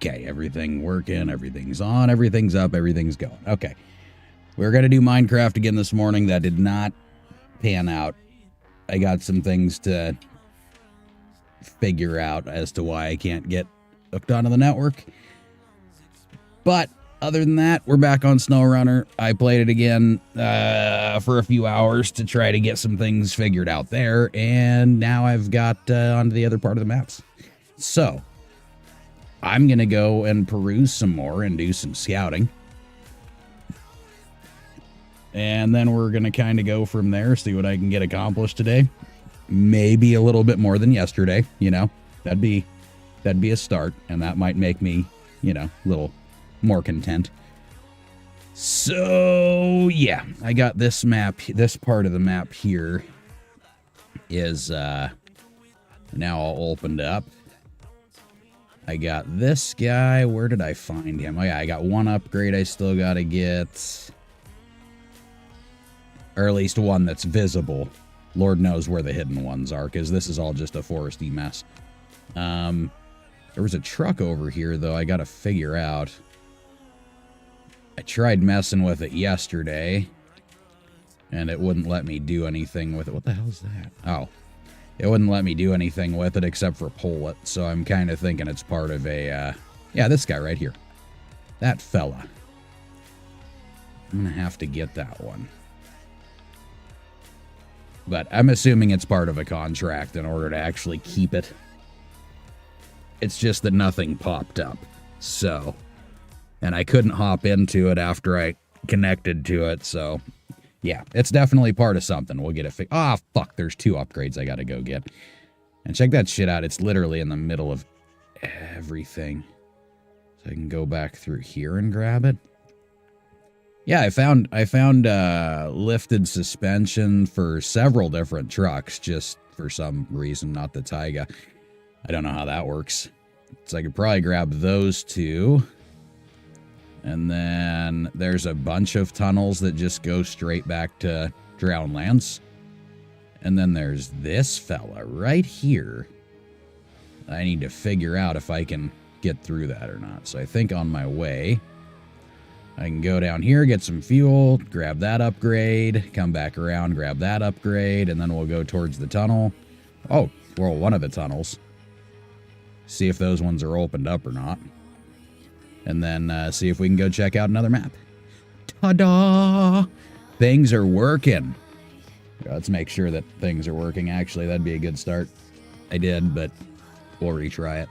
Okay, everything working, everything's on, everything's up, everything's going. Okay. We were going to do Minecraft again this morning. That did not pan out. I got some things to figure out as to why I can't get hooked onto the network. But other than that, we're back on SnowRunner. I played it again for a few hours to try to get some things figured out there. And now I've got onto the other part of the maps. So I'm going to go and peruse some more and do some scouting. And then we're going to kind of go from there, see what I can get accomplished today. Maybe a little bit more than yesterday, you know. That'd be a start, and that might make me, you know, a little more content. So, yeah, I got this map, this part of the map here is now all opened up. I got this guy. Where did I find him? Oh, yeah, I got one upgrade I still got to get. Or at least one that's visible. Lord knows where the hidden ones are, because this is all just a foresty mess. There was a truck over here, though, I got to figure out. I tried messing with it yesterday, and it wouldn't let me do anything with it. What the hell is that? Oh. It wouldn't let me do anything with it except for pull it, so I'm kind of thinking it's part of a, yeah, this guy right here. That fella. I'm going to have to get that one. But I'm assuming it's part of a contract in order to actually keep it. It's just that nothing popped up. So, and I couldn't hop into it after I connected to it. So, yeah, it's definitely part of something. We'll get it fixed. Ah, fuck, there's 2 upgrades I gotta go get. And check that shit out. It's literally in the middle of everything. So I can go back through here and grab it. Yeah, I found lifted suspension for several different trucks, just for some reason, not the Taiga. I don't know how that works. So I could probably grab those 2. And then there's a bunch of tunnels that just go straight back to Drownlands. And then there's this fella right here. I need to figure out if I can get through that or not. So I think on my way, I can go down here, get some fuel, grab that upgrade, come back around, grab that upgrade, and then we'll go towards the tunnel. Oh, well, one of the tunnels. See if those ones are opened up or not. And then see if we can go check out another map. Ta-da! Things are working. Let's make sure that things are working. Actually, that'd be a good start. I did, but we'll retry it.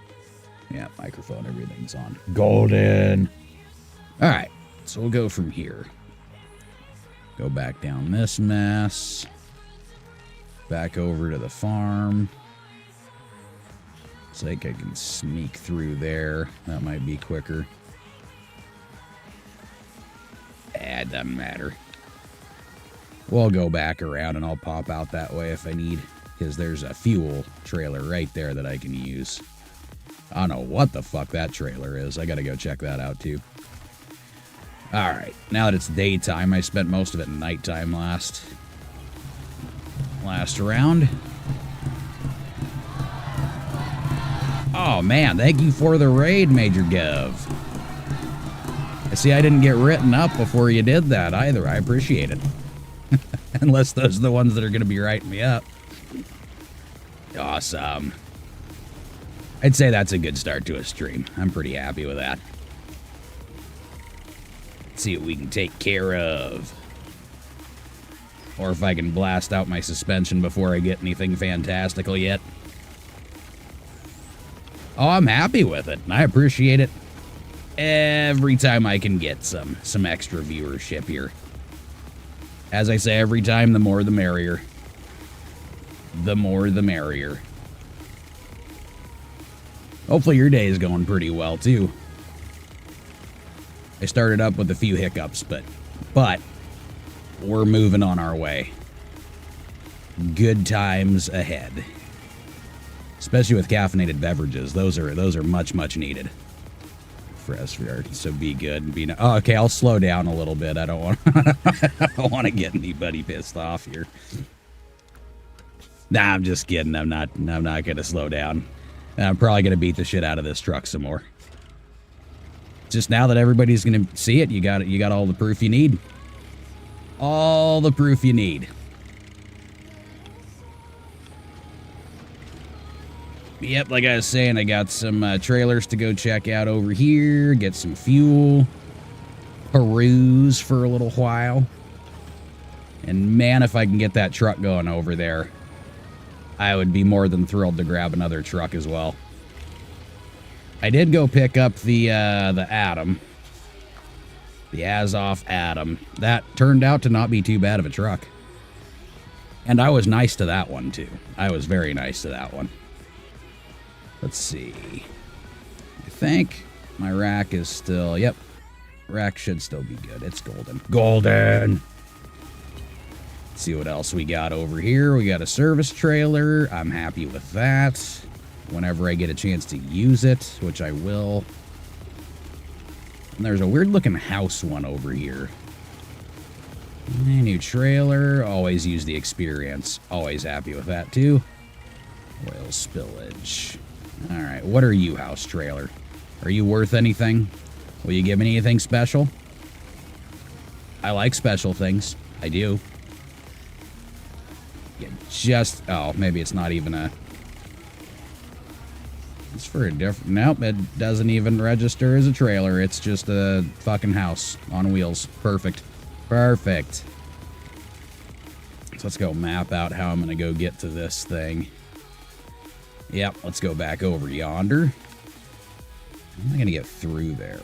Yeah, microphone, everything's on. Golden! All right. So we'll go from here. Go back down this mess. Back over to the farm. Looks like I can sneak through there. That might be quicker. It doesn't matter. We'll go back around and I'll pop out that way if I need. Because there's a fuel trailer right there that I can use. I don't know what the fuck that trailer is. I gotta go check that out too. Alright, now that it's daytime, I spent most of it nighttime last round. Oh man, thank you for the raid, Major Gov. I see I didn't get written up before you did that either. I appreciate it. Unless those are the ones that are going to be writing me up. Awesome. I'd say that's a good start to a stream. I'm pretty happy with that. See what we can take care of. Or if I can blast out my suspension before I get anything fantastical yet. Oh, I'm happy with it. I appreciate it every time I can get some extra viewership here. As I say every time, the more the merrier. The more the merrier. Hopefully your day is going pretty well too. I started up with a few hiccups, but we're moving on our way. Good times ahead. Especially with caffeinated beverages. Those are much needed. For SVR, so be good. Oh, okay, I'll slow down a little bit. I don't want to get anybody pissed off here. Nah, I'm just kidding. I'm not gonna slow down. I'm probably gonna beat the shit out of this truck some more. Just now that everybody's going to see it, you got all the proof you need. All the proof you need. Yep, like I was saying, I got some trailers to go check out over here, get some fuel, peruse for a little while. And man, if I can get that truck going over there, I would be more than thrilled to grab another truck as well. I did go pick up the Atom. The Azov Atom. That turned out to not be too bad of a truck. And I was nice to that one, too. I was very nice to that one. Let's see. I think my rack is still... Yep. Rack should still be good. It's golden. Golden! Let's see what else we got over here. We got a service trailer. I'm happy with that. Whenever I get a chance to use it, which I will. And there's a weird-looking house one over here. New trailer. Always use the experience. Always happy with that, too. Oil spillage. Alright, what are you, house trailer? Are you worth anything? Will you give me anything special? I like special things. I do. Yeah, just... Oh, maybe it's not even a... It's for a different... Nope, it doesn't even register as a trailer. It's just a fucking house on wheels. Perfect. Perfect. So let's go map out how I'm going to go get to this thing. Yep, let's go back over yonder. How am I going to get through there?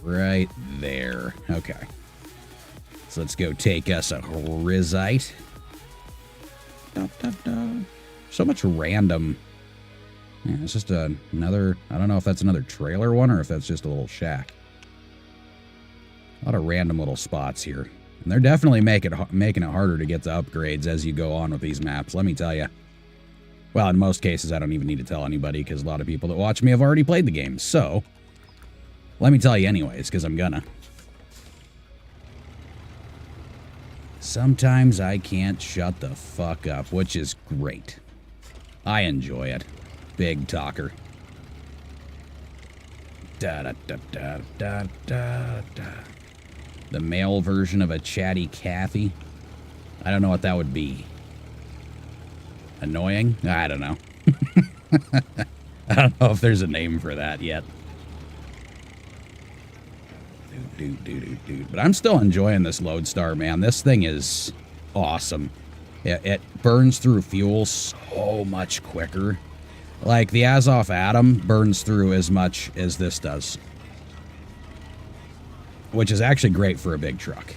Right there. Okay. So let's go take us a Rizite. Da, da, da. So much random... Yeah, it's just another... I don't know if that's another trailer one or if that's just a little shack. A lot of random little spots here. And they're definitely making it harder to get to upgrades as you go on with these maps, let me tell you. Well, in most cases, I don't even need to tell anybody because a lot of people that watch me have already played the game. So, let me tell you anyways, because I'm gonna. Sometimes I can't shut the fuck up, which is great. I enjoy it. Big talker. Da da da da da da da. The male version of a chatty Cathy. I don't know what that would be. Annoying? I don't know. I don't know if there's a name for that yet. But I'm still enjoying this Lodestar, man. This thing is awesome. It burns through fuel so much quicker. Like, the Azov Atom burns through as much as this does. Which is actually great for a big truck.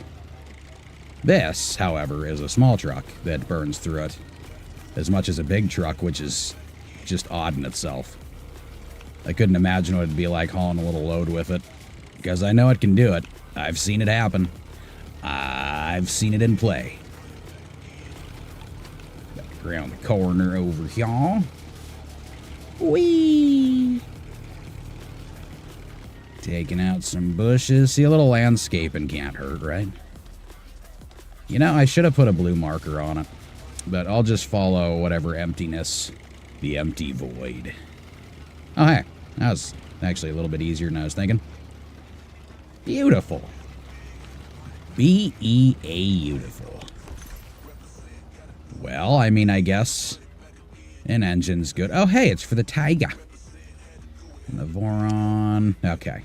This, however, is a small truck that burns through it as much as a big truck, which is just odd in itself. I couldn't imagine what it'd be like hauling a little load with it. Because I know it can do it. I've seen it happen. I've seen it in play. Around the corner over here. Whee! Taking out some bushes. See, a little landscaping can't hurt, right? You know, I should have put a blue marker on it. But I'll just follow whatever emptiness, the empty void. Oh, hey. That was actually a little bit easier than I was thinking. Beautiful. B-E-A-beautiful. Well, I mean, I guess an engine's good. Oh, hey, it's for the Tiger. And the Voron. Okay.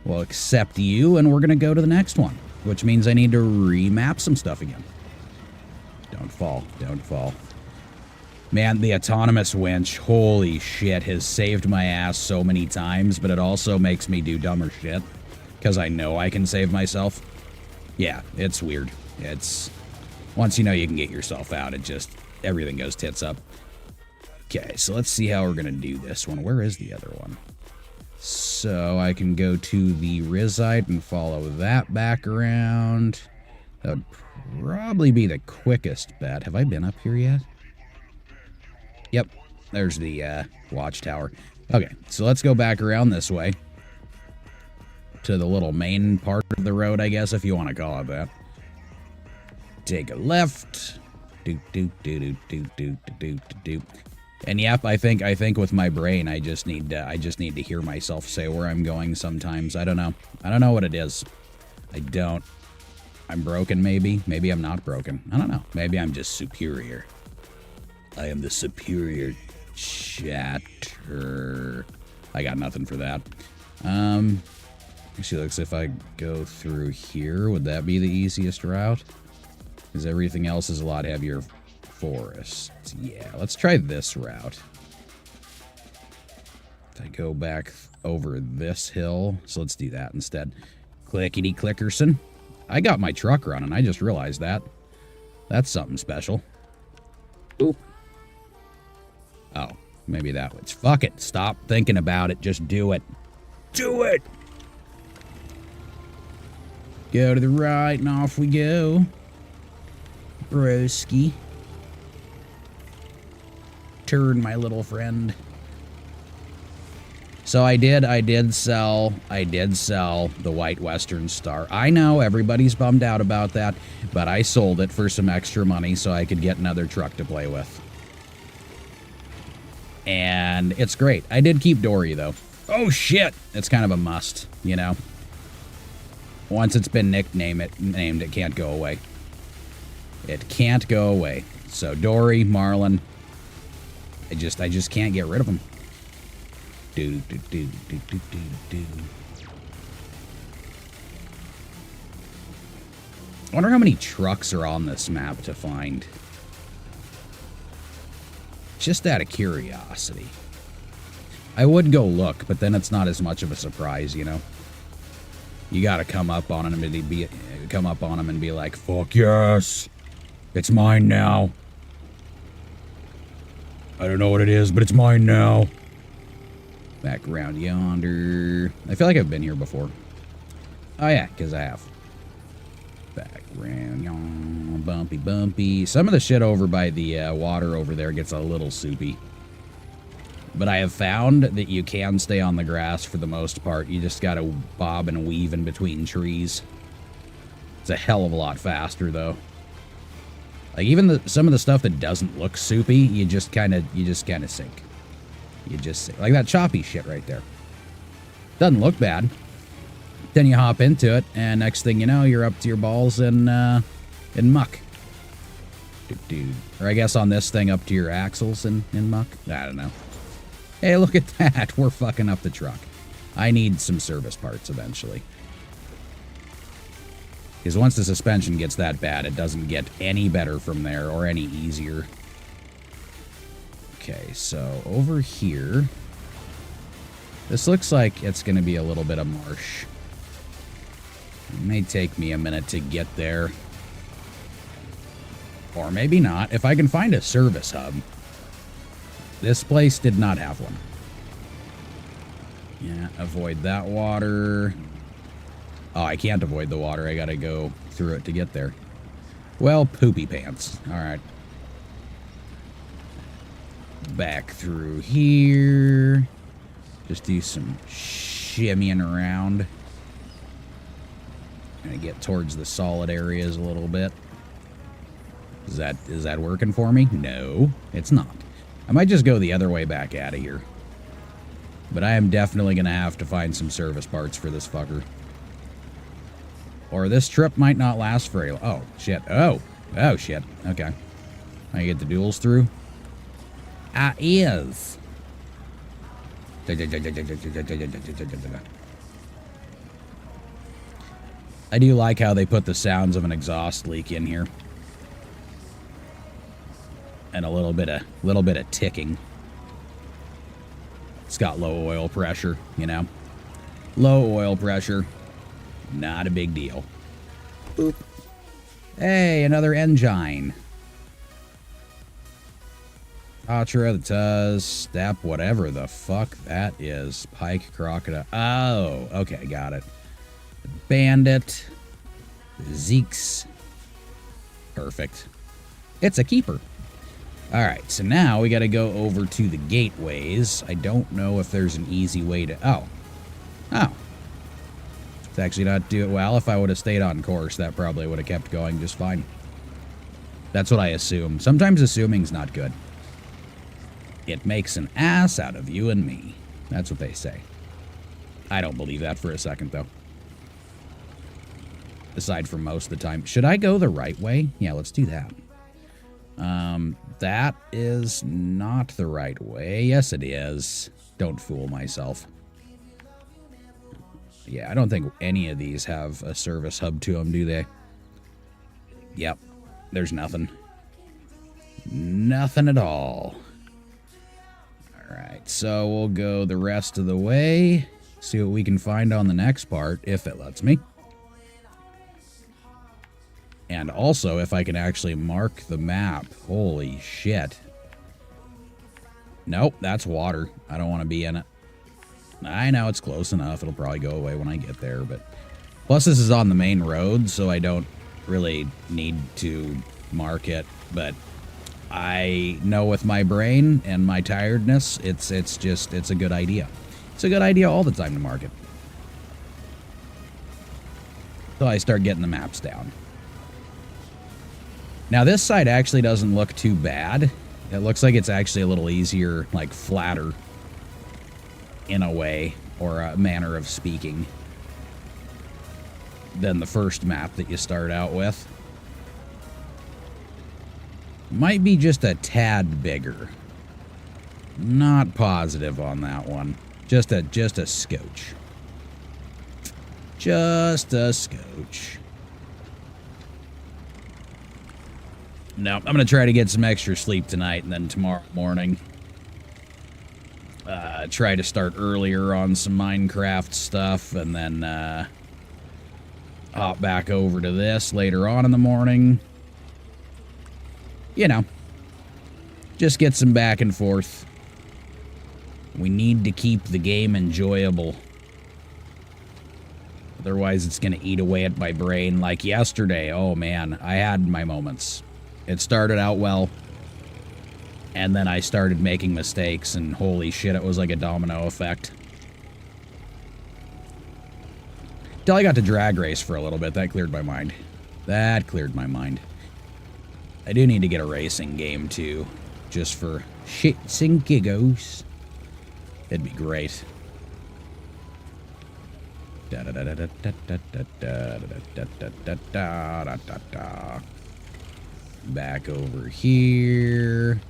We'll accept you, and we're going to go to the next one, which means I need to remap some stuff again. Don't fall. Don't fall. Man, the autonomous winch, holy shit, has saved my ass so many times, but it also makes me do dumber shit, because I know I can save myself. Yeah, it's weird. It's... Once you know you can get yourself out, it just... Everything goes tits up. Okay, so let's see how we're going to do this one. Where is the other one? So I can go to the Rizite and follow that back around. That would probably be the quickest bet. Have I been up here yet? Yep, there's the watchtower. Okay, so let's go back around this way. To the little main part of the road, I guess, if you want to call it that. Take a left. And yep, I think with my brain, I just need to hear myself say where I'm going sometimes. I don't know. I don't know what it is. I don't. I'm broken, maybe. Maybe I'm not broken. I don't know. Maybe I'm just superior. I am the superior chatter. I got nothing for that. Actually, looks if I go through here, would that be the easiest route? Because everything else is a lot heavier forest. Yeah, let's try this route. If I go back over this hill, so let's do that instead. Clickety clickerson. I got my truck running. I just realized that. That's something special. Oop. Oh, maybe that was. Fuck it. Stop thinking about it. Just do it. Do it. Go to the right and off we go. Broski. Turn, my little friend. So I did sell the White Western Star. I know everybody's bummed out about that, but I sold it for some extra money so I could get another truck to play with. And it's great. I did keep Dory though. Oh shit! It's kind of a must, you know. Once it's been named, it can't go away. It can't go away. So Dory, Marlin, I just can't get rid of them. Do. I wonder how many trucks are on this map to find. Just out of curiosity. I would go look, but then it's not as much of a surprise, you know. You gotta come up on him and be like, "Fuck yes, it's mine now. I don't know what it is, but it's mine now." Back around yonder. I feel like I've been here before. Oh yeah, because I have. Back around yonder. Bumpy, bumpy. Some of the shit over by the water over there gets a little soupy. But I have found that you can stay on the grass for the most part. You just gotta bob and weave in between trees. It's a hell of a lot faster, though. Like, even some of the stuff that doesn't look soupy, you just kind of sink. You just sink. Like that choppy shit right there. Doesn't look bad. Then you hop into it, and next thing you know, you're up to your balls in muck. Dude. Or I guess on this thing, up to your axles in muck. I don't know. Hey, look at that. We're fucking up the truck. I need some service parts eventually. Because once the suspension gets that bad, it doesn't get any better from there or any easier. Okay, so over here, this looks like it's going to be a little bit of marsh. It may take me a minute to get there. Or maybe not. If I can find a service hub. This place did not have one. Yeah, avoid that water. Oh, I can't avoid the water. I gotta go through it to get there. Well, poopy pants. Alright. Back through here. Just do some shimmying around. Gonna get towards the solid areas a little bit. Is that working for me? No, it's not. I might just go the other way back out of here. But I am definitely gonna have to find some service parts for this fucker. Or this trip might not last very long. Oh, shit. Oh, shit. Okay. I get the duels through? Is. I do like how they put the sounds of an exhaust leak in here. And a little bit of ticking. It's got low oil pressure, you know. Low oil pressure. Not a big deal. Boop. Hey, another engine. Atra, the Tuz, Step, whatever the fuck that is. Pike, Crocodile. Oh, okay, got it. Bandit. Zeeks. Perfect. It's a keeper. Alright, so now we gotta go over to the gateways. I don't know if there's an easy way to... Oh. It's actually not do it well. If I would have stayed on course, that probably would have kept going just fine. That's what I assume. Sometimes assuming's not good. It makes an ass out of you and me. That's what they say. I don't believe that for a second, though. Aside from most of the time. Should I go the right way? Yeah, let's do that. That is not the right way. Yes, it is. Don't fool myself. Yeah, I don't think any of these have a service hub to them, do they? Yep. There's nothing. Nothing at all. Alright, so we'll go the rest of the way. See what we can find on the next part, if it lets me. And also, if I can actually mark the map. Holy shit. Nope, that's water. I don't want to be in it. I know it's close enough. It'll probably go away when I get there, but... Plus, this is on the main road, so I don't really need to mark it, but I know with my brain and my tiredness, it's a good idea. It's a good idea all the time to mark it. So I start getting the maps down. Now, this side actually doesn't look too bad. It looks like it's actually a little easier, like flatter, in a way, or a manner of speaking, than the first map that you start out with. Might be just a tad bigger. Not positive on that one. Just a scotch. Just a scotch. No, I'm going to try to get some extra sleep tonight, and then tomorrow morning, try to start earlier on some Minecraft stuff, and then hop back over to this later on in the morning. You know, just get some back and forth. We need to keep the game enjoyable. Otherwise, it's going to eat away at my brain. Like yesterday, oh man, I had my moments. It started out well, and then I started making mistakes, and holy shit, it was like a domino effect. Till I got to drag race for a little bit, that cleared my mind. That cleared my mind. I do need to get a racing game, too, just for shits and giggles. It'd be great. Back over here.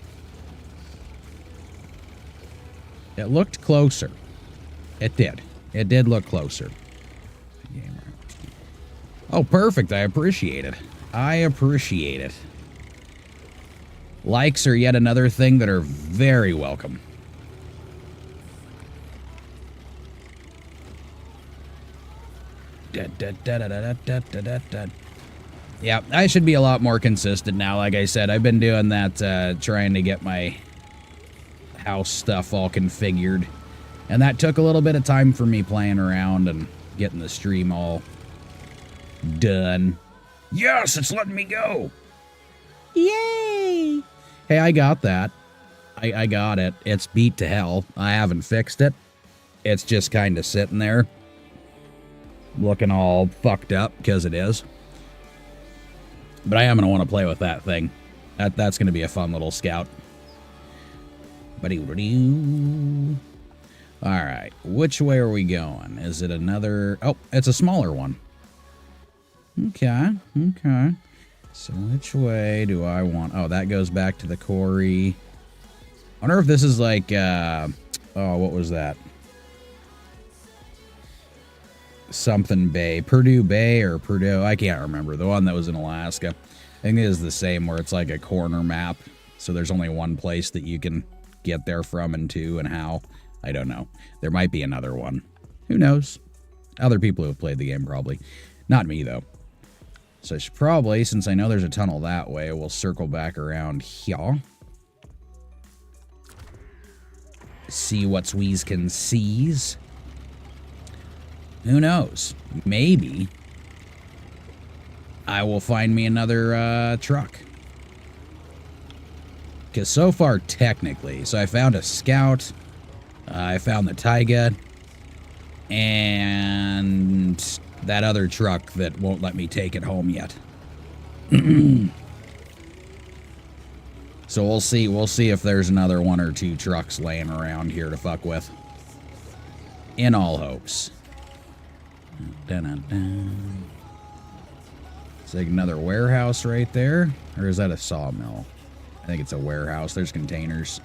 It looked closer. It did. It did look closer. Oh, perfect. I appreciate it. I appreciate it. Likes are yet another thing that are very welcome. Yeah, I should be a lot more consistent now. Like I said, I've been doing that, trying to get my house stuff all configured. And that took a little bit of time for me playing around and getting the stream all done. Yes, it's letting me go. Yay! Hey, I got that. I got it. It's beat to hell. I haven't fixed it. It's just kind of sitting there, looking all fucked up, because it is. But I am going to want to play with that thing. That's going to be a fun little scout. Alright, which way are we going? Is it another... Oh, it's a smaller one. Okay, okay. So which way do I want... Oh, that goes back to the quarry. I wonder if this is like... oh, what was that? Something Bay. Purdue Bay or Purdue? I can't remember. The one that was in Alaska. I think it is the same, where it's like a corner map. So there's only one place that you can get there from and to, and how. I don't know. There might be another one. Who knows? Other people who have played the game, probably. Not me, though. So I should probably, since I know there's a tunnel that way, we'll circle back around here. See what we's can seize. Who knows? Maybe I will find me another truck. Because so far, technically, so I found a scout, I found the Taiga, and that other truck that won't let me take it home yet. So So we'll see. We'll see if there's another 1 or 2 trucks laying around here to fuck with. In all hopes. Dun-dun-dun. It's like another warehouse right there. Or is that a sawmill? I think it's a warehouse. There's containers.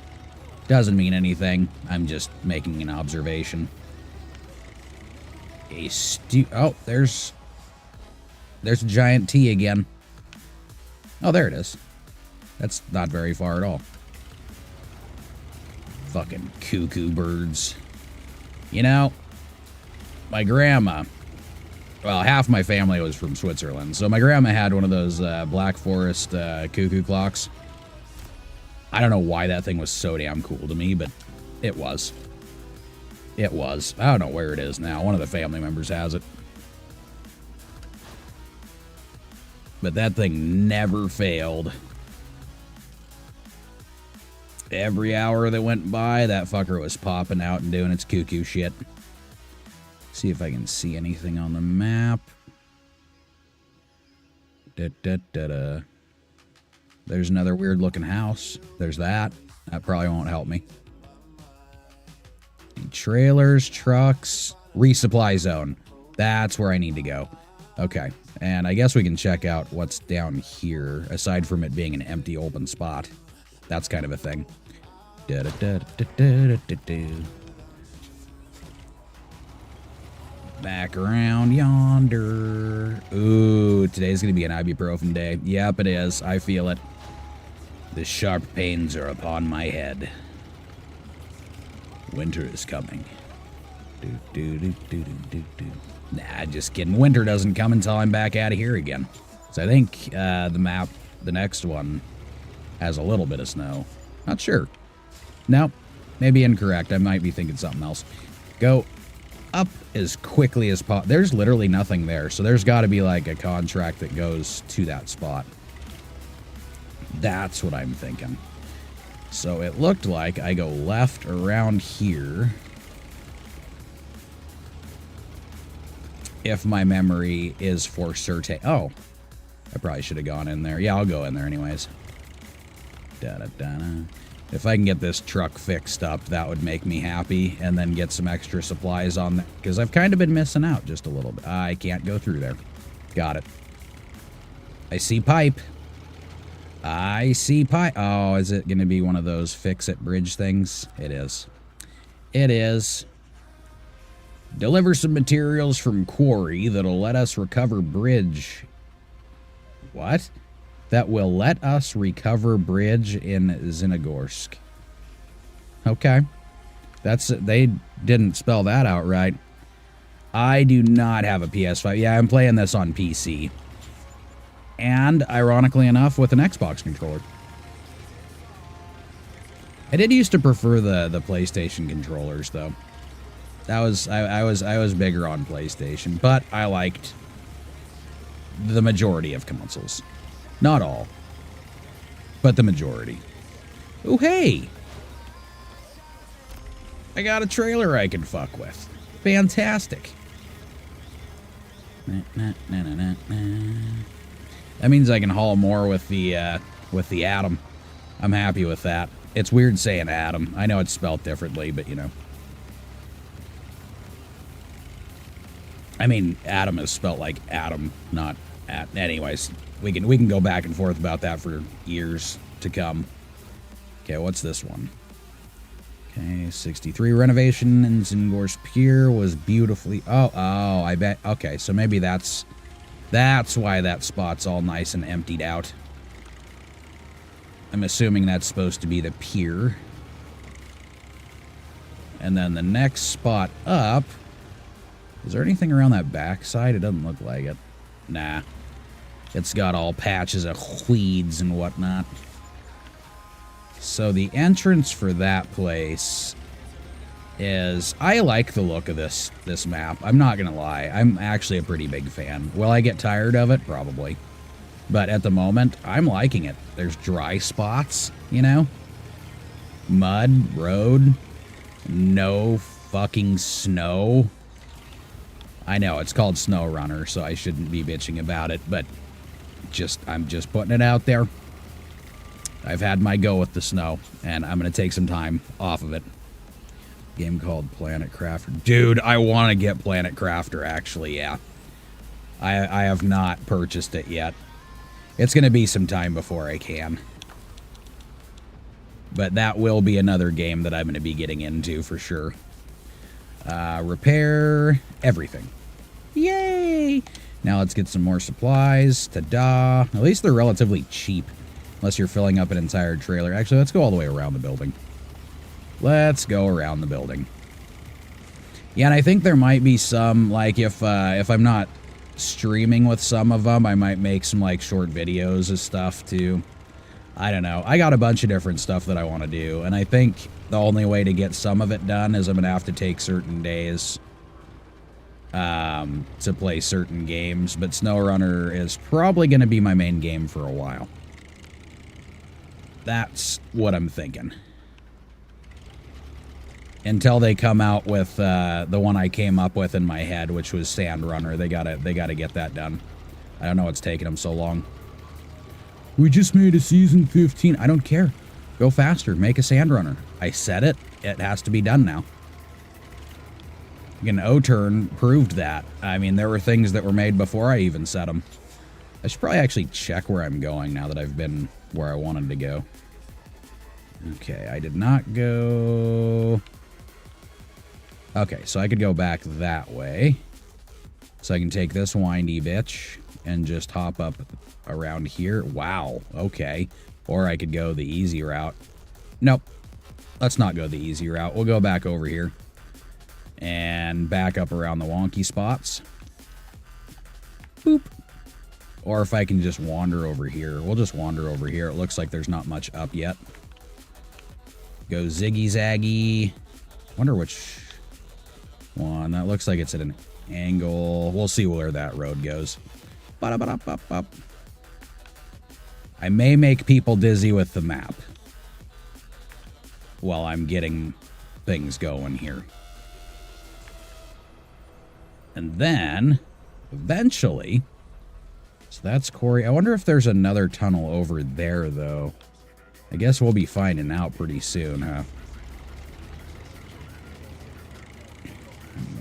Doesn't mean anything. I'm just making an observation. Oh, there's a giant T again. Oh, there it is. That's not very far at all. Fucking cuckoo birds. You know, my grandma, well, half my family was from Switzerland, so my grandma had one of those Black Forest cuckoo clocks. I don't know why that thing was so damn cool to me, but it was. It was. I don't know where it is now. One of the family members has it. But that thing never failed. Every hour that went by, that fucker was popping out and doing its cuckoo shit. See if I can see anything on the map. Da-da-da-da. There's another weird looking house. There's that. That probably won't help me. Trailers, trucks, resupply zone. That's where I need to go. Okay. And I guess we can check out what's down here, aside from it being an empty open spot. That's kind of a thing. Back around yonder. Ooh, today's going to be an ibuprofen day. Yep, it is. I feel it. The sharp pains are upon my head. Winter is coming. Nah, just kidding. Winter doesn't come until I'm back out of here again. So I think the map, the next one, has a little bit of snow. Not sure. Nope. Maybe incorrect. I might be thinking something else. Go up as quickly as possible. There's literally nothing there, so there's got to be like a contract that goes to that spot. That's what I'm thinking. So it looked like I go left around here. If my memory is for certain. Oh, I probably should have gone in there. Yeah, I'll go in there anyways. Da-da-da-da. If I can get this truck fixed up, that would make me happy, and then get some extra supplies on there, because I've kind of been missing out just a little bit. I can't go through there. Got it. I see pipe. I see pipe. Oh, is it going to be one of those fix-it bridge things? It is. It is. Deliver some materials from quarry that'll let us recover bridge. What? That will let us recover bridge in Zinogorsk. Okay. They didn't spell that out right. I do not have a PS5. Yeah, I'm playing this on PC. And, ironically enough, with an Xbox controller. I did used to prefer the PlayStation controllers, though. I was bigger on PlayStation, but I liked the majority of consoles. Not all, but the majority. Oh, hey! I got a trailer I can fuck with. Fantastic. That means I can haul more with the Atom. I'm happy with that. It's weird saying Atom. I know it's spelled differently, but you know. I mean, Atom is spelled like Atom, not at. Anyways. We can go back and forth about that for years to come. Okay, what's this one? Okay, 63 renovation in Zingor's Pier was beautifully. Oh, I bet. Okay, so maybe that's why that spot's all nice and emptied out. I'm assuming that's supposed to be the pier. And then the next spot up. Is there anything around that backside? It doesn't look like it. Nah. It's got all patches of weeds and whatnot. So the entrance for that place is... I like the look of this map. I'm not going to lie. I'm actually a pretty big fan. Will I get tired of it? Probably. But at the moment, I'm liking it. There's dry spots, you know? Mud, road, no fucking snow. I know, it's called Snow Runner, so I shouldn't be bitching about it, but... I'm just putting it out there. I've had my go with the snow, and I'm going to take some time off of it. Game called Planet Crafter. Dude, I want to get Planet Crafter, actually, yeah. I have not purchased it yet. It's going to be some time before I can. But that will be another game that I'm going to be getting into for sure. Repair everything. Yay! Now let's get some more supplies. Ta-da! At least they're relatively cheap. Unless you're filling up an entire trailer. Actually, let's go all the way around the building. Let's go around the building. Yeah, and I think there might be some, like, if I'm not streaming with some of them, I might make some, like, short videos of stuff, too. I don't know. I got a bunch of different stuff that I want to do, and I think the only way to get some of it done is I'm going to have to take certain days to play certain games, but SnowRunner is probably going to be my main game for a while. That's what I'm thinking. Until they come out with the one I came up with in my head, which was Sand Runner. They gotta get that done. I don't know what's taking them so long. We just made a season 15. I don't care. Go faster. Make a Sand Runner. I said it. It has to be done now. An O-turn proved that. I mean, there were things that were made before I even said them. I should probably actually check where I'm going now that I've been where I wanted to go. Okay, I did not go... Okay, so I could go back that way. So I can take this windy bitch and just hop up around here. Wow, okay. Or I could go the easy route. Nope. Let's not go the easy route. We'll go back over here. And back up around the wonky spots. Boop. Or if I can just wander over here. We'll just wander over here. It looks like there's not much up yet. Go ziggy-zaggy. Wonder which one. That looks like it's at an angle. We'll see where that road goes. Ba-da-ba-da-ba-ba. I may make people dizzy with the map while I'm getting things going here. And then, eventually... So that's Corey. I wonder if there's another tunnel over there, though. I guess we'll be finding out pretty soon, huh?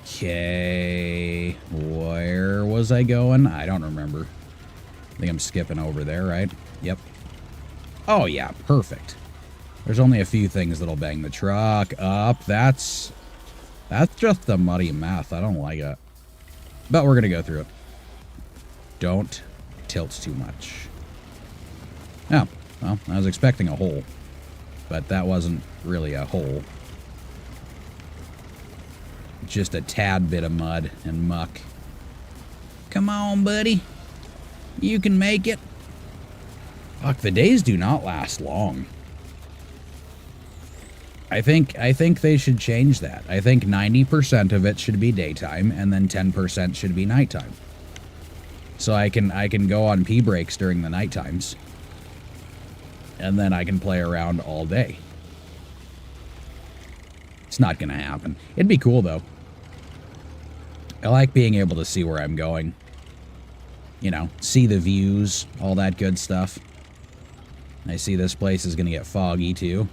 Okay. Where was I going? I don't remember. I think I'm skipping over there, right? Yep. Oh, yeah. Perfect. There's only a few things that'll bang the truck up. That's just a muddy mess. I don't like it. But we're going to go through it. Don't tilt too much. Oh, well, I was expecting a hole. But that wasn't really a hole. Just a tad bit of mud and muck. Come on, buddy. You can make it. Fuck, the days do not last long. I think they should change that. I think 90% of it should be daytime, and then 10% should be nighttime. So I can go on pee breaks during the night times. And then I can play around all day. It's not going to happen. It'd be cool, though. I like being able to see where I'm going. You know, see the views, all that good stuff. I see this place is going to get foggy, too.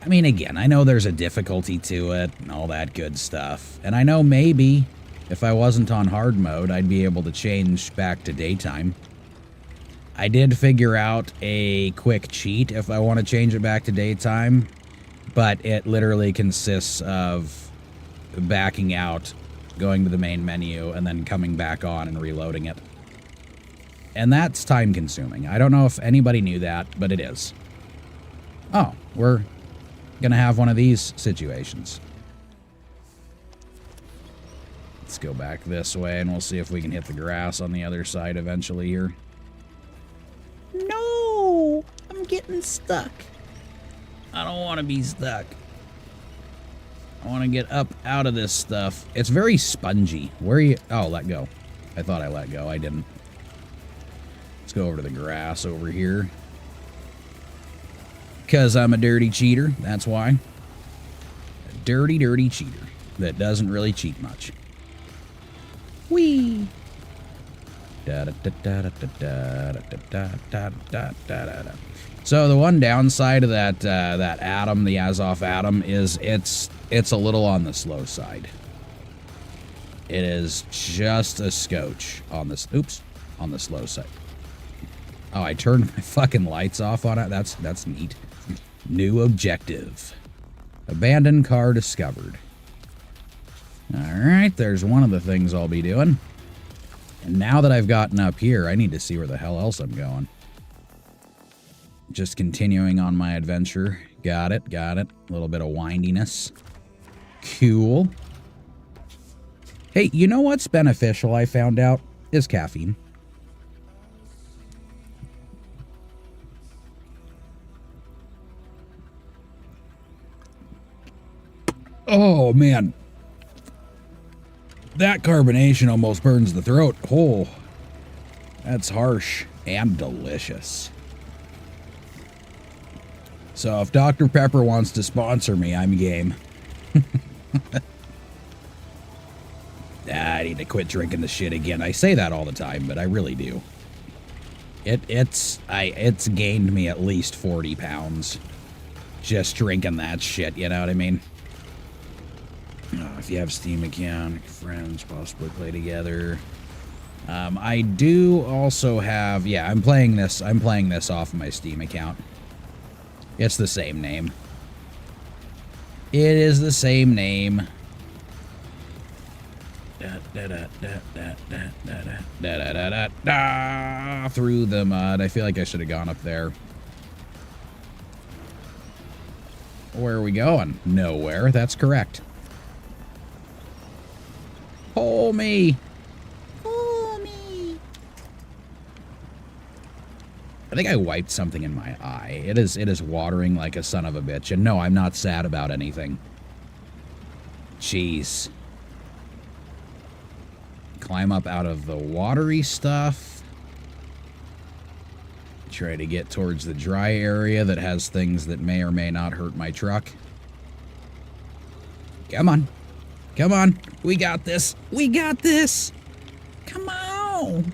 I mean, again, I know there's a difficulty to it and all that good stuff. And I know maybe if I wasn't on hard mode, I'd be able to change back to daytime. I did figure out a quick cheat if I want to change it back to daytime. But it literally consists of backing out, going to the main menu, and then coming back on and reloading it. And that's time consuming. I don't know if anybody knew that, but it is. Oh, we're gonna have one of these situations. Let's go back this way, and we'll see if we can hit the grass on the other side eventually here. No! I'm getting stuck. I don't want to be stuck. I want to get up out of this stuff. It's very spongy. Where are you? Oh, let go. I thought I let go. I didn't. Let's go over to the grass over here. Because I'm a dirty cheater. That's why. A dirty, dirty cheater that doesn't really cheat much. Whee! So the one downside of that atom, the Azov atom, is it's a little on the slow side. It is just a scotch on this. Oops, on the slow side. Oh, I turned my fucking lights off on it. That's neat. New objective. Abandoned car discovered. Alright, there's one of the things I'll be doing. And now that I've gotten up here, I need to see where the hell else I'm going. Just continuing on my adventure. Got it. A little bit of windiness. Cool. Hey, you know what's beneficial, I found out? Is caffeine. Oh, man. That carbonation almost burns the throat. Oh, that's harsh and delicious. So if Dr. Pepper wants to sponsor me, I'm game. I need to quit drinking the shit again. I say that all the time, but I really do. It's gained me at least 40 pounds just drinking that shit, you know what I mean? If you have Steam account, friends possibly play together. I do also have, yeah, I'm playing this off of my Steam account. It's the same name. It is the same name. Through the mud. I feel like I should have gone up there. Where are we going? Nowhere. That's correct. Pull me. Pull me. I think I wiped something in my eye. It is watering like a son of a bitch. And no, I'm not sad about anything. Jeez. Climb up out of the watery stuff. Try to get towards the dry area that has things that may or may not hurt my truck. Come on. Come on. We got this. We got this. Come on.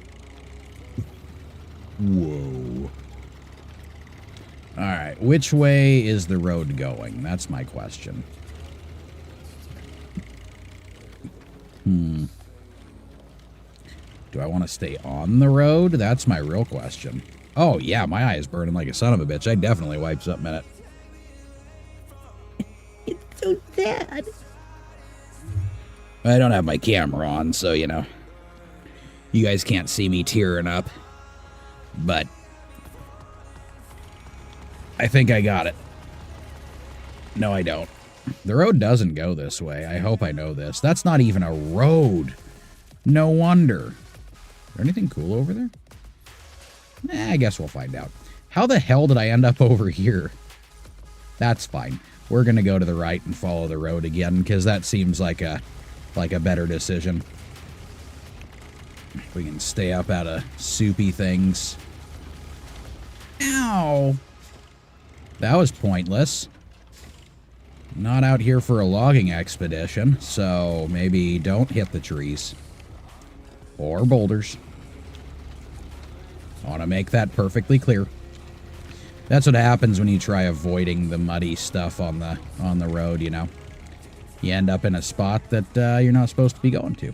Whoa. All right. Which way is the road going? That's my question. Do I want to stay on the road? That's my real question. Oh, yeah, my eye is burning like a son of a bitch. I definitely wipe something in it. It's so sad. I don't have my camera on, so, you know. You guys can't see me tearing up. But I think I got it. No, I don't. The road doesn't go this way. I hope I know this. That's not even a road. No wonder. Is there anything cool over there? I guess we'll find out. How the hell did I end up over here? That's fine. We're going to go to the right and follow the road again, because that seems like a better decision. We can stay up out of soupy things. Ow! That was pointless. Not out here for a logging expedition, so maybe don't hit the trees. Or boulders. I want to make that perfectly clear. That's what happens when you try avoiding the muddy stuff on the road, you know. You end up in a spot that you're not supposed to be going to.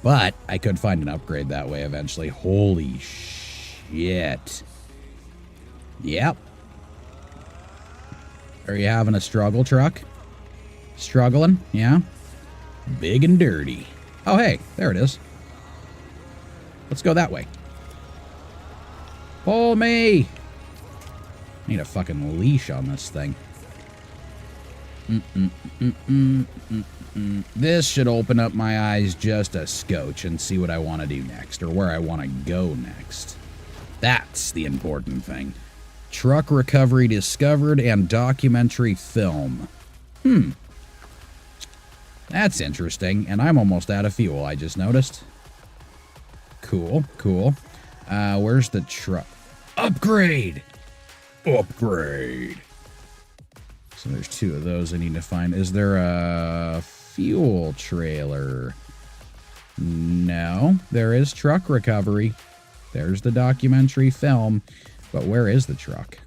But I could find an upgrade that way eventually. Holy shit. Yep. Are you having a struggle, truck? Struggling? Yeah? Big and dirty. Oh, hey, there it is. Let's go that way. Pull me! I need a fucking leash on this thing. This should open up my eyes just a scotch and see what I want to do next, or where I want to go next. That's the important thing. Truck recovery discovered and documentary film. That's interesting, and I'm almost out of fuel, I just noticed. Cool, cool. Where's the truck? Upgrade! Upgrade! So there's two of those I need to find. Is there a fuel trailer? No, there is truck recovery. There's the documentary film. But where is the truck?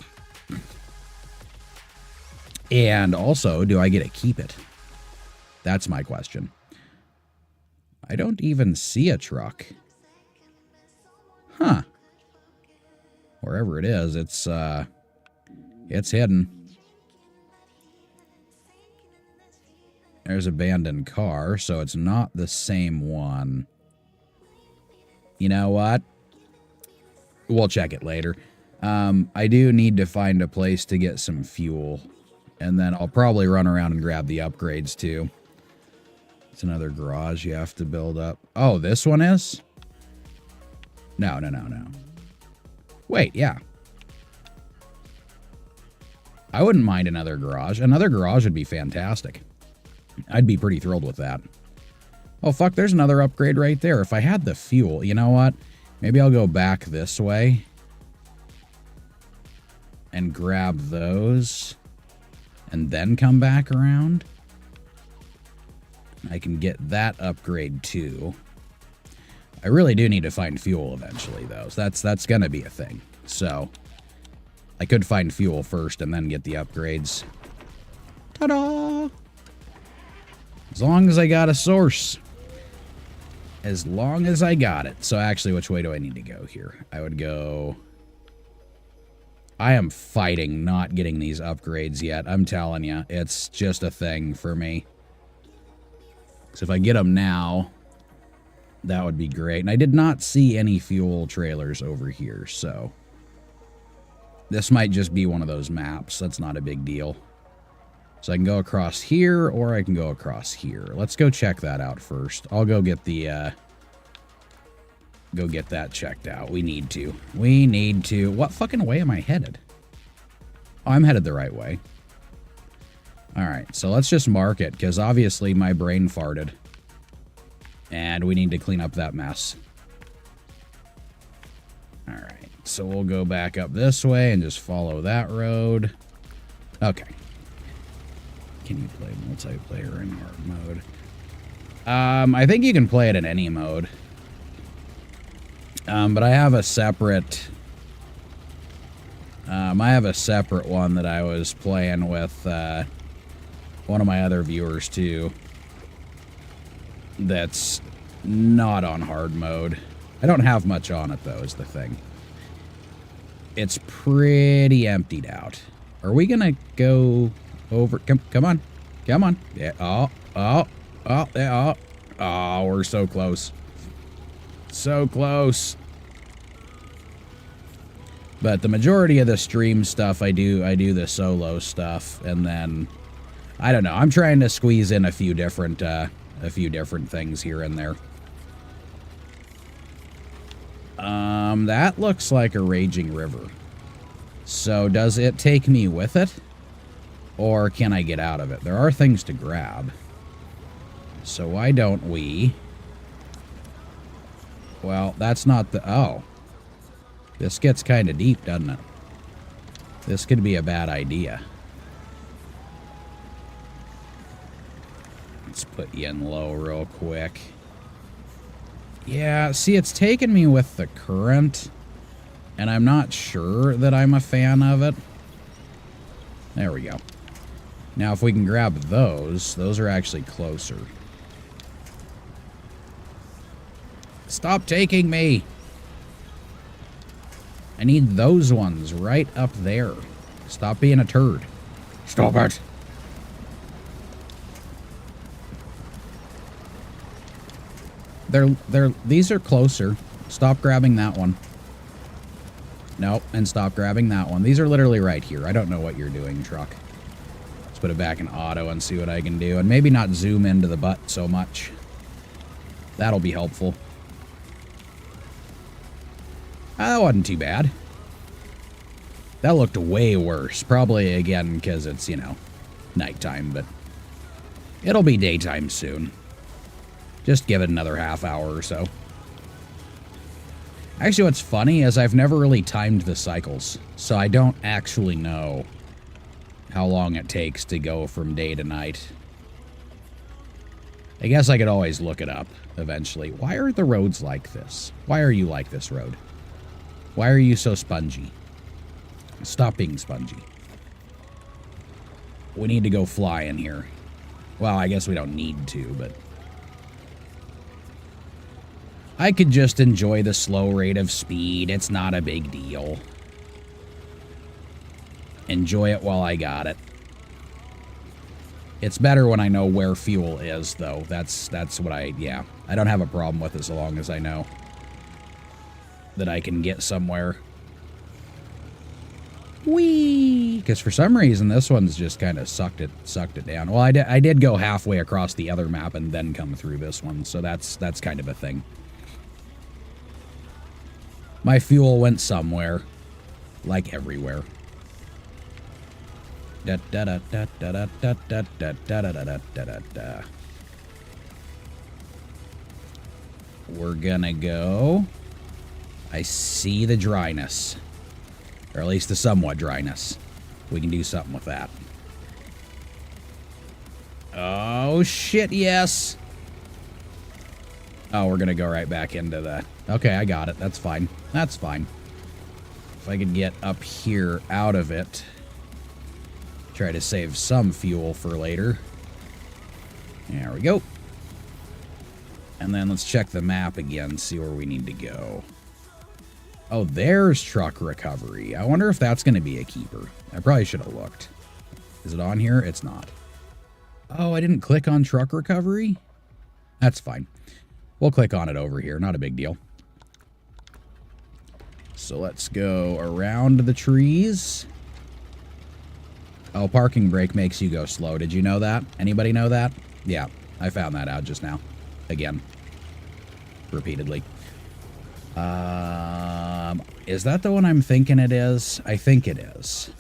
And also, do I get to keep it? That's my question. I don't even see a truck. Huh. Wherever it is, it's hidden. There's abandoned car, so it's not the same one. You know what? We'll check it later. I do need to find a place to get some fuel. And then I'll probably run around and grab the upgrades too. It's another garage you have to build up. Oh, this one is? No. Wait, yeah. I wouldn't mind another garage. Another garage would be fantastic. I'd be pretty thrilled with that. Oh, fuck, there's another upgrade right there. If I had the fuel, you know what? Maybe I'll go back this way and grab those and then come back around. I can get that upgrade too. I really do need to find fuel eventually, though. So that's going to be a thing. So I could find fuel first and then get the upgrades. Ta-da! As long as I got a source. As long as I got it. So actually, which way do I need to go here? I would go... I am fighting not getting these upgrades yet. I'm telling you, it's just a thing for me. So if I get them now, that would be great. And I did not see any fuel trailers over here, so... This might just be one of those maps. That's not a big deal. So I can go across here, or I can go across here. Let's go check that out first. I'll go get the, go get that checked out. We need to. We need to. What fucking way am I headed? Oh, I'm headed the right way. Alright, so let's just mark it, because obviously my brain farted. And we need to clean up that mess. Alright, so we'll go back up this way and just follow that road. Okay. Can you play multiplayer in hard mode? I think you can play it in any mode. But I have a separate... one that I was playing with one of my other viewers too. That's not on hard mode. I don't have much on it though, is the thing. It's pretty emptied out. Are we gonna go over? Come on. Come on. Yeah. Oh, we're so close. So close. But the majority of the stream stuff I do the solo stuff, and then I don't know. I'm trying to squeeze in a few different things here and there. That looks like a raging river. So does it take me with it? Or can I get out of it? There are things to grab. So why don't we... Well, that's not the... Oh. This gets kind of deep, doesn't it? This could be a bad idea. Let's put you in low real quick. Yeah, see, it's taken me with the current, and I'm not sure that I'm a fan of it. There we go. Now, if we can grab those are actually closer. Stop taking me! I need those ones right up there. Stop being a turd. Stop it! These are closer. Stop grabbing that one. Nope, and stop grabbing that one. These are literally right here. I don't know what you're doing, truck. Let's put it back in auto and see what I can do. And maybe not zoom into the butt so much. That'll be helpful. That wasn't too bad. That looked way worse. Probably, again, because it's, you know, nighttime, but it'll be daytime soon. Just give it another half hour or so. Actually, what's funny is I've never really timed the cycles, so I don't actually know how long it takes to go from day to night. I guess I could always look it up. eventually. Why are the roads like this? Why are you like this, road? Why are you so spongy? Stop being spongy. We need to go fly in here. Well, I guess we don't need to, but... I could just enjoy the slow rate of speed. It's not a big deal. Enjoy it while I got it. It's better when I know where fuel is, though. That's what yeah. I don't have a problem with it so long as I know that I can get somewhere. Whee! Because for some reason, this one's just kind of sucked it down. Well, I did go halfway across the other map and then come through this one, so that's kind of a thing. My fuel went somewhere, like everywhere. Da da da da da da da da da da da da da. We're gonna go. I see the dryness, or at least the somewhat dryness. We can do something with that. Oh shit! Yes. Oh, we're gonna go right back into the... Okay, I got it. That's fine. That's fine. If I could get up here out of it. Try to save some fuel for later. There we go. And then let's check the map again, see where we need to go. Oh, there's truck recovery. I wonder if that's going to be a keeper. I probably should have looked. Is it on here? It's not. Oh, I didn't click on truck recovery? That's fine. We'll click on it over here. Not a big deal. So let's go around the trees. Oh, parking brake makes you go slow. Did you know that? Anybody know that? Yeah, I found that out just now. Again. Repeatedly. Is that the one I'm thinking it is? I think it is.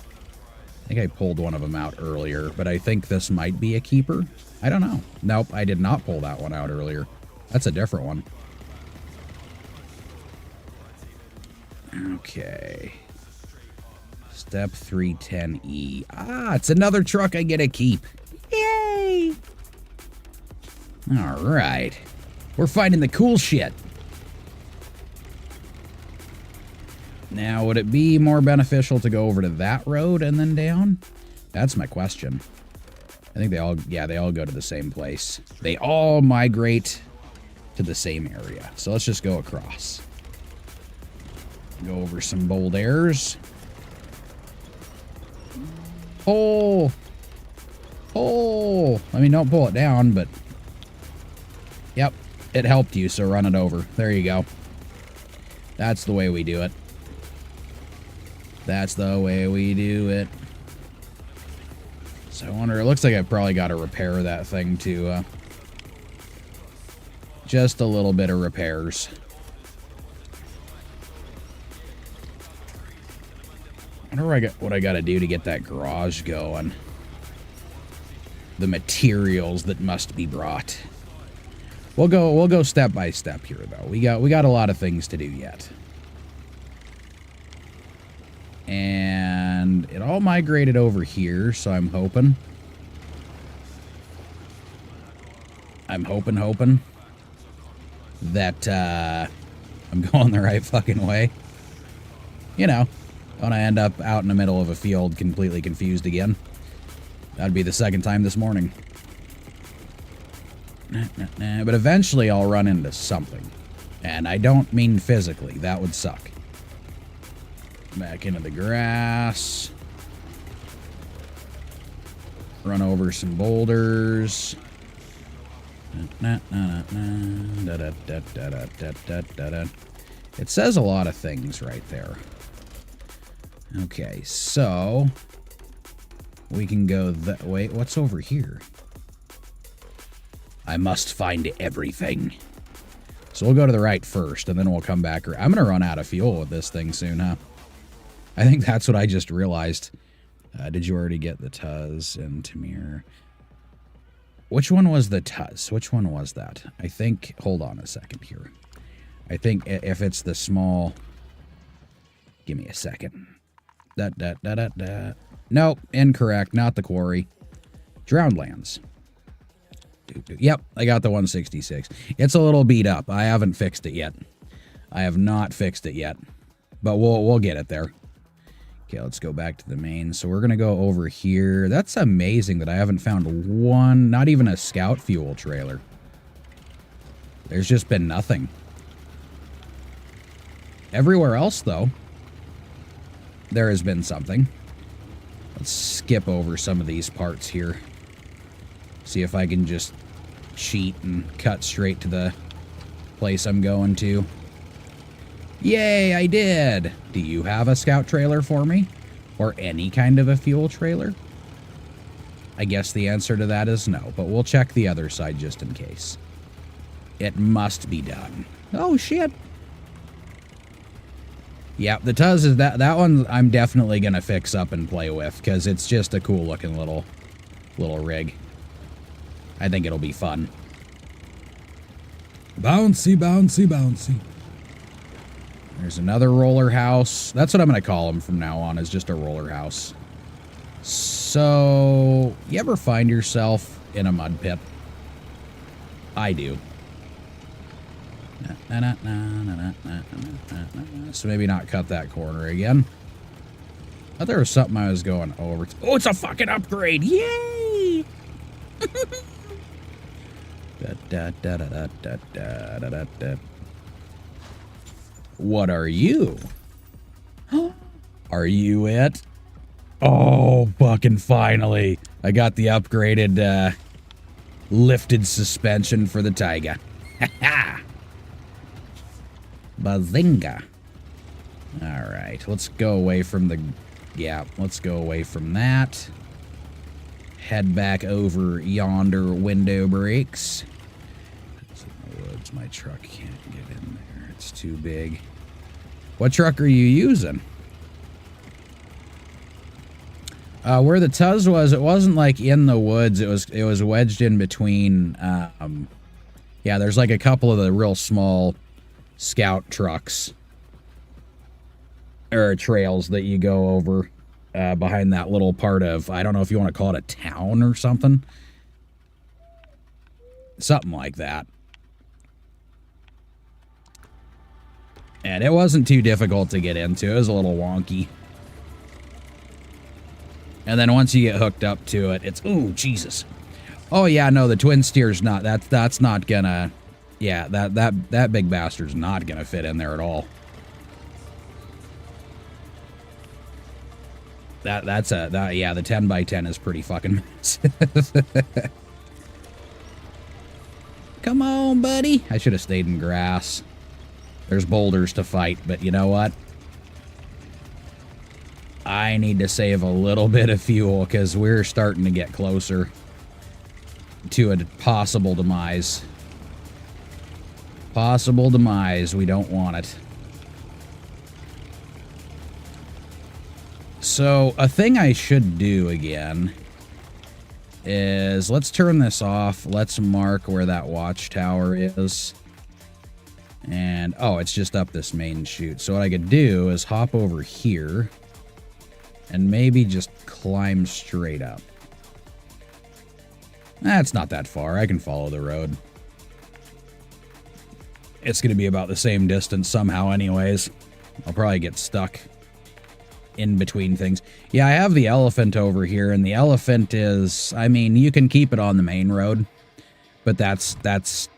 I think I pulled one of them out earlier, but I think this might be a keeper. I don't know. Nope, I did not pull that one out earlier. That's a different one. Okay. Step 310E. Ah, it's another truck I get to keep. Yay! All right. We're finding the cool shit. Now, would it be more beneficial to go over to that road and then down? That's my question. I think they all go to the same place. They all migrate to the same area. So let's just go across. Go over some boulders. Oh! Oh! I mean, don't pull it down, but... Yep, it helped you, so run it over. There you go. That's the way we do it. That's the way we do it. So I wonder, it looks like I've probably got to repair that thing to, just a little bit of repairs. I wonder what I got to do to get that garage going. The materials that must be brought. We'll go step by step here, though. We got a lot of things to do yet. And it all migrated over here, so I'm hoping that I'm going the right fucking way. You know, when I end up out in the middle of a field completely confused again. That'd be the second time this morning. But eventually I'll run into something. And I don't mean physically. That would suck. Back into the grass. Run over some boulders. It says a lot of things right there. Okay, so we can go wait, what's over here? I must find everything. So we'll go to the right first, and then we'll come back. I'm going to run out of fuel with this thing soon, huh? I think that's what I just realized. Did you already get the Tuz and Taymyr? Which one was the Tuz? Which one was that? I think... Hold on a second here. I think if it's the small... Give me a second. Nope, incorrect. Not the quarry. Drowned Lands. Yep, I got the 166. It's a little beat up. I haven't fixed it yet. I have not fixed it yet. But we'll get it there. Okay, let's go back to the main. So we're going to go over here. That's amazing that I haven't found one, not even a scout fuel trailer. There's just been nothing. Everywhere else, though, there has been something. Let's skip over some of these parts here. See if I can just cheat and cut straight to the place I'm going to. Yay, I did! Do you have a scout trailer for me? Or any kind of a fuel trailer? I guess the answer to that is no, but we'll check the other side just in case. It must be done. Oh, shit! Yeah, the Tuz is that one I'm definitely gonna fix up and play with, because it's just a cool looking little rig. I think it'll be fun. Bouncy, bouncy, bouncy. There's another roller house. That's what I'm gonna call them from now on, is just a roller house. So, you ever find yourself in a mud pit? I do. So maybe not cut that corner again. I thought there was something I was going over. Oh, it's a fucking upgrade! Yay! What are you? Are you it? Oh, fucking finally. I got the upgraded, lifted suspension for the Taiga. Ha ha! Bazinga. Alright, let's go away from the... Yeah, let's go away from that. Head back over yonder window brakes. It's in the woods. My truck can't get in there. It's too big. What truck are you using? Where the Tuz was, it wasn't like in the woods. It was wedged in between. Yeah, there's like a couple of the real small scout trucks or trails that you go over behind that little part of, I don't know if you want to call it a town or something. Something like that. And it wasn't too difficult to get into. It was a little wonky. And then once you get hooked up to it, it's, ooh, Jesus. Oh yeah, no, the twin steer's not, that's not gonna, yeah, that big bastard's not gonna fit in there at all. Yeah, the 10x10 is pretty fucking massive. Come on, buddy. I should have stayed in grass. There's boulders to fight, but you know what? I need to save a little bit of fuel because we're starting to get closer to a possible demise. Possible demise. We don't want it. So, a thing I should do again is, let's turn this off. Let's mark where that watchtower is. And, oh, it's just up this main chute. So what I could do is hop over here and maybe just climb straight up. That's not that far. I can follow the road. It's going to be about the same distance somehow anyways. I'll probably get stuck in between things. Yeah, I have the elephant over here, and the elephant is, I mean, you can keep it on the main road, but that's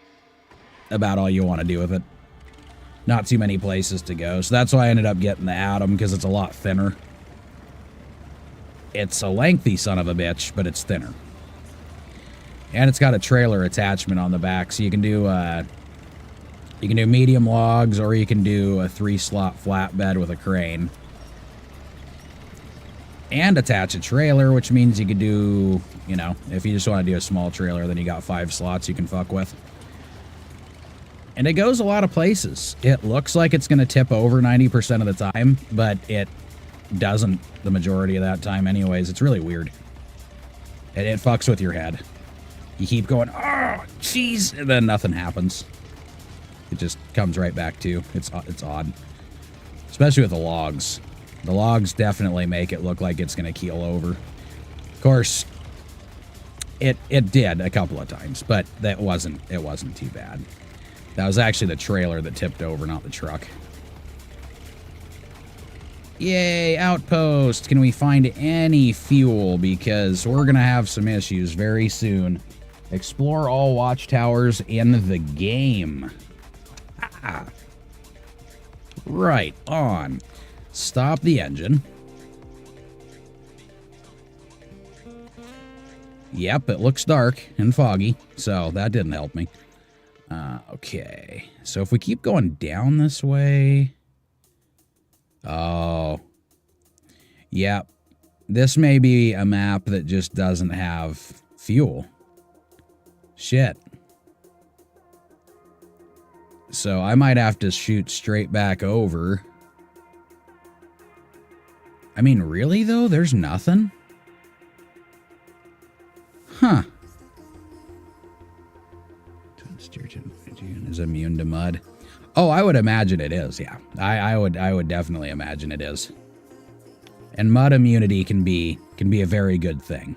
about all you want to do with it. Not too many places to go, so that's why I ended up getting the Atom, because it's a lot thinner. It's a lengthy son of a bitch, but it's thinner. And it's got a trailer attachment on the back, so you can do medium logs, or you can do a 3-slot flatbed with a crane. And attach a trailer, which means you could do, you know, if you just want to do a small trailer, then you got 5 slots you can fuck with. And it goes a lot of places. It looks like it's going to tip over 90% of the time, but it doesn't the majority of that time anyways. It's really weird. It fucks with your head. You keep going, oh, jeez, and then nothing happens. It just comes right back to you. It's odd. Especially with the logs. The logs definitely make it look like it's going to keel over. Of course, it did a couple of times, but it wasn't too bad. That was actually the trailer that tipped over, not the truck. Yay, outpost! Can we find any fuel? Because we're gonna have some issues very soon. Explore all watchtowers in the game. Ah. Right on. Stop the engine. Yep, it looks dark and foggy, so that didn't help me. Okay, so if we keep going down this way... Oh. Yep. This may be a map that just doesn't have fuel. Shit. So I might have to shoot straight back over. I mean, really, though? There's nothing? Huh. Is immune to mud. Oh, I would imagine it is, yeah. I would definitely imagine it is. And mud immunity can be a very good thing.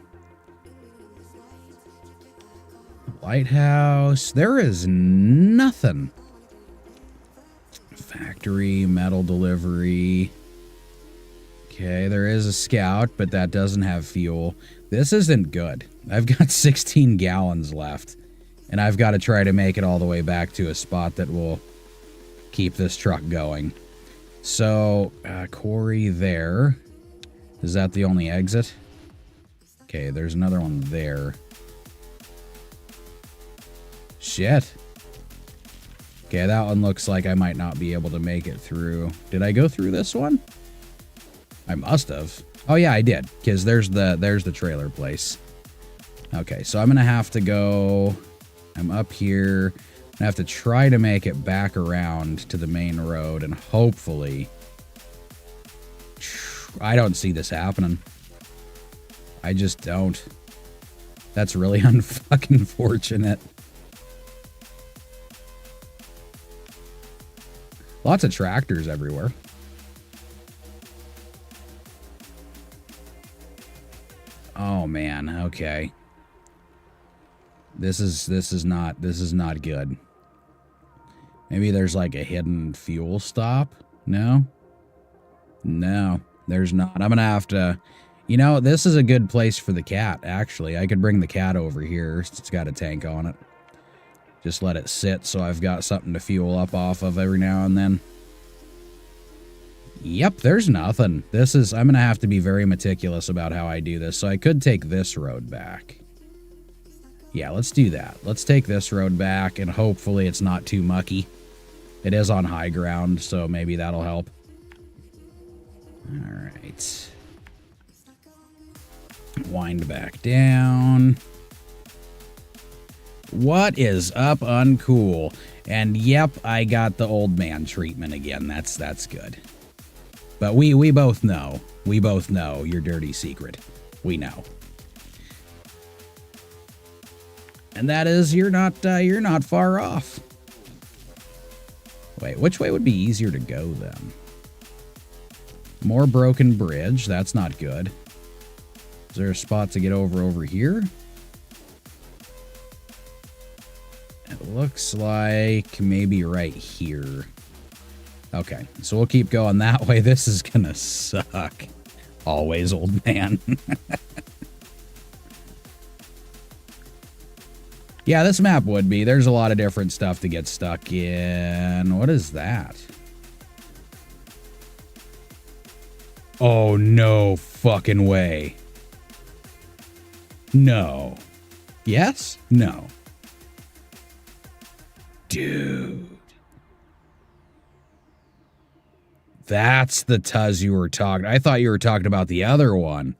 Lighthouse. There is nothing. Factory, metal delivery. Okay, there is a scout, but that doesn't have fuel. This isn't good. I've got 16 gallons left, and I've got to try to make it all the way back to a spot that will keep this truck going. So, quarry there. Is that the only exit? Okay, there's another one there. Shit. Okay, that one looks like I might not be able to make it through. Did I go through this one? I must have. Oh yeah, I did, because there's the trailer place. Okay, so I'm gonna have to go. I'm up here. I have to try to make it back around to the main road, and hopefully, I don't see this happening. I just don't. That's really unfucking fortunate. Lots of tractors everywhere. Oh man, okay. This is not good. Maybe there's like a hidden fuel stop? No? No, there's not. I'm gonna have to... You know, this is a good place for the cat, actually. I could bring the cat over here. It's got a tank on it. Just let it sit so I've got something to fuel up off of every now and then. Yep, there's nothing. This is... I'm gonna have to be very meticulous about how I do this. So I could take this road back. Yeah, let's do that. Let's take this road back, and hopefully it's not too mucky. It is on high ground, so maybe that'll help. Alright. Wind back down. What is up, uncool? And yep, I got the old man treatment again. That's good. But we both know. We both know your dirty secret. We know. And that is you're not far off. Wait, which way would be easier to go then? More broken bridge. That's not good. Is there a spot to get over here? It looks like maybe right here. Okay, so we'll keep going that way. This is gonna suck. Always, old man. Yeah, this map would be. There's a lot of different stuff to get stuck in. What is that? Oh, no fucking way. No. Yes? No. Dude. That's the Tuz you were talking. I thought you were talking about the other one.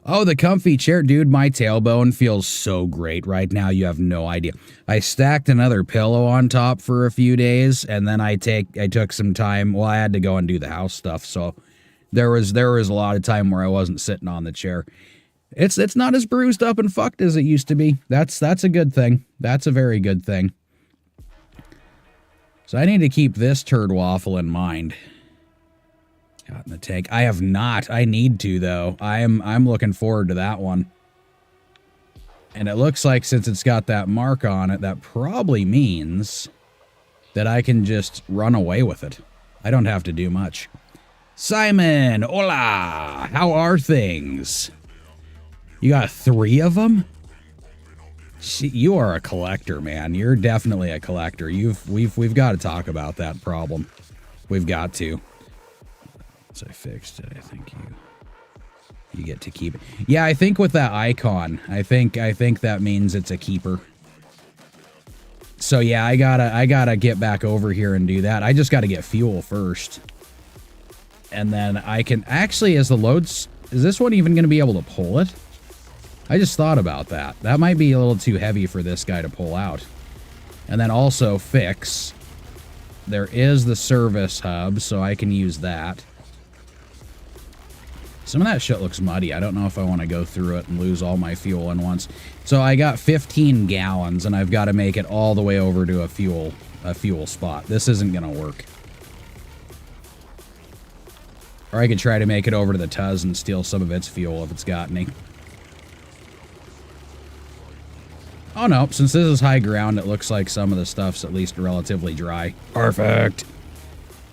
Oh, the comfy chair. Dude, my tailbone feels so great right now. You have no idea. I stacked another pillow on top for a few days, and then I took some time. Well, I had to go and do the house stuff, so there was a lot of time where I wasn't sitting on the chair. It's not as bruised up and fucked as it used to be. That's a good thing. That's a very good thing. So I need to keep this turd waffle in mind. Got in the tank. I have not. I need to, though. I'm looking forward to that one. And it looks like since it's got that mark on it, that probably means that I can just run away with it. I don't have to do much. Simon, hola, how are things? You got 3 of them? You are a collector, man. You're definitely a collector. We've got to talk about that problem. We've got to. Once I fixed it, I think you get to keep it. Yeah, I think with that icon, I think that means it's a keeper. So yeah, I gotta get back over here and do that. I just gotta get fuel first. And then I can actually, as the loads, is this one even gonna be able to pull it? I just thought about that. That might be a little too heavy for this guy to pull out. And then also fix. There is the service hub, so I can use that. Some of that shit looks muddy. I don't know if I want to go through it and lose all my fuel in once. So I got 15 gallons, and I've got to make it all the way over to a fuel spot. This isn't going to work. Or I could try to make it over to the Tuz and steal some of its fuel if it's got any. Oh no, since this is high ground, it looks like some of the stuff's at least relatively dry. Perfect!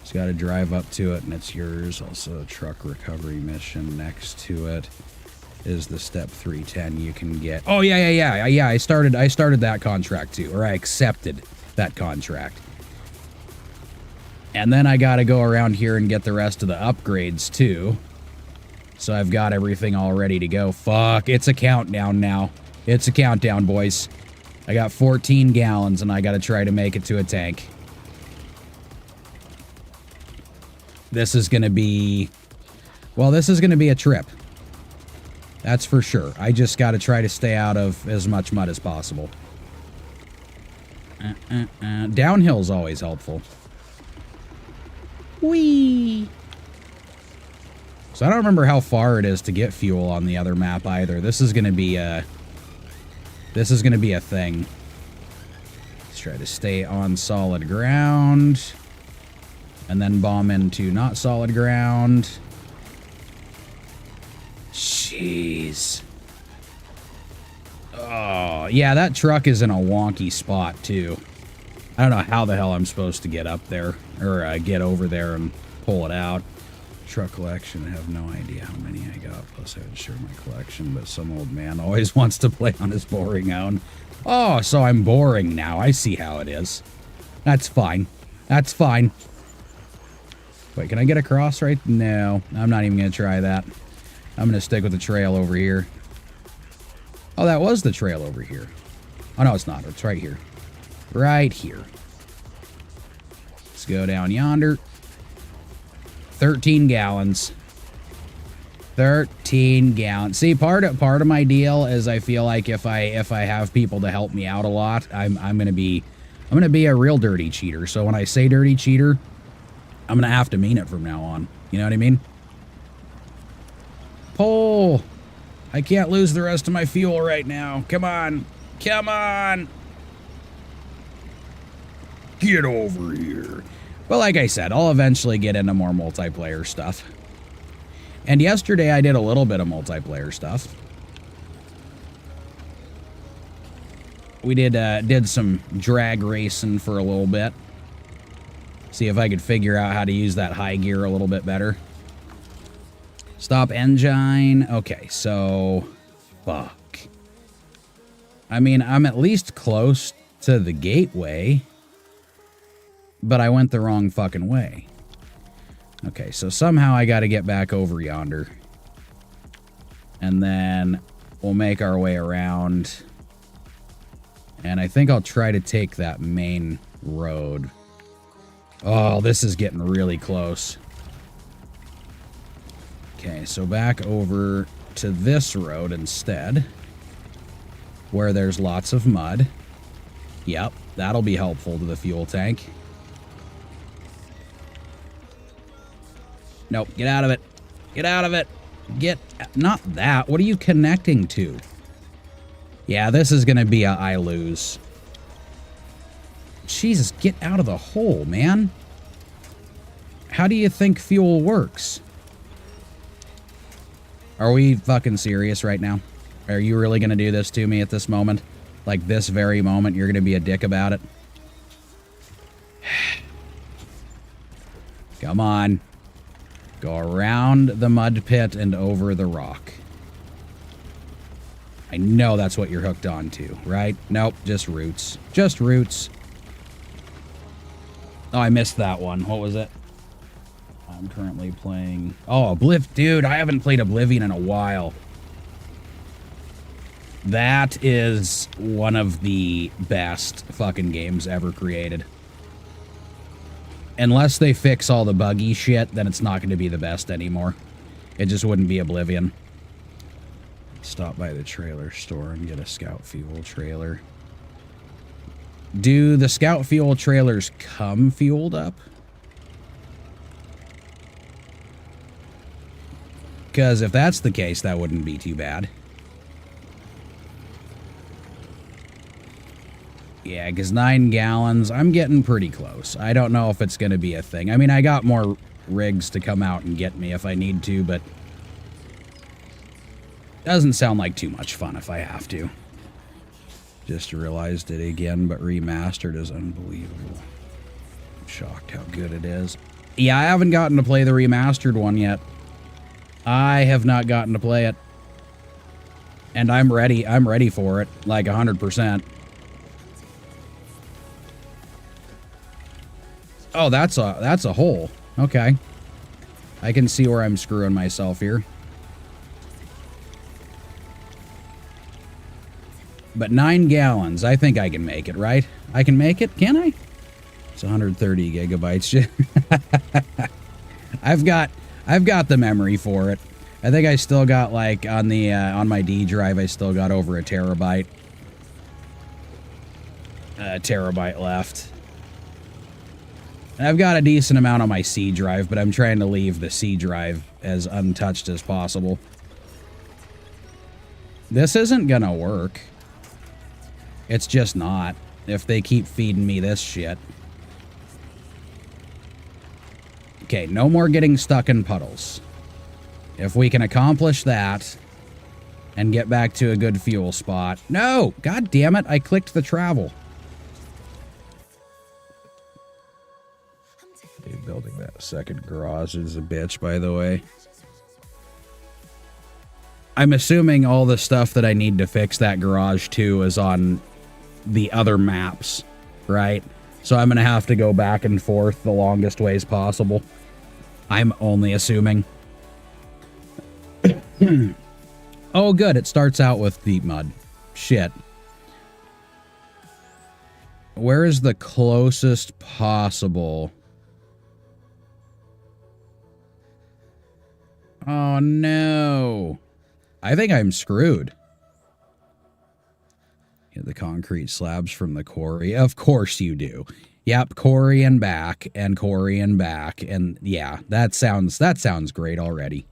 Just gotta drive up to it and it's yours. Also a truck recovery mission next to it is the step 310 you can get. Oh yeah, I started that contract too, or I accepted that contract. And then I gotta go around here and get the rest of the upgrades too. So I've got everything all ready to go. Fuck, it's a countdown now. It's a countdown, boys. I got 14 gallons and I gotta try to make it to a tank. This is gonna be... Well, this is gonna be a trip. That's for sure. I just gotta try to stay out of as much mud as possible. Downhill's always helpful. Whee! So I don't remember how far it is to get fuel on the other map either. This is gonna be a... This is gonna be a thing. Let's try to stay on solid ground. And then bomb into not solid ground. Jeez. Oh, yeah, that truck is in a wonky spot, too. I don't know how the hell I'm supposed to get up there. Or get over there and pull it out. Truck collection, I have no idea how many I got. Plus, I would share my collection, but some old man always wants to play on his boring own. Oh, so I'm boring now. I see how it is. That's fine. That's fine. Wait, can I get across right? No, I'm not even going to try that. I'm going to stick with the trail over here. Oh, that was the trail over here. Oh, no, it's not. It's right here. Right here. Let's go down yonder. 13 gallons. 13 gallons. See, part of my deal is I feel like if I have people to help me out a lot, I'm gonna be a real dirty cheater. So when I say dirty cheater, I'm gonna have to mean it from now on. You know what I mean? Pull! I can't lose the rest of my fuel right now. Come on. Come on! Get over here. Well, like I said, I'll eventually get into more multiplayer stuff. And yesterday I did a little bit of multiplayer stuff. We did some drag racing for a little bit. See if I could figure out how to use that high gear a little bit better. Stop engine. Okay, so... Fuck. I mean, I'm at least close to the gateway. But I went the wrong fucking way. Okay, so somehow I gotta get back over yonder. And then we'll make our way around. And I think I'll try to take that main road. Oh, this is getting really close. Okay, so back over to this road instead. Where there's lots of mud. Yep, that'll be helpful to the fuel tank. Nope, get out of it. Get out of it. Get... Not that. What are you connecting to? Yeah, this is going to be a I lose. Jesus, get out of the hole, man. How do you think fuel works? Are we fucking serious right now? Are you really going to do this to me at this moment? Like this very moment, you're going to be a dick about it? Come on. Go around the mud pit and over the rock. I know that's what you're hooked onto, right? Nope, just roots. Just roots. Oh, I missed that one. What was it? I'm currently playing... Oh, Dude, I haven't played Oblivion in a while. That is one of the best fucking games ever created. Unless they fix all the buggy shit, then it's not going to be the best anymore. It just wouldn't be Oblivion. Stop by the trailer store and get a Scout Fuel trailer. Do the Scout Fuel trailers come fueled up? Because if that's the case, that wouldn't be too bad. Yeah, because 9 gallons, I'm getting pretty close. I don't know if it's going to be a thing. I mean, I got more rigs to come out and get me if I need to, but doesn't sound like too much fun if I have to. Just realized it again, but remastered is unbelievable. I'm shocked how good it is. Yeah, I haven't gotten to play the remastered one yet. I have not gotten to play it. And I'm ready. I'm ready for it, like 100%. Oh, that's a hole. Okay. I can see where I'm screwing myself here. But 9 gallons, I think I can make it, right? I can make it, can I? It's 130 gigabytes. I've got the memory for it. I think I still got, like, on the on my D drive, I still got over a terabyte. A terabyte left. And I've got a decent amount on my C drive, but I'm trying to leave the C drive as untouched as possible. This isn't gonna work. It's just not. If they keep feeding me this shit. Okay, no more getting stuck in puddles. If we can accomplish that and get back to a good fuel spot. No! God damn it, I clicked the travel. Dude, building that second garage is a bitch, by the way. I'm assuming all the stuff that I need to fix that garage to is on the other maps, right? So I'm going to have to go back and forth the longest ways possible. I'm only assuming. Oh, good. It starts out with deep mud. Shit. Where is the closest possible? Oh, no. I think I'm screwed. Get the concrete slabs from the quarry. Of course you do. Yep, quarry and back, and quarry and back, and yeah, that sounds great already.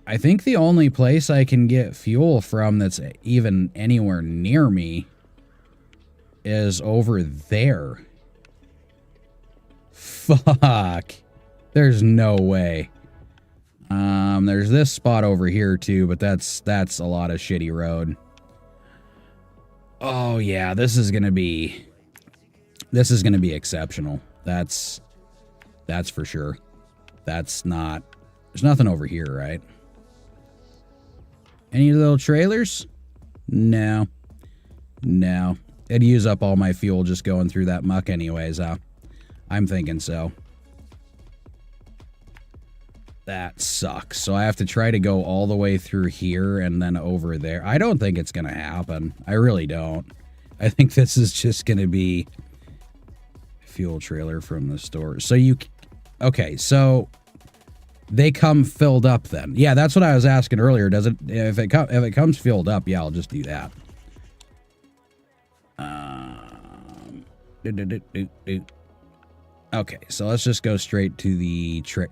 I think the only place I can get fuel from that's even anywhere near me is over there. Fuck. There's no way. There's this spot over here too, but that's a lot of shitty road. Oh yeah, this is gonna be exceptional. That's for sure. There's nothing over here, right? Any little trailers? No. No. It'd use up all my fuel just going through that muck anyways, I'm thinking so. That sucks. So I have to try to go all the way through here and then over there. I don't think it's going to happen. I really don't. I think this is just going to be fuel trailer from the store. So okay, so they come filled up then. Yeah, that's what I was asking earlier. Does it, if it comes filled up, yeah, I'll just do that. Okay, so let's just go straight to the trick.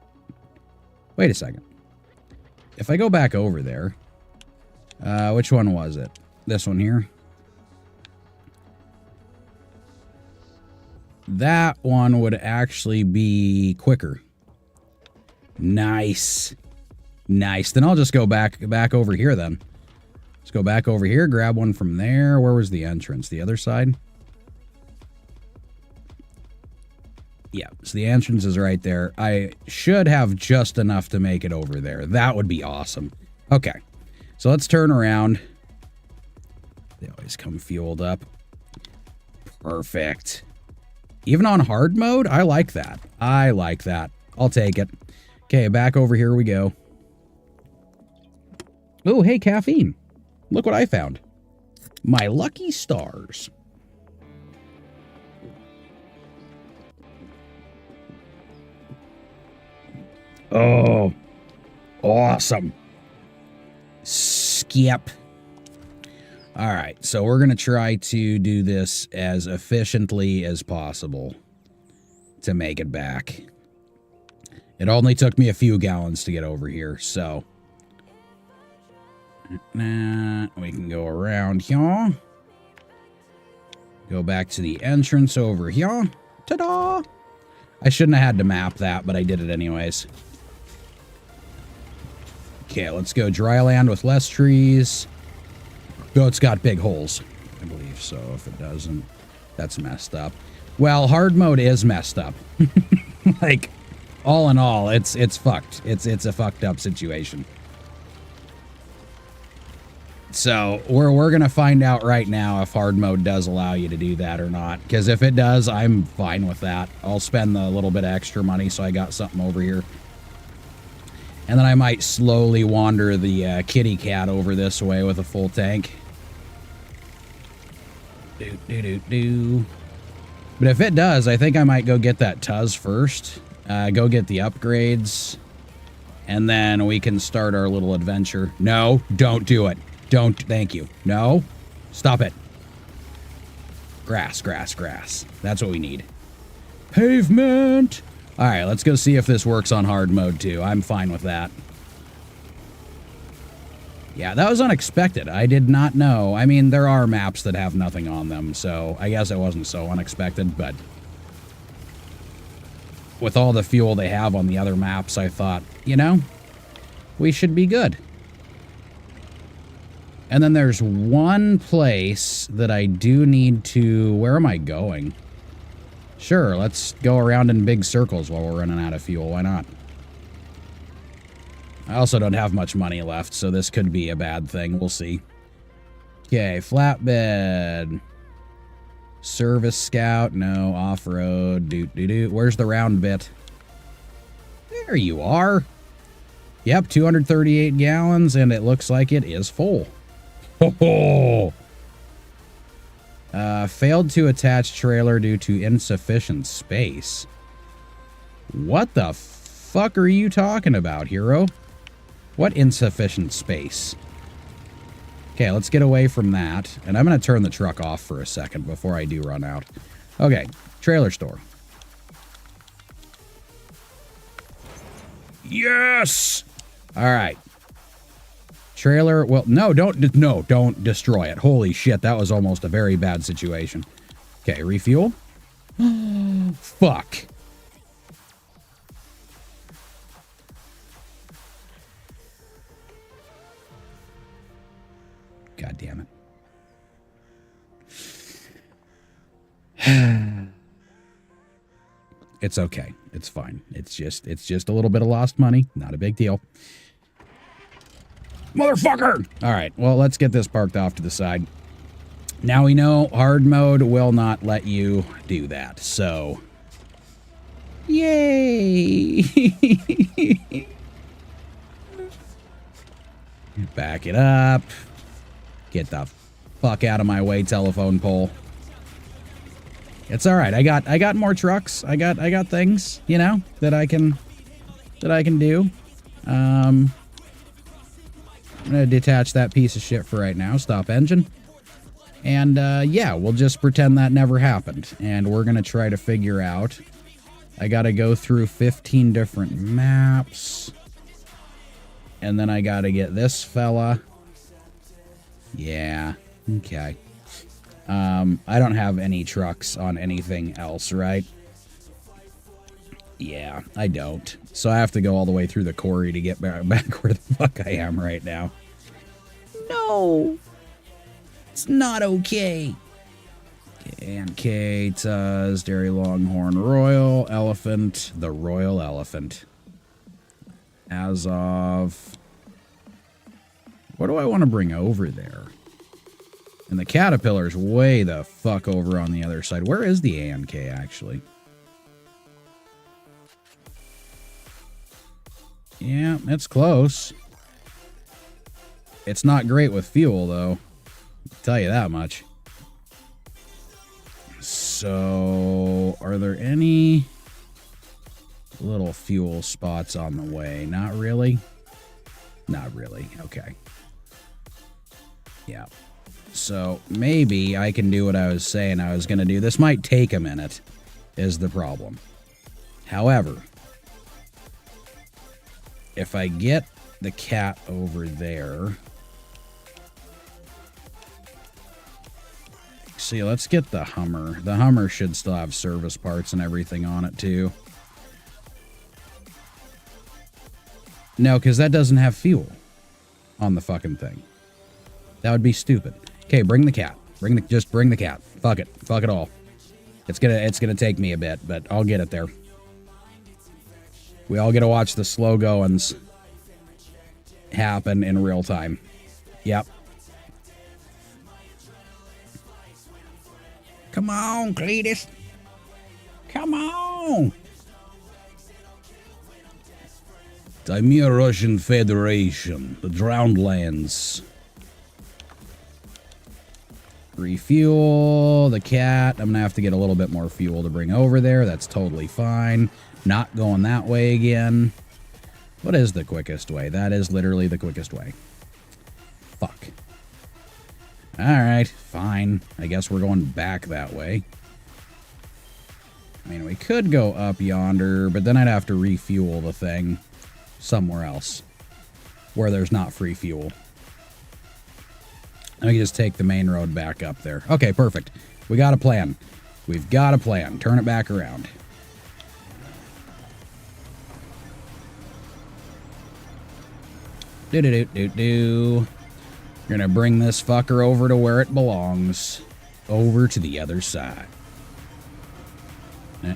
Wait a second. If I go back over there, which one was it? This one here? That one would actually be quicker. Nice. Nice. Then I'll just go back over here then. Let's go back over here, grab one from there. Where was the entrance? The other side? Yeah, so the entrance is right there. I should have just enough to make it over there. That would be awesome. Okay, so let's turn around. They always come fueled up. Perfect. Even on hard mode, I like that. I like that. I'll take it. Okay, back over here we go. Oh, hey, caffeine. Look what I found. My lucky stars. Oh, awesome. Skip. All right, so we're going to try to do this as efficiently as possible to make it back. It only took me a few gallons to get over here, so... we can go around here. Go back to the entrance over here. Ta-da! I shouldn't have had to map that, but I did it anyways. Okay, let's go dry land with less trees. Though it's got big holes, I believe, so if it doesn't, that's messed up. Well, hard mode is messed up. Like, all in all, it's fucked. It's a fucked up situation. So, we're gonna find out right now if hard mode does allow you to do that or not. Because if it does, I'm fine with that. I'll spend the little bit of extra money so I got something over here. And then I might slowly wander the kitty cat over this way with a full tank. Do. But if it does, I think I might go get that Tuz first. Go get the upgrades. And then we can start our little adventure. No, don't do it. Don't, thank you. No, stop it. Grass. That's what we need. Pavement. All right, let's go see if this works on hard mode too. I'm fine with that. Yeah, that was unexpected. I did not know. I mean, there are maps that have nothing on them, so I guess it wasn't so unexpected, but with all the fuel they have on the other maps, I thought, you know, we should be good. And then there's one place that I do need to... Where am I going? Sure, let's go around in big circles while we're running out of fuel. Why not? I also don't have much money left, so this could be a bad thing. We'll see. Okay, flatbed. Service scout. No, off-road. Doot. Where's the round bit? There you are. Yep, 238 gallons, and it looks like it is full. Ho-ho! Failed to attach trailer due to insufficient space. What the fuck are you talking about, hero? What insufficient space? Okay, let's get away from that. And I'm going to turn the truck off for a second before I do run out. Okay, trailer store. Yes! All right. Trailer, well, no, don't destroy it. Holy shit, that was almost a very bad situation. Okay, refuel. Fuck. God damn it. It's okay. It's fine. It's just a little bit of lost money. Not a big deal. Motherfucker! All right, well, let's get this parked off to the side. Now we know hard mode will not let you do that, so... Yay! Back it up. Get the fuck out of my way, telephone pole. It's all right. I got more trucks. I got things, you know, that I can do. I'm gonna detach that piece of shit for right now. Stop engine. And yeah, we'll just pretend that never happened. And we're gonna try to figure out. I gotta go through 15 different maps. And then I gotta get this fella. Yeah. Okay. I don't have any trucks on anything else, right? Yeah, I don't. So I have to go all the way through the quarry to get back where the fuck I am right now. No! It's not okay. And Kate, Dairy Longhorn Royal Elephant, the Royal Elephant. As of... What do I want to bring over there? And the Caterpillar's way the fuck over on the other side. Where is the ANK, actually? Yeah, it's close. It's not great with fuel, though. I'll tell you that much. So, are there any little fuel spots on the way? Not really? Not really. Okay. Yeah. So, maybe I can do what I was saying I was going to do. This might take a minute, is the problem. However, if I get the cat over there... See, let's get the Hummer. The Hummer should still have service parts and everything on it, too. No, because that doesn't have fuel on the fucking thing. That would be stupid. Okay, bring the cat. Just bring the cat. Fuck it. Fuck it all. It's gonna take me a bit, but I'll get it there. We all get to watch the slow goings happen in real time. Yep. Come on, Cletus. Come on. Taymyr Russian Federation. The Drowned Lands. Refuel the cat. I'm going to have to get a little bit more fuel to bring over there. That's totally fine. Not going that way again. What is the quickest way? That is literally the quickest way. Fuck. Alright, fine. I guess we're going back that way. I mean, we could go up yonder, but then I'd have to refuel the thing somewhere else where there's not free fuel. Let me just take the main road back up there. Okay, perfect. We got a plan. We've got a plan. Turn it back around. Do-do-do-do-do. We're gonna bring this fucker over to where it belongs. Over to the other side. This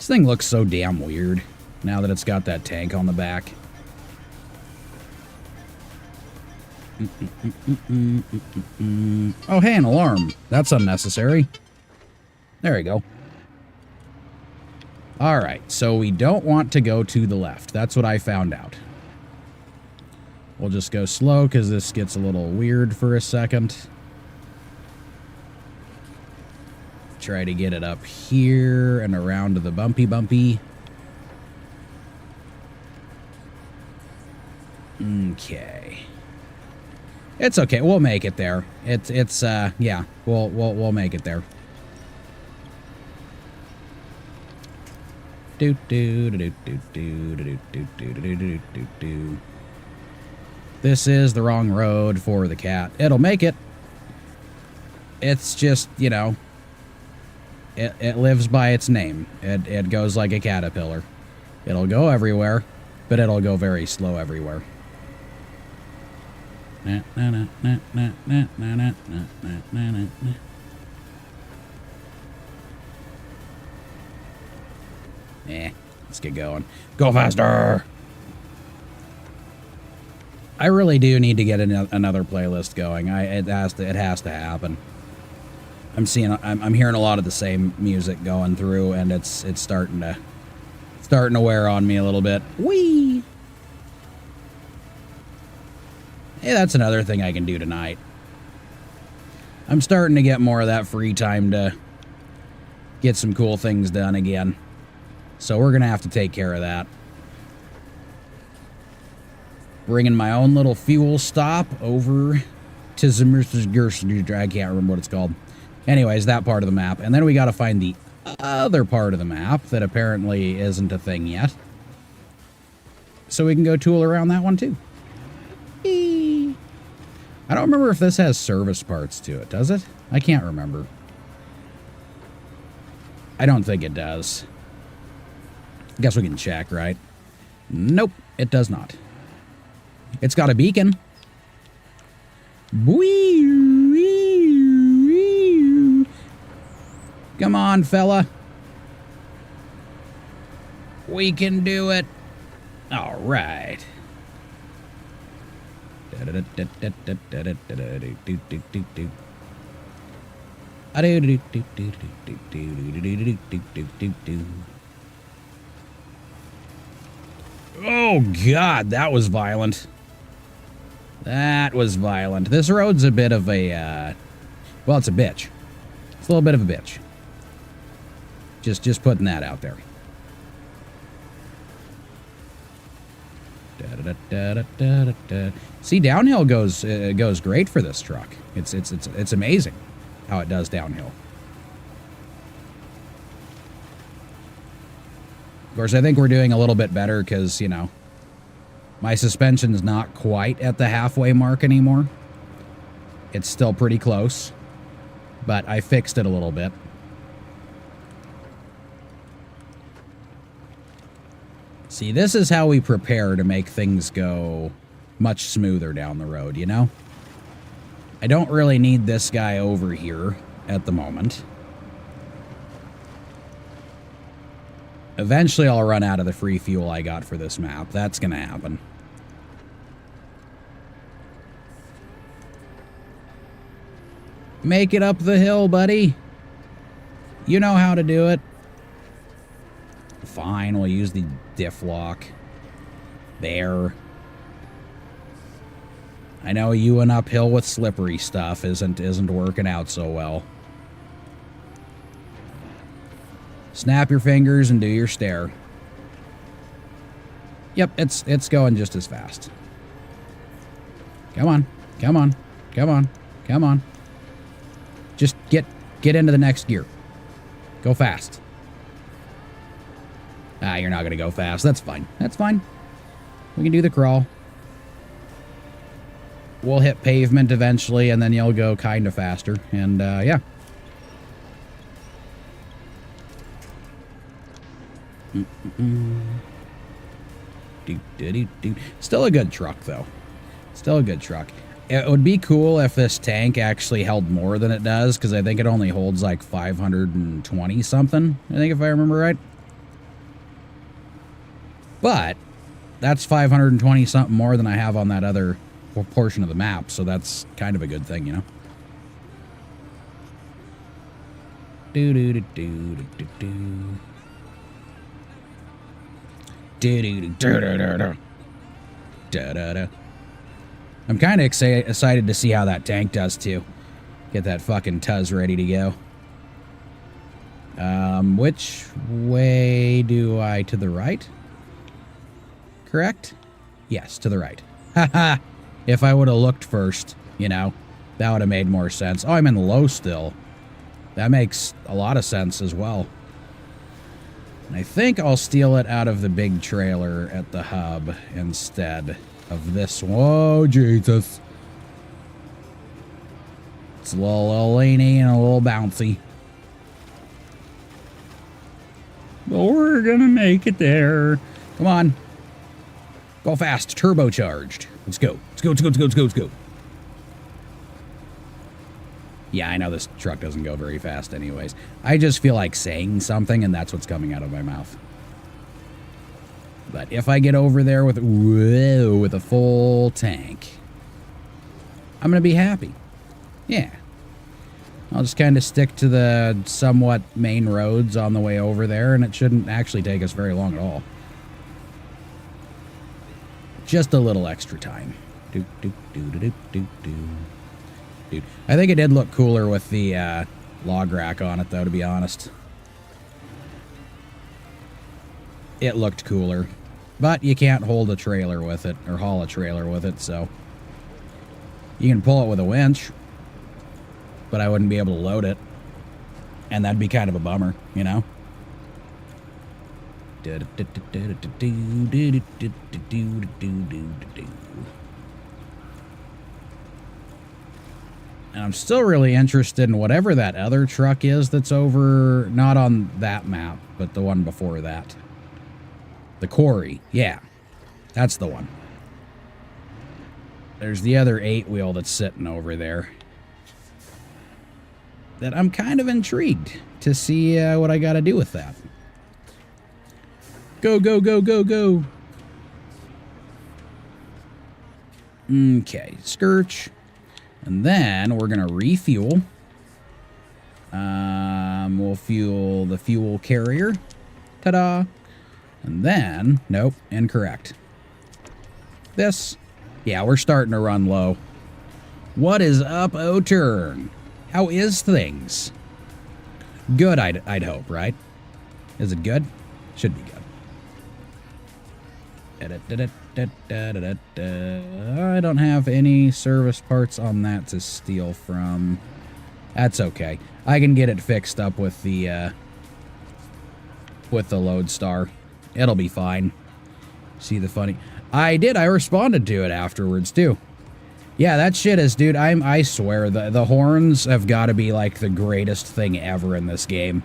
thing looks so damn weird now that it's got that tank on the back. Oh, hey, an alarm. That's unnecessary. There we go. Alright, so we don't want to go to the left. That's what I found out. We'll just go slow because this gets a little weird for a second. Try to get it up here and around to the bumpy. Okay. It's okay. We'll make it there. Yeah, we'll make it there. This is the wrong road for the cat. It'll make it. It's just, you know, it lives by its name. It goes like a caterpillar. It'll go everywhere, but it'll go very slow everywhere. Let's get going. Go faster! I really do need to get another playlist going. It has to happen. I'm hearing a lot of the same music going through, and it's starting to wear on me a little bit. Whee! Hey, that's another thing I can do tonight. I'm starting to get more of that free time to get some cool things done again. So we're going to have to take care of that. Bringing my own little fuel stop over to Zimmer's. I can't remember what it's called. Anyways, that part of the map. And then we got to find the other part of the map that apparently isn't a thing yet. So we can go tool around that one too. Eee. I don't remember if this has service parts to it, does it? I can't remember. I don't think it does. Guess we can check, right? Nope, it does not. It's got a beacon. Come on, fella. We can do it. All right. Oh, God, that was violent. That was violent. This road's a bit of a, well, it's a bitch. It's a little bit of a bitch. Just putting that out there. See, downhill goes great for this truck. It's amazing how it does downhill. Of course, I think we're doing a little bit better because, you know, my suspension's not quite at the halfway mark anymore. It's still pretty close, but I fixed it a little bit. See, this is how we prepare to make things go much smoother down the road, you know? I don't really need this guy over here at the moment. Eventually, I'll run out of the free fuel I got for this map. That's going to happen. Make it up the hill, buddy. You know how to do it. Fine, we'll use the diff lock. There. I know you and uphill with slippery stuff isn't working out so well. Snap your fingers and do your stare. Yep, it's going just as fast. Come on, come on, come on, come on. Just get into the next gear. Go fast. Ah, you're not gonna go fast. That's fine. That's fine. We can do the crawl. We'll hit pavement eventually, and then you'll go kind of faster. And, yeah. Still a good truck, though. Still a good truck. It would be cool if this tank actually held more than it does, because I think it only holds like 520 something, I think, if I remember right. But that's 520 something more than I have on that other portion of the map, so that's kind of a good thing, you know. I'm kind of excited to see how that tank does too. Get that fucking Tuz ready to go. Which way do I? To the right? Correct? Yes, to the right. Haha. If I would have looked first, you know, that would have made more sense. Oh, I'm in low still. That makes a lot of sense as well. And I think I'll steal it out of the big trailer at the hub instead of this one. Whoa, Jesus. It's a little leany and a little bouncy. But we're gonna make it there. Come on. Go fast. Turbocharged. Let's go. Let's go, let's go, let's go, let's go, let's go. Yeah, I know this truck doesn't go very fast anyways. I just feel like saying something, and that's what's coming out of my mouth. But if I get over there with a full tank, I'm going to be happy. Yeah. I'll just kind of stick to the somewhat main roads on the way over there, and it shouldn't actually take us very long at all. Just a little extra time. Dude. I think it did look cooler with the log rack on it, though, to be honest. It looked cooler. But you can't hold a trailer with it, or haul a trailer with it, so... You can pull it with a winch, but I wouldn't be able to load it. And that'd be kind of a bummer, you know? And I'm still really interested in whatever that other truck is that's over, not on that map, but the one before that. The quarry. Yeah, that's the one. There's the other 8-wheel that's sitting over there that I'm kind of intrigued to see what I got to do with that. Go, go, go, go, go. Okay, Skirch. And then we're going to refuel. We'll fuel the fuel carrier. Ta-da. And then, nope, incorrect. This. Yeah, we're starting to run low. What is up, O-Turn? How is things? Good, I'd hope, right? Is it good? Should be good. I don't have any service parts on that to steal from. That's okay. I can get it fixed up with the Lodestar. It'll be fine. See the funny... I responded to it afterwards, too. Yeah, that shit is, dude, I swear, the horns have got to be, like, the greatest thing ever in this game.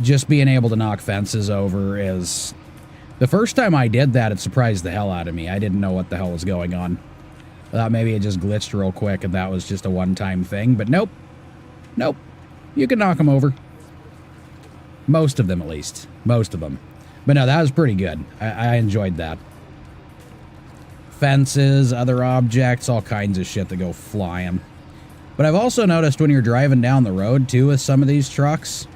Just being able to knock fences over is... The first time I did that, it surprised the hell out of me. I didn't know what the hell was going on. I thought maybe it just glitched real quick and that was just a one-time thing, but nope. Nope. You can knock them over. Most of them, at least. Most of them. But no, that was pretty good. I enjoyed that. Fences, other objects, all kinds of shit that go flying. But I've also noticed when you're driving down the road, too, with some of these trucks,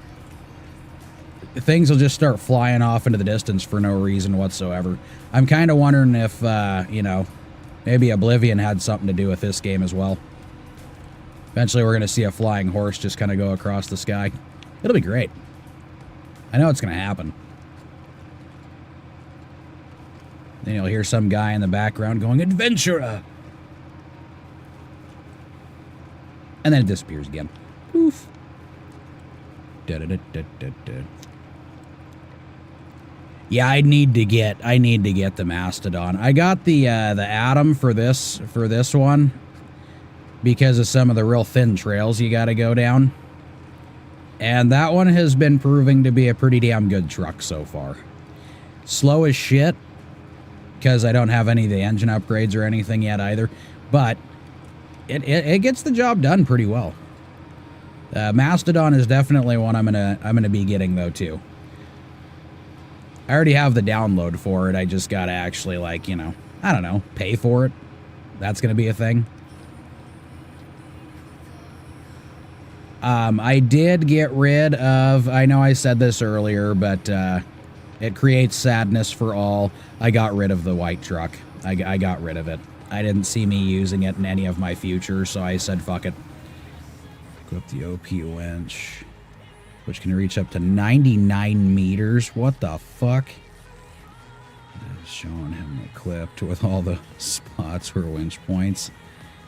things will just start flying off into the distance for no reason whatsoever. I'm kind of wondering if, you know, maybe Oblivion had something to do with this game as well. Eventually we're going to see a flying horse just kind of go across the sky. It'll be great. I know it's going to happen. Then you'll hear some guy in the background going, "Adventurer!" And then it disappears again. Poof. Da-da-da-da-da-da. Yeah, I need to get the Mastodon. I got the Atom for this one because of some of the real thin trails you got to go down. And that one has been proving to be a pretty damn good truck so far. Slow as shit because I don't have any of the engine upgrades or anything yet either, but it gets the job done pretty well. Mastodon is definitely one I'm gonna be getting though too. I already have the download for it. I just gotta actually, like, you know, I don't know, pay for it. That's gonna be a thing. I did get rid of, I know I said this earlier, but it creates sadness for all. I got rid of the white truck. I got rid of it. I didn't see me using it in any of my futures, so I said fuck it. Equip the OP winch, which can reach up to 99 meters. What the fuck? Showing him equipped with all the spots for winch points.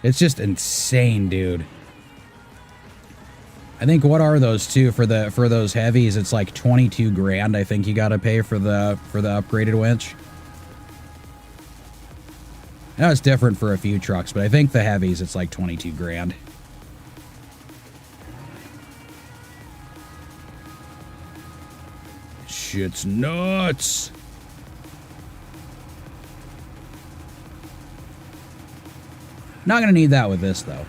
It's just insane, dude. I think, what are those two for those heavies? It's like 22 grand. I think you got to pay for the upgraded winch. Now it's different for a few trucks, but I think the heavies it's like 22 grand. Shit's nuts. Not gonna need that with this though.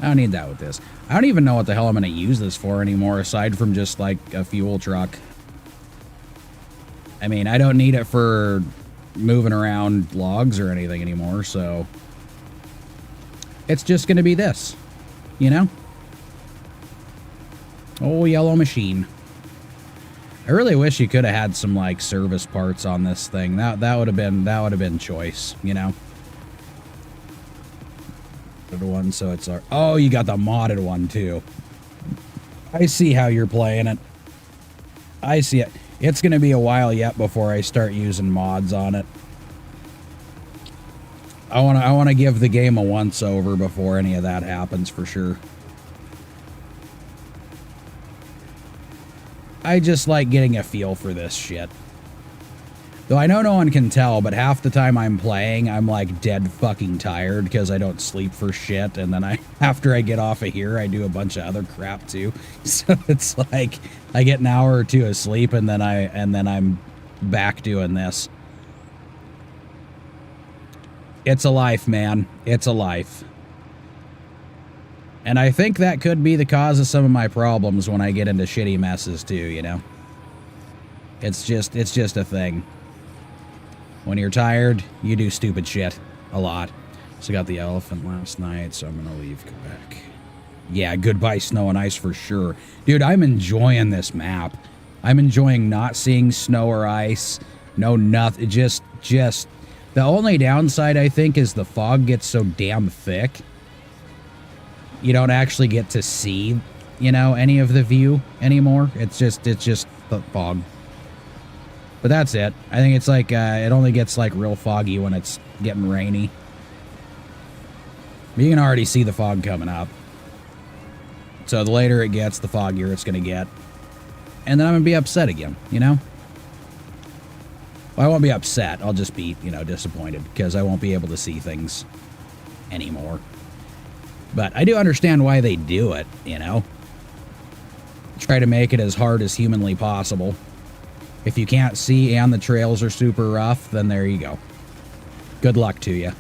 I don't need that with this. I don't even know what the hell I'm going to use this for anymore, aside from just, like, a fuel truck. I mean, I don't need it for moving around logs or anything anymore, so... It's just going to be this, you know? Oh, yellow machine. I really wish you could have had some, like, service parts on this thing. That would have been choice, you know? One, so it's our... Oh, you got the modded one, too. I see how you're playing it. I see it. It's going to be a while yet before I start using mods on it. I want to give the game a once-over before any of that happens, for sure. I just like getting a feel for this shit. Though I know no one can tell, but half the time I'm playing, I'm like dead fucking tired because I don't sleep for shit. And then after I get off of here, I do a bunch of other crap too. So it's like I get an hour or two of sleep and then I'm back doing this. It's a life, man. It's a life. And I think that could be the cause of some of my problems when I get into shitty messes too, you know? It's just a thing. When you're tired, you do stupid shit. A lot. So I got the elephant last night, so I'm gonna leave Quebec. Yeah, goodbye snow and ice for sure. Dude, I'm enjoying this map. I'm enjoying not seeing snow or ice. No, nothing. Just... The only downside, I think, is the fog gets so damn thick. You don't actually get to see, you know, any of the view anymore. It's just the fog. But that's it. I think it's like, it only gets like real foggy when it's getting rainy. But you can already see the fog coming up. So the later it gets, the foggier it's going to get. And then I'm going to be upset again, you know? Well, I won't be upset. I'll just be, you know, disappointed because I won't be able to see things anymore. But I do understand why they do it, you know? Try to make it as hard as humanly possible. If you can't see and the trails are super rough, then there you go. Good luck to you.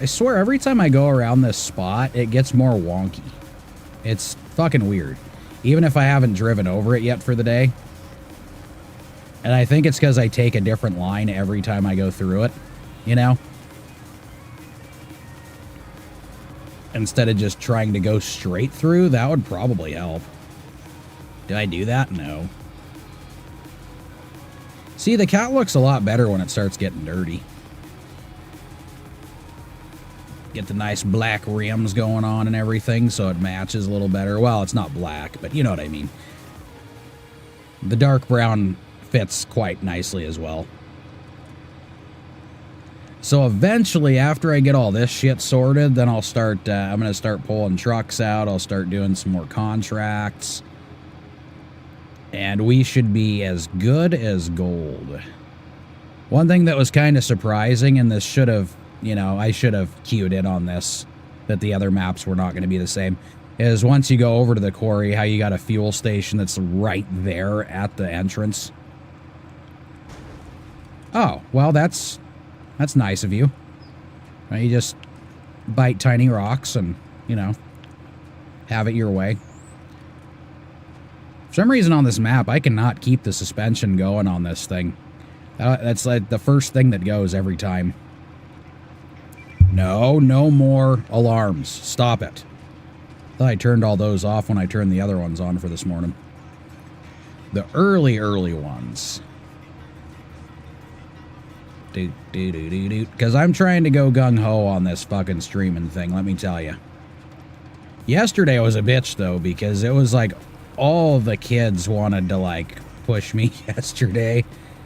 I swear, every time I go around this spot, it gets more wonky. It's fucking weird. Even if I haven't driven over it yet for the day. And I think it's because I take a different line every time I go through it, you know? Instead of just trying to go straight through, that would probably help. Did I do that? No. See, the cat looks a lot better when it starts getting dirty. Get the nice black rims going on and everything, so it matches a little better. Well, it's not black, but you know what I mean. The dark brown fits quite nicely as well. So eventually, after I get all this shit sorted, then I'll start, I'm going to start pulling trucks out. I'll start doing some more contracts. And we should be as good as gold. One thing that was kind of surprising, and this should have, you know, I should have cued in on this, that the other maps were not going to be the same, is once you go over to the quarry, how you got a fuel station that's right there at the entrance. Oh, well, that's nice of you. You just bite tiny rocks and, you know, have it your way. For some reason on this map, I cannot keep the suspension going on this thing. That's like the first thing that goes every time. No more alarms. Stop it. I thought I turned all those off when I turned the other ones on for this morning. The early ones. Because I'm trying to go gung-ho on this fucking streaming thing, let me tell you. Yesterday was a bitch, though, because it was like all the kids wanted to, like, push me yesterday.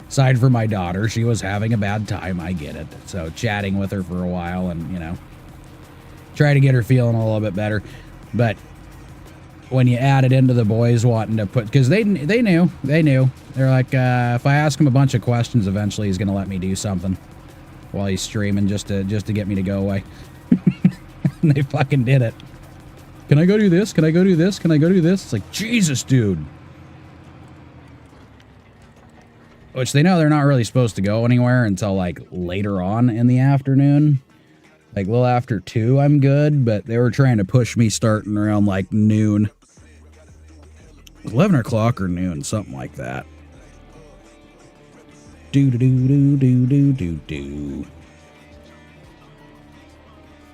Aside from my daughter, she was having a bad time, I get it. So chatting with her for a while and, you know, try to get her feeling a little bit better. But when you add it into the boys wanting to put, because they knew. They're like, if I ask him a bunch of questions, eventually he's going to let me do something while he's streaming just to get me to go away. And they fucking did it. Can I go do this? Can I go do this? Can I go do this? It's like, Jesus, dude. Which they know they're not really supposed to go anywhere until, like, later on in the afternoon. Like, a little after 2, I'm good, but they were trying to push me starting around, like, noon. 11 o'clock or noon, something like that. Do-do-do-do-do-do-do.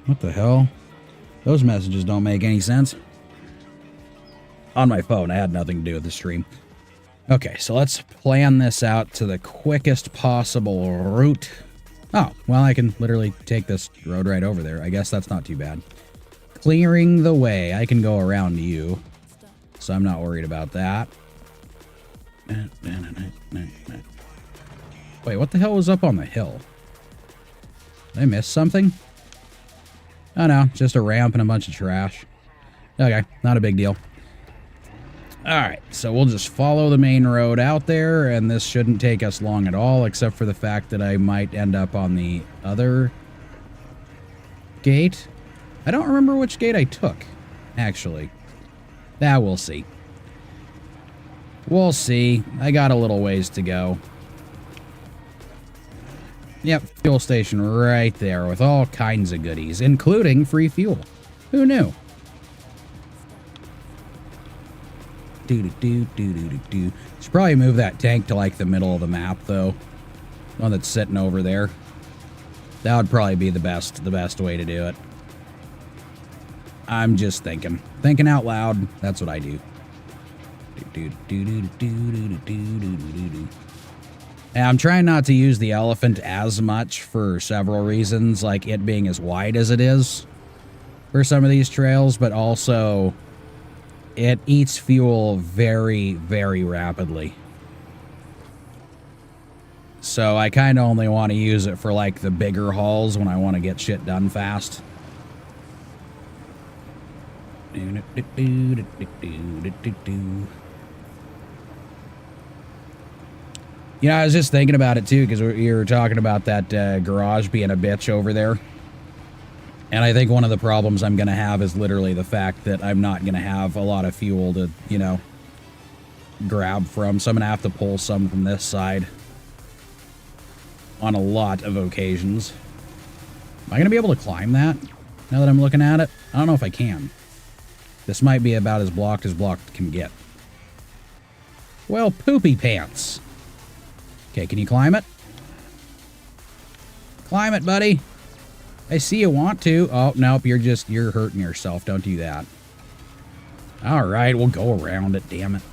What the hell? Those messages don't make any sense. On my phone, I had nothing to do with the stream. Okay, so let's plan this out to the quickest possible route. Oh, well, I can literally take this road right over there. I guess that's not too bad. Clearing the way. I can go around you, so I'm not worried about that. Wait, what the hell was up on the hill? Did I miss something? Oh, no, just a ramp and a bunch of trash. Okay, not a big deal. Alright, so we'll just follow the main road out there, and this shouldn't take us long at all, except for the fact that I might end up on the other gate. I don't remember which gate I took, actually. We'll see. We'll see. I got a little ways to go. Yep, fuel station right there with all kinds of goodies, including free fuel. Who knew? Do-do-do-do-do-do-do. Should probably move that tank to like the middle of the map, though. One that's sitting over there. That would probably be the best way to do it. I'm just thinking. Thinking out loud. That's what I do. And I'm trying not to use the elephant as much for several reasons, like it being as wide as it is for some of these trails, but also it eats fuel very, very rapidly. So I kind of only want to use it for like the bigger hauls when I want to get shit done fast. You know, I was just thinking about it too, because you were talking about that garage being a bitch over there. And I think one of the problems I'm going to have is literally the fact that I'm not going to have a lot of fuel to, you know, grab from. So I'm going to have to pull some from this side on a lot of occasions. Am I going to be able to climb that now that I'm looking at it? I don't know if I can. This might be about as blocked can get. Well, poopy pants. Okay, can you climb it? Climb it, buddy. I see you want to. Oh, nope, you're hurting yourself. Don't do that. All right, we'll go around it, damn it.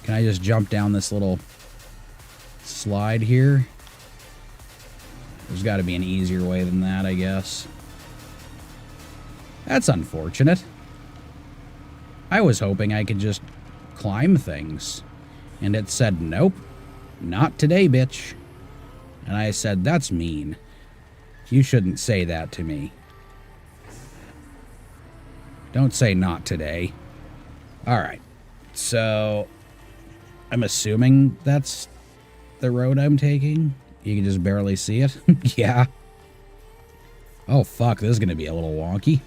Can I just jump down this little slide here? There's got to be an easier way than that, I guess. That's unfortunate. I was hoping I could just climb things. And it said, nope, not today, bitch. And I said, that's mean. You shouldn't say that to me. Don't say not today. Alright. So, I'm assuming that's the road I'm taking. You can just barely see it. Yeah. Oh, fuck. This is going to be a little wonky.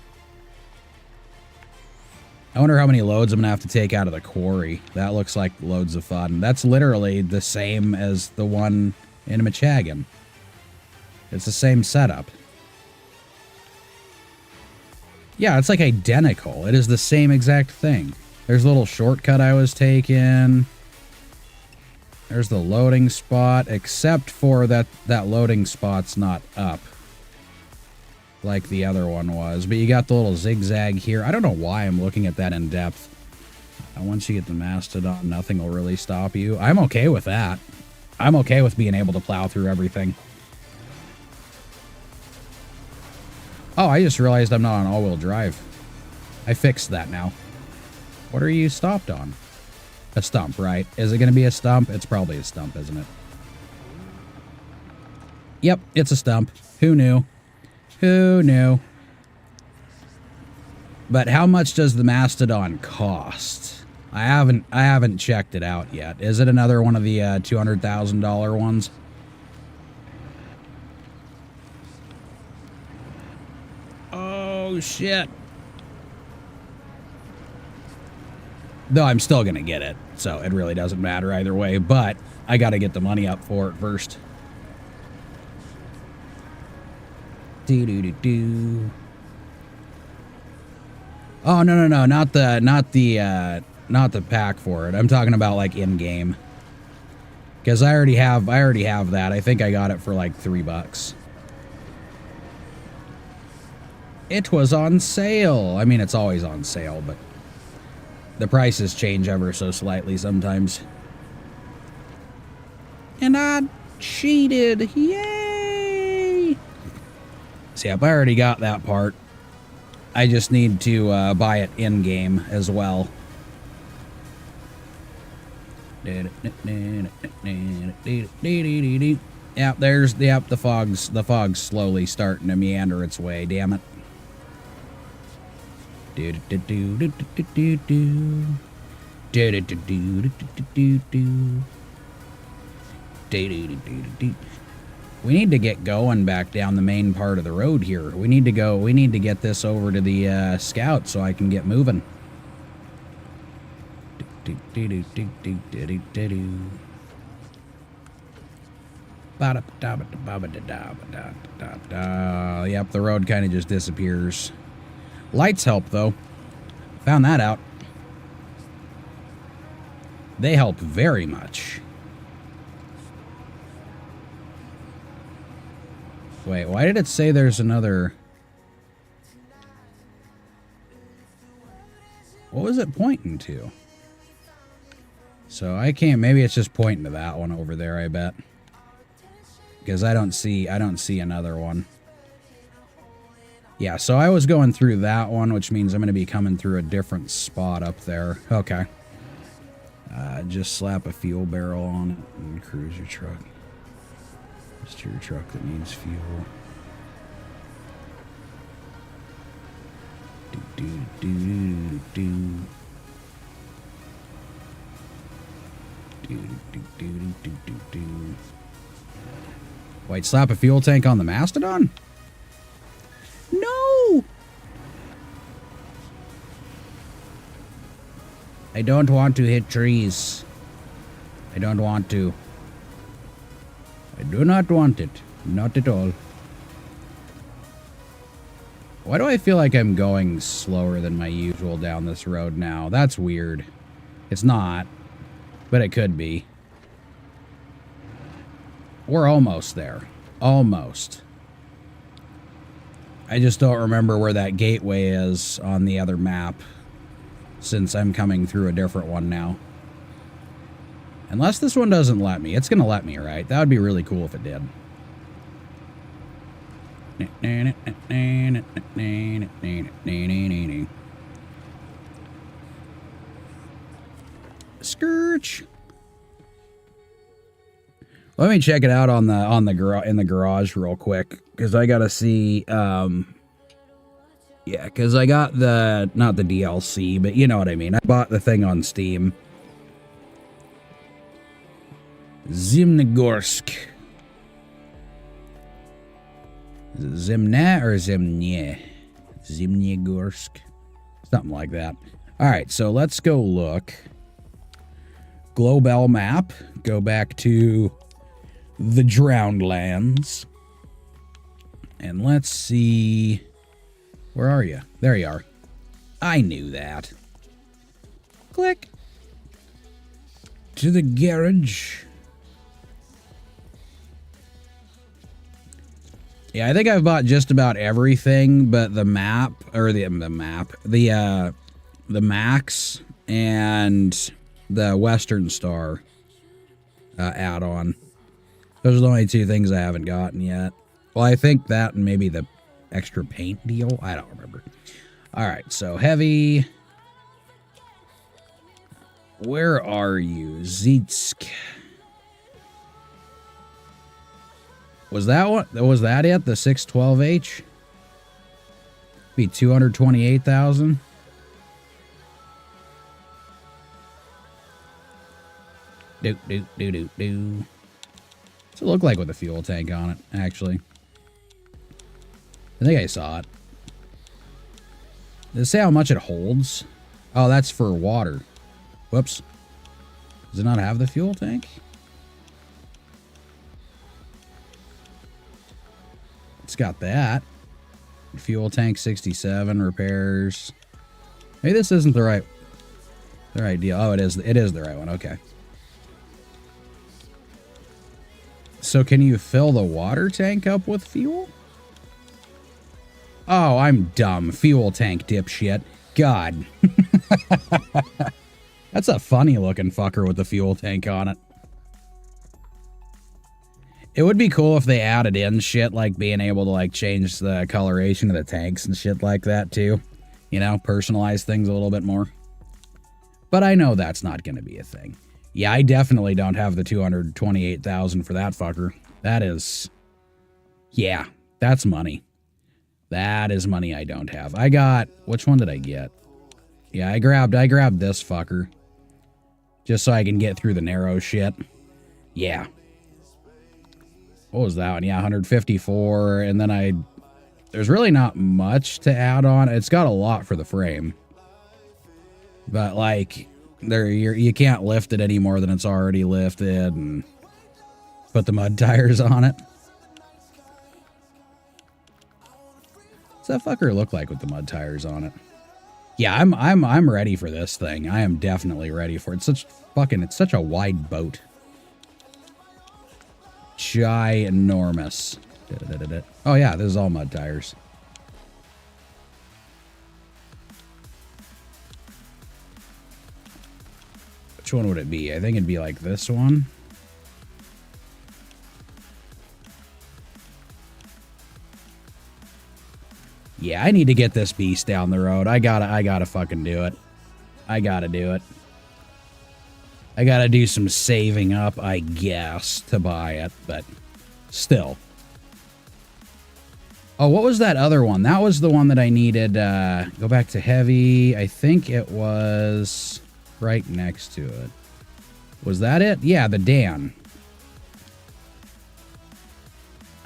I wonder how many loads I'm going to have to take out of the quarry. That looks like loads of fun. That's literally the same as the one in Machagan. It's the same setup. Yeah, it's like identical. It is the same exact thing. There's a little shortcut I was taking. There's the loading spot, except for that loading spot's not up like the other one was. But you got the little zigzag here. I don't know why I'm looking at that in depth. Once you get the Mastodon, nothing will really stop you. I'm okay with that. I'm okay with being able to plow through everything. Oh, I just realized I'm not on all-wheel drive. I fixed that now. What are you stopped on? A stump, right? Is it going to be a stump? It's probably a stump, isn't it? Yep, it's a stump. Who knew? Who knew? But how much does the Mastodon cost? I haven't checked it out yet. Is it another one of the $200,000 ones? Oh, shit. Though I'm still going to get it, so it really doesn't matter either way, but I got to get the money up for it first. Do-do-do-do. Oh, no, not the pack for it. I'm talking about, like, in-game. Because I already have that. I think I got it for, like, $3. It was on sale. I mean, it's always on sale, but the prices change ever so slightly sometimes. And I cheated. Yay! So, yep, I already got that part. I just need to buy it in-game as well. Yep, the fog's slowly starting to meander its way, damn it. Do do do do do do do do. We need to get going back down the main part of the road here. We need to get this over to the scout so I can get moving. Yep, the road kind of just disappears. Lights help, though. Found that out. They help very much. Wait, why did it say there's another... What was it pointing to? So I can't... Maybe it's just pointing to that one over there, I bet. Because I don't see another one. Yeah, so I was going through that one, which means I'm going to be coming through a different spot up there. Okay. Just slap a fuel barrel on it and cruise your truck. Just your truck that needs fuel. Wait, slap a fuel tank on the Mastodon? No! I don't want to hit trees. I don't want to. I do not want it. Not at all. Why do I feel like I'm going slower than my usual down this road now? That's weird. It's not, but it could be. We're almost there. Almost. I just don't remember where that gateway is on the other map, since I'm coming through a different one now. Unless this one doesn't let me. It's going to let me, right? That would be really cool if it did. Scourge. Let me check it out in the garage real quick, because I gotta see. Yeah, because I got not the DLC, but you know what I mean. I bought the thing on Steam. Zimnegorsk. Zimna or Zimnye? Zimnegorsk. Something like that. Alright, so let's go look. Global map. Go back to the Drowned Lands. And let's see. Where are you? There you are. I knew that. Click. To the garage. Yeah, I think I've bought just about everything but the map, or the Max and the Western Star add-on. Those are the only two things I haven't gotten yet. Well, I think that and maybe the extra paint deal. I don't remember. All right, so heavy. Where are you, Zeetsk? Was that what? Was that it? The 612H? Be 228,000. Doot. What's it look like with a fuel tank on it? Actually, I think I saw it. Does it say how much it holds? Oh, that's for water. Whoops. Does it not have the fuel tank? It's got that. Fuel tank 67, repairs. Maybe this isn't the right deal. Oh, it is the right one. Okay. So can you fill the water tank up with fuel? Oh, I'm dumb. Fuel tank dipshit. God. That's a funny looking fucker with the fuel tank on it. It would be cool if they added in shit like being able to like change the coloration of the tanks and shit like that too. You know, personalize things a little bit more. But I know that's not going to be a thing. Yeah, I definitely don't have the 228,000 for that fucker. That is... Yeah, that's money. That is money I don't have. I got... Which one did I get? Yeah, I grabbed this fucker. Just so I can get through the narrow shit. Yeah. What was that one? Yeah, 154. And then there's really not much to add on. It's got a lot for the frame. But, like, you can't lift it any more than it's already lifted. And put the mud tires on it. What's that fucker look like with the mud tires on it? Yeah, I'm ready for this thing. I am definitely ready for it. It's such a wide boat. Ginormous. Oh yeah, this is all mud tires. Which one would it be? I think it'd be like this one. Yeah, I need to get this beast down the road. I gotta fucking do it. I gotta do it. I gotta do some saving up, I guess, to buy it, but still. Oh, what was that other one? That was the one that I needed. Go back to heavy. I think it was right next to it. Was that it? Yeah, the Dan.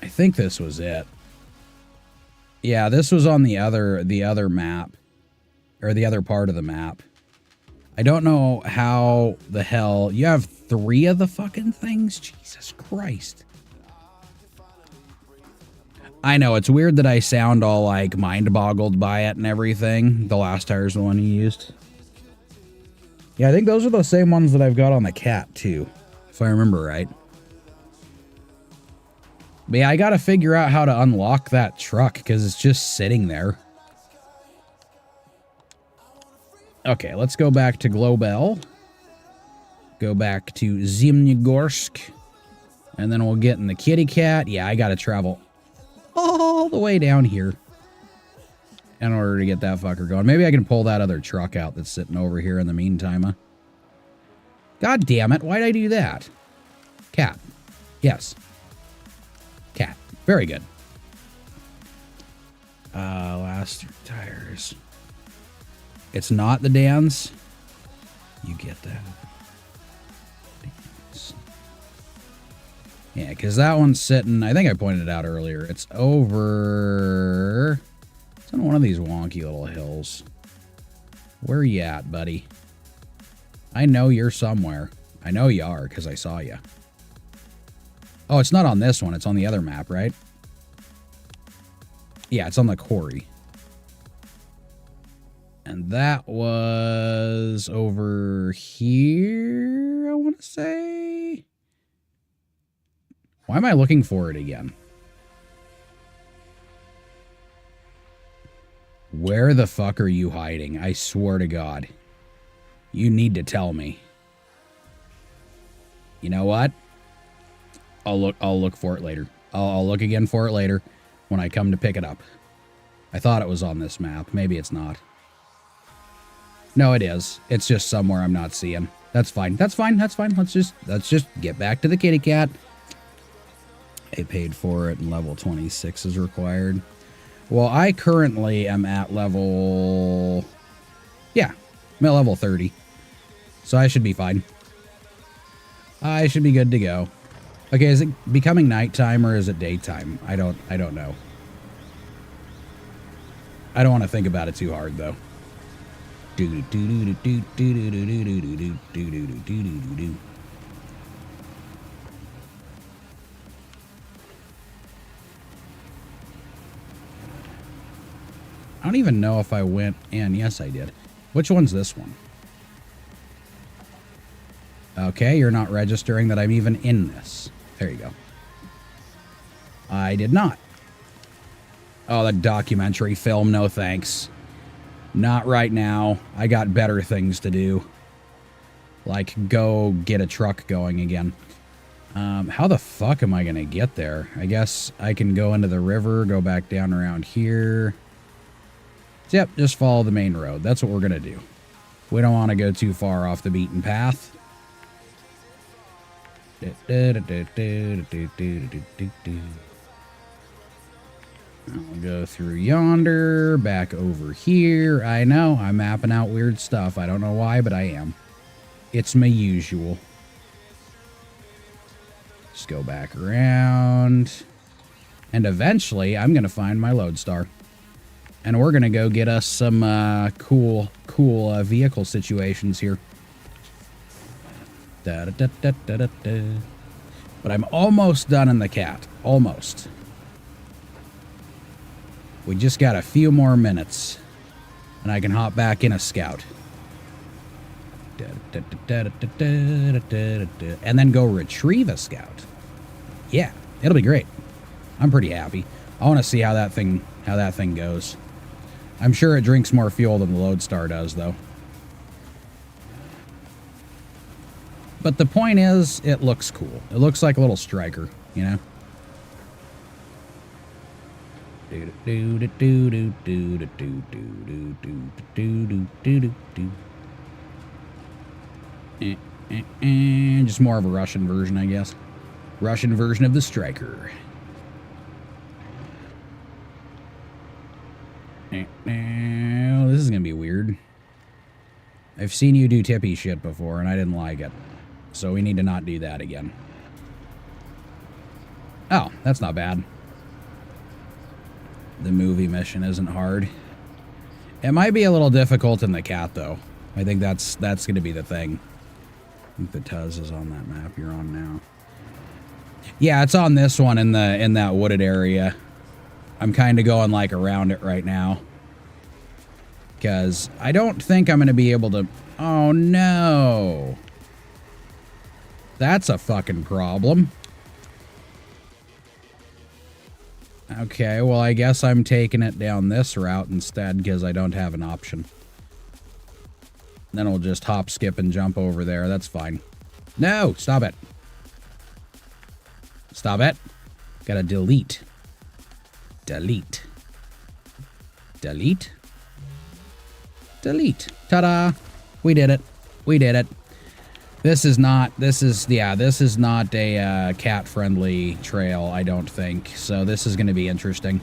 I think this was it. Yeah, this was on the other map. Or the other part of the map. I don't know how the hell... You have 3 of the fucking things? Jesus Christ. I know, it's weird that I sound all, like, mind-boggled by it and everything. The last tire's the one he used. Yeah, I think those are the same ones that I've got on the cat, too. If I remember right. But yeah, I gotta figure out how to unlock that truck, because it's just sitting there. Okay, let's go back to Globel. Go back to Zimnygorsk. And then we'll get in the kitty cat. Yeah, I gotta travel all the way down here in order to get that fucker going. Maybe I can pull that other truck out that's sitting over here in the meantime. Huh? God damn it, why'd I do that? Cat. Yes. Cat. Very good. Last 3 tires. It's not the Dan's. You get that. Yeah, because that one's sitting... I think I pointed it out earlier. It's over... It's on one of these wonky little hills. Where you at, buddy? I know you're somewhere. I know you are, because I saw you. Oh, it's not on this one. It's on the other map, right? Yeah, it's on the quarry. And that was over here, I want to say. Why am I looking for it again? Where the fuck are you hiding? I swear to God. You need to tell me. You know what? I'll look for it later. I'll look again for it later when I come to pick it up. I thought it was on this map. Maybe it's not. No, it is. It's just somewhere I'm not seeing. That's fine. That's fine. That's fine. Let's just get back to the kitty cat. I paid for it and level 26 is required. Well, I currently am at level... Yeah, I'm at level 30. So I should be fine. I should be good to go. Okay, is it becoming nighttime or is it daytime? I don't know. I don't want to think about it too hard though. I don't even know if I went in. Yes, I did. Which one's this one? Okay, you're not registering that I'm even in this. There you go. I did not. Oh, the documentary film, no thanks. Not right now. I got better things to do. Like, go get a truck going again. How the fuck am I gonna get there? I guess I can go into the river, go back down around here. Yep, just follow the main road. That's what we're gonna do. We don't want to go too far off the beaten path. I'll go through yonder, back over here. I know, I'm mapping out weird stuff. I don't know why, but I am. It's my usual. Just go back around. And eventually, I'm going to find my lodestar. And we're going to go get us some cool vehicle situations here. Da-da-da-da-da-da. But I'm almost done in the cat. Almost. We just got a few more minutes. And I can hop back in a scout. And then go retrieve a scout. Yeah, it'll be great. I'm pretty happy. I want to see how that thing goes. I'm sure it drinks more fuel than the lodestar does, though. But the point is, it looks cool. It looks like a little striker, you know? Just more of a Russian version, I guess. Russian version of the striker. Now, this is gonna be weird. I've seen you do tippy shit before, and I didn't like it. So we need to not do that again. Oh, that's not bad. The movie mission isn't hard. It might be a little difficult in the cat, though. I think that's going to be the thing. I think the Tuz is on that map you're on now. Yeah, it's on this one in that wooded area. I'm kind of going like around it right now. Because I don't think I'm going to be able to... Oh, no. That's a fucking problem. Okay, well, I guess I'm taking it down this route instead because I don't have an option. Then we'll just hop, skip, and jump over there. That's fine. No! Stop it. Stop it. Gotta delete. Delete. Delete. Delete. Ta-da! We did it. We did it. This is not a cat-friendly trail, I don't think. So this is going to be interesting.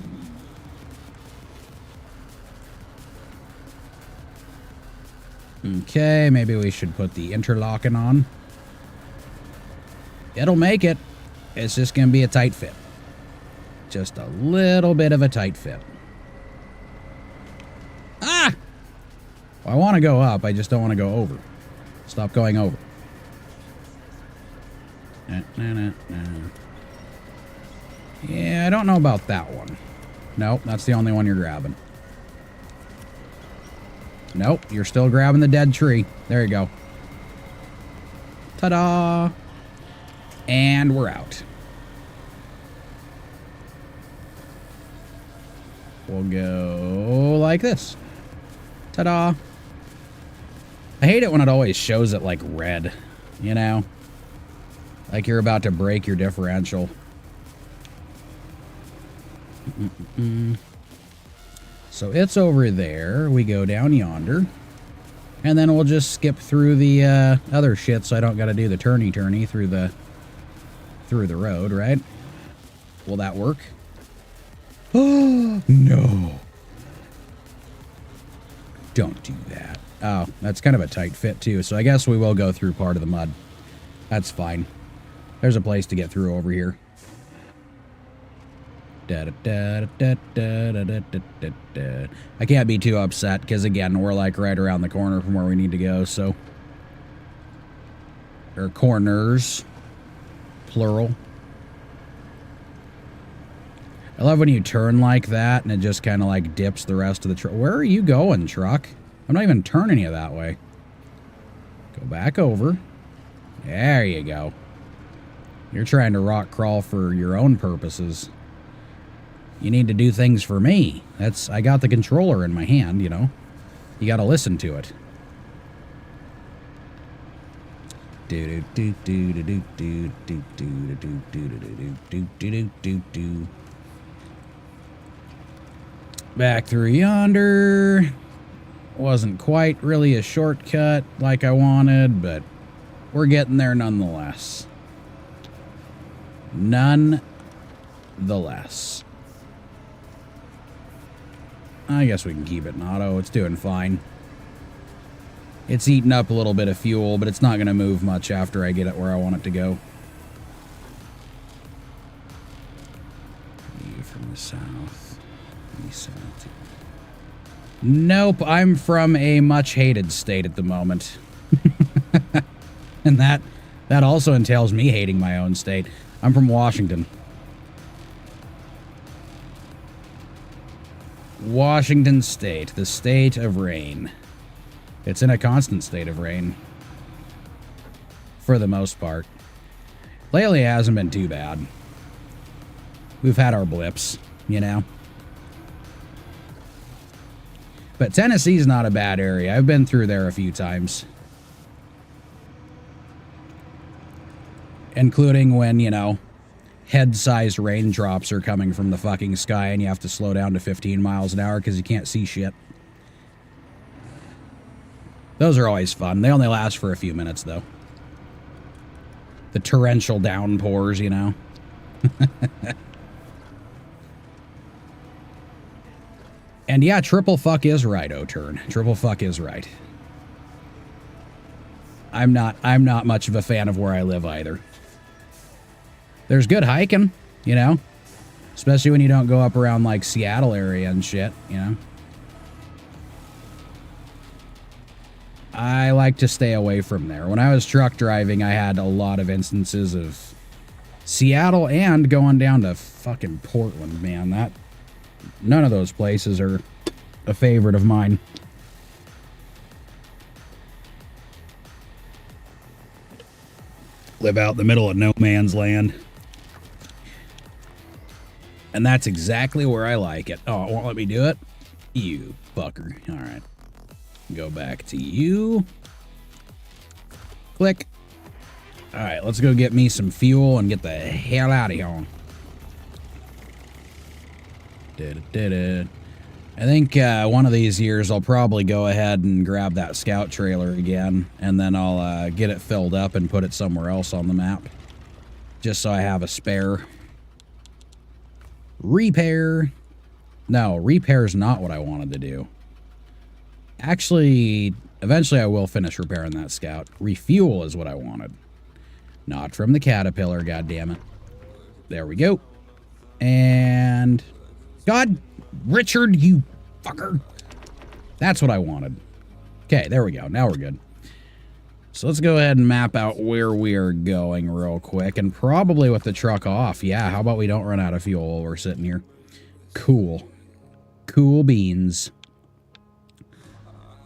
Okay, maybe we should put the interlocking on. It'll make it. It's just going to be a tight fit. Just a little bit of a tight fit. Ah! Well, I want to go up, I just don't want to go over. Stop going over. Yeah, I don't know about that one. Nope, that's the only one you're grabbing. Nope, you're still grabbing the dead tree. There you go. Ta-da! And we're out. We'll go like this. Ta-da! I hate it when it always shows it like red, you know? Like you're about to break your differential. So it's over there. We go down yonder. And then we'll just skip through the other shit so I don't got to do the turny-turny through the road, right? Will that work? Oh, no. Don't do that. Oh, that's kind of a tight fit, too. So I guess we will go through part of the mud. That's fine. There's a place to get through over here. I can't be too upset because, again, we're like right around the corner from where we need to go, so. Or corners. Plural. I love when you turn like that and it just kind of like dips the rest of the truck. Where are you going, truck? I'm not even turning you that way. Go back over. There you go. You're trying to rock crawl for your own purposes. You need to do things for me. I got the controller in my hand, you know. You gotta listen to it. Back through yonder. Wasn't quite really a shortcut like I wanted, but we're getting there nonetheless. Nonetheless. I guess we can keep it in auto. It's doing fine. It's eating up a little bit of fuel, but it's not going to move much after I get it where I want it to go. You from the south. South. Nope, I'm from a much hated state at the moment. And that also entails me hating my own state. I'm from Washington. Washington State, the state of rain. It's in a constant state of rain. For the most part. Lately it hasn't been too bad. We've had our blips, you know. But Tennessee's not a bad area. I've been through there a few times. Including when, you know, head-sized raindrops are coming from the fucking sky and you have to slow down to 15 miles an hour because you can't see shit. Those are always fun. They only last for a few minutes, though. The torrential downpours, you know. And yeah, triple fuck is right, O-turn. Triple fuck is right. I'm not much of a fan of where I live either. There's good hiking, you know? Especially when you don't go up around, like, Seattle area and shit, you know? I like to stay away from there. When I was truck driving, I had a lot of instances of Seattle and going down to fucking Portland, man. None of those places are a favorite of mine. Live out in the middle of no man's land. And that's exactly where I like it. Oh, it won't let me do it? You fucker. All right. Go back to you. Click. All right, let's go get me some fuel and get the hell out of here. I think one of these years I'll probably go ahead and grab that scout trailer again, and then I'll get it filled up and put it somewhere else on the map, just so I have a spare. Repair. No, repair's not what I wanted to do. Actually, eventually I will finish repairing that scout. Refuel is what I wanted. Not from the Caterpillar, goddammit. There we go. And... God, Richard, you fucker. That's what I wanted. Okay, there we go. Now we're good. So let's go ahead and map out where we are going real quick. And probably with the truck off. Yeah, how about we don't run out of fuel while we're sitting here? Cool. Cool beans.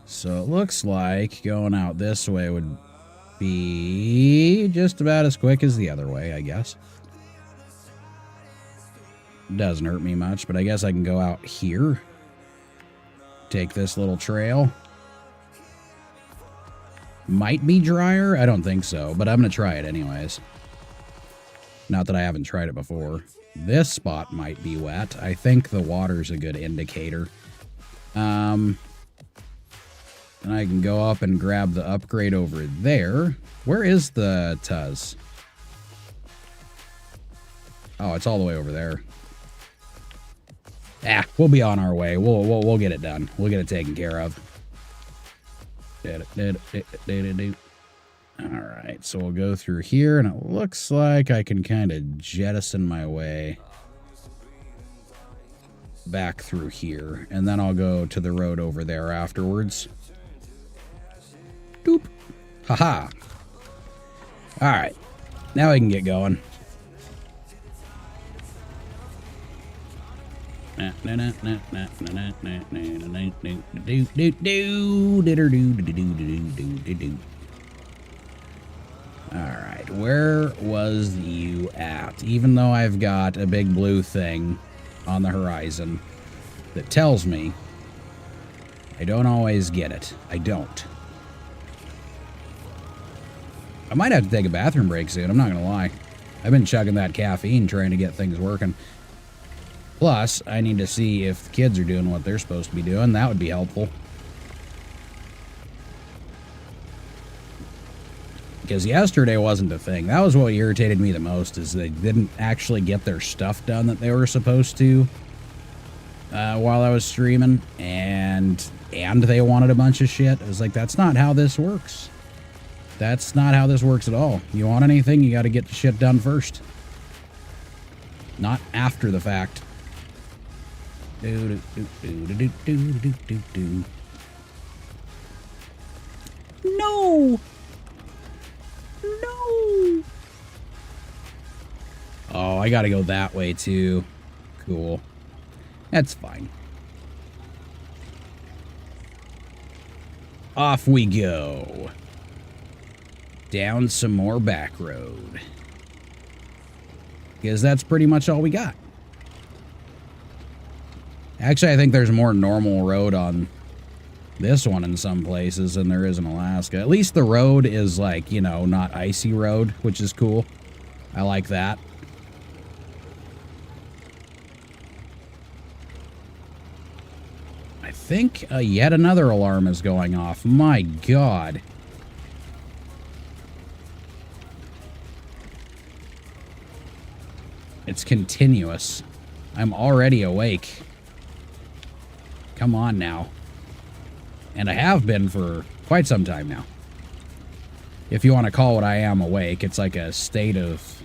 So it looks like going out this way would be just about as quick as the other way, I guess. Doesn't hurt me much, but I guess I can go out here. Take this little trail. Might be drier. I don't think so, but I'm going to try it anyways. Not that I haven't tried it before. This spot might be wet. I think the water's a good indicator. And I can go up and grab the upgrade over there. Where is the Tuz? Oh, it's all the way over there. Ah, we'll be on our way. We'll get it done. We'll get it taken care of. Alright, so we'll go through here, and it looks like I can kind of jettison my way back through here, and then I'll go to the road over there afterwards. Doop. Haha. Alright, now I can get going. Alright, where was you at? Even though I've got a big blue thing on the horizon that tells me I don't always get it. I don't. I might have to take a bathroom break soon, I'm not gonna lie. I've been chugging that caffeine trying to get things working. Plus, I need to see if the kids are doing what they're supposed to be doing. That would be helpful. Because yesterday wasn't a thing. That was what irritated me the most, is they didn't actually get their stuff done that they were supposed to. while I was streaming, and they wanted a bunch of shit. I was like, that's not how this works. That's not how this works at all. You want anything, you got to get the shit done first. Not after the fact. No! No! Oh, I gotta go that way too. Cool. That's fine. Off we go. Down some more back road. Because that's pretty much all we got. Actually, I think there's more normal road on this one in some places than there is in Alaska. At least the road is like, you know, not icy road, which is cool. I like that. I think yet another alarm is going off. My God. It's continuous. I'm already awake. Come on now. And I have been for quite some time now. If you want to call what I am awake, it's like a state of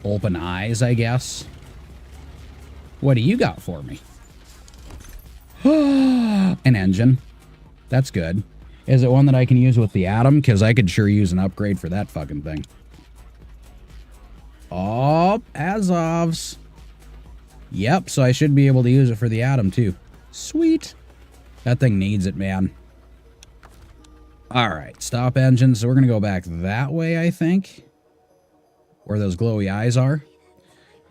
open eyes, I guess. What do you got for me? An engine. That's good. Is it one that I can use with the Atom? Because I could sure use an upgrade for that fucking thing. Oh, Azovs. Yep, so I should be able to use it for the Atom too. Sweet. That thing needs it, man. Alright, stop engine. So we're going to go back that way, I think. Where those glowy eyes are.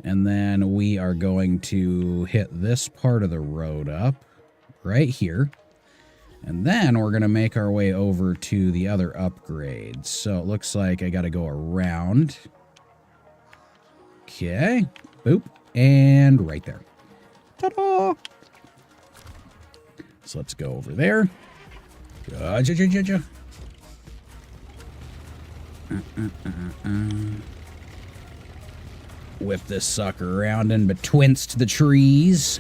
And then we are going to hit this part of the road up. Right here. And then we're going to make our way over to the other upgrades. So it looks like I got to go around. Okay. Boop. And right there. Ta-da! So let's go over there. Whip this sucker around in betwixt the trees.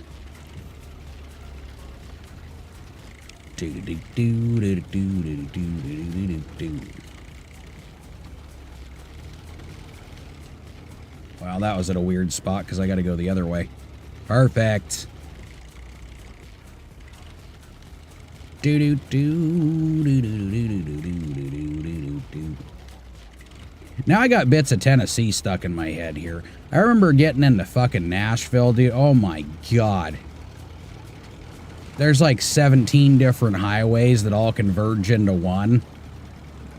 Wow, that was at a weird spot because I got to go the other way. Perfect. Now I got bits of Tennessee stuck in my head here. I remember getting into fucking Nashville, dude. Oh my God. There's like 17 different highways that all converge into one.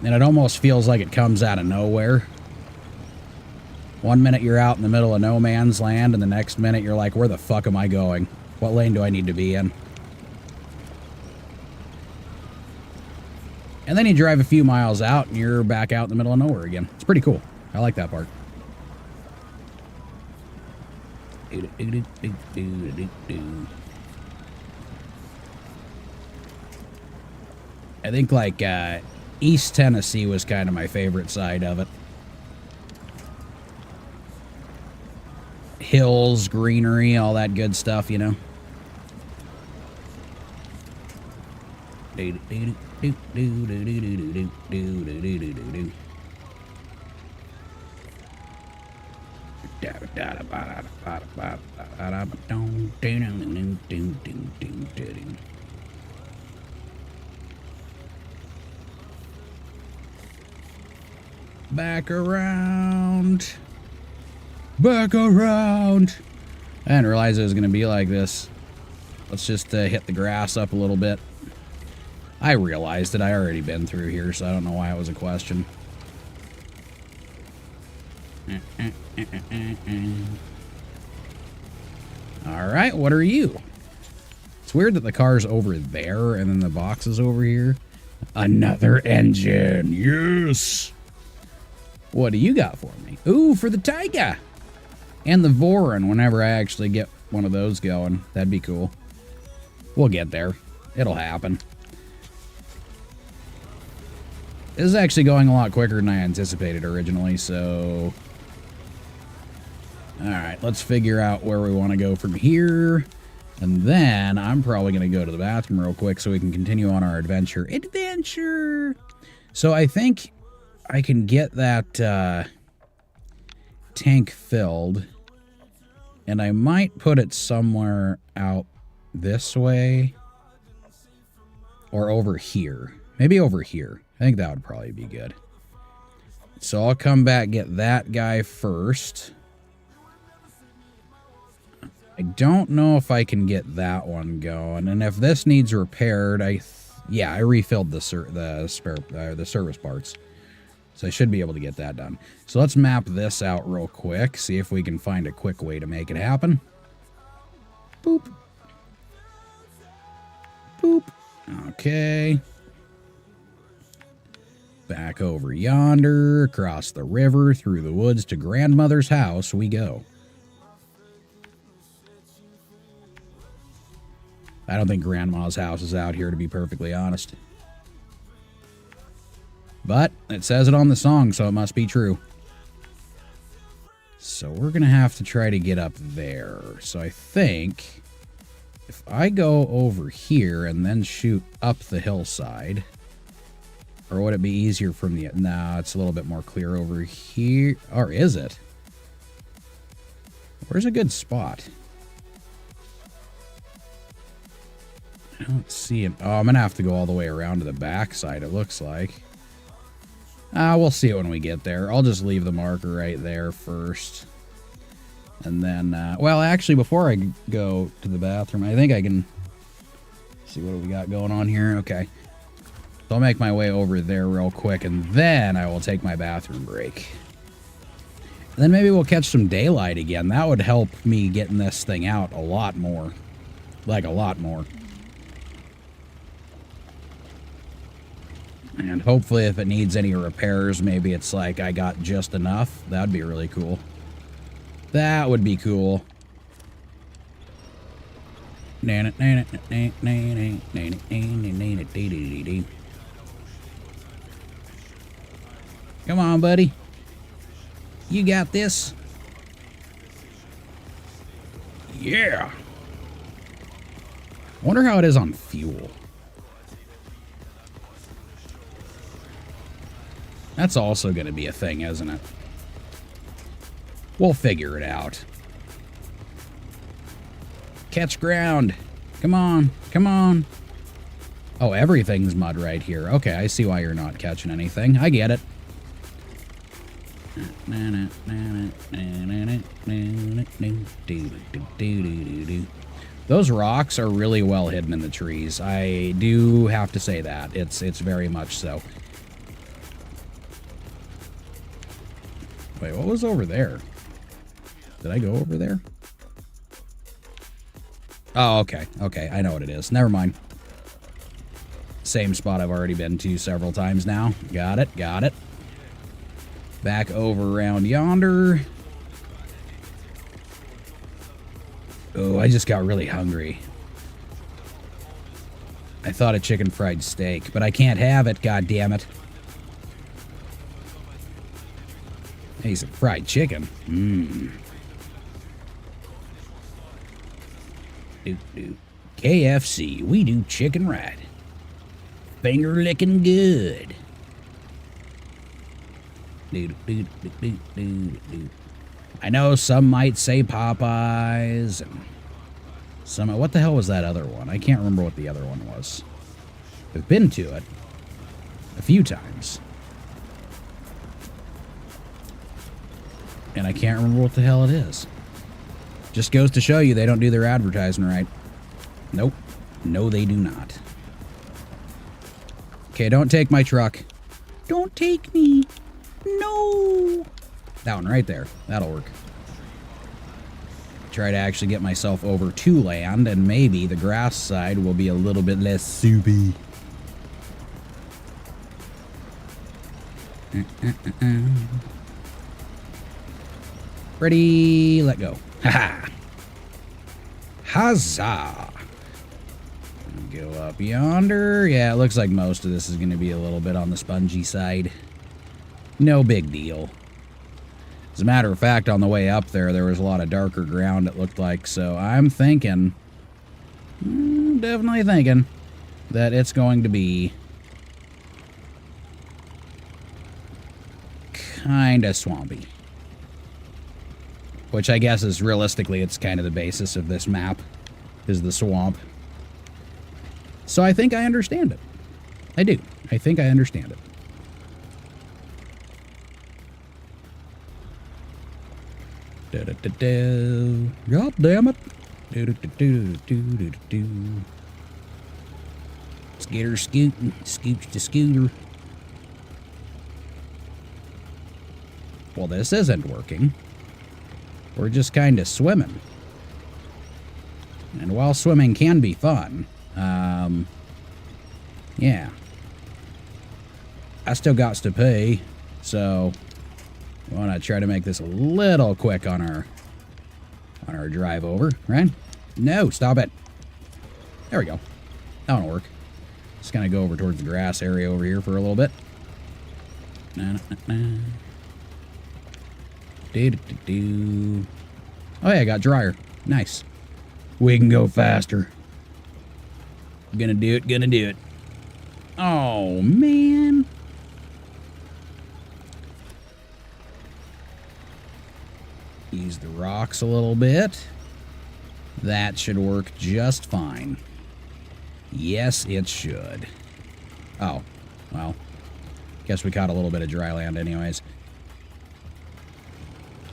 And it almost feels like it comes out of nowhere. One minute you're out in the middle of no man's land, and the next minute you're like, where the fuck am I going? What lane do I need to be in? And then you drive a few miles out, and you're back out in the middle of nowhere again. It's pretty cool. I like that part. I think, like, East Tennessee was kind of my favorite side of it. Hills, greenery, all that good stuff, you know. Back around. Back around. I didn't realize it was going to be like this. Let's just hit the grass up a little bit. I realized that I already been through here, so I don't know why it was a question. Alright, what are you? It's weird that the car's over there and then the box is over here. Another engine. Yes! What do you got for me? Ooh, for the Tyga! And the Voron, whenever I actually get one of those going. That'd be cool. We'll get there. It'll happen. This is actually going a lot quicker than I anticipated originally, so... Alright, let's figure out where we want to go from here. And then I'm probably going to go to the bathroom real quick so we can continue on our adventure. So I think I can get that tank filled. And I might put it somewhere out this way. Or over here. Maybe over here. I think that would probably be good. So I'll come back, get that guy first. I don't know if I can get that one going. And if this needs repaired, I refilled the service parts. So I should be able to get that done. So let's map this out real quick. See if we can find a quick way to make it happen. Boop. Boop. Okay. Back over yonder, across the river, through the woods to grandmother's house we go. I don't think grandma's house is out here, to be perfectly honest. But it says it on the song, so it must be true. So we're going to have to try to get up there. So I think if I go over here and then shoot up the hillside... Or would it be easier from the... Nah, it's a little bit more clear over here. Or is it? Where's a good spot? I don't see it. Oh, I'm going to have to go all the way around to the back side, it looks like. We'll see it when we get there. I'll just leave the marker right there first. And then... well, actually, before I go to the bathroom, I think I can... See what we got going on here. Okay. So I'll make my way over there real quick, and then I will take my bathroom break. And then maybe we'll catch some daylight again. That would help me getting this thing out a lot more. Like, a lot more. And hopefully if it needs any repairs, maybe it's like I got just enough. That'd be really cool. That would be cool. Come on, buddy. You got this. Yeah. I wonder how it is on fuel. That's also going to be a thing, isn't it? We'll figure it out. Catch ground. Come on. Come on. Oh, everything's mud right here. Okay, I see why you're not catching anything. I get it. Those rocks are really well hidden in the trees. I do have to say that. It's very much so. Wait, what was over there? Did I go over there? Oh, okay. Okay, I know what it is. Never mind. Same spot I've already been to several times now. Got it, got it. Back over around yonder. Oh, I just got really hungry. I thought a chicken fried steak, but I can't have it, god damn it. Hey, some fried chicken. Mmm. KFC, we do chicken right. Finger licking good. I know some might say Popeyes and some. What the hell was that other one? I can't remember what the other one was. I've been to it a few times, and I can't remember what the hell it is. Just goes to show you they don't do their advertising right. Nope. No, they do not. Okay, don't take my truck. Don't take me. No. That one right there. That'll work. Try to actually get myself over to land, and maybe the grass side will be a little bit less soupy. Ready, let go. Haha. Huzzah. Go up yonder. Yeah, it looks like most of this is going to be a little bit on the spongy side. No big deal. As a matter of fact, on the way up there, there was a lot of darker ground, it looked like. So I'm thinking Definitely thinking that it's going to be kind of swampy. Which I guess is realistically, it's kind of the basis of this map, is the swamp. So I think I understand it. I do. I think I understand it. God damn it. Let's get her scooting. Scooch the scooter. Well, this isn't working. We're just kind of swimming. And while swimming can be fun, yeah. I still got to pee, so we want to try to make this a little quick on our drive over, right? No, stop it. There we go. That'll work. Just kind of go over towards the grass area over here for a little bit. Oh yeah, I got dryer. Nice. We can go faster. Gonna do it, gonna do it. Oh, man. Use the rocks a little bit. That should work just fine. Yes, it should. Oh, well. Guess we caught a little bit of dry land anyways.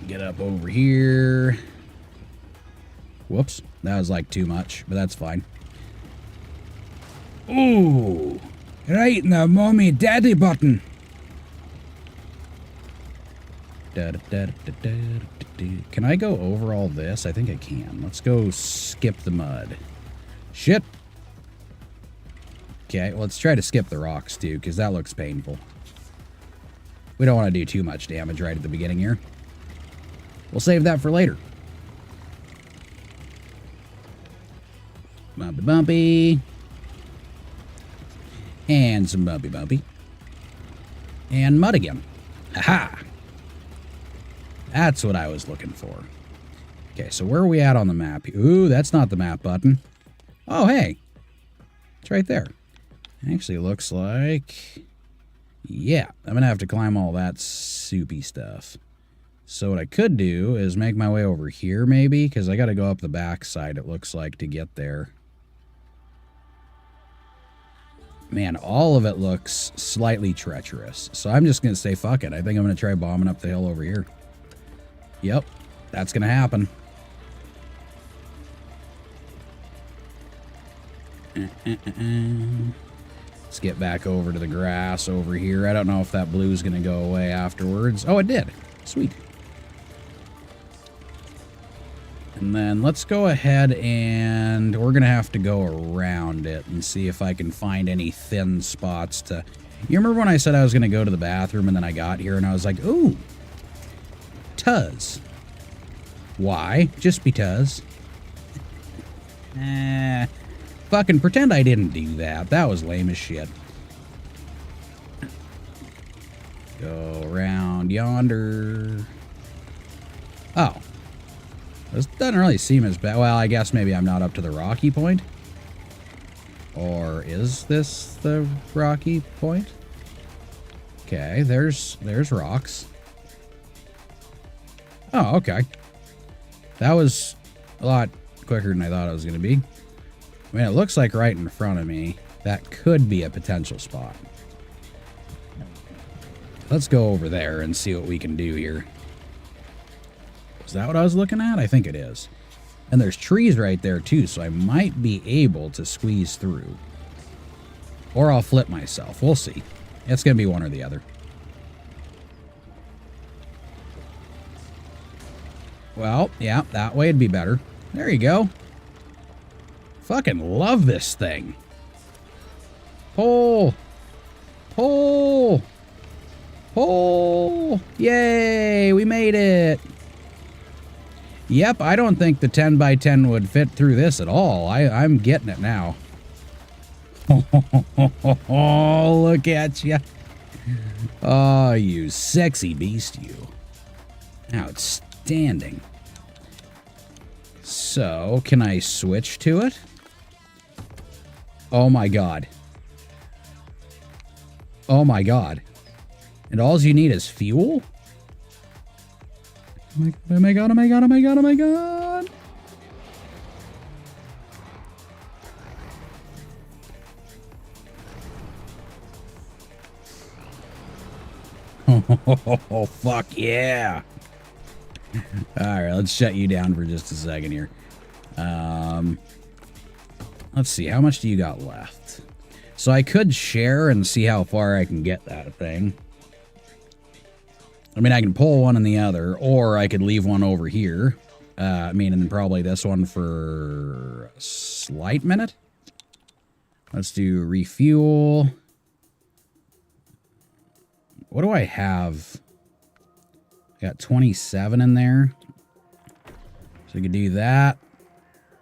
Get up over here. Whoops. That was like too much, but that's fine. Ooh. Right in the mommy daddy button. Can I go over all this? I think I can. Let's go skip the mud. Shit. Okay, let's try to skip the rocks too, because that looks painful. We don't want to do too much damage right at the beginning here. We'll save that for later. Bumpy bumpy. And some bumpy bumpy. And mud again. Aha! That's what I was looking for. Okay, so where are we at on the map? Ooh, that's not the map button. Oh, hey. It's right there. Actually looks like... Yeah, I'm gonna have to climb all that soupy stuff. So what I could do is make my way over here, maybe, because I gotta go up the back side, it looks like, to get there. Man, all of it looks slightly treacherous. So I'm just gonna say fuck it. I think I'm gonna try bombing up the hill over here. Yep, that's gonna happen. Let's get back over to the grass over here. I don't know if that blue's gonna go away afterwards. Oh, it did. Sweet. And then let's go ahead and we're gonna have to go around it and see if I can find any thin spots to... You remember when I said I was gonna go to the bathroom and then I got here and I was like, ooh, tuz. Why? Just because. Fucking pretend I didn't do that. That was lame as shit. Go around yonder. Oh. This doesn't really seem as bad. Well, I guess maybe I'm not up to the rocky point. Or is this the rocky point? Okay, there's rocks. Oh, okay. That was a lot quicker than I thought it was going to be. I mean, it looks like right in front of me, that could be a potential spot. Let's go over there and see what we can do here. Is that what I was looking at? I think it is. And there's trees right there too, so I might be able to squeeze through. Or I'll flip myself. We'll see. It's going to be one or the other. Well, yeah, that way would be better. There you go. Fucking love this thing. Pull. Pull. Pull. Yay, we made it. Yep, I don't think the 10 by 10 would fit through this at all. I'm getting it now. Oh, look at you. Oh, you sexy beast, you. Outstanding. So, can I switch to it? Oh my god. Oh my god. And all you need is fuel? Oh my god, oh my god, oh my god, oh my god. Oh, fuck yeah. Alright, let's shut you down for just a second here. Let's see, how much do you got left? So I could share and see how far I can get that thing. I mean, I can pull one and the other, or I could leave one over here. Meaning probably this one for a slight minute. Let's do refuel. What do I have? I got 27 in there. So I could do that.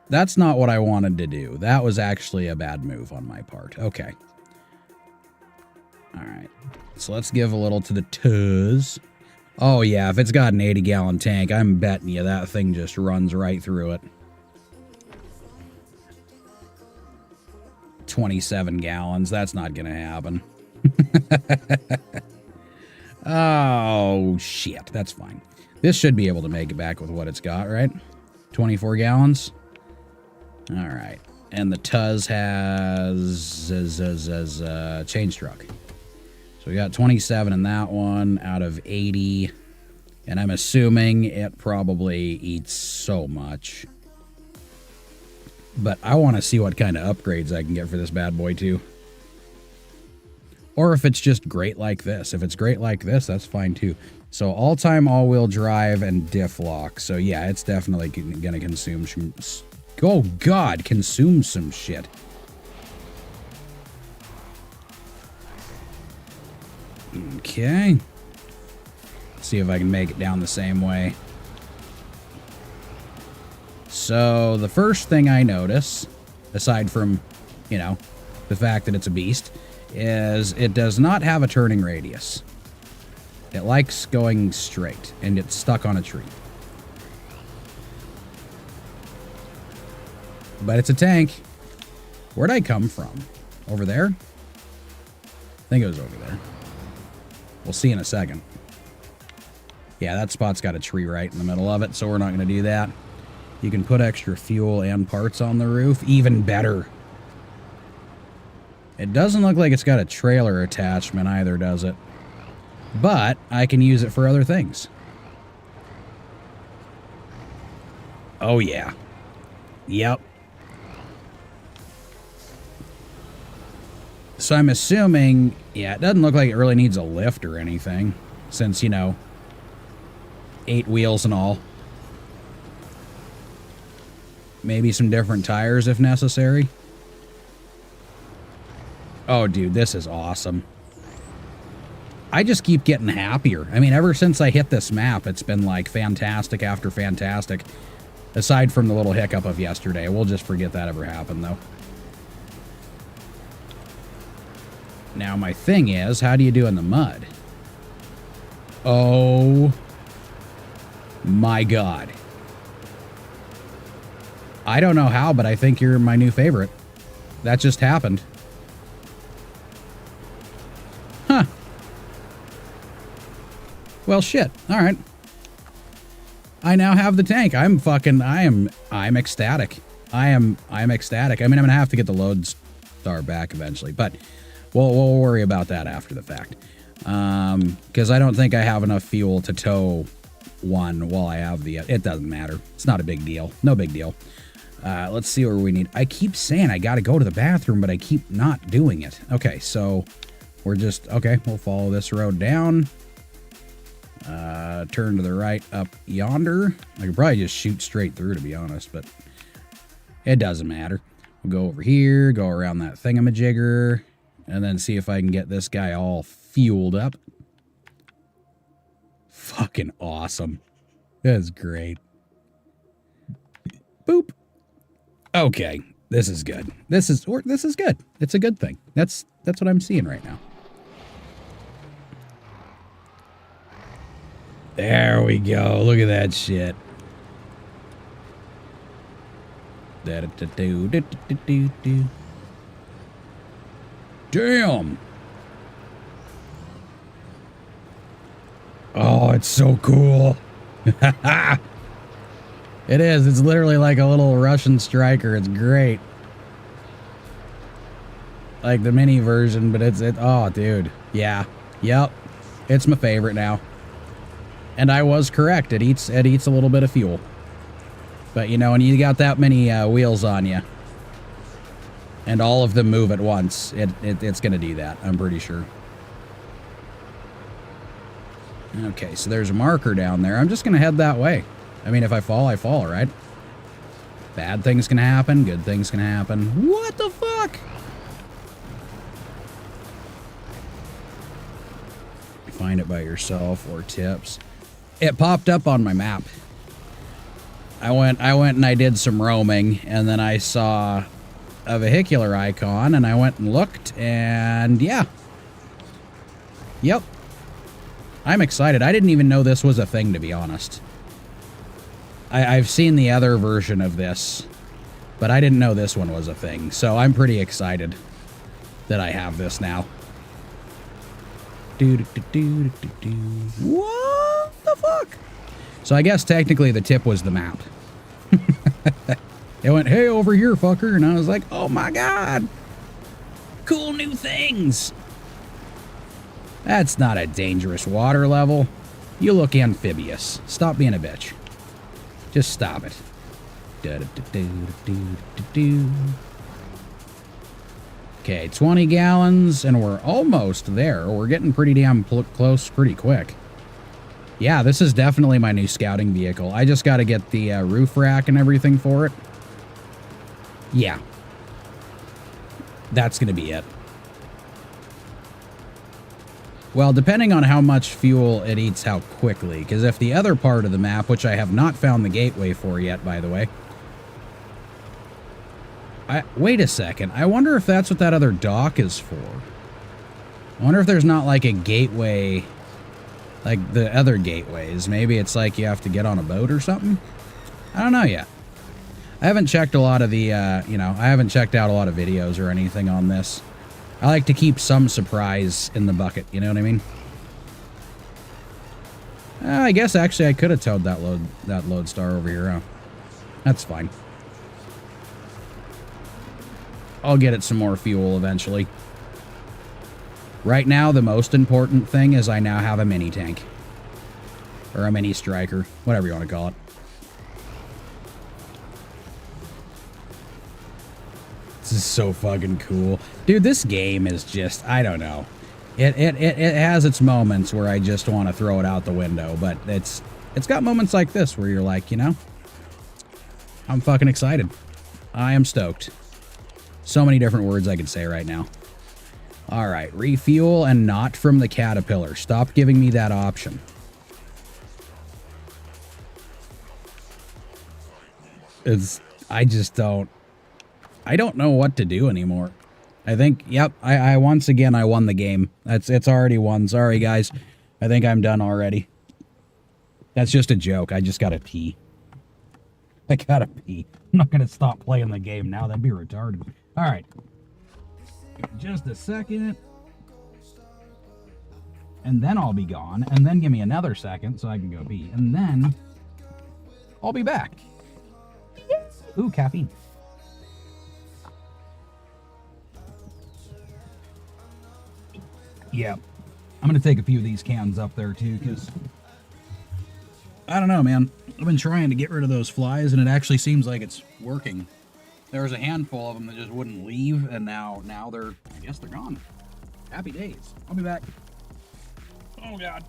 That's not what I wanted to do. That was actually a bad move on my part. Okay. All right. So let's give a little to the tuz. Oh, yeah. If it's got an 80-gallon tank, I'm betting you that thing just runs right through it. 27 gallons. That's not going to happen. Oh, shit. That's fine. This should be able to make it back with what it's got, right? 24 gallons. All right. And the Tuz has change truck. So we got 27 in that one out of 80. And I'm assuming it probably eats so much. But I want to see what kind of upgrades I can get for this bad boy, too. Or if it's just great like this. If it's great like this, that's fine, too. So all-time all-wheel drive and diff lock. So yeah, it's definitely going to consume some... Oh, God, consume some shit. Okay. Let's see if I can make it down the same way. So the first thing I notice, aside from, you know, the fact that it's a beast, is it does not have a turning radius. It likes going straight, and it's stuck on a tree. But it's a tank. Where'd I come from? Over there? I think it was over there. We'll see in a second. Yeah, that spot's got a tree right in the middle of it, so we're not going to do that. You can put extra fuel and parts on the roof. Even better. It doesn't look like it's got a trailer attachment either, does it? But I can use it for other things. Oh, yeah. Yep. So I'm assuming, yeah, it doesn't look like it really needs a lift or anything, since, you know, 8 wheels and all. Maybe some different tires if necessary. Oh, dude, this is awesome. I just keep getting happier. I mean, ever since I hit this map, it's been like fantastic after fantastic. Aside from the little hiccup of yesterday. We'll just forget that ever happened, though. Now, my thing is, how do you do in the mud? Oh, my God. I don't know how, but I think you're my new favorite. That just happened. Huh. Well, shit. All right. I now have the tank. I'm ecstatic. I'm ecstatic. I mean, I'm gonna have to get the lodestar back eventually, but we'll worry about that after the fact. Because I don't think I have enough fuel to tow one while I have the... It doesn't matter. It's not a big deal. No big deal. Let's see where we need... I keep saying I gotta go to the bathroom, but I keep not doing it. Okay, so we're just... Okay, we'll follow this road down. Turn to the right up yonder. I could probably just shoot straight through, to be honest, but it doesn't matter. We'll go over here, go around that thingamajigger, and then see if I can get this guy all fueled up. Fucking awesome. That's great. Boop. Okay, this is good. This is good. It's a good thing. That's what I'm seeing right now. There we go. Look at that shit. Damn. Oh, it's so cool. It is. It's literally like a little Russian striker. It's great. Like the mini version, but oh, dude. Yeah. Yep. It's my favorite now. And I was correct. It eats a little bit of fuel. But, you know, when you got that many wheels on you, and all of them move at once, it's going to do that, I'm pretty sure. Okay, so there's a marker down there. I'm just going to head that way. I mean, if I fall, right? Bad things can happen, good things can happen. What the fuck? Find it by yourself or tips. It popped up on my map. I went and I did some roaming, and then I saw a vehicular icon, and I went and looked, and yeah. Yep. I'm excited. I didn't even know this was a thing, to be honest. I've seen the other version of this, but I didn't know this one was a thing, so I'm pretty excited that I have this now. What the fuck? So I guess technically the tip was the map. It went, hey, over here, fucker. And I was like, oh my god. Cool new things. That's not a dangerous water level. You look amphibious. Stop being a bitch. Just stop it. Okay, 20 gallons, and we're almost there. We're getting pretty damn close pretty quick. Yeah, this is definitely my new scouting vehicle. I just got to get the roof rack and everything for it. Yeah. That's going to be it. Well, depending on how much fuel it eats how quickly, because if the other part of the map, which I have not found the gateway for yet, by the way. Wait a second. I wonder if that's what that other dock is for. I wonder if there's not like a gateway, like the other gateways. Maybe it's like you have to get on a boat or something. I don't know yet. I haven't checked a lot of the, I haven't checked out a lot of videos or anything on this. I like to keep some surprise in the bucket, you know what I mean? I guess actually I could have towed that lodestar over here, huh? That's fine. I'll get it some more fuel eventually. Right now, the most important thing is I now have a mini tank. Or a mini striker, whatever you want to call it. This is so fucking cool. Dude, this game is just, I don't know. It has its moments where I just want to throw it out the window, but it's got moments like this where you're like, you know, I'm fucking excited. I am stoked. So many different words I could say right now. All right, refuel and not from the Caterpillar. Stop giving me that option. I don't know what to do anymore. I think, yep, I once again, I won the game. It's already won. Sorry, guys. I think I'm done already. That's just a joke. I just gotta pee. I gotta pee. I'm not gonna stop playing the game now. That'd be retarded. All right. Just a second. And then I'll be gone. And then give me another second so I can go pee. And then I'll be back. Ooh, caffeine. Yeah. I'm going to take a few of these cans up there, too, because I don't know, man. I've been trying to get rid of those flies, and it actually seems like it's working. There was a handful of them that just wouldn't leave, and now they're, I guess they're gone. Happy days. I'll be back. Oh, God.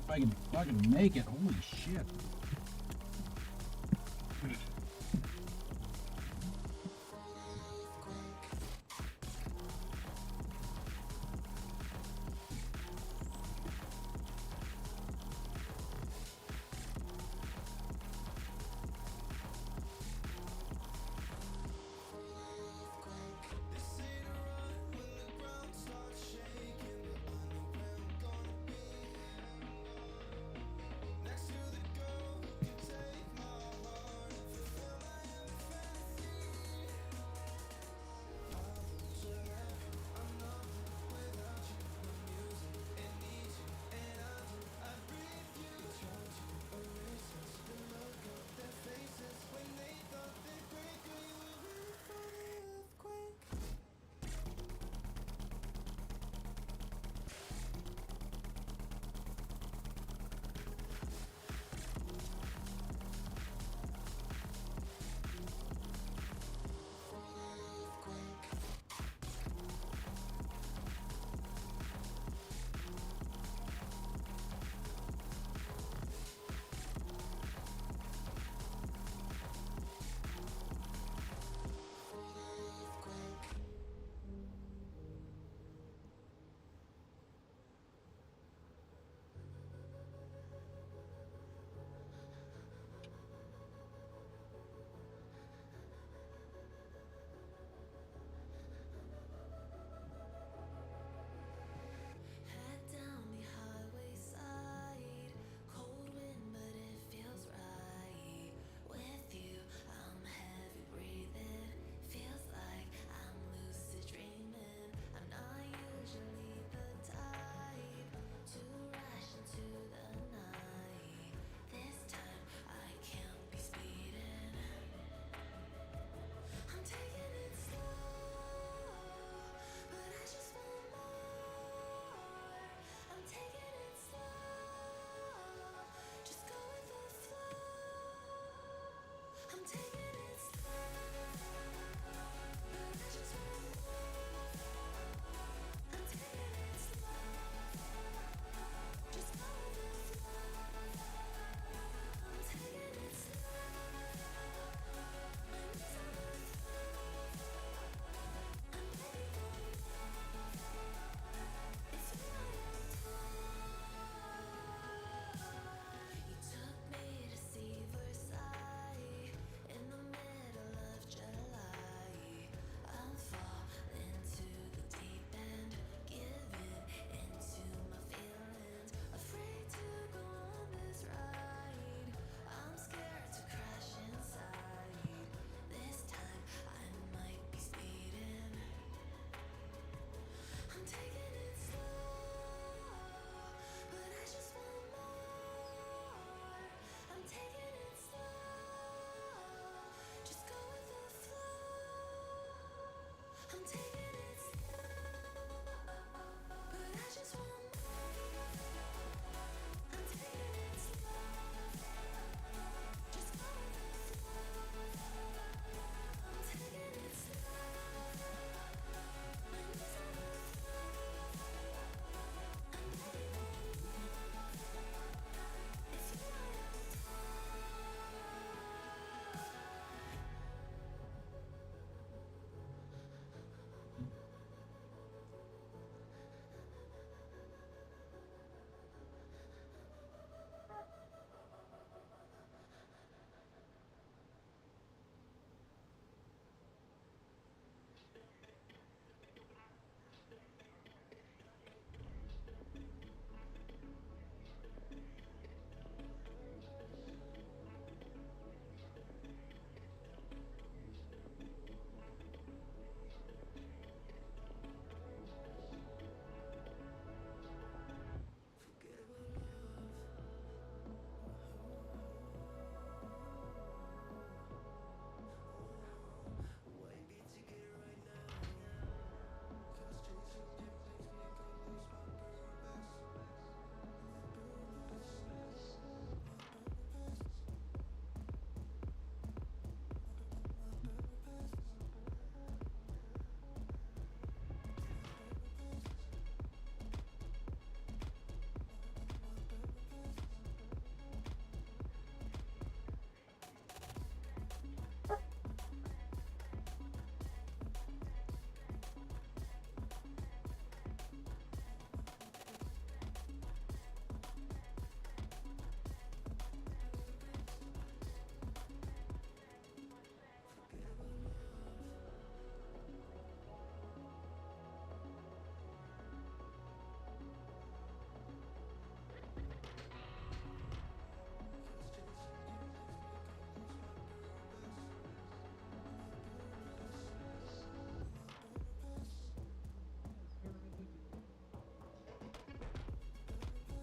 If I can fucking make it. Holy shit.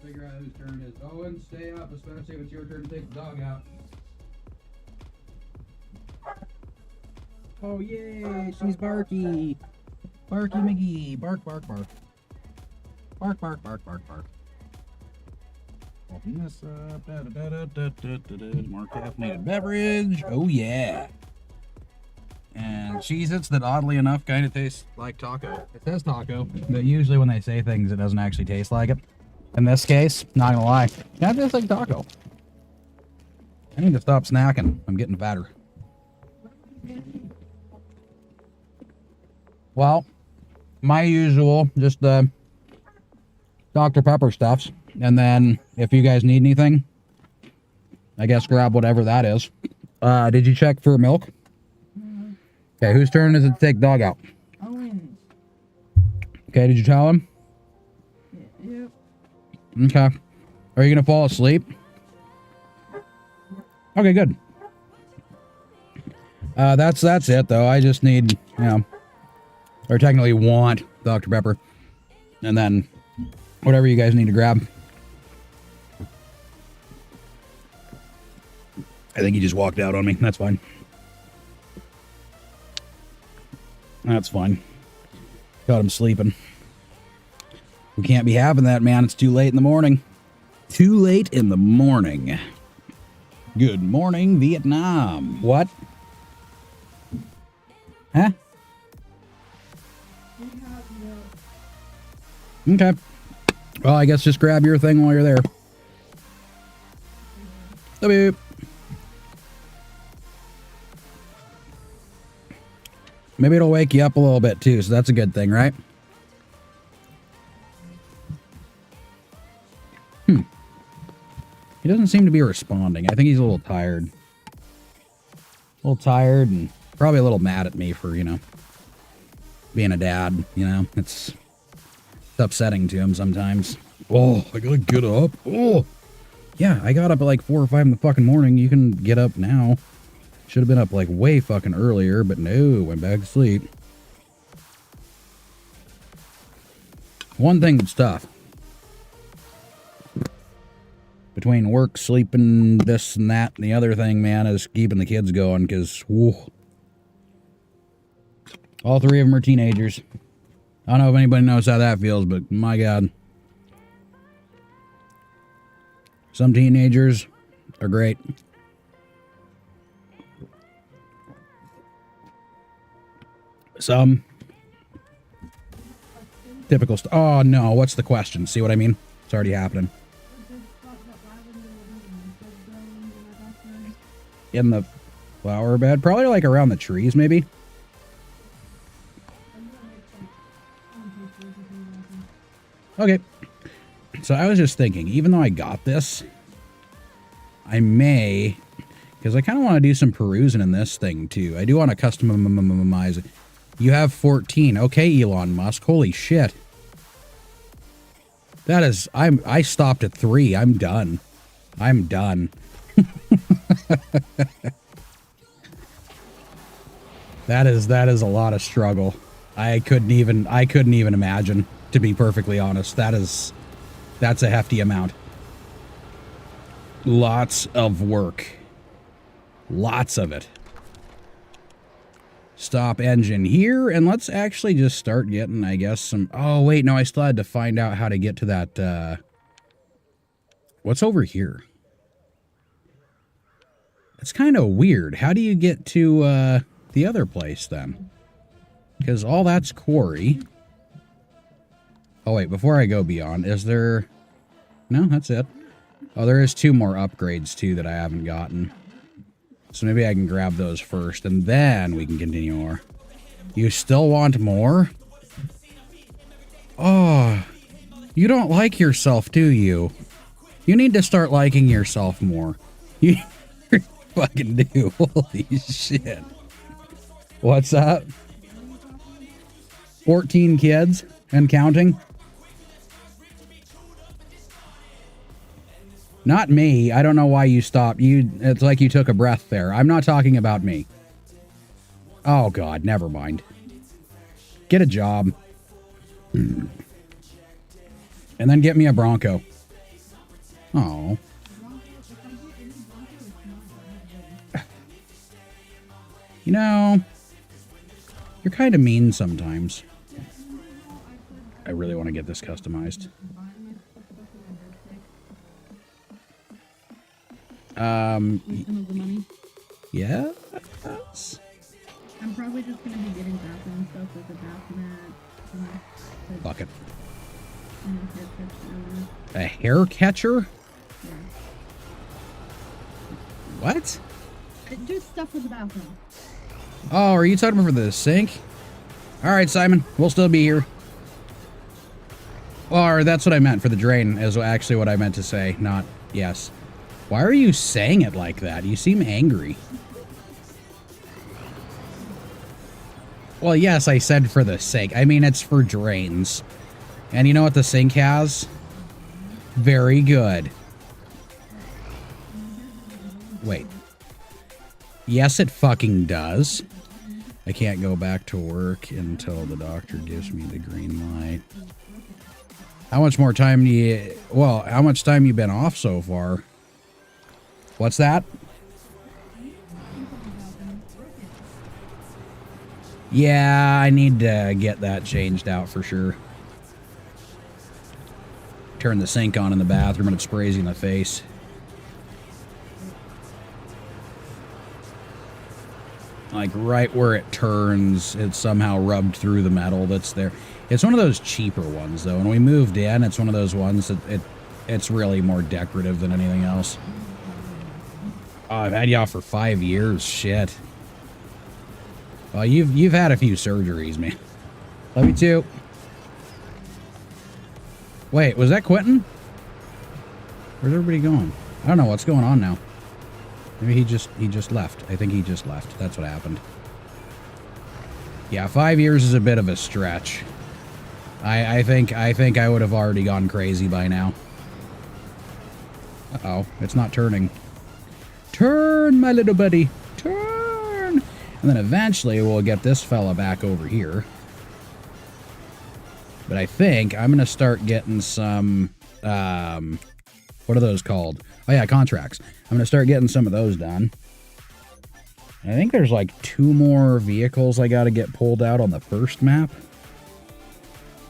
figure out whose turn it is. Owen, stay up, especially if it's your turn to take the dog out. Oh, yay, she's Barky. Barky McGee. Bark, bark, bark. Bark, bark, bark, bark, bark. Open this up. More caffeinated beverage. Oh, yeah. And Cheez-Its that oddly enough kind of taste like taco. It says taco, but usually when they say things, it doesn't actually taste like it. In this case, not gonna lie, that tastes like taco. I need to stop snacking. I'm getting fatter. Well, my usual, just the Dr. Pepper stuffs. And then if you guys need anything, I guess grab whatever that is. Did you check for milk? Okay, whose turn is it to take dog out? Owen's. Okay, did you tell him? Yep. Okay. Are you going to fall asleep? Okay, good. That's it, though. I just need, you know, or technically want Dr. Pepper. And then whatever you guys need to grab. I think he just walked out on me. That's fine. That's fine. Got him sleeping. We can't be having that, man. It's too late in the morning. Too late in the morning. Good morning, Vietnam. What? Huh? Okay. Well, I guess just grab your thing while you're there. Boop. Maybe it'll wake you up a little bit too, so that's a good thing, right? He doesn't seem to be responding. I think he's a little tired. A little tired and probably a little mad at me for, you know, being a dad, you know. It's upsetting to him sometimes. Oh, I gotta get up. Oh, yeah, I got up at like 4 or 5 in the fucking morning. You can get up now. Should have been up like way fucking earlier, but no, went back to sleep. One thing that's tough. Between work, sleeping, this and that, and the other thing, man, is keeping the kids going, because, all 3 of them are teenagers. I don't know if anybody knows how that feels, but my God. Some teenagers are great. Some typical oh no, what's the question? See what I mean? It's already happening. In the flower bed? Probably like around the trees, maybe. Okay. So I was just thinking, even though I got this, I may, because I kind of want to do some perusing in this thing too. I do want to customize it. You have 14. Okay, Elon Musk. Holy shit. That is, I stopped at 3. I'm done. I'm done. That is a lot of struggle. I couldn't even imagine, to be perfectly honest. That's a hefty amount. Lots of work. Lots of it. Stop engine here, and let's actually just start getting, I guess, some... Oh, wait, no, I still had to find out how to get to that, What's over here? It's kind of weird. How do you get to, the other place, then? Because all that's quarry. Oh, wait, before I go beyond, is there... No, that's it. Oh, there is 2 more upgrades, too, that I haven't gotten. So maybe I can grab those first, and then we can continue more. You still want more? Oh, you don't like yourself, do you? You need to start liking yourself more. You fucking do. Holy shit. What's up? 14 kids and counting? Not me. I don't know why you stopped. It's like you took a breath there. I'm not talking about me. Oh, God. Never mind. Get a job. And then get me a Bronco. Oh. You know, you're kind of mean sometimes. I really want to get this customized. Some of the money. Yes. I'm probably just gonna be getting bathroom stuff like a bath mat. Bucket. And a hair catcher. A hair catcher? Yeah. What? Just stuff for the bathroom. Oh, are you talking about for the sink? All right, Simon, we'll still be here. Or that's what I meant for the drain, is actually what I meant to say, not yes. Why are you saying it like that? You seem angry. Well, yes, I said for the sink. I mean, it's for drains. And you know what the sink has? Very good. Wait. Yes, it fucking does. I can't go back to work until the doctor gives me the green light. How much more time do you... Well, how much time you been off so far? What's that? Yeah, I need to get that changed out for sure. Turn the sink on in the bathroom and it sprays you in the face. Like right where it turns, it's somehow rubbed through the metal that's there. It's one of those cheaper ones though. When we moved in, it's one of those ones that it's really more decorative than anything else. Oh, I've had you off for 5 years. Shit. Well, you've had a few surgeries, man. Love you too. Wait, was that Quentin? Where's everybody going? I don't know what's going on now. Maybe he just left. I think he just left. That's what happened. Yeah, 5 years is a bit of a stretch. I think I would have already gone crazy by now. Uh-oh, it's not turning. Turn, my little buddy. Turn. And then eventually we'll get this fella back over here. But I think I'm going to start getting some, what are those called? Oh yeah, contracts. I'm going to start getting some of those done. And I think there's like 2 more vehicles I got to get pulled out on the first map.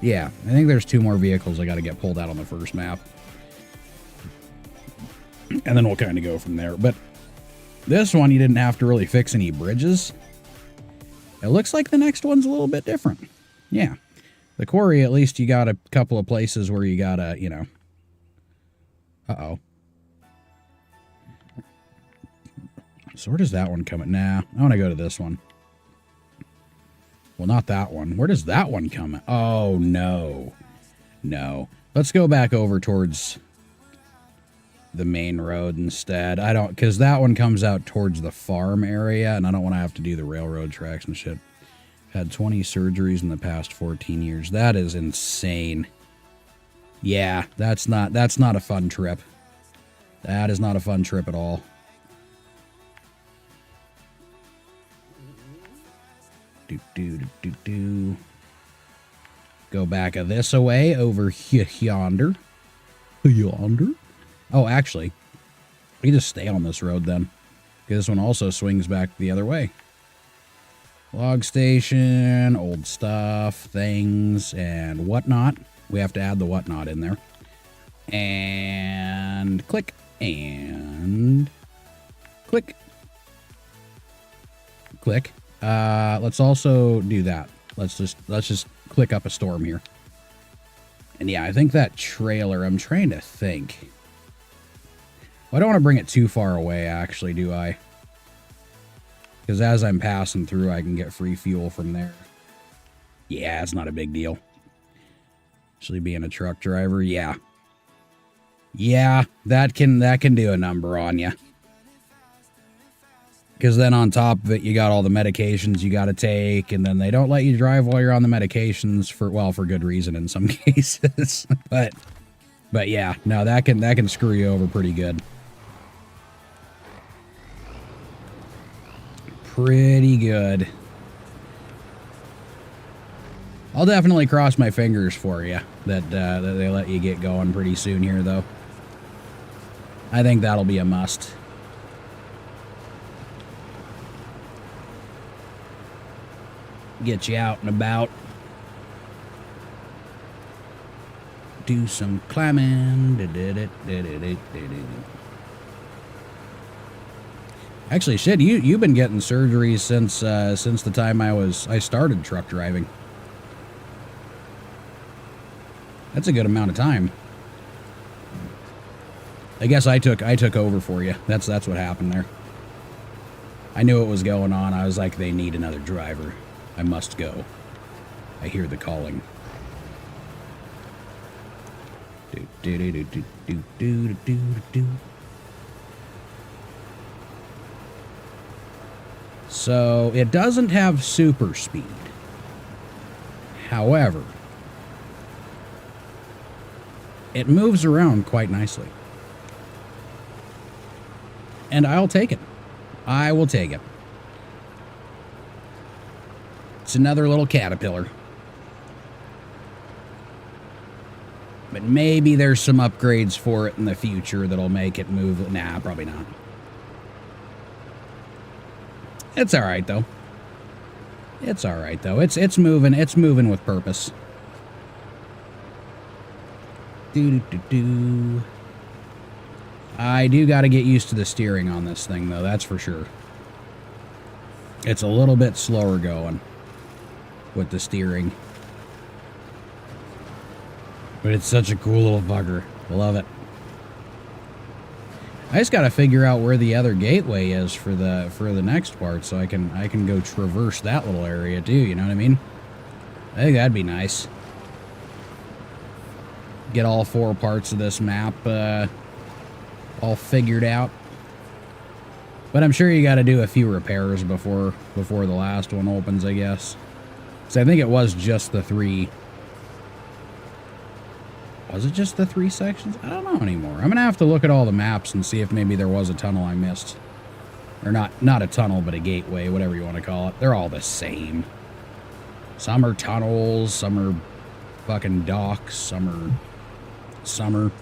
Yeah, I think there's 2 more vehicles I got to get pulled out on the first map. And then we'll kind of go from there. But this one, you didn't have to really fix any bridges. It looks like the next one's a little bit different. Yeah. The quarry, at least you got a couple of places where you gotta, you know. Uh-oh. So where does that one come at? Nah, I want to go to this one. Well, not that one. Where does that one come at? Oh, no. No. Let's go back over towards the main road instead. I don't, because that one comes out towards the farm area, and I don't want to have to do the railroad tracks and shit. Had 20 surgeries in the past 14 years. That is insane. Yeah, that's not a fun trip. That is not a fun trip at all. Do. Go back this away over yonder. Yonder. Oh, actually, we just stay on this road then. Because this one also swings back the other way. Log station, old stuff, things, and whatnot. We have to add the whatnot in there. And click, and click. Click. Let's also do that. Let's just click up a storm here. And yeah, I think that trailer, I'm trying to think. Well, I don't want to bring it too far away, actually, do I? Because as I'm passing through, I can get free fuel from there. Yeah, it's not a big deal. Actually being a truck driver, yeah. Yeah, that can do a number on you. Because then on top of it, you got all the medications you got to take, and then they don't let you drive while you're on the medications for good reason in some cases. But yeah, no, that can screw you over pretty good. Pretty good. I'll definitely cross my fingers for you that they let you get going pretty soon here, though. I think that'll be a must. Get you out and about. Do some climbing. Actually, shit, you've been getting surgery since the time I started truck driving. That's a good amount of time. I guess I took over for you. That's what happened there. I knew what was going on. I was like, they need another driver. I must go. I hear the calling. So it doesn't have super speed. However, it moves around quite nicely. And I'll take it. I will take it. It's another little caterpillar. But maybe there's some upgrades for it in the future that'll make it move. Nah, probably not. It's alright though. It's alright though. It's moving with purpose. I do got to get used to the steering on this thing, though, that's for sure. It's a little bit slower going with the steering. But it's such a cool little bugger. I love it. I just got to figure out where the other gateway is for the next part, so I can go traverse that little area too, you know what I mean? I think that'd be nice. Get all 4 parts of this map all figured out. But I'm sure you got to do a few repairs before the last one opens, I guess. So I think it was just the 3. Was it just the 3 sections? I don't know anymore. I'm going to have to look at all the maps and see if maybe there was a tunnel I missed. Or not a tunnel, but a gateway, whatever you want to call it. They're all the same. Some are tunnels, some are fucking docks, some are summer.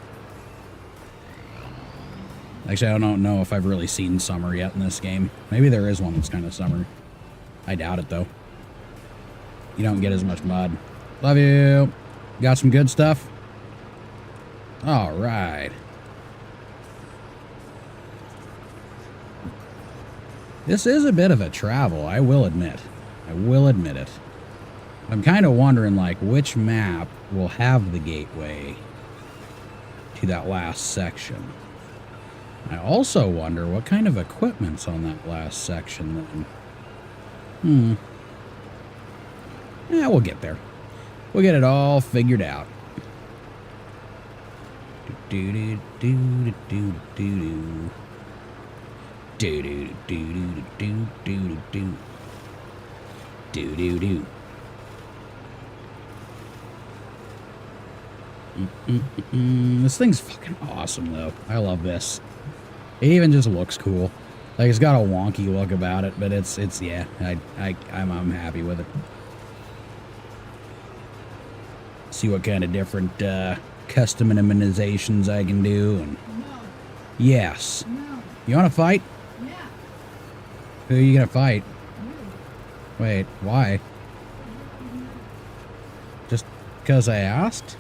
Actually, I don't know if I've really seen summer yet in this game. Maybe there is one that's kind of summer. I doubt it, though. You don't get as much mud. Love you. Got some good stuff? All right. This is a bit of a travel, I will admit. I will admit it. I'm kind of wondering, like, which map will have the gateway to that last section. I also wonder what kind of equipment's on that last section then. Yeah, we'll get there. We'll get it all figured out. Do do do do do do do do do do do do do do do. This thing's fucking awesome, though. I love this. It even just looks cool. Like, it's got a wonky look about it, but it's yeah. I'm happy with it. See what kind of different customizations I can do. And No. yes. No. You want to fight? Yeah. Who are you gonna fight? You. Wait, why? Just because I asked?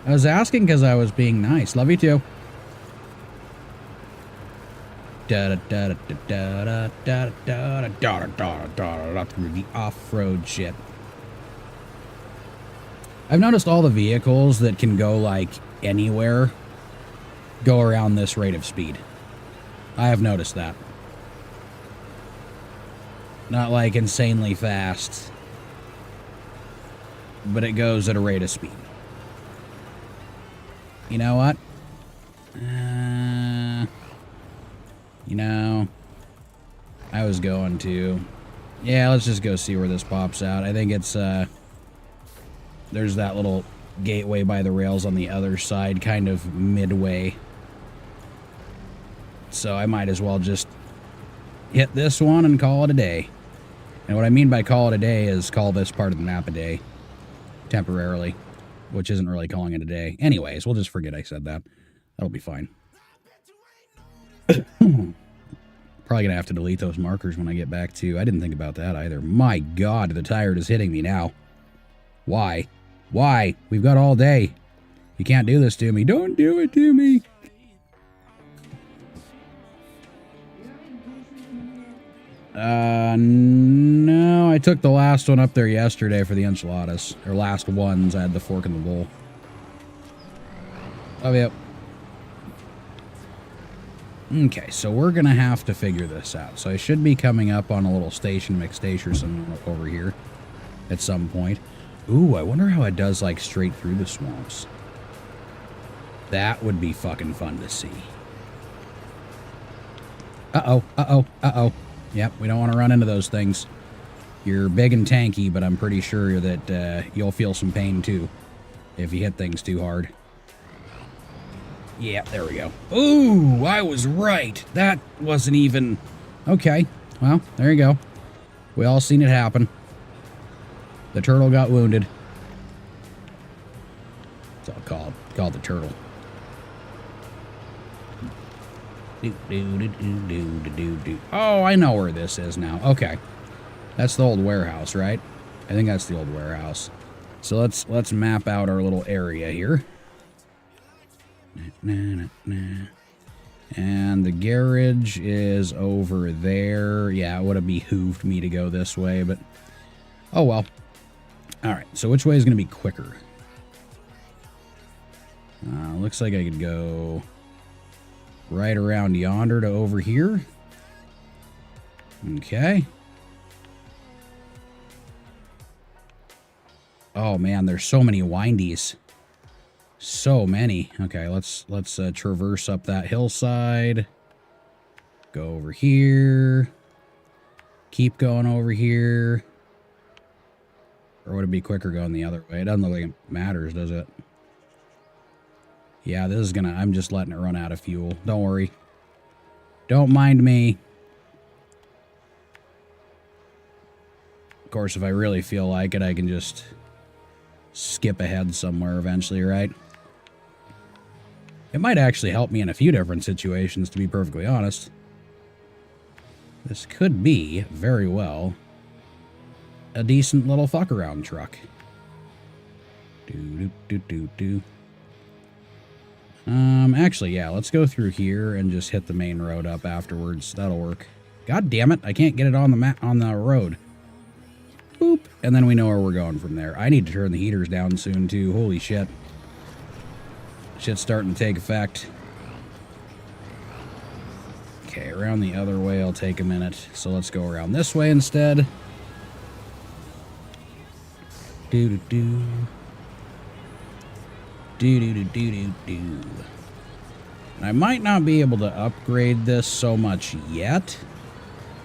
I was asking because I was being nice. Love you too. Da da da da da da da da da da da da through the off-road shit. I've noticed all the vehicles that can go like anywhere go around this rate of speed. I have noticed that. Not like insanely fast, but it goes at a rate of speed. You know what? You know, I was going to. Yeah, let's just go see where this pops out. I think it's, there's that little gateway by the rails on the other side, kind of midway. So I might as well just hit this one and call it a day. And what I mean by call it a day is call this part of the map a day. Temporarily. Which isn't really calling it a day. Anyways, we'll just forget I said that. That'll be fine. Probably gonna have to delete those markers when I get back to. I didn't think about that either. My God, the tyrant is hitting me now. Why? Why? We've got all day. You can't do this to me. Don't do it to me. No, I took the last one up there yesterday for the enchiladas. Or last ones. I had the fork in the bowl. Oh, yep. Okay, so we're going to have to figure this out. So I should be coming up on a little station, McStation or something over here at some point. Ooh, I wonder how it does, like, straight through the swamps. That would be fucking fun to see. Uh-oh, uh-oh, uh-oh. Yep, we don't want to run into those things. You're big and tanky, but I'm pretty sure that you'll feel some pain, too, if you hit things too hard. Yeah, there we go. Ooh, I was right. That wasn't even... Okay, well, there you go. We all seen it happen. The turtle got wounded. That's all called the turtle. Oh, I know where this is now. Okay. That's the old warehouse, right? I think that's the old warehouse. So let's map out our little area here. And the garage is over there. Yeah, it would have behooved me to go this way, but oh well. Alright, so which way is going to be quicker? Looks like I could go right around yonder to over here. Okay. Oh man, there's so many windies. So many. Okay, let's traverse up that hillside. Go over here. Keep going over here. Or would it be quicker going the other way? It doesn't look like it matters, does it? Yeah, this is gonna... I'm just letting it run out of fuel. Don't worry. Don't mind me. Of course, if I really feel like it, I can just skip ahead somewhere eventually, right? It might actually help me in a few different situations, to be perfectly honest. This could be, very well, a decent little fuck-around truck. Actually, yeah, let's go through here and just hit the main road up afterwards. That'll work. God damn it, I can't get it on the road. Boop. And then we know where we're going from there. I need to turn the heaters down soon, too. Holy shit. Shit's starting to take effect. Okay, around the other way will take a minute. So let's go around this way instead. Do-do-do. Do-do-do-do-do-do. I might not be able to upgrade this so much yet,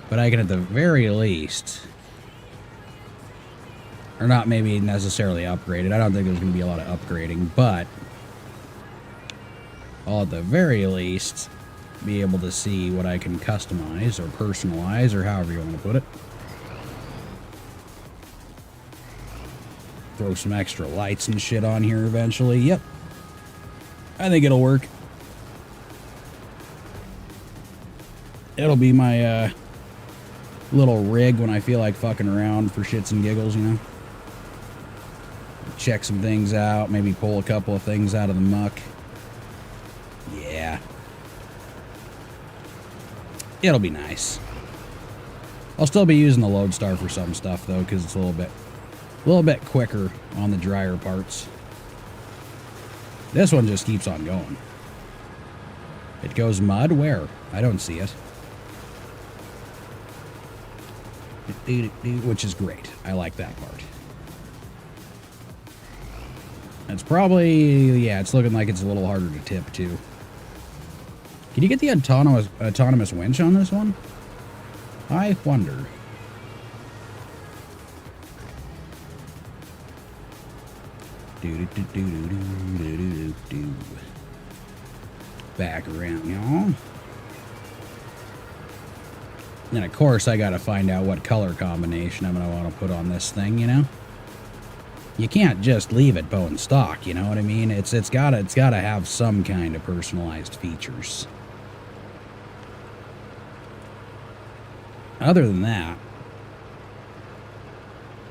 but I can at the very least... Or not maybe necessarily upgrade it. I don't think there's going to be a lot of upgrading, but I'll at the very least be able to see what I can customize or personalize or however you want to put it. Throw some extra lights and shit on here eventually. Yep. I think it'll work. It'll be my little rig when I feel like fucking around for shits and giggles, you know? Check some things out, maybe pull a couple of things out of the muck. Yeah. It'll be nice. I'll still be using the Lodestar for some stuff though, because it's a little bit quicker on the drier parts. This one just keeps on going. It goes mud? Where? I don't see it. Which is great. I like that part. It's probably, yeah, it's looking like it's a little harder to tip, too. Can you get the autonomous winch on this one? I wonder. Back around, y'all. And, of course, I gotta find out what color combination I'm gonna want to put on this thing, you know? You can't just leave it bone stock, you know what I mean? It's gotta have some kind of personalized features. other than that,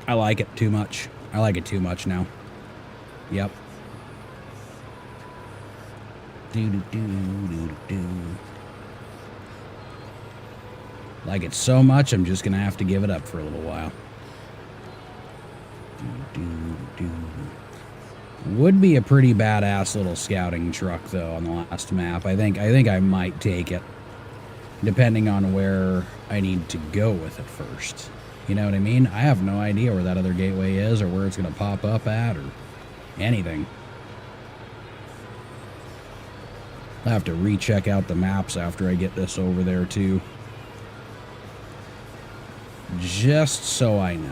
I like it too much. I like it too much now. Yep. Like it so much, I'm just gonna have to give it up for a little while. Would be a pretty badass little scouting truck though on the last map. I think I might take it, depending on where I need to go with it first. You know what I mean? I have no idea where that other gateway is or where it's gonna pop up at or anything. I'll have to recheck out the maps after I get this over there too. Just so I know.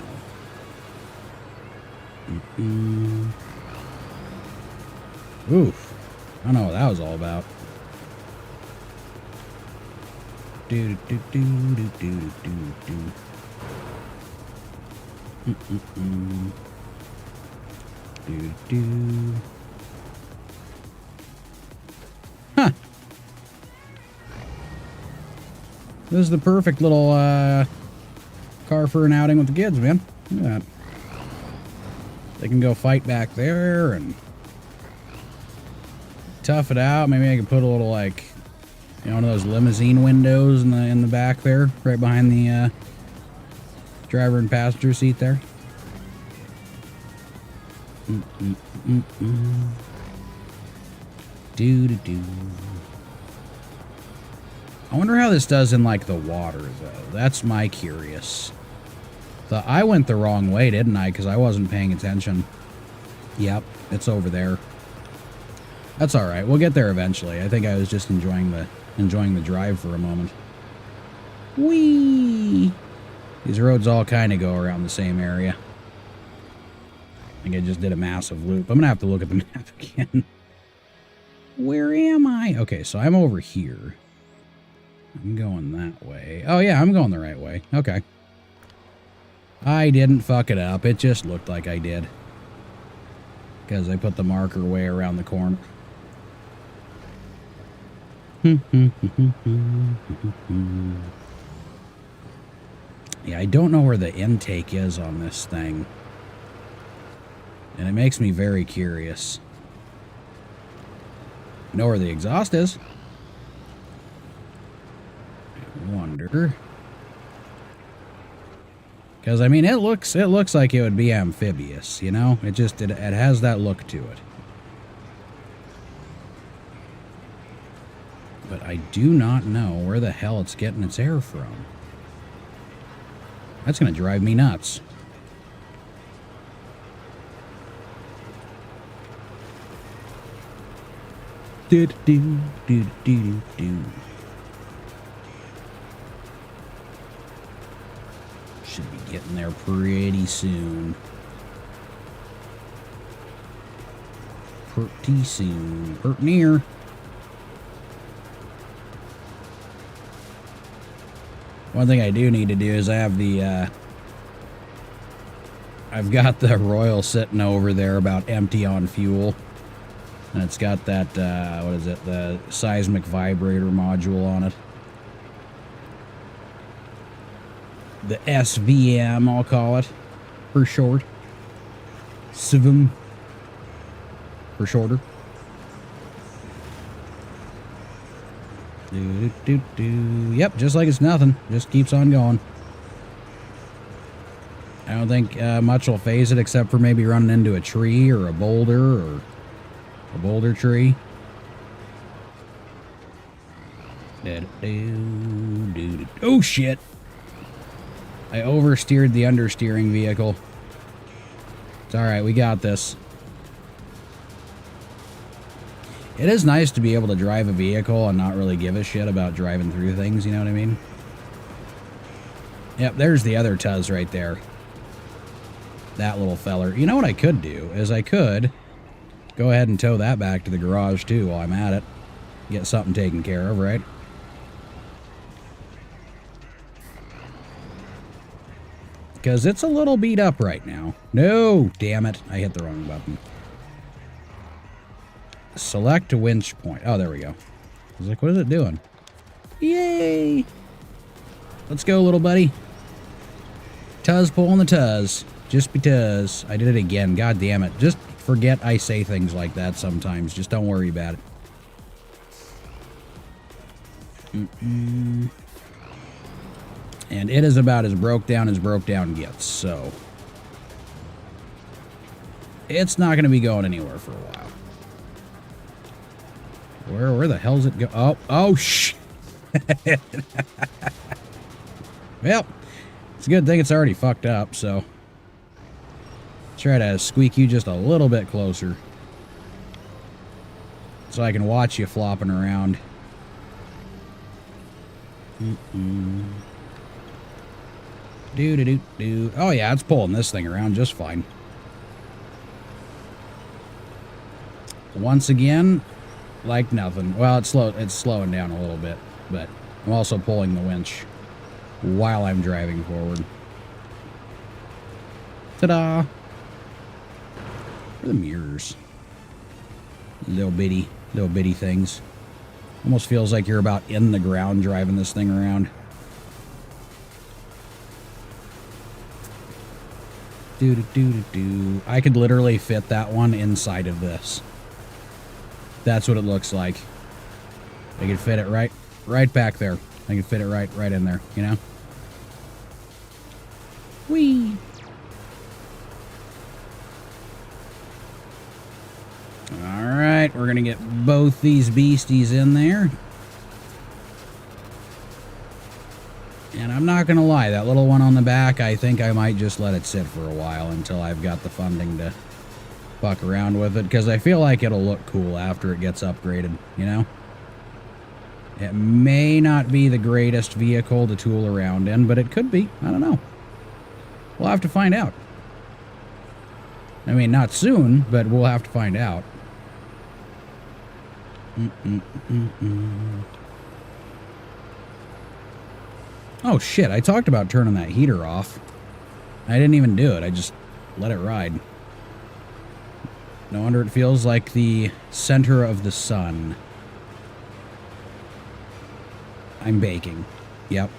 Oof. I don't know what that was all about. Do do do do do do do. Do do. Huh. This is the perfect little car for an outing with the kids, man. Look at that. They can go fight back there and tough it out. Maybe I can put a little, like, you know, one of those limousine windows in the back there, right behind the driver and passenger seat there. Do. I wonder how this does in, like, the water, though. That's my curious. I went the wrong way, didn't I? Because I wasn't paying attention. Yep, it's over there. That's all right. We'll get there eventually. I think I was just enjoying the drive for a moment. Whee! These roads all kind of go around the same area. I think I just did a massive loop. I'm gonna have to look at the map again. Where am I? Okay, so I'm over here. I'm going that way. Oh yeah, I'm going the right way. Okay. I didn't fuck it up. It just looked like I did. Because I put the marker way around the corner. Yeah, I don't know where the intake is on this thing. And it makes me very curious. I know where the exhaust is. I wonder. Because, I mean, it looks like it would be amphibious, you know? It has that look to it. But I do not know where the hell it's getting its air from. That's going to drive me nuts. Do do do do do. Should be getting there pretty soon. Pretty soon. Pert near. One thing I do need to do is I have the, I've got the Royal sitting over there about empty on fuel. And it's got that, what is it, the seismic vibrator module on it. The SVM, I'll call it, for short. SVM, for shorter. Yep, just like it's nothing. Just keeps on going. I don't think much will phase it except for maybe running into a tree or a boulder tree. Oh, shit. I oversteered the understeering vehicle. It's alright, we got this. It is nice to be able to drive a vehicle and not really give a shit about driving through things, you know what I mean? Yep, there's the other Tuz right there. That little feller. You know what I could do is I could go ahead and tow that back to the garage too while I'm at it. Get something taken care of, right? Because it's a little beat up right now. No, damn it. I hit the wrong button. Select a winch point. Oh, there we go. I was like, what is it doing? Yay! Let's go, little buddy. Tuz pulling the tuz. Just because. I did it again. God damn it. Just forget I say things like that sometimes. Just don't worry about it. And it is about as broke down gets, so it's not going to be going anywhere for a while. Where the hell's it go? Oh, shit. Well, it's a good thing it's already fucked up, so try to squeak you just a little bit closer so I can watch you flopping around. Do. Oh yeah, it's pulling this thing around just fine. Once again, like nothing. Well, it's slowing down a little bit, but I'm also pulling the winch while I'm driving forward. Ta-da! Where are the mirrors? Little bitty things. Almost feels like you're about in the ground driving this thing around. Do. I could literally fit that one inside of this. That's what it looks like. I could fit it right back there. I could fit it right in there, you know? Whee! Alright, we're gonna get both these beasties in there. And I'm not gonna lie, that little one on the back, I think I might just let it sit for a while until I've got the funding to fuck around with it, because I feel like it'll look cool after it gets upgraded, you know? It may not be the greatest vehicle to tool around in, but it could be. I don't know. We'll have to find out. I mean, not soon, but we'll have to find out. Oh shit, I talked about turning that heater off. I didn't even do it, I just let it ride. No wonder it feels like the center of the sun. I'm baking. Yep.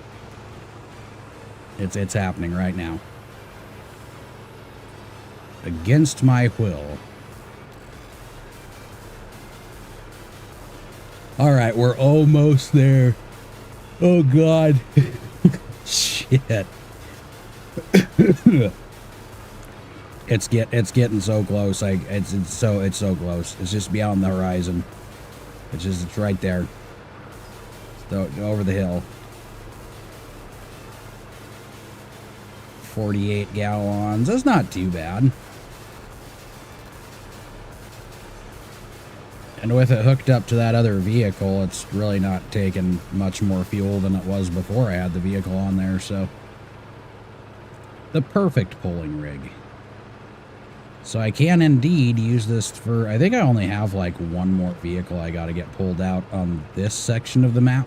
It's happening right now. Against my will. Alright, we're almost there. Oh god. Shit. It's getting so close. It's so close. It's just beyond the horizon. It's right there. Over the hill. 48 gallons. That's not too bad. And with it hooked up to that other vehicle, it's really not taking much more fuel than it was before I had the vehicle on there, so. The perfect pulling rig. So I can indeed use this for, I think I only have like one more vehicle I gotta get pulled out on this section of the map.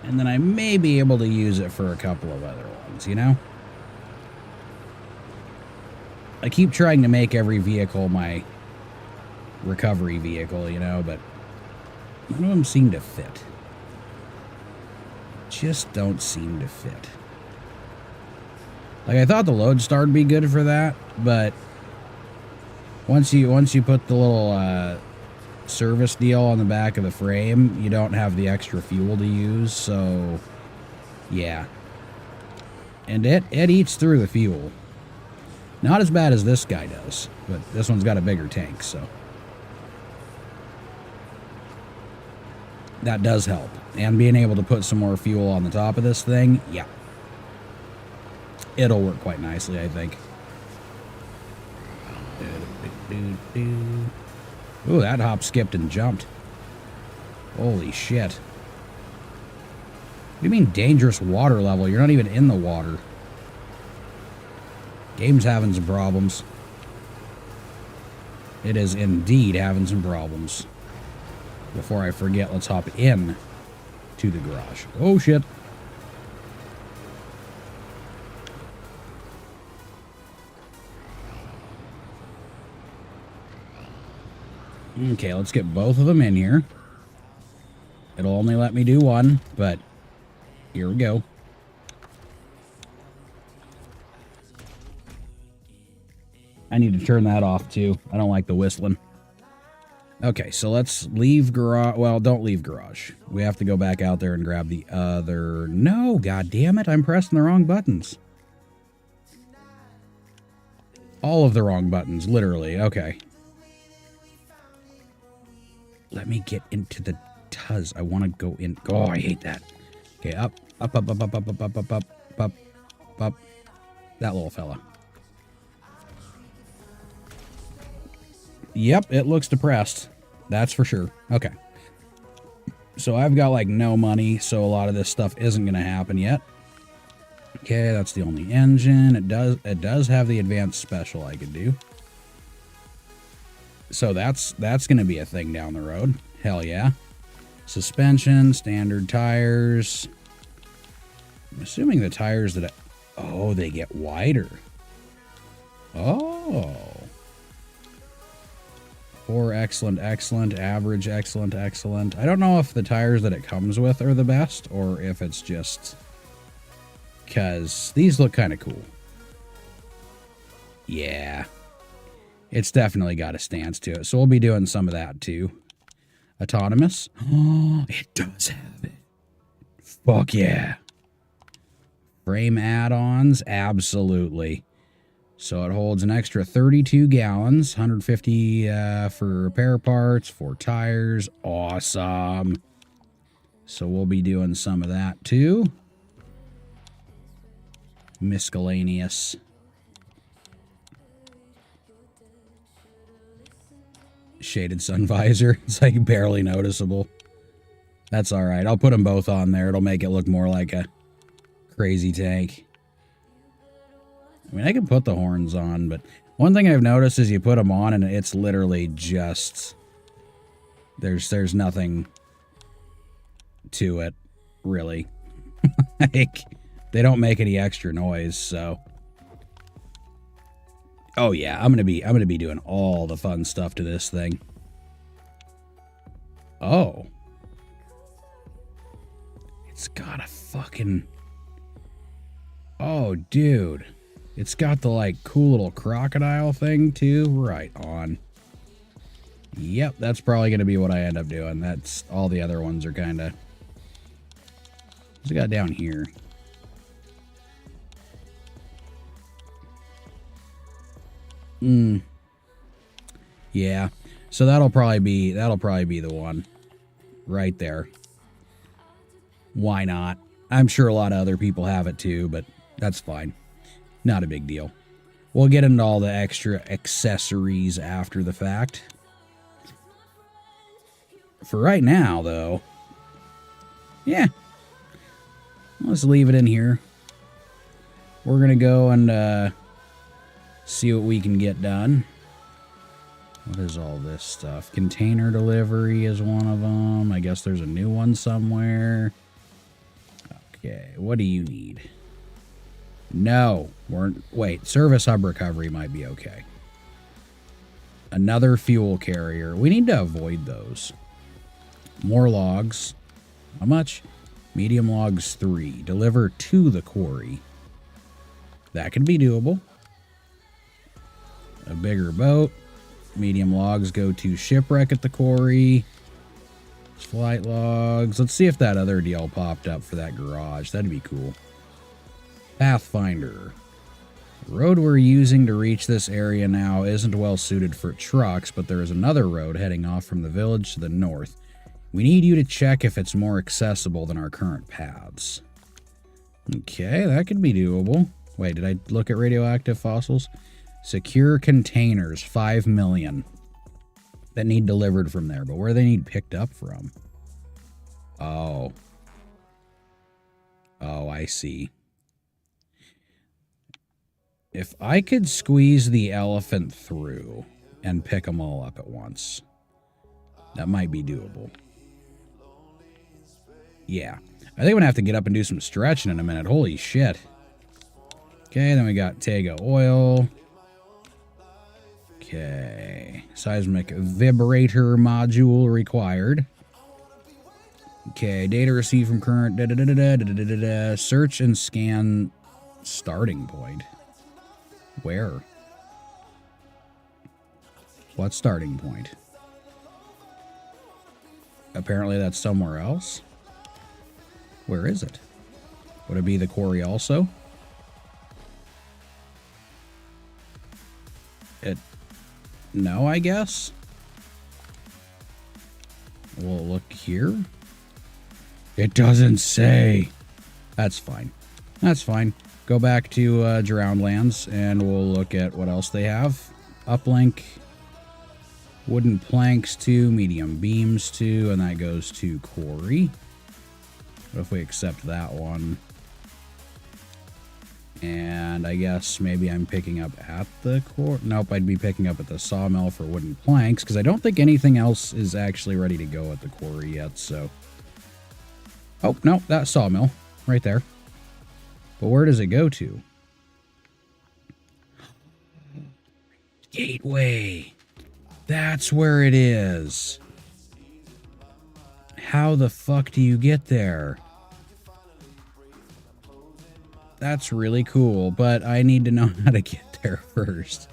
And then I may be able to use it for a couple of other ones, you know? I keep trying to make every vehicle my recovery vehicle, you know, but none of them seem to fit. Just don't seem to fit. Like, I thought the Lodestar would be good for that, but once you put the little service deal on the back of the frame, you don't have the extra fuel to use, so yeah. And it eats through the fuel. Not as bad as this guy does, but this one's got a bigger tank, so that does help. And being able to put some more fuel on the top of this thing, yeah. It'll work quite nicely, I think. Ooh, that hop skipped and jumped. Holy shit. What do you mean dangerous water level? You're not even in the water. Game's having some problems. It is indeed having some problems. Before I forget, let's hop in to the garage. Oh shit. Okay, let's get both of them in here. It'll only let me do one, but here we go. I need to turn that off, too. I don't like the whistling. Okay, so let's leave garage. Well, don't leave garage. We have to go back out there and grab the other... No, god damn it, I'm pressing the wrong buttons. All of the wrong buttons, literally. Okay. Let me get into the tuz. I want to go in. Oh, I hate that. Okay, up, up, up, up, up, up, up, up, up, up, up, up. That little fella. Yep, it looks depressed. That's for sure. Okay. So I've got like no money, so a lot of this stuff isn't going to happen yet. Okay, that's the only engine. It does have the advanced special I could do. So that's going to be a thing down the road. Hell yeah. Suspension, standard tires. I'm assuming the tires that oh, they get wider. Oh. Poor, excellent, excellent, average, excellent, excellent. I don't know if the tires that it comes with are the best or if it's just because these look kind of cool. Yeah. It's definitely got a stance to it. So we'll be doing some of that too. Autonomous. Oh, it does have it. Fuck yeah. Frame add-ons. Absolutely. So it holds an extra 32 gallons, 150 for repair parts, 4 tires. Awesome. So we'll be doing some of that too. Miscellaneous. Shaded sun visor. It's like barely noticeable. That's all right. I'll put them both on there. It'll make it look more like a crazy tank. I mean, I can put the horns on, but one thing I've noticed is you put them on and it's literally just... There's nothing to it, really. Like, they don't make any extra noise, so... Oh yeah, I'm gonna be doing all the fun stuff to this thing. Oh. It's got a fucking... Oh, dude. It's got the, like, cool little crocodile thing, too. Right on. Yep, that's probably going to be what I end up doing. That's... All the other ones are kind of... What's it got down here? Yeah. So that'll probably be the one. Right there. Why not? I'm sure a lot of other people have it, too, but that's fine. Not a big deal. We'll get into all the extra accessories after the fact. For right now, though, yeah, let's leave it in here. We're going to go and see what we can get done. What is all this stuff? Container delivery is one of them. I guess there's a new one somewhere. Okay, what do you need? No, wait, service hub recovery might be okay. Another fuel carrier. We need to avoid those. More logs. How much? Medium logs 3. Deliver to the quarry. That could be doable. A bigger boat. Medium logs go to shipwreck at the quarry. Flight logs. Let's see if that other deal popped up for that garage. That'd be cool. Pathfinder. The road we're using to reach this area now isn't well suited for trucks, but there is another road heading off from the village to the north. We need you to check if it's more accessible than our current paths. Okay, that could be doable. Wait, did I look at radioactive fossils? Secure containers, 5 million. That need delivered from there, but where they need picked up from? Oh. Oh, I see. If I could squeeze the elephant through and pick them all up at once, that might be doable. Yeah. I think I'm going to have to get up and do some stretching in a minute. Holy shit. Okay, then we got Tego oil. Okay. Seismic vibrator module required. Okay, data received from current. Search and scan starting point. Where? What starting point? Apparently that's somewhere else. Where is it? Would it be the quarry also? No, I guess. We'll look here. It doesn't say. That's fine. That's fine. Go back to Drownlands and we'll look at what else they have. Uplink. Wooden planks 2, medium beams 2, and that goes to quarry. What if we accept that one? And I guess maybe I'm picking up at the quarry. Nope, I'd be picking up at the sawmill for wooden planks, because I don't think anything else is actually ready to go at the quarry yet, so... Oh, no, that sawmill. Right there. But where does it go to? Gateway. That's where it is. How the fuck do you get there? That's really cool, but I need to know how to get there first.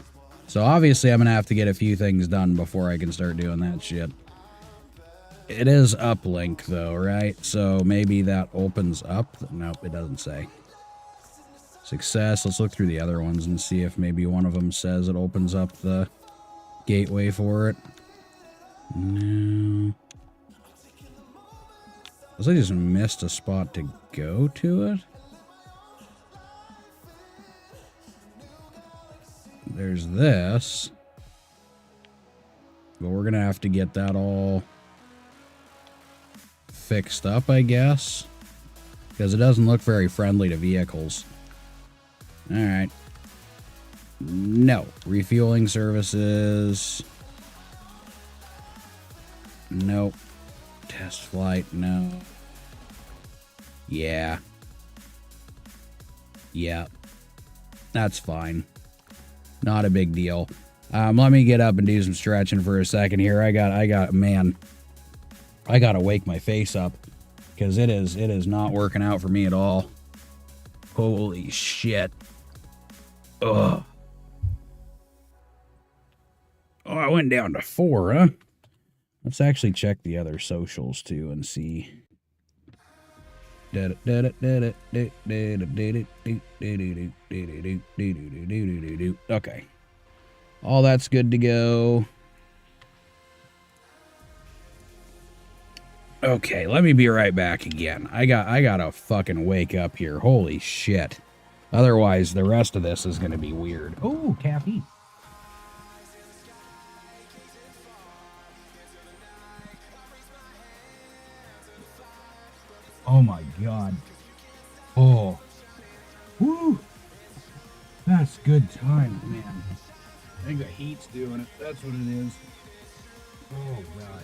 So obviously I'm going to have to get a few things done before I can start doing that shit. It is uplink though, right? So maybe that opens up. Nope, it doesn't say. Success. Let's look through the other ones and see if maybe one of them says it opens up the gateway for it. No. Looks like I just missed a spot to go to it. There's this. But we're going to have to get that all fixed up, I guess. Because it doesn't look very friendly to vehicles. Alright. No. Refueling services. Nope. Test flight, no. Yeah. Yeah. That's fine. Not a big deal. Let me get up and do some stretching for a second here. I gotta wake my face up because it is not working out for me at all. Holy shit. Ugh. Oh, I went down to 4, huh? Let's actually check the other socials too and see. Okay. All that's good to go. Okay, let me be right back again. I gotta fucking wake up here. Holy shit. Otherwise, the rest of this is gonna be weird. Oh, caffeine. Oh my god. Oh. Woo! That's good time, man. I think the heat's doing it. That's what it is. Oh god.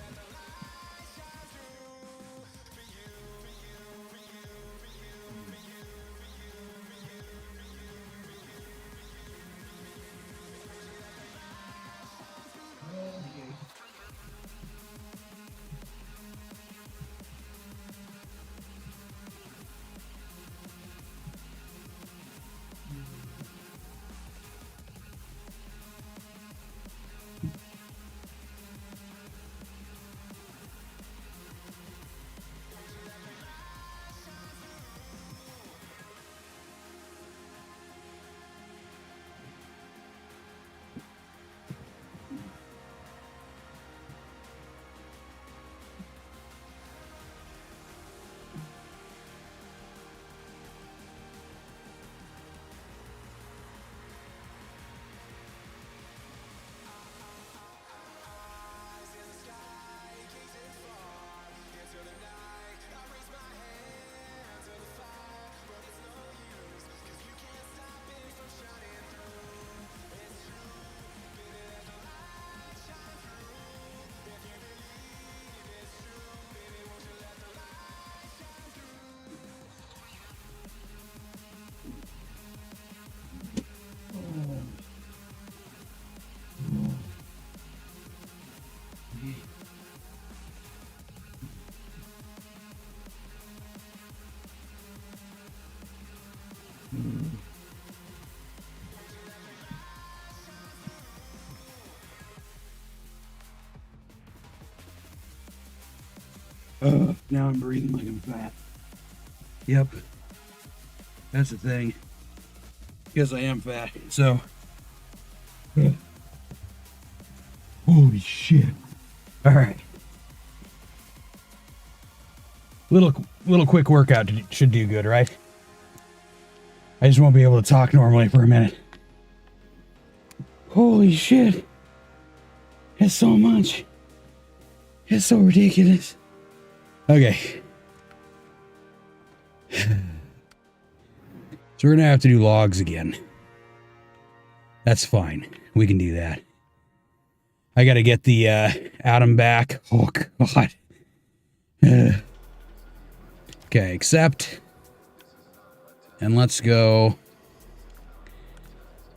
Now I'm breathing like I'm fat. Yep. That's the thing. Because I am fat. So. Holy shit. Alright. Little quick workout should do good, right? I just won't be able to talk normally for a minute. Holy shit. It's so much. It's so ridiculous. Okay. So we're gonna have to do logs again. That's fine. We can do that. I gotta get the Atom back. Oh, God. Okay, accept. And let's go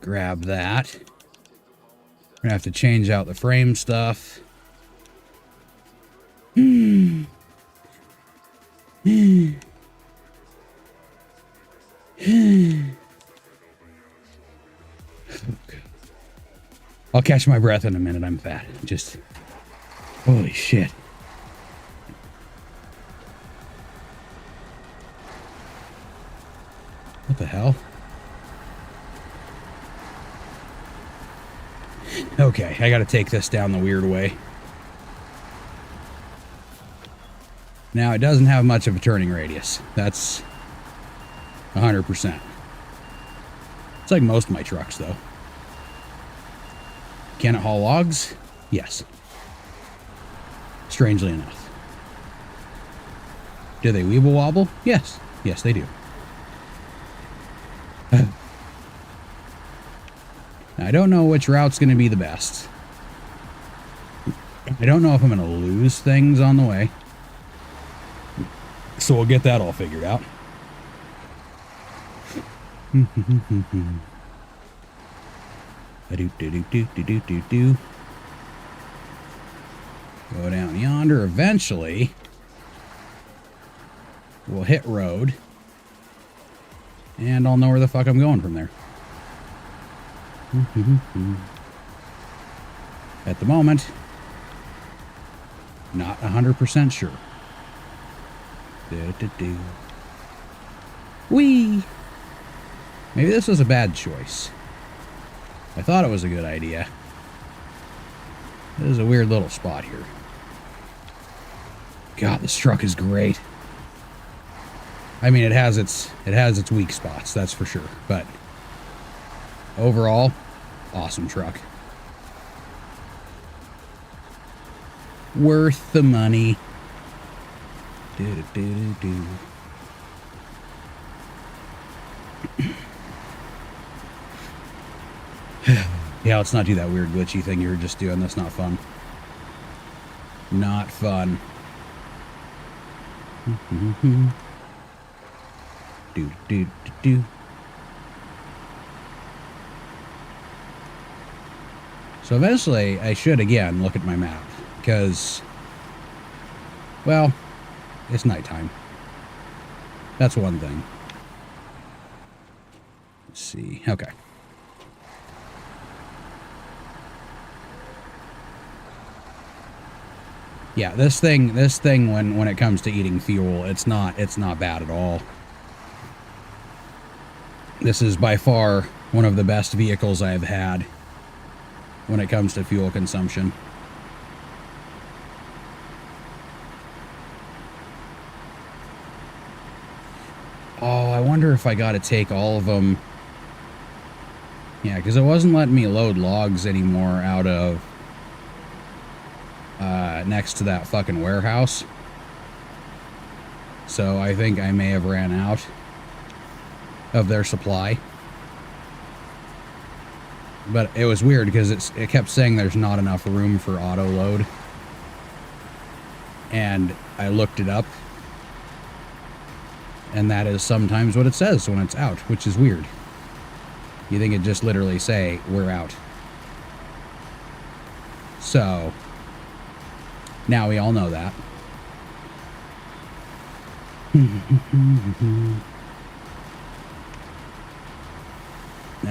grab that. We're gonna have to change out the frame stuff. I'll catch my breath in a minute. I'm fat. Just holy shit. What the hell? Okay, I gotta take this down the weird way. Now, it doesn't have much of a turning radius. That's 100%. It's like most of my trucks, though. Can it haul logs? Yes. Strangely enough. Do they weeble wobble? Yes. Yes, they do. Now, I don't know which route's going to be the best. I don't know if I'm going to lose things on the way. So we'll get that all figured out. Go down yonder. Eventually, we'll hit road. And I'll know where the fuck I'm going from there. At the moment, not 100% sure. Whee! Maybe this was a bad choice. I thought it was a good idea. This is a weird little spot here. God, this truck is great. I mean, it has its weak spots, that's for sure. But overall, awesome truck. Worth the money. Yeah, let's not do that weird glitchy thing you were just doing. That's not fun. Not fun. Do. So eventually, I should again look at my map, because, well, it's nighttime. That's one thing. Let's see. Okay. Yeah, this thing when it comes to eating fuel, it's not bad at all. This is by far one of the best vehicles I've had when it comes to fuel consumption. Oh, I wonder if I got to take all of them. Yeah, because it wasn't letting me load logs anymore out of next to that fucking warehouse. So I think I may have ran out of their supply. But it was weird because it kept saying there's not enough room for auto load. And I looked it up. And that is sometimes what it says when it's out, which is weird. You think it'd just literally say, we're out. So, now we all know that. Then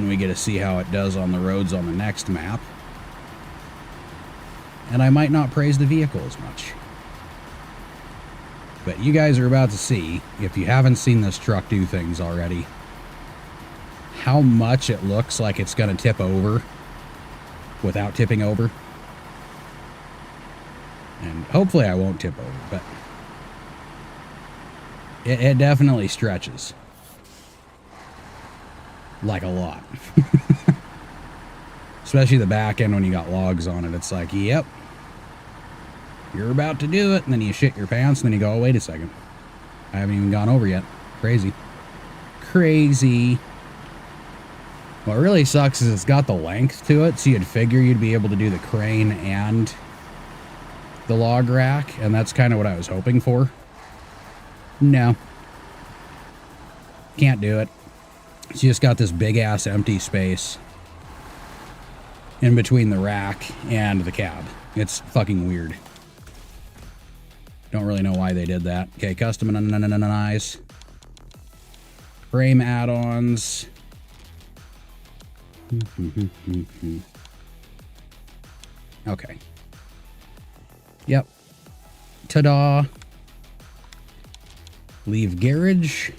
we get to see how it does on the roads on the next map. And I might not praise the vehicle as much. But you guys are about to see, if you haven't seen this truck do things already, how much it looks like it's going to tip over without tipping over. And hopefully I won't tip over, but it definitely stretches. Like a lot. Especially the back end when you got logs on it. It's like, yep, you're about to do it. And then you shit your pants and then you go, oh, wait a second. I haven't even gone over yet. Crazy. Crazy. What really sucks is it's got the length to it, so you'd figure you'd be able to do the crane and the log rack, and that's kind of what I was hoping for. No. Can't do it. It's just got this big-ass empty space in between the rack and the cab. It's fucking weird. Don't really know why they did that. Okay, custom and eyes. Frame add-ons. Okay. Yep. Ta-da. Leave garage.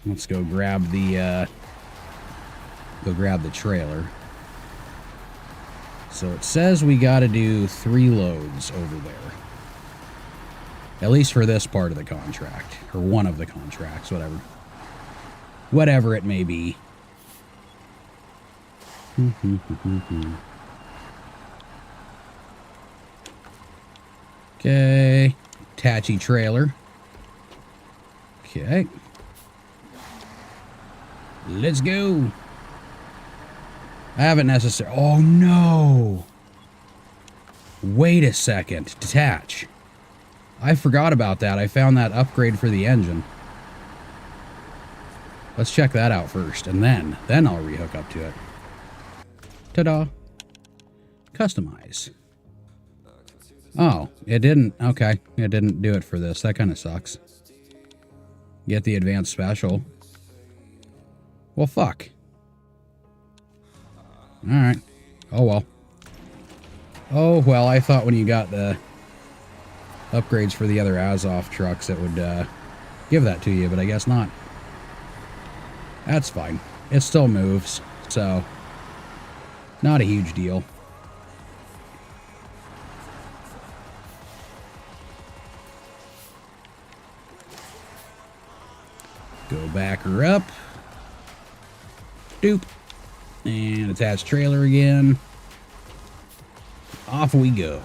Let's go grab the trailer. So it says we got to do 3 loads over there. At least for this part of the contract. Or one of the contracts, whatever. Whatever it may be. Okay. Tachi trailer. Okay. Let's go. I haven't necessarily... Oh, no. Wait a second. Detach. I forgot about that. I found that upgrade for the engine. Let's check that out first, and then I'll rehook up to it. Ta-da. Customize. Oh, it didn't. Okay, it didn't do it for this. That kind of sucks. Get the advanced special. Well, fuck. Alright. Oh, well. Oh, well, I thought when you got the upgrades for the other Azov trucks, it would give that to you, but I guess not. That's fine. It still moves, so not a huge deal. Go back her up. Doop. And attach trailer again. Off we go.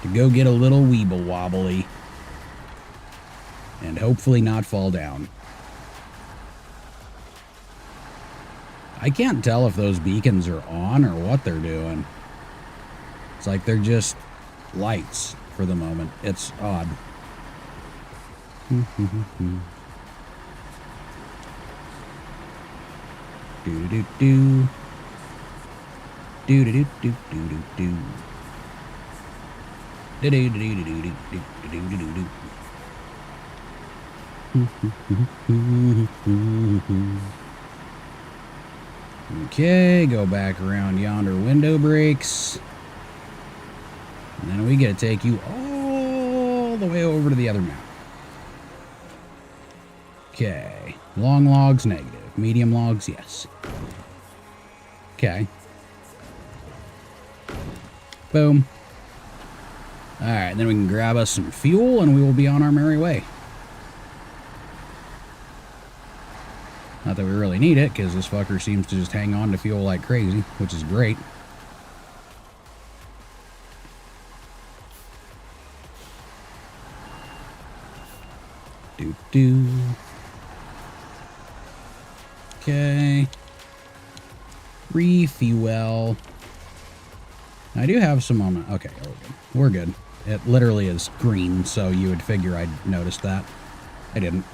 To go get a little weeble wobbly. And hopefully not fall down. I can't tell if those beacons are on or what they're doing. It's like they're just lights for the moment. It's odd. Do-do-do-do. Do-do-do-do-do-do-do. Do-do-do-do-do-do-do-do-do-do. Okay, go back around yonder window brakes. And then we get to take you all the way over to the other map. Okay. Long logs, negative. Medium logs, yes. Okay. Boom. Alright, then we can grab us some fuel and we will be on our merry way. Not that we really need it, because this fucker seems to just hang on to fuel like crazy, which is great. Do-do. Okay. Refuel. I do have some on my... Okay, we're good. It literally is green, so you would figure I'd noticed that. I didn't.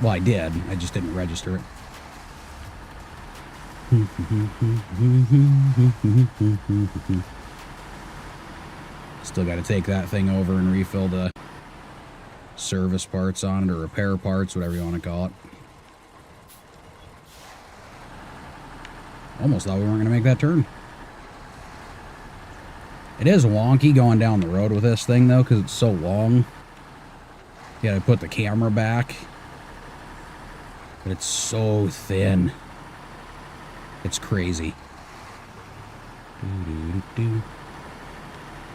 Well, I did. I just didn't register it. Still got to take that thing over and refill the service parts on it, or repair parts, whatever you want to call it. Almost thought we weren't going to make that turn. It is wonky going down the road with this thing, though, because it's so long. You gotta put the camera back. But it's so thin. It's crazy.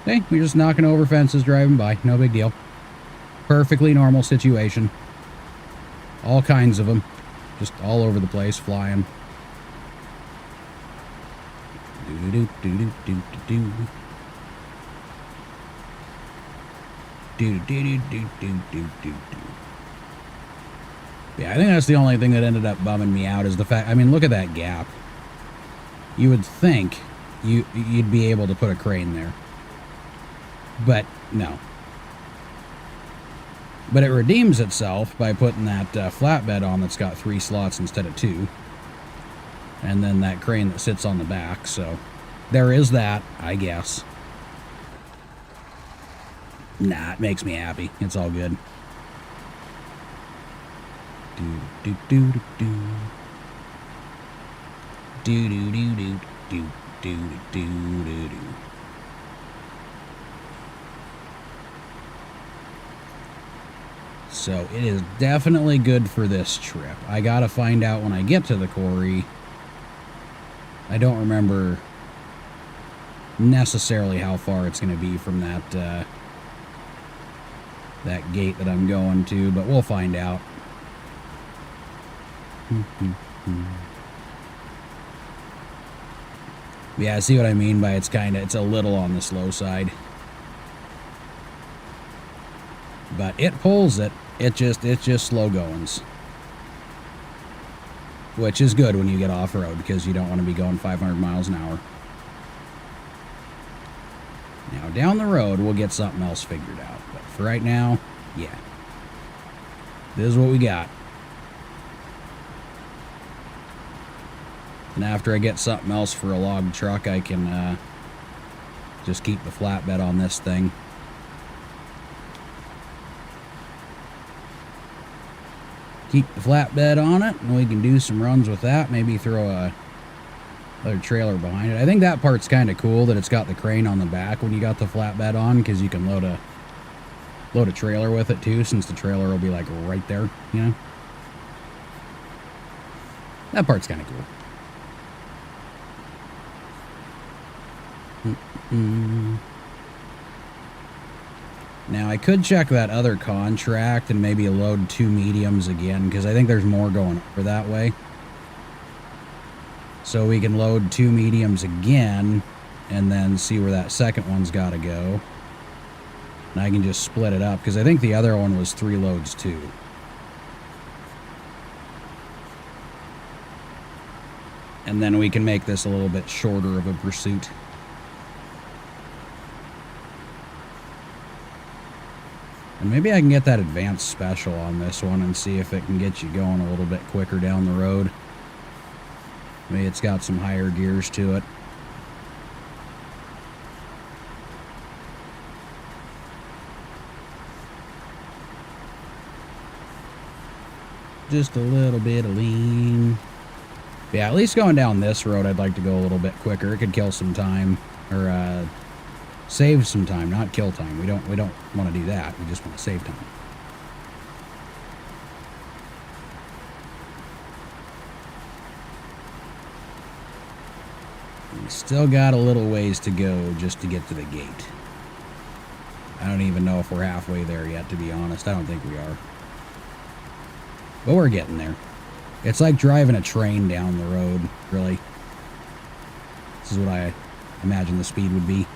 Hey, we're just knocking over fences driving by. No big deal. Perfectly normal situation. All kinds of them. Just all over the place, flying. Do-do-do-do-do-do-do. Do-do-do-do-do-do-do-do. Yeah, I think that's the only thing that ended up bumming me out is the fact, I mean, look at that gap. You would think you'd be able to put a crane there. But, no. But it redeems itself by putting that flatbed on that's got 3 slots instead of 2. And then that crane that sits on the back, so there is that, I guess. Nah, it makes me happy. It's all good. Do do do do do do do do do do do do do. So it is definitely good for this trip. I gotta find out when I get to the quarry. I don't remember necessarily how far it's going to be from that that gate that I'm going to, but we'll find out. Yeah, see what I mean by it's a little on the slow side. But it pulls it. It's just slow goings. Which is good when you get off-road, because you don't want to be going 500 miles an hour. Now, down the road, we'll get something else figured out. But for right now, yeah. This is what we got. And after I get something else for a log truck, I can just keep the flatbed on this thing. Keep the flatbed on it, and we can do some runs with that. Maybe throw another trailer behind it. I think that part's kind of cool that it's got the crane on the back when you got the flatbed on, because you can load a trailer with it too, since the trailer will be like right there, you know. That part's kind of cool. Now, I could check that other contract and maybe load 2 mediums again, because I think there's more going over that way. So we can load 2 mediums again, and then see where that second one's got to go. And I can just split it up, because I think the other one was 3 loads too. And then we can make this a little bit shorter of a pursuit. And maybe I can get that advanced special on this one and see if it can get you going a little bit quicker down the road. Maybe it's got some higher gears to it. Just a little bit of lean. Yeah, at least going down this road, I'd like to go a little bit quicker. It could kill some time, or save some time, not kill time. We don't want to do that. We just want to save time. We still got a little ways to go just to get to the gate. I don't even know if we're halfway there yet, to be honest. I don't think we are. But we're getting there. It's like driving a train down the road, really. This is what I imagine the speed would be.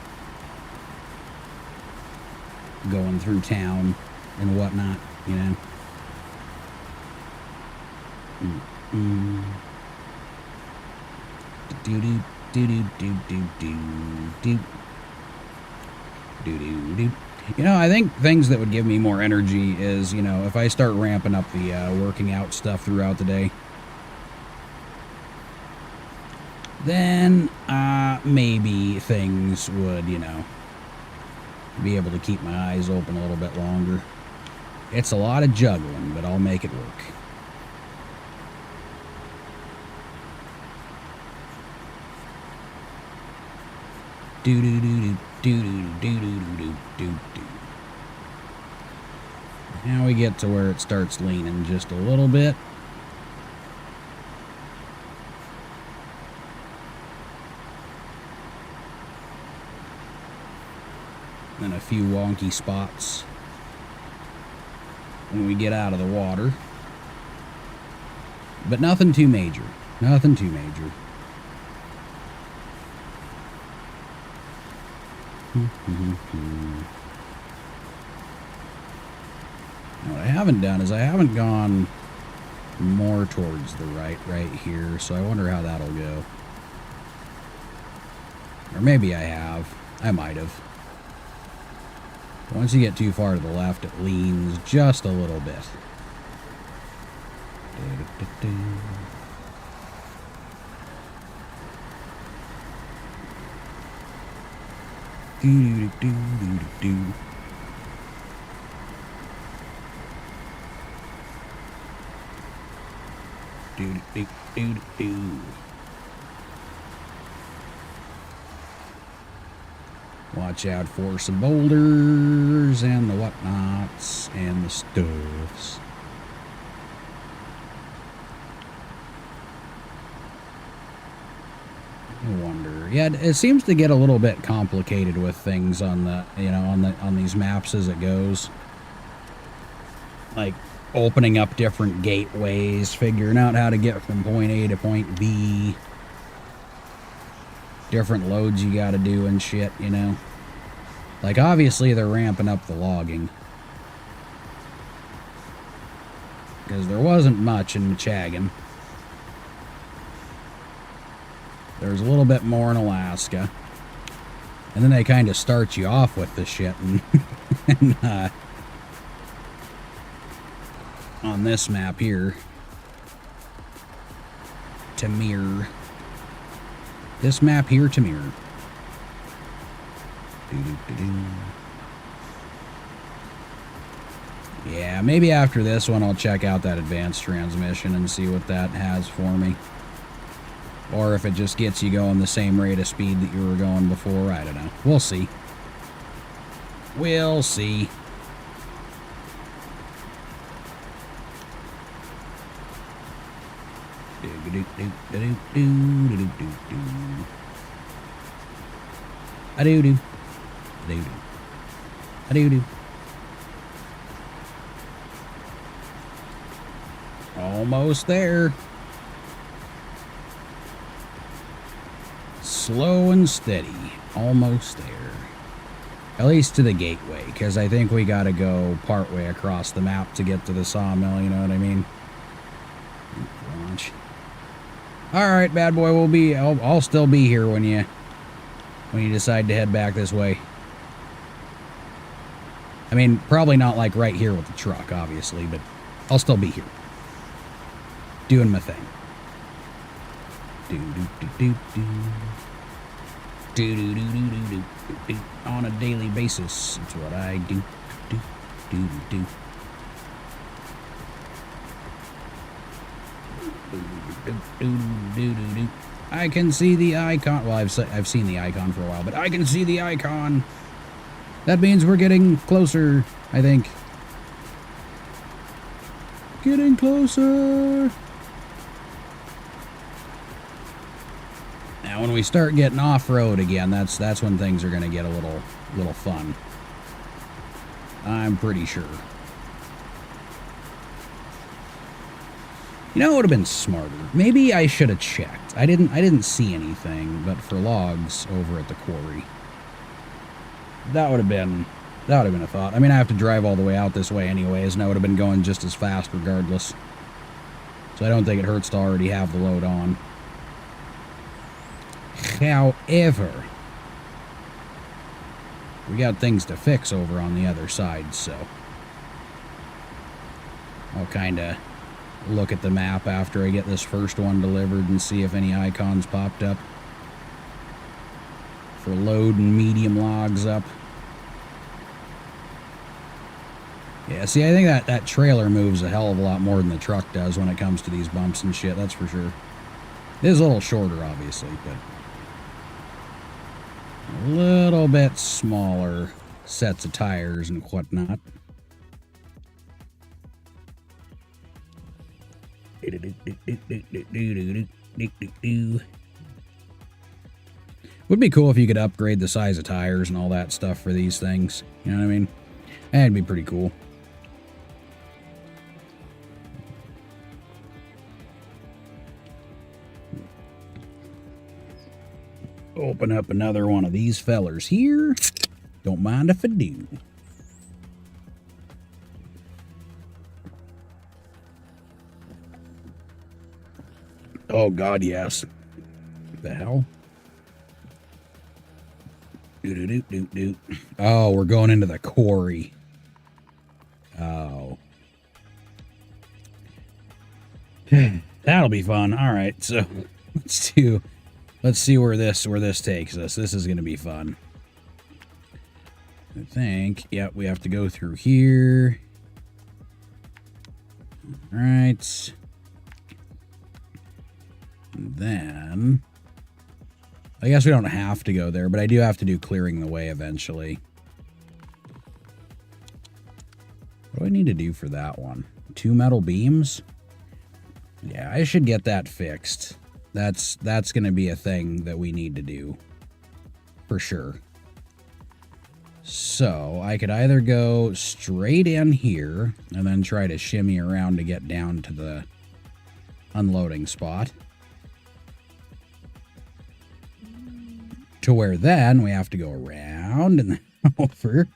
Going through town and whatnot, you know. Do do do do do do do do do do. You know, I think things that would give me more energy is, you know, if I start ramping up the working out stuff throughout the day. Then maybe things would, you know, be able to keep my eyes open a little bit longer. It's a lot of juggling, but I'll make it work. Do do do do Do-do-do-do-do-do-do-do. Now we get to where it starts leaning just a little bit. And a few wonky spots when we get out of the water. But nothing too major. Nothing too major. Now what I haven't done is I haven't gone more towards the right here, so I wonder how that'll go. Or maybe I have. I might have. Once you get too far to the left, it leans just a little bit. Watch out for some boulders and the whatnots and the stuffs. I wonder. Yeah, it seems to get a little bit complicated with things on the, on these maps as it goes. Like opening up different gateways, figuring out how to get from point A to point B. Different loads you gotta do and shit, Like, obviously they're ramping up the logging. Because there wasn't much in Michigan. There's a little bit more in Alaska. And then they kind of start you off with this shit. And on this map here, Taymyr. This map here, Taymyr. Yeah, maybe after this one I'll check out that advanced transmission and see what that has for me. Or if it just gets you going the same rate of speed that you were going before, I don't know. We'll see. We'll see. A-doo-doo. A-doo-doo. A-doo-doo. Almost there. Slow and steady. Almost there. At least to the gateway, because I think we gotta go partway across the map to get to the sawmill, you know what I mean? Launch. Alright, bad boy, I'll still be here when you decide to head back this way. I mean, probably not like right here with the truck, obviously, but I'll still be here. Doing my thing. On a daily basis, it's what I do. I can see the icon. Well, I've seen the icon for a while, but I can see the icon. That means we're getting closer, I think. Getting closer. Now, when we start getting off-road again, that's when things are going to get a little fun. I'm pretty sure. You know what would have been smarter? Maybe I should have checked. I didn't see anything, but for logs over at the quarry. That would have been a thought. I mean, I have to drive all the way out this way anyways, and I would have been going just as fast regardless. So I don't think it hurts to already have the load on. However, we got things to fix over on the other side, so I'll kind of look at the map after I get this first one delivered and see if any icons popped up for loading medium logs up. Yeah, see, I think that trailer moves a hell of a lot more than the truck does when it comes to these bumps and shit, that's for sure. It is a little shorter, obviously, but a little bit smaller sets of tires and whatnot. Would be cool if you could upgrade the size of tires and all that stuff for these things. You know what I mean? That'd be pretty cool. Open up another one of these fellers here. Don't mind if I do. Oh, God, yes. The hell? Oh, we're going into the quarry. Oh. That'll be fun. All right, so let's see where this takes us. This is going to be fun. I think, yeah, we have to go through here. All right. And then I guess we don't have to go there, but I do have to do clearing the way eventually. What do I need to do for that one? 2 metal beams? Yeah, I should get that fixed. That's going to be a thing that we need to do. For sure. So, I could either go straight in here and then try to shimmy around to get down to the unloading spot. To where then we have to go around and then over.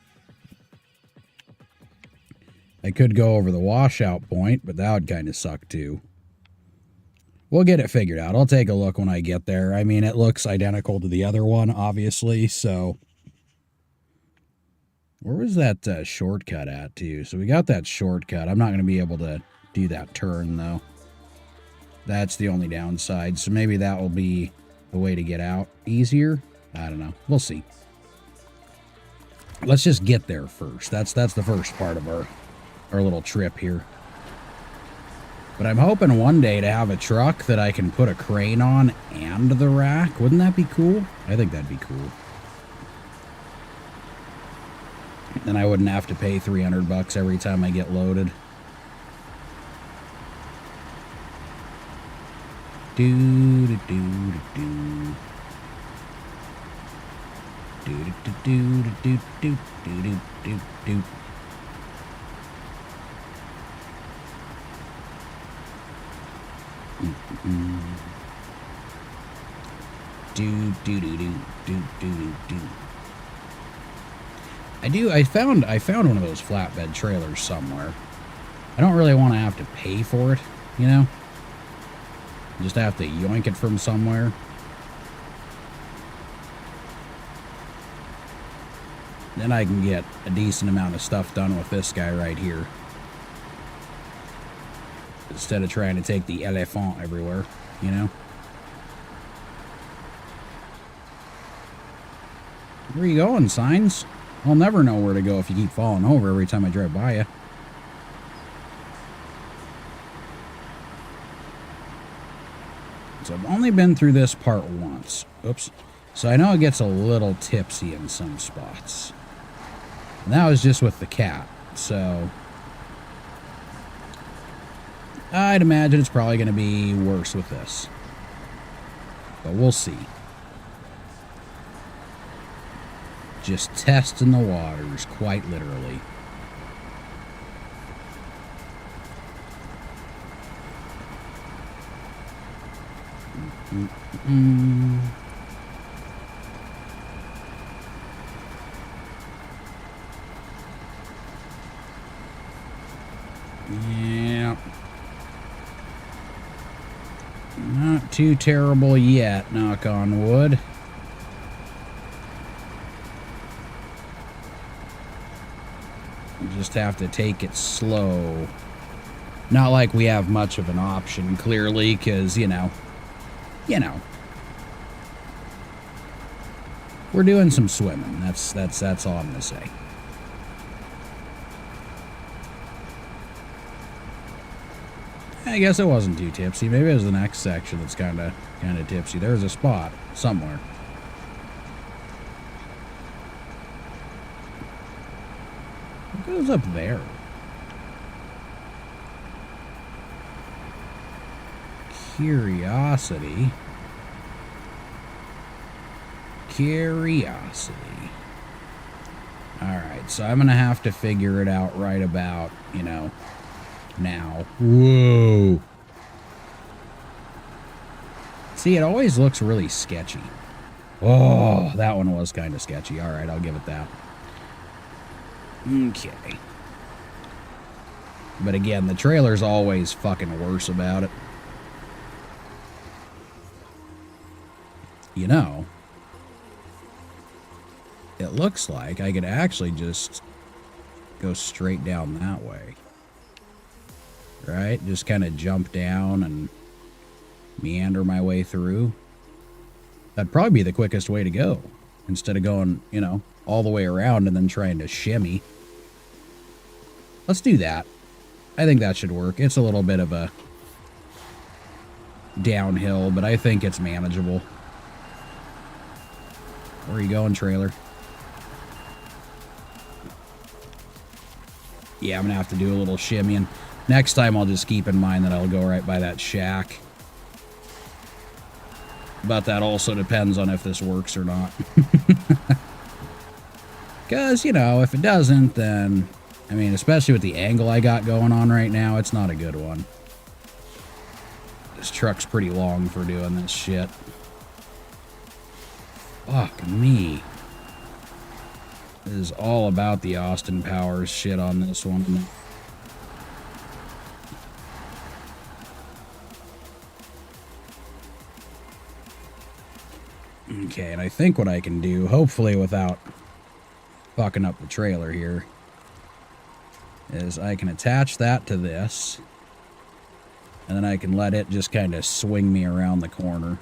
I could go over the washout point, but that would kind of suck too. We'll get it figured out. I'll take a look when I get there. I mean, it looks identical to the other one, obviously, so... Where was that shortcut at, too? So we got that shortcut. I'm not going to be able to do that turn, though. That's the only downside, so maybe that will be the way to get out easier. I don't know. We'll see. Let's just get there first. That's the first part of our little trip here. But I'm hoping one day to have a truck that I can put a crane on and the rack. Wouldn't that be cool? I think that'd be cool. Then I wouldn't have to pay $300 every time I get loaded. Do do do do do do do do do do do do do. Do do do do do do do. I found one of those flatbed trailers somewhere. I don't really want to have to pay for it, you know? Just have to yoink it from somewhere. Then I can get a decent amount of stuff done with this guy right here. Instead of trying to take the elephant everywhere, you know? Where are you going, Signs? I'll never know where to go if you keep falling over every time I drive by you. So I've only been through this part once. Oops. So I know it gets a little tipsy in some spots. And that was just with the cat. So I'd imagine it's probably going to be worse with this. But we'll see. Just testing the waters, quite literally. Yeah. Not too terrible yet, knock on wood. Just have to take it slow. Not like we have much of an option, clearly, because, you know. We're doing some swimming. That's all I'm going to say. I guess it wasn't too tipsy. Maybe it was the next section that's kind of tipsy. There's a spot somewhere. What goes up there? Curiosity. Curiosity. Alright, so I'm gonna have to figure it out right about, you know, now. Whoa. See, it always looks really sketchy. Oh, that one was kind of sketchy. Alright, I'll give it that. Okay. But again, the trailer's always fucking worse about it. You know, it looks like I could actually just go straight down that way. Right? Just kind of jump down and meander my way through. That'd probably be the quickest way to go. Instead of going, you know, all the way around and then trying to shimmy. Let's do that. I think that should work. It's a little bit of a downhill, but I think it's manageable. Where are you going, trailer? Yeah, I'm gonna have to do a little shimmying. Next time I'll just keep in mind that I'll go right by that shack. But that also depends on if this works or not. Because, you know, if it doesn't, then... I mean, especially with the angle I got going on right now, it's not a good one. This truck's pretty long for doing this shit. Fuck me. It is all about the Austin Powers shit on this one. Okay, and I think what I can do, hopefully without fucking up the trailer here, is I can attach that to this, and then I can let it just kind of swing me around the corner.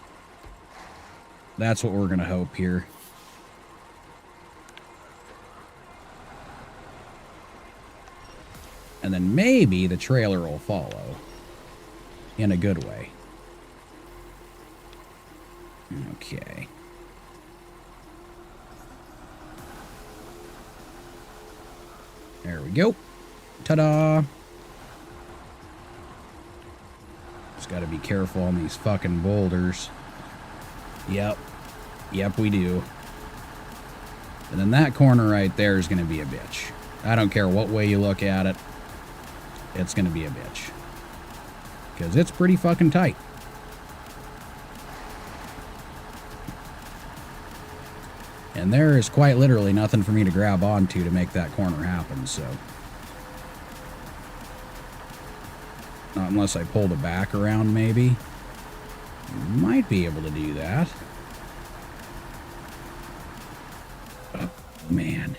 That's what we're going to hope here. And then maybe the trailer will follow in a good way. Okay. There we go. Ta-da! Just gotta be careful on these fucking boulders. Yep. Yep, we do. And then that corner right there is gonna be a bitch. I don't care what way you look at it. It's gonna be a bitch. Because it's pretty fucking tight. And there is quite literally nothing for me to grab onto to make that corner happen, so... Not unless I pulled it back around, maybe. Might be able to do that. Oh, man.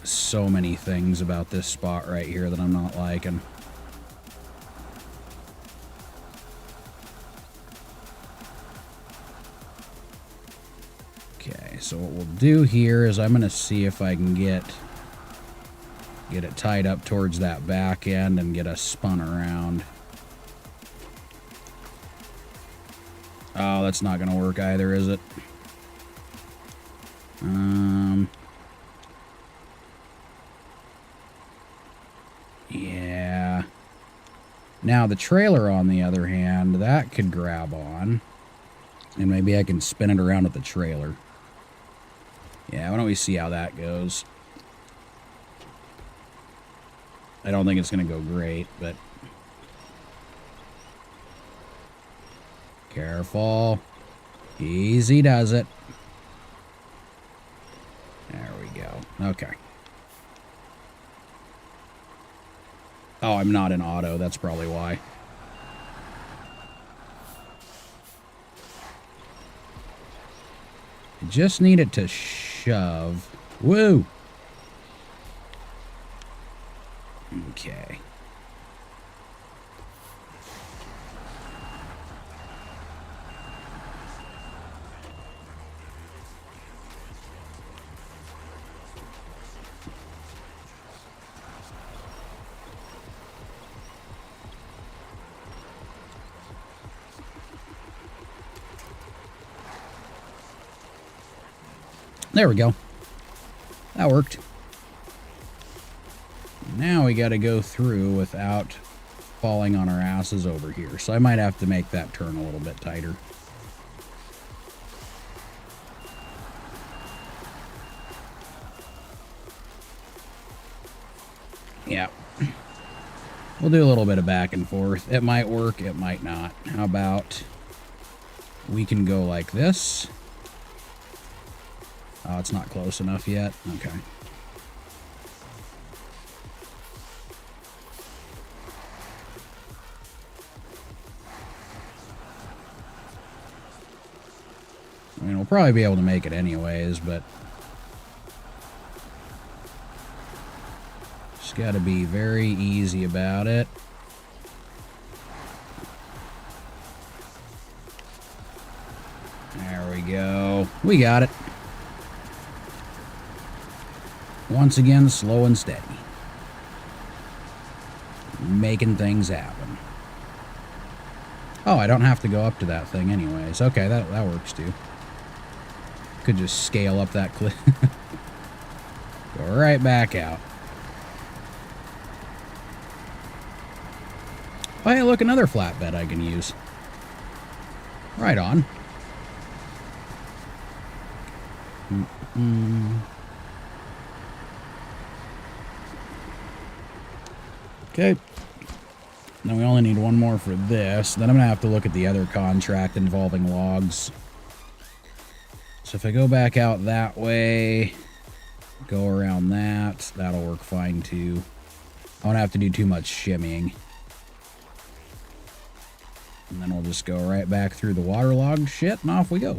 So many things about this spot right here that I'm not liking. Okay, so what we'll do here is I'm going to see if I can get it tied up towards that back end and get us spun around. Oh, that's not going to work either, is it? Yeah. Now, the trailer, on the other hand, that could grab on. And maybe I can spin it around with the trailer. Yeah, why don't we see how that goes? I don't think it's going to go great, but... Careful. Easy does it. There we go. Okay. Oh, I'm not in auto. That's probably why. I just need it to shove. Woo! Okay. There we go. That worked. Now we got to go through without falling on our asses over here. So I might have to make that turn a little bit tighter. Yeah. We'll do a little bit of back and forth. It might work, it might not. How about we can go like this? Oh, it's not close enough yet. Okay. I mean, we'll probably be able to make it anyways, but just got to be very easy about it. There we go. We got it. Once again, slow and steady. Making things happen. Oh, I don't have to go up to that thing anyways. Okay, that works too. Could just scale up that cliff. Go right back out. Oh, hey, look, another flatbed I can use. Right on. Okay. Now we only need one more for this. Then I'm going to have to look at the other contract involving logs. So if I go back out that way, go around that, that'll work fine too. I won't have to do too much shimmying. And then we'll just go right back through the waterlogged shit, and off we go.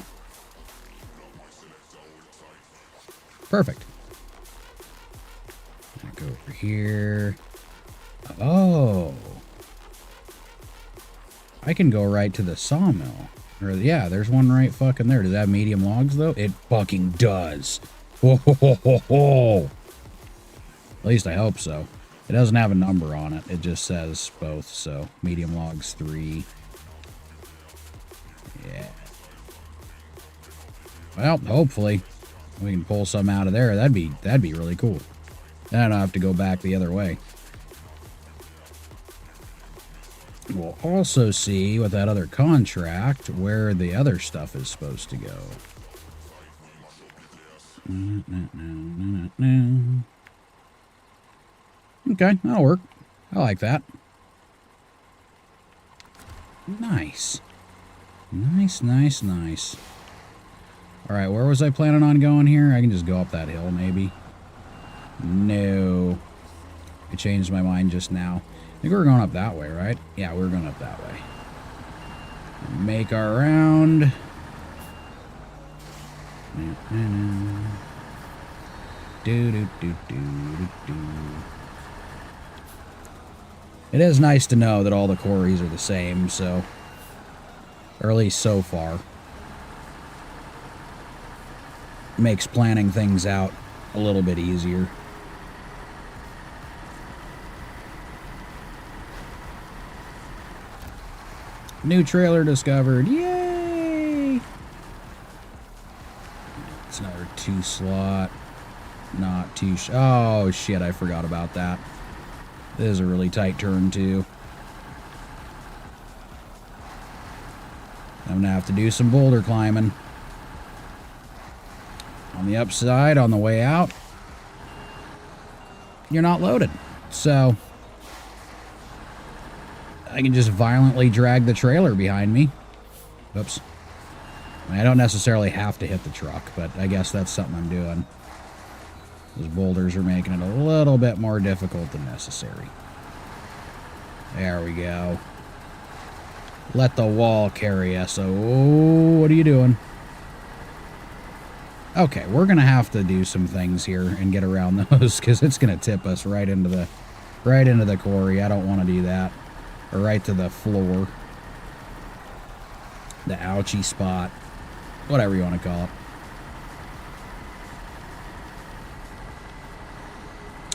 Perfect. Go over here. Oh. I can go right to the sawmill. Or, yeah, there's one right fucking there. Does that have medium logs, though? It fucking does. Whoa, ho, ho, ho, ho. At least I hope so. It doesn't have a number on it. It just says both, so medium logs 3. Yeah. Well, hopefully we can pull some out of there. That'd be really cool. Then I don't have to go back the other way. We'll also see with that other contract where the other stuff is supposed to go. Okay, that'll work. I like that. Nice. Nice, nice, nice. Alright, where was I planning on going here? I can just go up that hill, maybe. No. I changed my mind just now. I think we were going up that way, right? Yeah, we were going up that way. Make our round. It is nice to know that all the quarries are the same, so... Or at least so far. Makes planning things out a little bit easier. New trailer discovered. Yay! It's another 2 slot. Not too... oh, shit, I forgot about that. This is a really tight turn, too. I'm gonna have to do some boulder climbing. On the upside, on the way out, you're not loaded. So, I can just violently drag the trailer behind me. Oops. I don't necessarily have to hit the truck, but I guess that's something I'm doing. Those boulders are making it a little bit more difficult than necessary. There we go. Let the wall carry us. Oh, what are you doing? Okay, we're going to have to do some things here and get around those because it's going to tip us right into the quarry. I don't want to do that. Or right to the floor. The ouchie spot. Whatever you want to call it.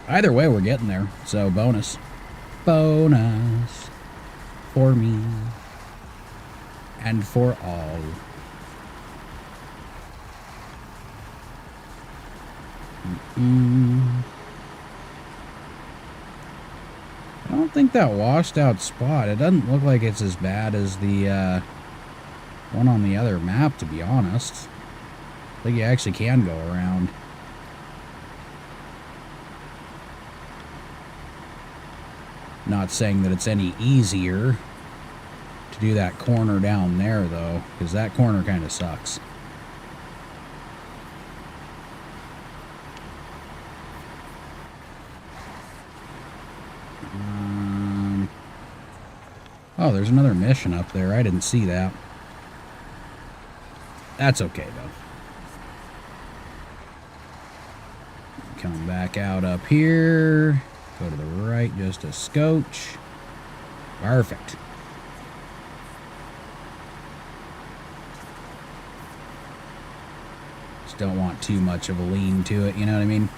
Either way, we're getting there. So, bonus. Bonus. For me. And for all. I don't think that washed out spot, it doesn't look like it's as bad as the one on the other map, to be honest. I think you actually can go around. Not saying that it's any easier to do that corner down there, though, because that corner kind of sucks. Oh, there's another mission up there. I didn't see that. That's okay, though. Come back out up here. Go to the right just a scotch. Perfect. Just don't want too much of a lean to it, you know what I mean?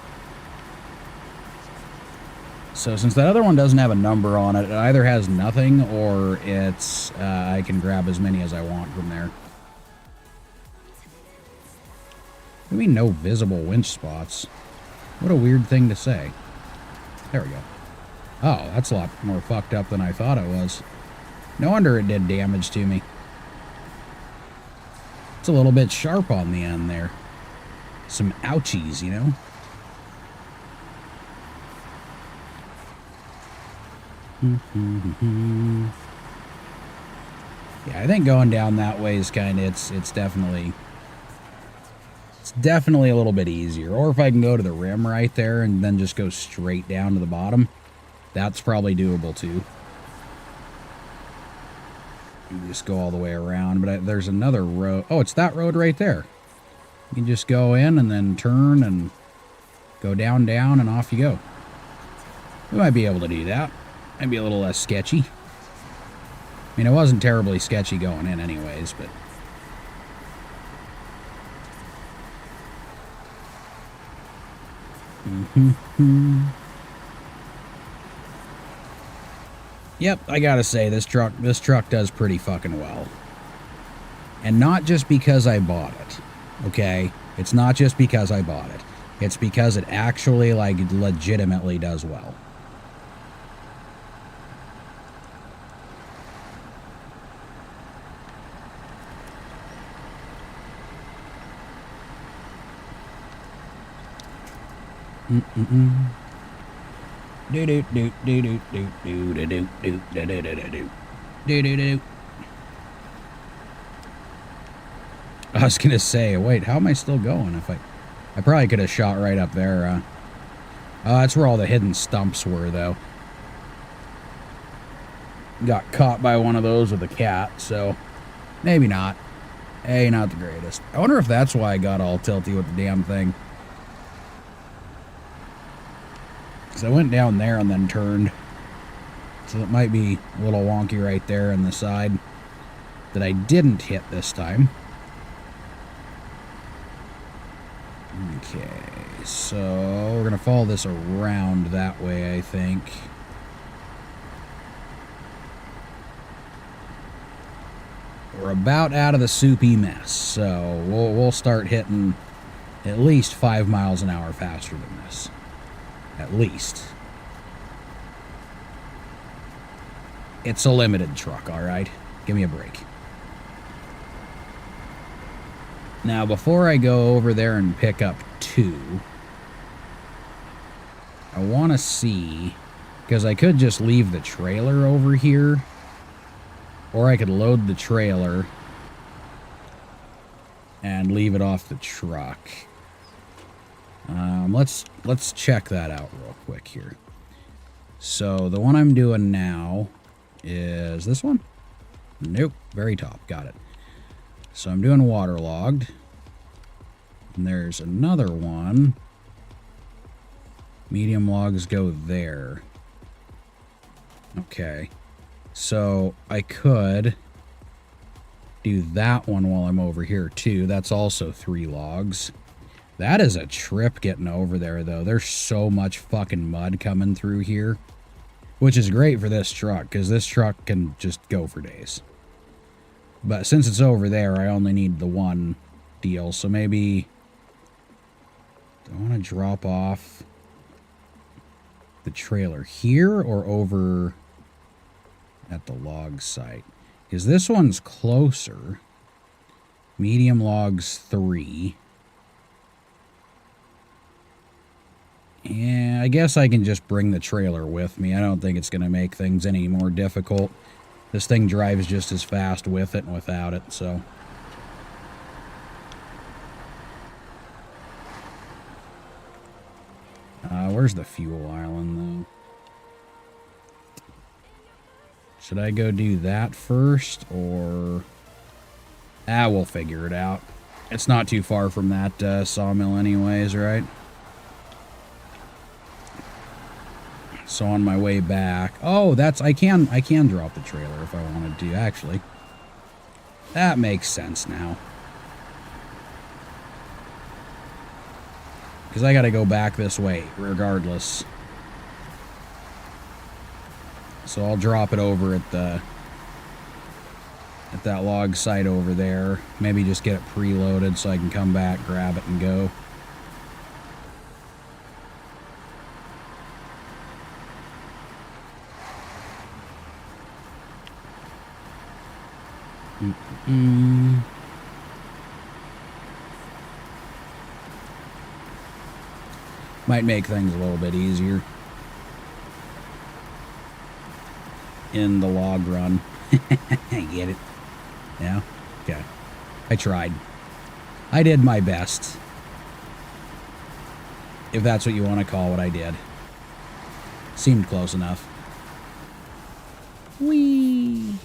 So since that other one doesn't have a number on it, it either has nothing or it's I can grab as many as I want from there. What do you mean no visible winch spots? What a weird thing to say. There we go. Oh, that's a lot more fucked up than I thought it was. No wonder it did damage to me. It's a little bit sharp on the end there. Some ouchies, you know? Yeah, I think going down that way is kind of, it's definitely a little bit easier. Or if I can go to the rim right there and then just go straight down to the bottom, that's probably doable too. You just go all the way around, but there's another road. Oh, it's that road right there. You can just go in and then turn and go down, and off you go. We might be able to do that. Might be a little less sketchy. I mean, it wasn't terribly sketchy going in anyways, but... Yep, I gotta say, this truck does pretty fucking well. And not just because I bought it, okay? It's not just because I bought it. It's because it actually, like, legitimately does well. I was gonna say, wait, how am I still going? If I probably could have shot right up there. That's where all the hidden stumps were, though. Got caught by one of those with a cat, so maybe not. Hey, not the greatest. I wonder if that's why I got all tilty with the damn thing. Because I went down there and then turned. So it might be a little wonky right there in the side that I didn't hit this time. Okay, so we're going to follow this around that way, I think. We're about out of the soupy mess, so we'll start hitting at least 5 miles an hour faster than this. At least. It's a limited truck, alright? Give me a break. Now, before I go over there and pick up 2, I want to see, because I could just leave the trailer over here, or I could load the trailer and leave it off the truck. Let's check that out real quick here. So the one I'm doing now is this one? Nope, very top, got it. So I'm doing waterlogged. And there's another one. Medium logs go there. Okay. So I could do that one while I'm over here too. That's also 3 logs. That is a trip getting over there, though. There's so much fucking mud coming through here. Which is great for this truck, because this truck can just go for days. But since it's over there, I only need the one deal. So maybe Do I want to drop off the trailer here or over at the log site? Because this one's closer. Medium logs 3. Yeah, I guess I can just bring the trailer with me. I don't think it's going to make things any more difficult. This thing drives just as fast with it and without it, so... where's the fuel island, though? Should I go do that first, or... we'll figure it out. It's not too far from that sawmill anyways, right? So on my way back... Oh, that's... I can drop the trailer if I wanted to, actually. That makes sense now. Because I gotta go back this way, regardless. So I'll drop it over at the... at that log site over there. Maybe just get it preloaded so I can come back, grab it, and go. Might make things a little bit easier in the log run. Get it? Yeah? Okay. I tried. I did my best. If that's what you want to call what I did. Seemed close enough. Whee!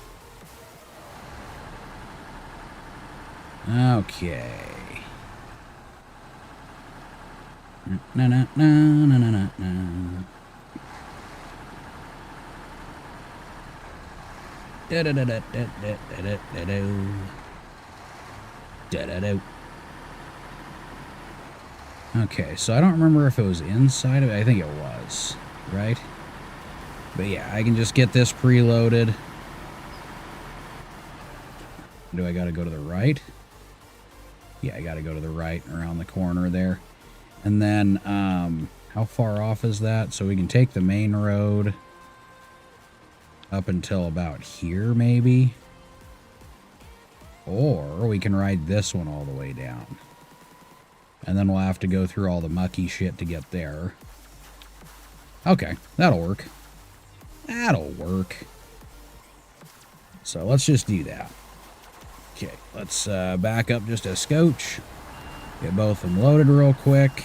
Okay. Na na na na na na na. Da da da da da da da da da da da. Okay, so I don't remember if it was inside of it. I think it was, right? But yeah, I can just get this preloaded. Do I gotta go to the right? Yeah, I gotta go to the right, around the corner there. And then, how far off is that? So we can take the main road up until about here, maybe? Or we can ride this one all the way down. And then we'll have to go through all the mucky shit to get there. Okay, that'll work. That'll work. So let's just do that. Okay, let's back up just a scotch. Get both of them loaded real quick.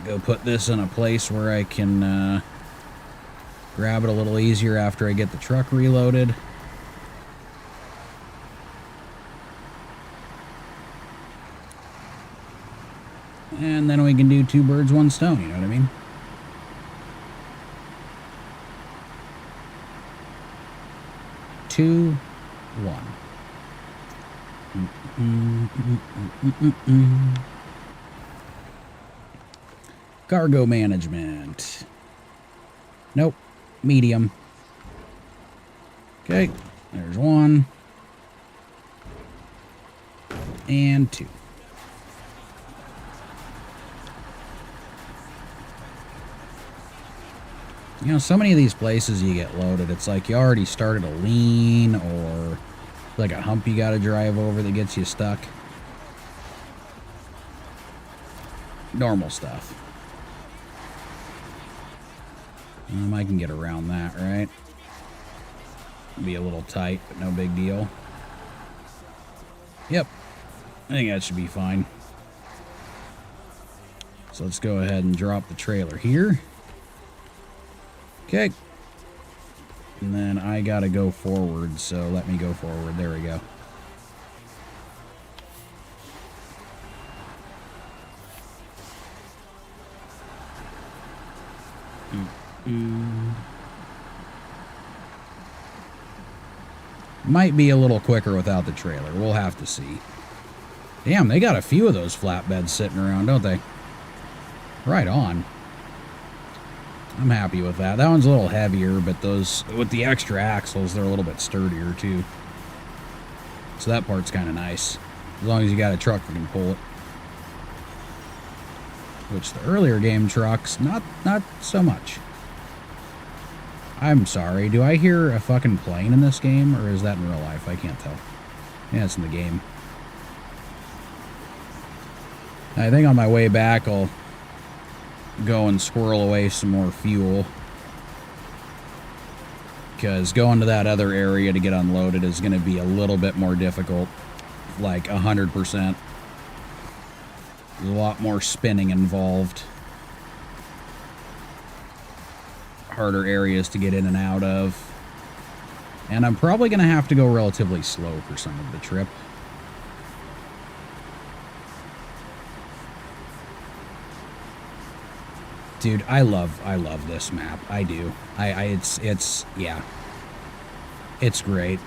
Go put this in a place where I can grab it a little easier after I get the truck reloaded. And then we can do 2 birds, 1 stone, you know what I mean? Two, one. Cargo management. Nope. Medium. Okay. There's 1. And 2. You know, so many of these places you get loaded, it's like you already started a lean or like a hump you gotta drive over that gets you stuck. Normal stuff. I can get around that, right? Be a little tight, but no big deal. Yep. I think that should be fine. So let's go ahead and drop the trailer here. Okay. And then I gotta go forward, so let me go forward. There we go. Might be a little quicker without the trailer. We'll have to see. Damn, they got a few of those flatbeds sitting around, don't they? Right on. I'm happy with that. That one's a little heavier, but those, with the extra axles, they're a little bit sturdier, too. So that part's kind of nice. As long as you got a truck that can pull it. which the earlier game trucks, not so much. I'm sorry, do I hear a fucking plane in this game, or is that in real life? I can't tell. Yeah, it's in the game. I think on my way back, I'll go and squirrel away some more fuel. Because going to that other area to get unloaded is going to be a little bit more difficult. Like 100%. There's a lot more spinning involved. Harder areas to get in and out of. And I'm probably going to have to go relatively slow for some of the trip. Dude, I love this map. I do. Yeah. It's great.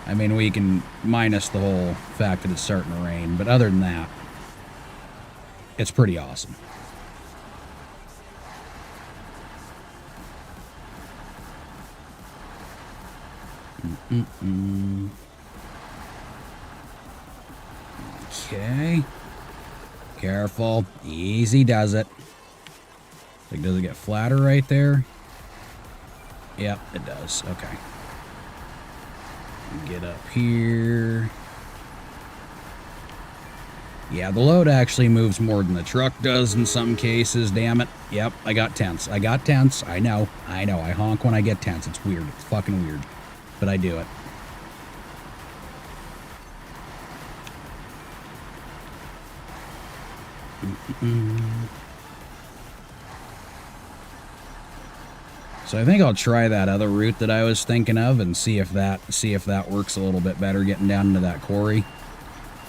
I mean, we can minus the whole fact that it's starting to rain, but other than that, it's pretty awesome. Okay. Careful. Easy does it. Like, does it get flatter right there? Yep, it does. Okay. Get up here. Yeah, the load actually moves more than the truck does in some cases, damn it. Yep, I got tense. I know. I honk when I get tense. It's weird. It's fucking weird. But I do it. So I think I'll try that other route that I was thinking of and see if that works a little bit better getting down into that quarry.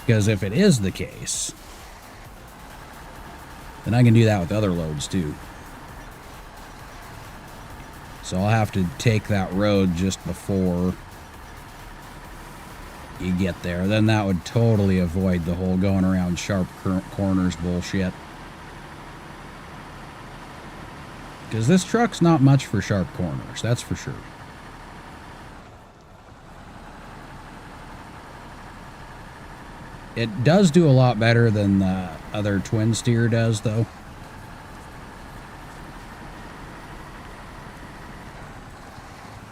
Because if it is the case, then I can do that with other loads too. So I'll have to take that road just before you get there. Then that would totally avoid the whole going around sharp corners bullshit. Because this truck's not much for sharp corners, that's for sure. It does do a lot better than the other twin steer does, though.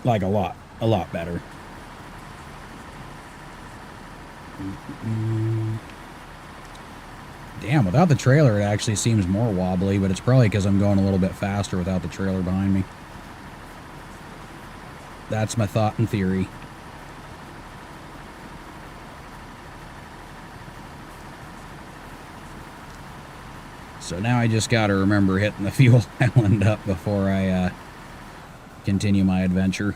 Like a lot better. Damn, without the trailer, it actually seems more wobbly, but it's probably because I'm going a little bit faster without the trailer behind me. That's my thought and theory. So now I just gotta remember hitting the fuel island up before I continue my adventure.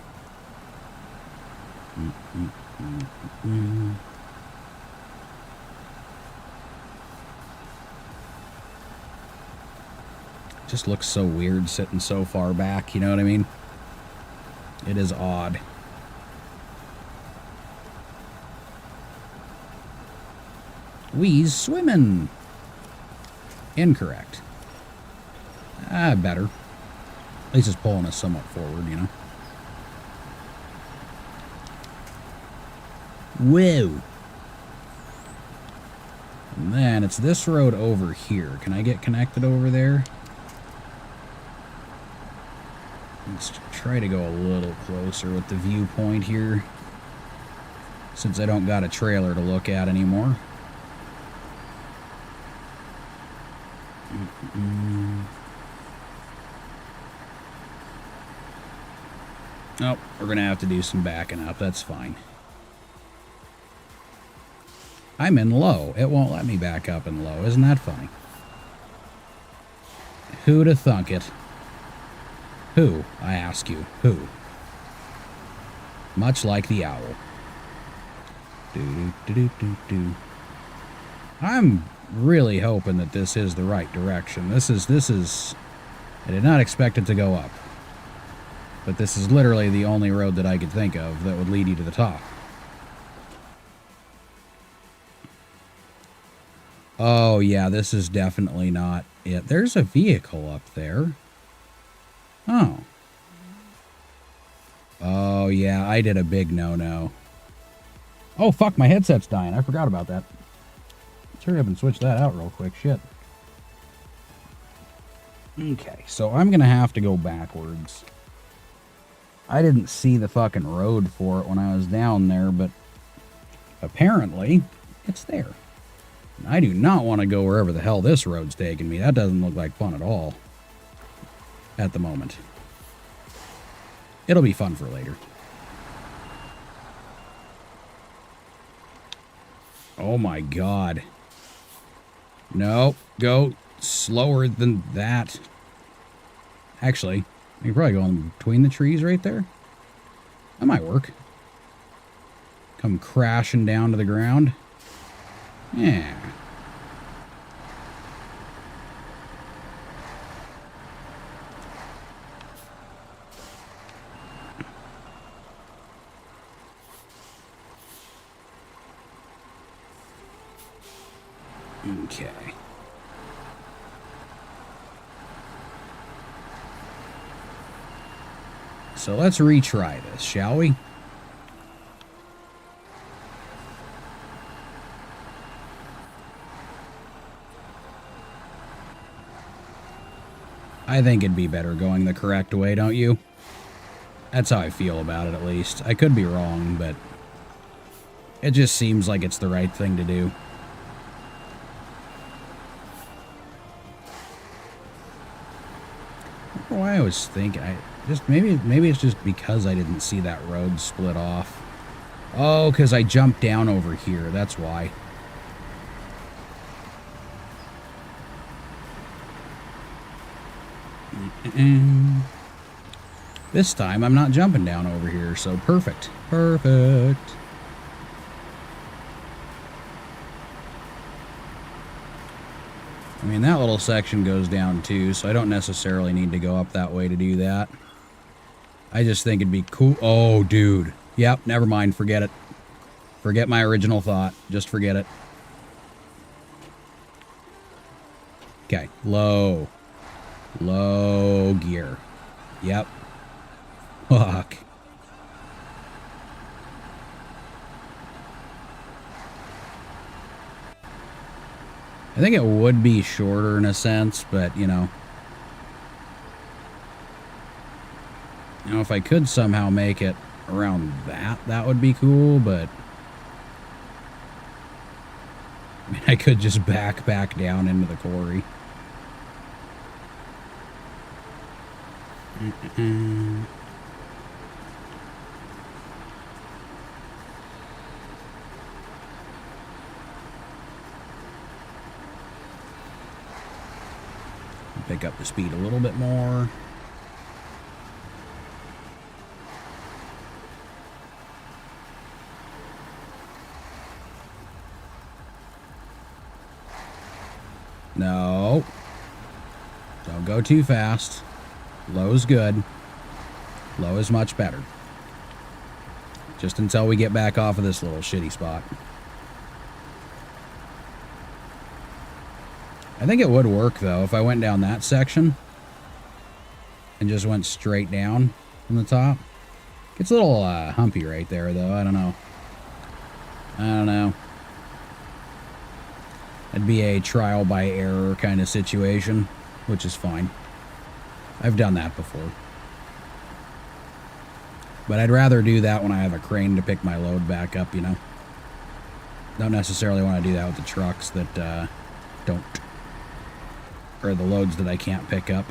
Just looks so weird sitting so far back, you know what I mean? It is odd. We's swimming. Incorrect. Better. At least it's pulling us somewhat forward, you know? Whoa. And then it's this road over here. Can I get connected over there? Let's try to go a little closer with the viewpoint here, since I don't got a trailer to look at anymore. Oh, we're gonna have to do some backing up. That's fine. I'm in low. It won't let me back up in low. Isn't that funny? Who'd have thunk it? Who, I ask you, who? Much like the owl. Do-do-do-do-do-do. I'm really hoping that this is the right direction. This is... I did not expect it to go up. But this is literally the only road that I could think of that would lead you to the top. Oh, yeah, this is definitely not it. There's a vehicle up there. Oh. Oh, yeah, I did a big no-no. Oh, fuck, my headset's dying. I forgot about that. Let's hurry up and switch that out real quick. Shit. Okay, so I'm going to have to go backwards. I didn't see the fucking road for it when I was down there, but apparently it's there. And I do not want to go wherever the hell this road's taking me. That doesn't look like fun at all at the moment. It'll be fun for later. Oh my god. No, go slower than that. Actually, you can probably go in between the trees right there. That might work. Come crashing down to the ground. Yeah. Okay. So let's retry this, shall we? I think it'd be better going the correct way, don't you? That's how I feel about it, at least. I could be wrong, but it just seems like it's the right thing to do. I don't know why I was thinking, maybe it's just because I didn't see that road split off. Oh, because I jumped down over here, that's why. This time I'm not jumping down over here, so perfect. Perfect. I mean, that little section goes down too, so I don't necessarily need to go up that way to do that. I just think it'd be cool. Oh, dude. Yep, never mind. Forget it. Forget my original thought. Just forget it. Okay, low. Low gear. Yep. Fuck. I think it would be shorter in a sense, but, you know, if I could somehow make it around that would be cool, but I mean, I could just back down into the quarry. Pick up the speed a little bit more. No. Don't go too fast. Low's good. Low is much better. Just until we get back off of this little shitty spot. I think it would work, though, if I went down that section and just went straight down from the top. It's a little humpy right there, though. I don't know. I don't know. It'd be a trial by error kind of situation, which is fine. I've done that before. But I'd rather do that when I have a crane to pick my load back up, you know? Don't necessarily want to do that with the trucks that don't. Or the loads that I can't pick up.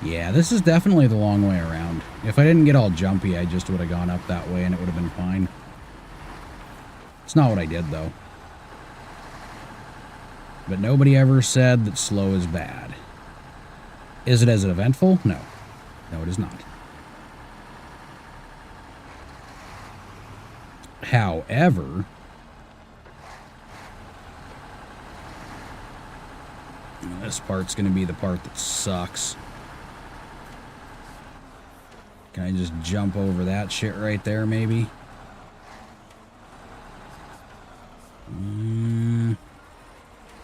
Yeah, this is definitely the long way around. If I didn't get all jumpy, I just would have gone up that way and it would have been fine. It's not what I did, though. But nobody ever said that slow is bad. Is it as eventful? No. No, it is not. However, this part's going to be the part that sucks. Can I just jump over that shit right there, maybe?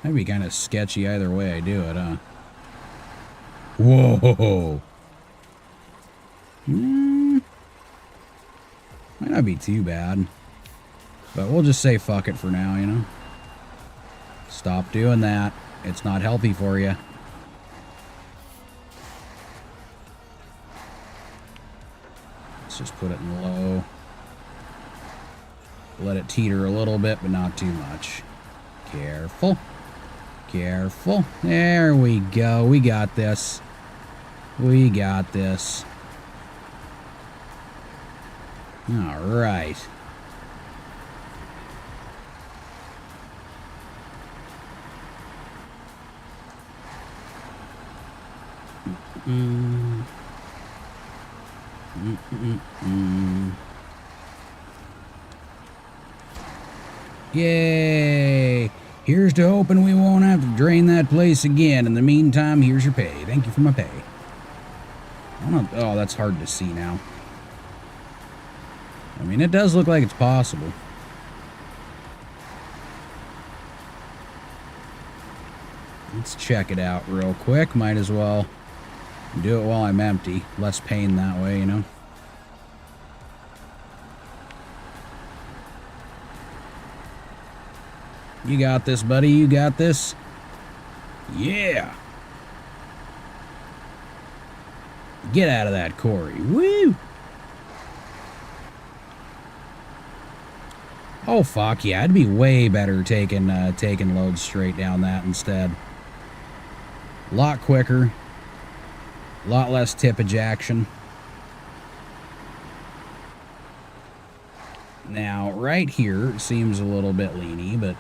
That'd be kind of sketchy either way I do it, huh? Whoa! Might not be too bad. But we'll just say fuck it for now, you know? Stop doing that. It's not healthy for you. Let's just put it in low. Let it teeter a little bit, but not too much. Careful. Careful. There we go. We got this. We got this. All right. Yay! Here's to hoping we won't have to drain that place again. In the meantime, here's your pay. Thank you for my pay. Oh, that's hard to see now. I mean, it does look like it's possible. Let's check it out real quick. Might as well do it while I'm empty. Less pain that way, you know? You got this, buddy. You got this. Yeah. Get out of that, Corey. Woo! Oh, fuck yeah. It'd be way better taking loads straight down that instead. A lot quicker. A lot less tippage action. Now, right here seems a little bit leany, but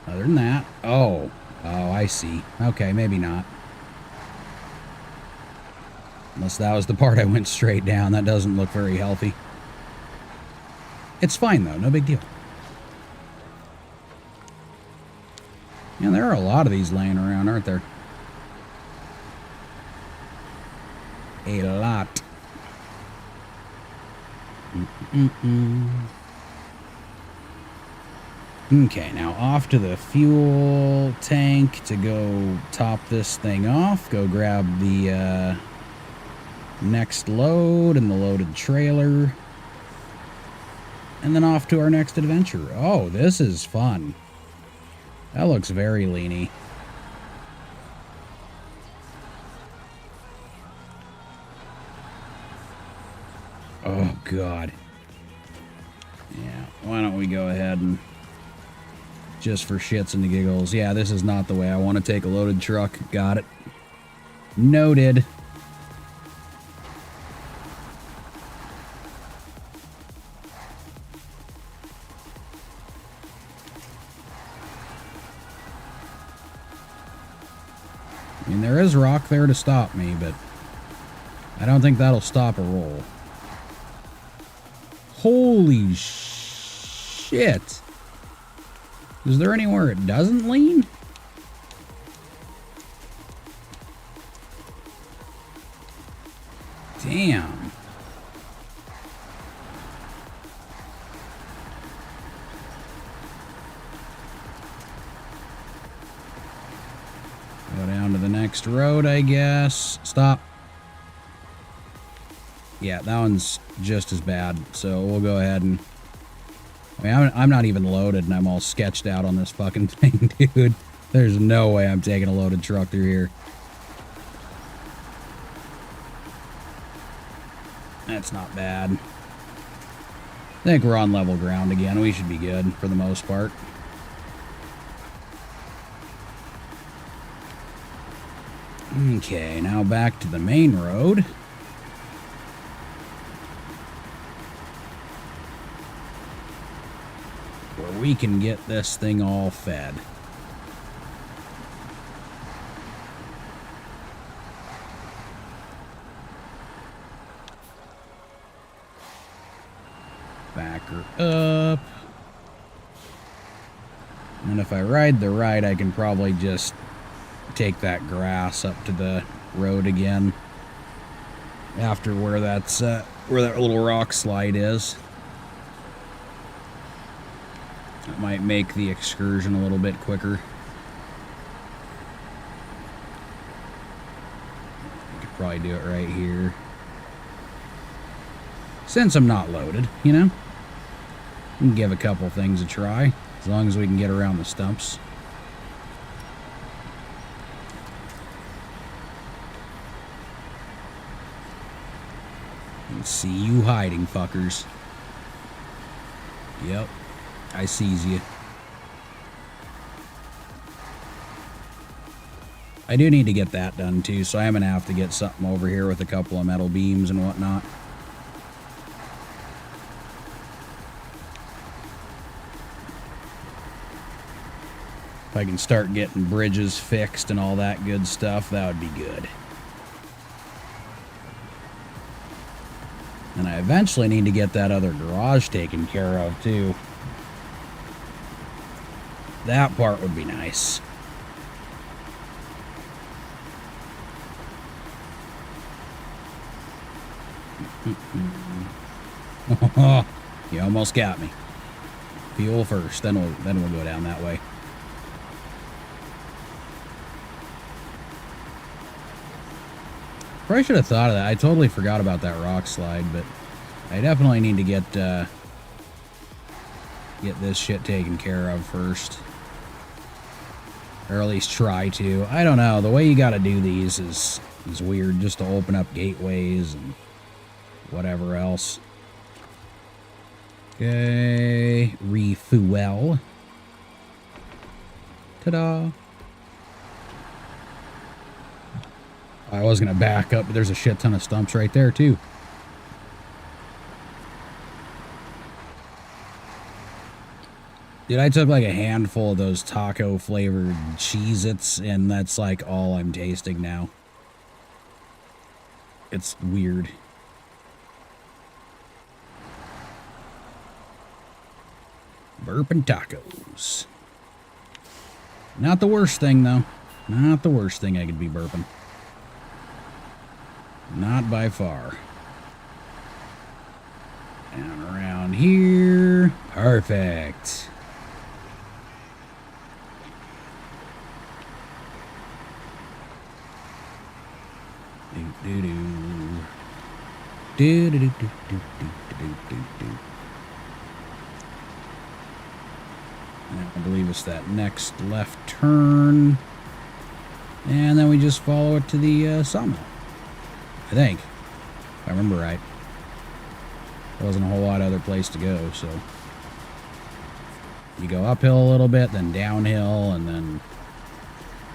other than that... Oh, I see. Okay, maybe not. Unless that was the part I went straight down. That doesn't look very healthy. It's fine, though. No big deal. Yeah, there are a lot of these laying around, aren't there? A lot. Okay, now off to the fuel tank to go top this thing off. Go grab the next load and the loaded trailer. And then off to our next adventure. Oh, this is fun. That looks very leany. Oh, God. Yeah, why don't we go ahead and... just for shits and giggles. Yeah, this is not the way I want to take a loaded truck. Got it. Noted. I mean, there is rock there to stop me, but I don't think that'll stop a roll. Holy shit. Is there anywhere it doesn't lean? Damn. Go down to the next road, I guess. Stop. Yeah, that one's just as bad, so we'll go ahead and... I mean, I'm not even loaded, and I'm all sketched out on this fucking thing, dude. There's no way I'm taking a loaded truck through here. That's not bad. I think we're on level ground again. We should be good for the most part. Okay, now back to the main road. Where we can get this thing all fed. Back her up. And if I ride the right, I can probably just take that grass up to the road again. After where that's where that little rock slide is. That might make the excursion a little bit quicker. I could probably do it right here. Since I'm not loaded, you know? We can give a couple things a try, as long as we can get around the stumps. Let's see you hiding, fuckers. Yep, I sees you. I do need to get that done too, so I'm gonna have to get something over here with a couple of metal beams and whatnot. If I can start getting bridges fixed and all that good stuff, that would be good. And I eventually need to get that other garage taken care of too. That part would be nice. You almost got me. Fuel first, then we'll go down that way. Probably should have thought of that. I totally forgot about that rock slide, but I definitely need to get this shit taken care of first. Or at least try to. I don't know. The way you gotta do these is weird, just to open up gateways and whatever else. Okay, refuel. Ta-da. I was gonna back up, but there's a shit ton of stumps right there too. Dude, I took like a handful of those taco flavored Cheez-Its, and that's like all I'm tasting now. It's weird. Burping tacos. Not the worst thing, though. Not the worst thing I could be burping. Not by far. And around here. Perfect. Do-do-do. Do-do-do-do-do-do-do-do-do. I believe it's that next left turn. And then we just follow it to the sawmill. I think. If I remember right. There wasn't a whole lot of other place to go, so. You go uphill a little bit, then downhill, and then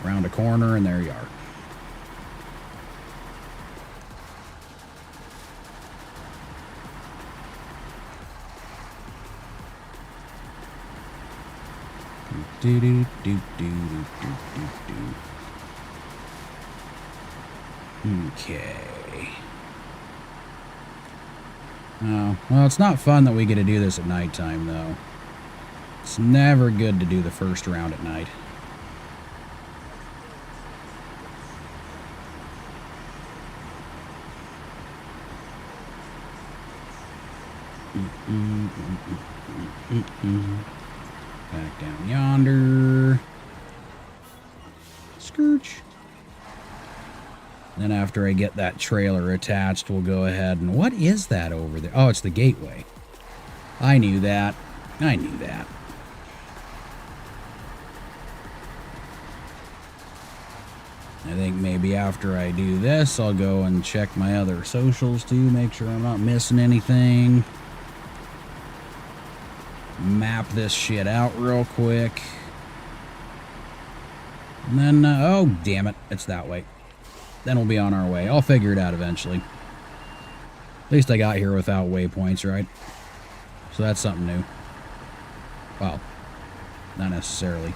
around a corner, and there you are. Do do do do do do do. Okay. Oh, well, it's not fun that we get to do this at nighttime, though. It's never good to do the first round at night. Back down yonder. Scooch. Then after I get that trailer attached, we'll go ahead and... What is that over there? Oh, it's the gateway. I knew that. I knew that. I think maybe after I do this, I'll go and check my other socials too, make sure I'm not missing anything. Map this shit out real quick. And then, oh, damn it, it's that way. Then we'll be on our way. I'll figure it out eventually. At least I got here without waypoints, right? So that's something new. Well, not necessarily.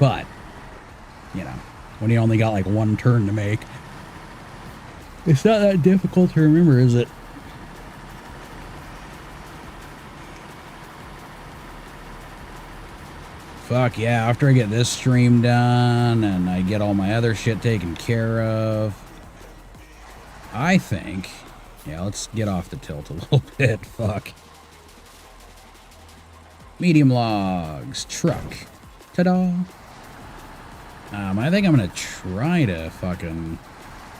But, you know, when you only got like one turn to make, it's not that difficult to remember, is it? Fuck yeah, after I get this stream done and I get all my other shit taken care of, I think... Yeah, let's get off the tilt a little bit. Fuck. Medium logs. Truck. Ta-da. I think I'm gonna try to fucking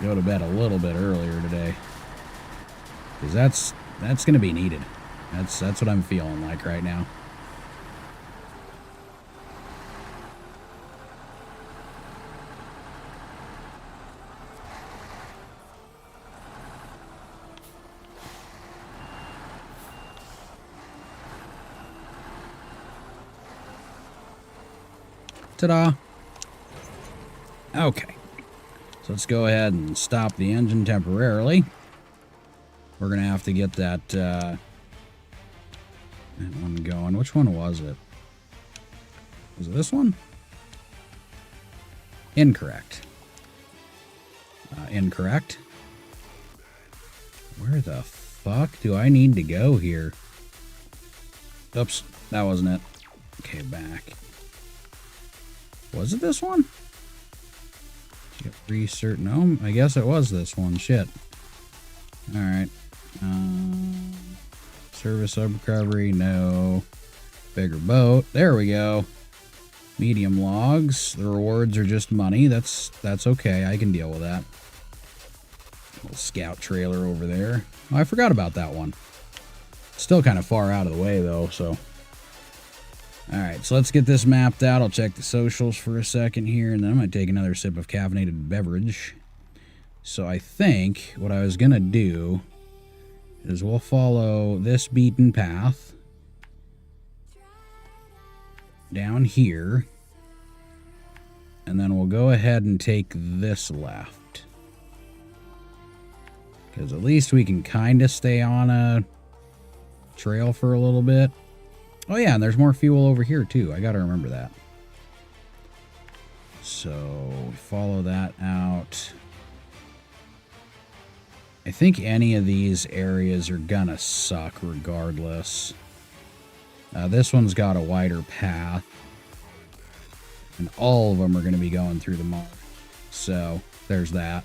go to bed a little bit earlier today. Because that's gonna be needed. That's what I'm feeling like right now. Ta-da! Okay. So let's go ahead and stop the engine temporarily. We're going to have to get that one going. Which one was it? Was it this one? Incorrect. Incorrect. Where the fuck do I need to go here? Oops, that wasn't it. Okay, back. Was it this one? Research. No, I guess it was this one. Shit. Alright. Service up recovery. No. Bigger boat. There we go. Medium logs. The rewards are just money. That's okay. I can deal with that. Little scout trailer over there. Oh, I forgot about that one. Still kind of far out of the way, though, so... Alright, so let's get this mapped out. I'll check the socials for a second here, and then I'm going to take another sip of caffeinated beverage. So I think what I was going to do is we'll follow this beaten path down here, and then we'll go ahead and take this left. Because at least we can kind of stay on a trail for a little bit. Oh yeah, and there's more fuel over here too. I gotta remember that. So, follow that out. I think any of these areas are gonna suck regardless. This one's got a wider path. And all of them are gonna be going through the mall. So, there's that.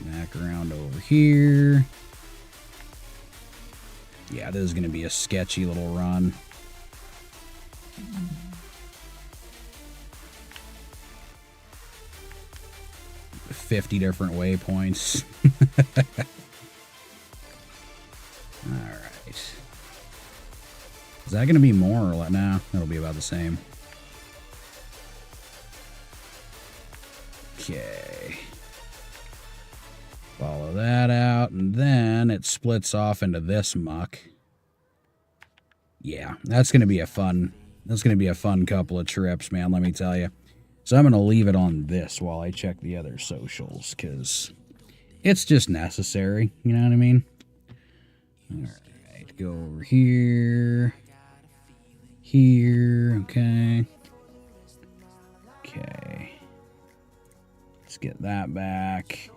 Back around over here. Yeah, this is going to be a sketchy little run. $50 different waypoints. Alright. Is that going to be more or less? Nah, it'll be about the same. Okay. Follow that out, and then it splits off into this muck. Yeah, that's going to be a fun couple of trips, man, let me tell you. So I'm going to leave it on this while I check the other socials, because it's just necessary, you know what I mean? Alright, go over here. Here, okay. Okay. Let's get that back.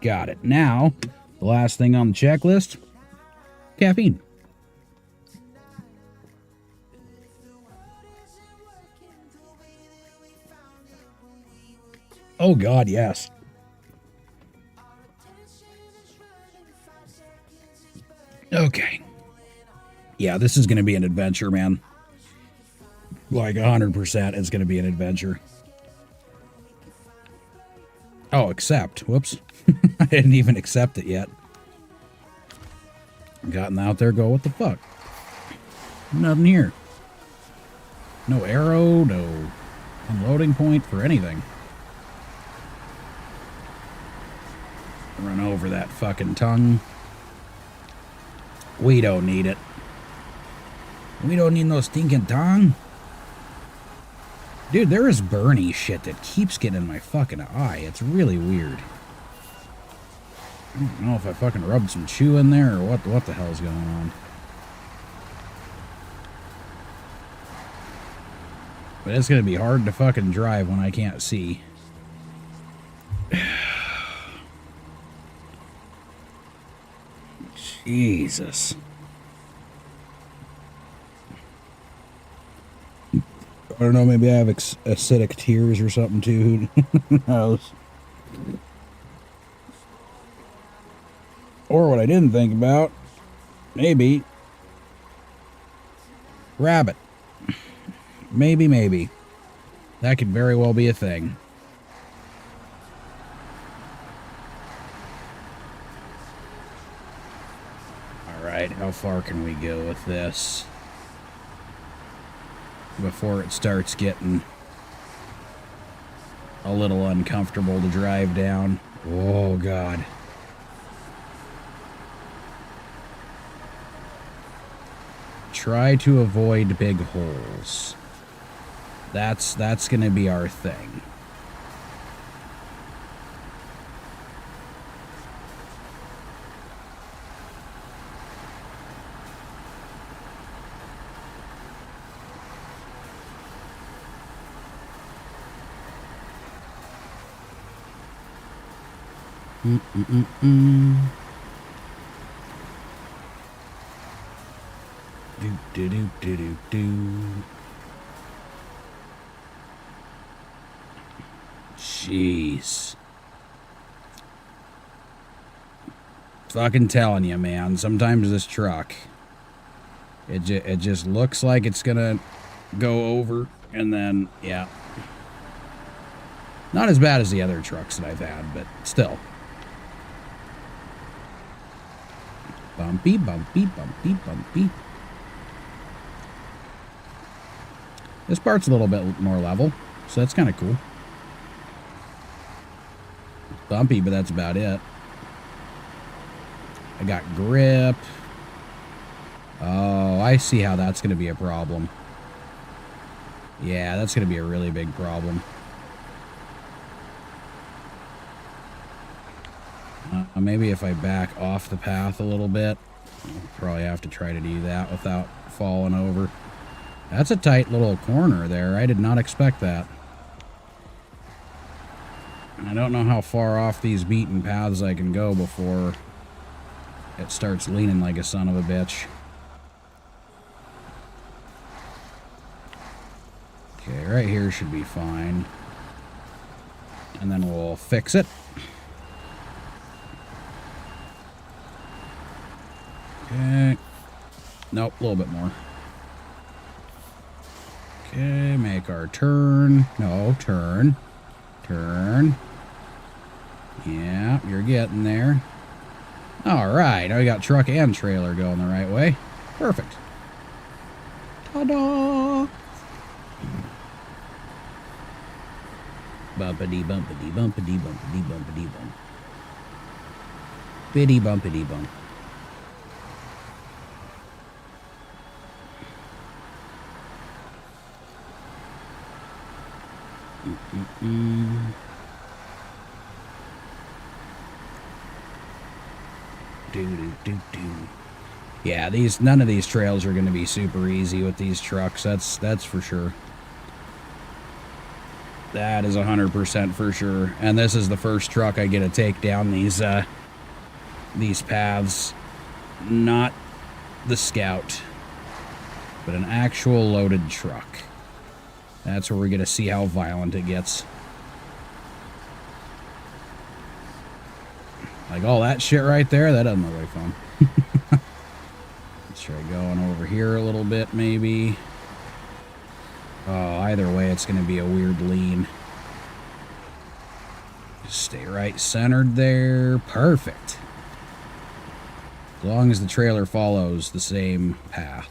Got it. Now, the last thing on the checklist, caffeine. Oh God, yes. Okay. Yeah, this is going to be an adventure, man. Like 100% it's going to be an adventure. Oh, accept. Whoops. I didn't even accept it yet. Gotten out there, go, what the fuck? Nothing here. No arrow, no unloading point for anything. Run over that fucking tongue. We don't need it. We don't need no stinking tongue. Dude, there is Bernie shit that keeps getting in my fucking eye. It's really weird. I don't know if I fucking rubbed some chew in there or what the hell's going on. But it's gonna be hard to fucking drive when I can't see. Jesus. I don't know, maybe I have acidic tears or something too. Who knows? Or what I didn't think about, maybe rabbit. Maybe. That could very well be a thing. how far can we go with this before it starts getting a little uncomfortable to drive down. Oh, God. Try to avoid big holes. That's going to be our thing. Jeez. Fucking telling you, man. Sometimes this truck, it just looks like it's gonna go over, and then, yeah. Not as bad as the other trucks that I've had, but still. Bumpy, bumpy, bumpy, bumpy. This part's a little bit more level, so that's kind of cool. Bumpy, but that's about it. I got grip. Oh, I see how that's going to be a problem. Yeah, that's going to be a really big problem. Maybe if I back off the path a little bit, I'll probably have to try to do that without falling over. That's a tight little corner there. I did not expect that. I don't know how far off these beaten paths I can go before it starts leaning like a son of a bitch. Okay, right here should be fine. And then we'll fix it. Okay. Nope, a little bit more. Okay, make our turn. No, turn. Turn. Yeah, you're getting there. Alright, now we got truck and trailer going the right way. Perfect. Ta-da! Bumpity bumpity bumpity bumpity bumpity bump. Bitty bumpity bump. Yeah, none of these trails are going to be super easy with these trucks. That's for sure. That is 100% for sure. And this is the first truck I get to take down these paths. Not the Scout, but an actual loaded truck. That's where we're going to see how violent it gets. Like all that shit right there, that doesn't look like fun. Let's try going over here a little bit, maybe. Oh, either way, it's going to be a weird lean. Just stay right centered there. Perfect. As long as the trailer follows the same path.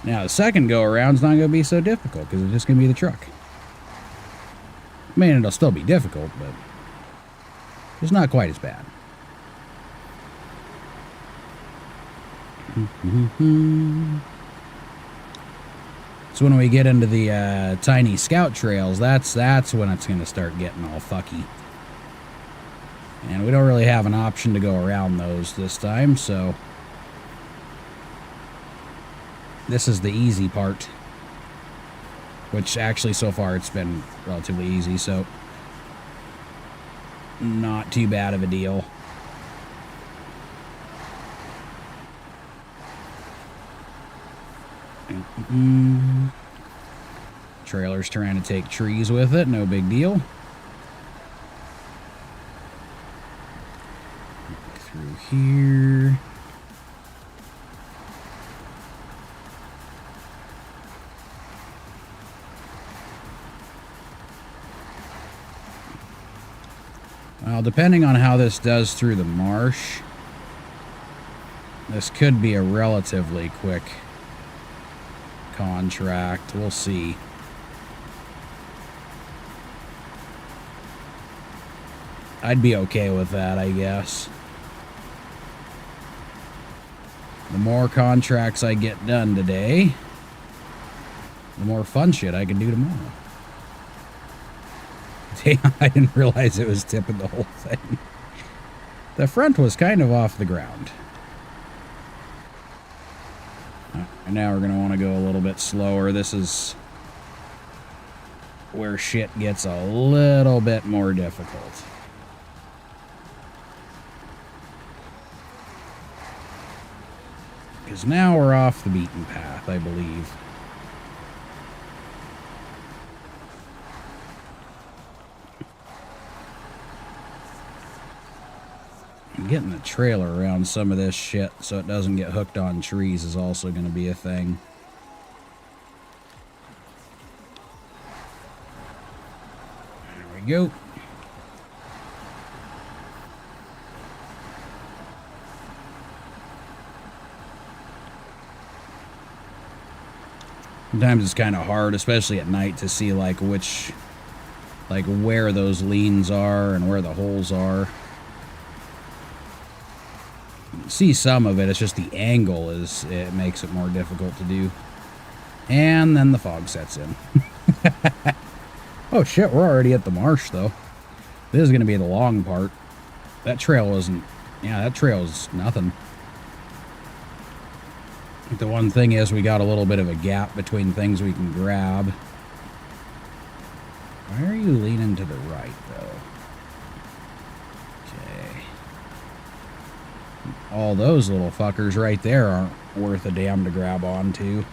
Now, the second go-around's not going to be so difficult, because it's just going to be the truck. I mean, it'll still be difficult, but it's not quite as bad. So when we get into the tiny Scout trails, that's when it's going to start getting all fucky. And we don't really have an option to go around those this time, so this is the easy part, which actually so far it's been relatively easy, so not too bad of a deal. Trailer's trying to take trees with it, no big deal. Through here. Well, depending on how this does through the marsh, this could be a relatively quick contract. We'll see. I'd be okay with that, I guess. The more contracts I get done today, the more fun shit I can do tomorrow. Damn, I didn't realize it was tipping the whole thing. The front was kind of off the ground. And now we're going to want to go a little bit slower. This is where shit gets a little bit more difficult. Because now we're off the beaten path, I believe. Getting the trailer around some of this shit so it doesn't get hooked on trees is also going to be a thing. There we go. Sometimes it's kind of hard, especially at night, to see like where those leans are and where the holes are. See some of it, it's just the angle it makes it more difficult to do. And then the fog sets in. Oh shit, we're already at the marsh though. This is going to be the long part. That trail wasn't, yeah, that trail is nothing. The one thing is we got a little bit of a gap between things we can grab. Why are you leaning to the right though? All those little fuckers right there aren't worth a damn to grab onto.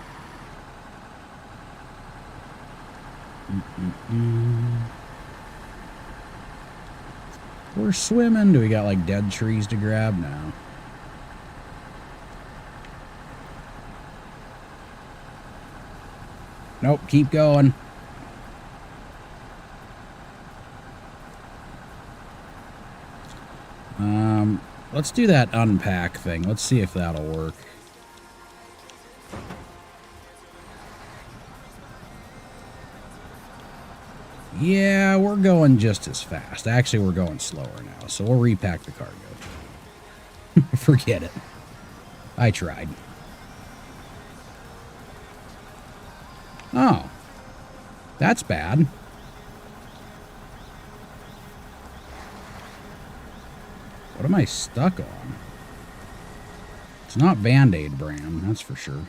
We're swimming. Do we got like dead trees to grab now? Nope, keep going. Let's do that unpack thing. Let's see if that'll work. Yeah, we're going just as fast. Actually, we're going slower now, so we'll repack the cargo. Forget it. I tried. Oh. That's bad. What am I stuck on? It's not Band-Aid brand, that's for sure.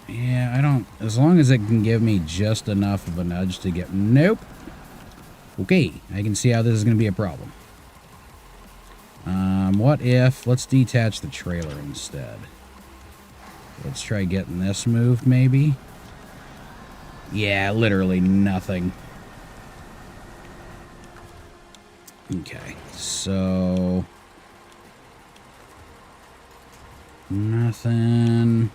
Yeah, I don't... As long as it can give me just enough of a nudge to get... Nope. Okay, I can see how this is going to be a problem. What if... Let's detach the trailer instead. Let's try getting this moved, maybe. Yeah, literally nothing. Okay, so... Nothing...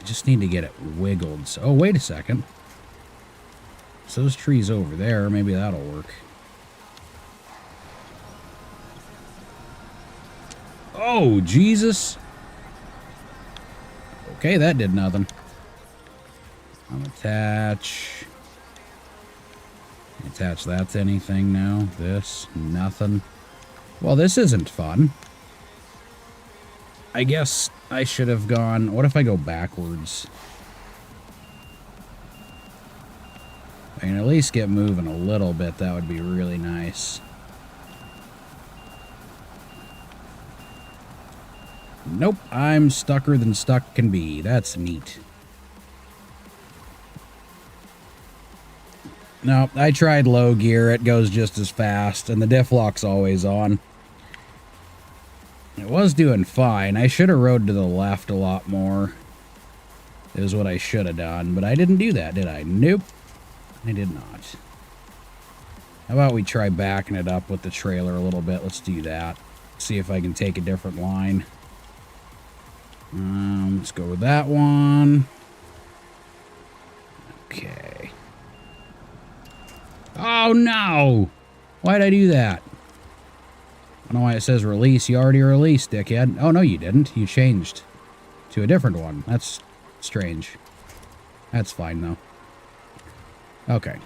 I just need to get it wiggled. So, oh, wait a second. So those trees over there, maybe that'll work. Oh, Jesus! Okay, that did nothing. Attach that to anything now. This, nothing. Well, this isn't fun. I guess I should have gone... What if I go backwards? I can at least get moving a little bit. That would be really nice. Nope, I'm stucker than stuck can be. That's neat. No, I tried low gear. It goes just as fast, and the diff lock's always on. It was doing fine. I should have rode to the left a lot more. Is what I should have done, but I didn't do that, did I? Nope, I did not. How about we try backing it up with the trailer a little bit? Let's do that. See if I can take a different line. Let's go with that one. Okay. Oh, no! Why'd I do that? I don't know why it says release. You already released, dickhead. Oh, no, you didn't. You changed to a different one. That's strange. That's fine, though. Okay.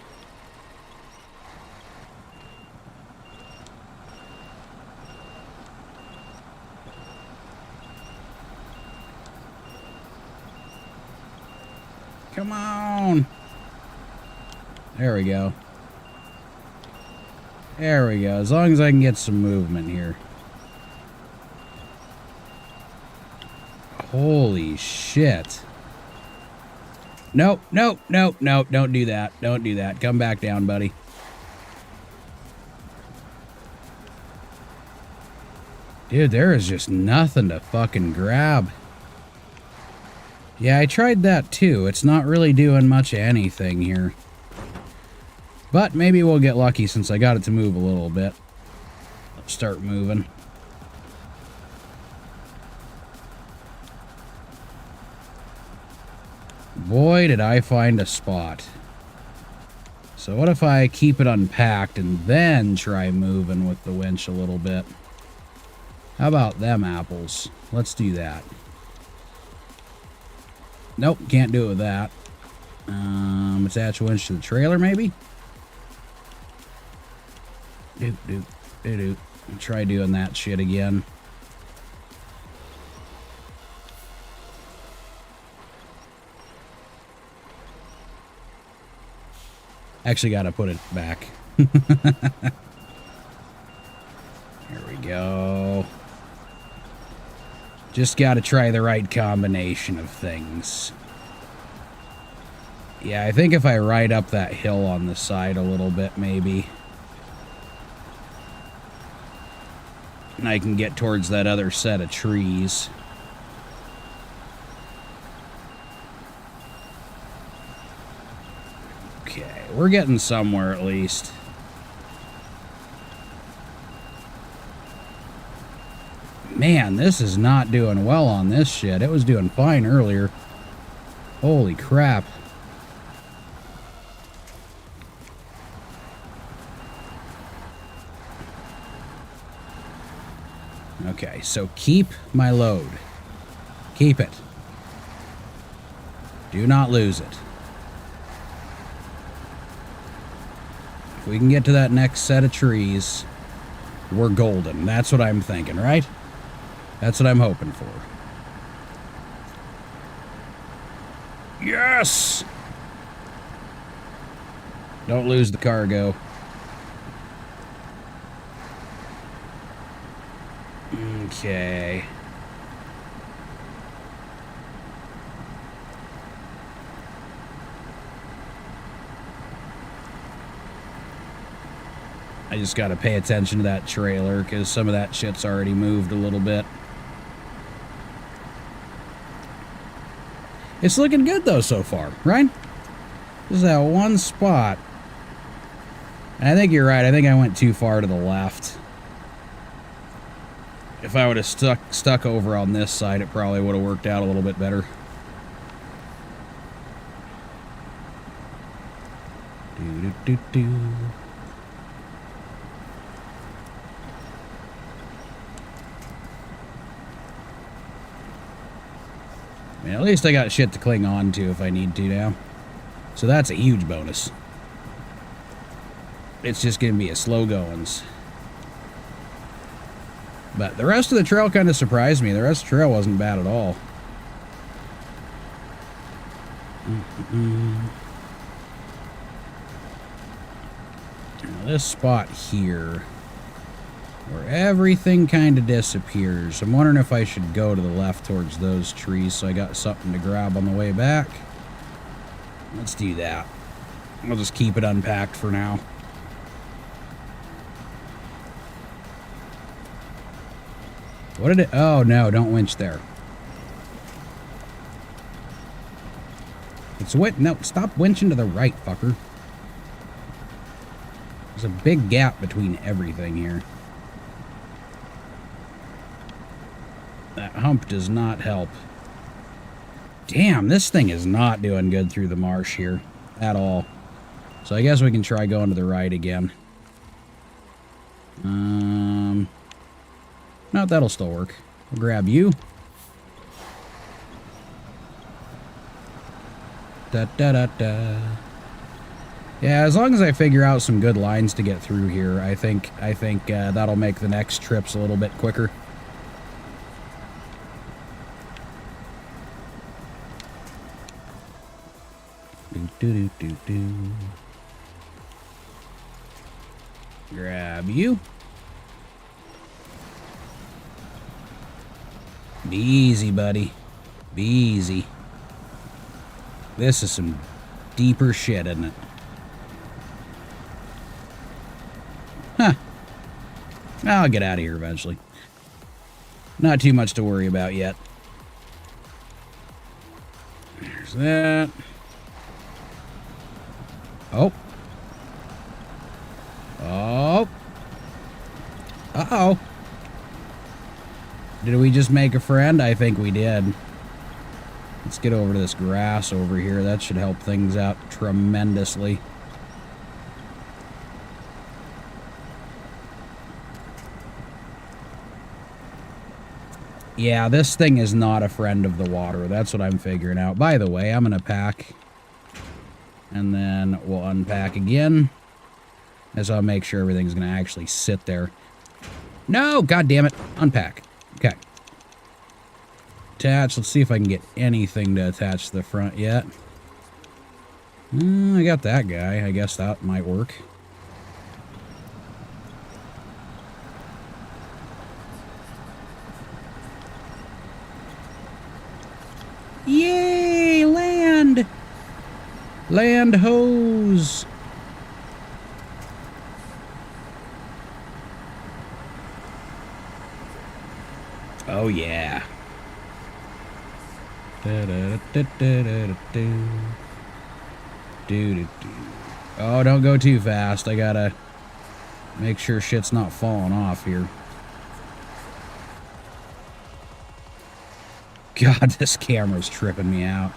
Come on. There we go. There we go. As long as I can get some movement here. Holy shit. Nope, nope, nope, nope. Don't do that. Don't do that. Come back down, buddy. Dude, there is just nothing to fucking grab. Yeah, I tried that too. It's not really doing much of anything here. But maybe we'll get lucky since I got it to move a little bit. Let's start moving. Boy, did I find a spot. So what if I keep it unpacked and then try moving with the winch a little bit? How about them apples? Let's do that. Nope, can't do it with that. Attach winch to the trailer, maybe? Doop, doop, doop, doop. Try doing that shit again. Actually gotta put it back. Here we go. Just gotta try the right combination of things. Yeah, I think if I ride up that hill on the side a little bit, maybe. And I can get towards that other set of trees. Okay, we're getting somewhere at least. Man, this is not doing well on this shit. It was doing fine earlier. Holy crap. Okay, so keep my load. Keep it. Do not lose it. If we can get to that next set of trees, we're golden. That's what I'm thinking, right? That's what I'm hoping for. Yes! Don't lose the cargo. Okay. I just gotta pay attention to that trailer because some of that shit's already moved a little bit. It's looking good though so far, right? This is that one spot. And I think you're right. I think I went too far to the left. If I would have stuck over on this side, it probably would have worked out a little bit better. Do-do-do-do. I mean, at least I got shit to cling on to if I need to now. So that's a huge bonus. It's just going to be a slow goings. But the rest of the trail kind of surprised me. The rest of the trail wasn't bad at all. Now this spot here, where everything kind of disappears. I'm wondering if I should go to the left towards those trees so I got something to grab on the way back. Let's do that. I'll just keep it unpacked for now. What did it... Oh, no, don't winch there. It's what? No, stop winching to the right, fucker. There's a big gap between everything here. That hump does not help. Damn, this thing is not doing good through the marsh here. at all. So I guess we can try going to the right again. No, that'll still work. We'll grab you. Da da da da. Yeah, as long as I figure out some good lines to get through here, I think that'll make the next trips a little bit quicker. Do do do do do. Grab you. Be easy, buddy. Be easy. This is some deeper shit, isn't it? Huh. I'll get out of here eventually. Not too much to worry about yet. There's that. Oh. Oh. Uh-oh. Did we just make a friend? I think we did. Let's get over to this grass over here. That should help things out tremendously. Yeah, this thing is not a friend of the water. That's what I'm figuring out. By the way, I'm going to pack. And then we'll unpack again. As I'll make sure everything's going to actually sit there. No! God damn it. Unpack. Okay. Attach. Let's see if I can get anything to attach to the front yet. I got that guy. I guess that might work. Yay! Land! Land hose! Oh yeah. Oh, don't go too fast. I gotta make sure shit's not falling off here. God, this camera's tripping me out.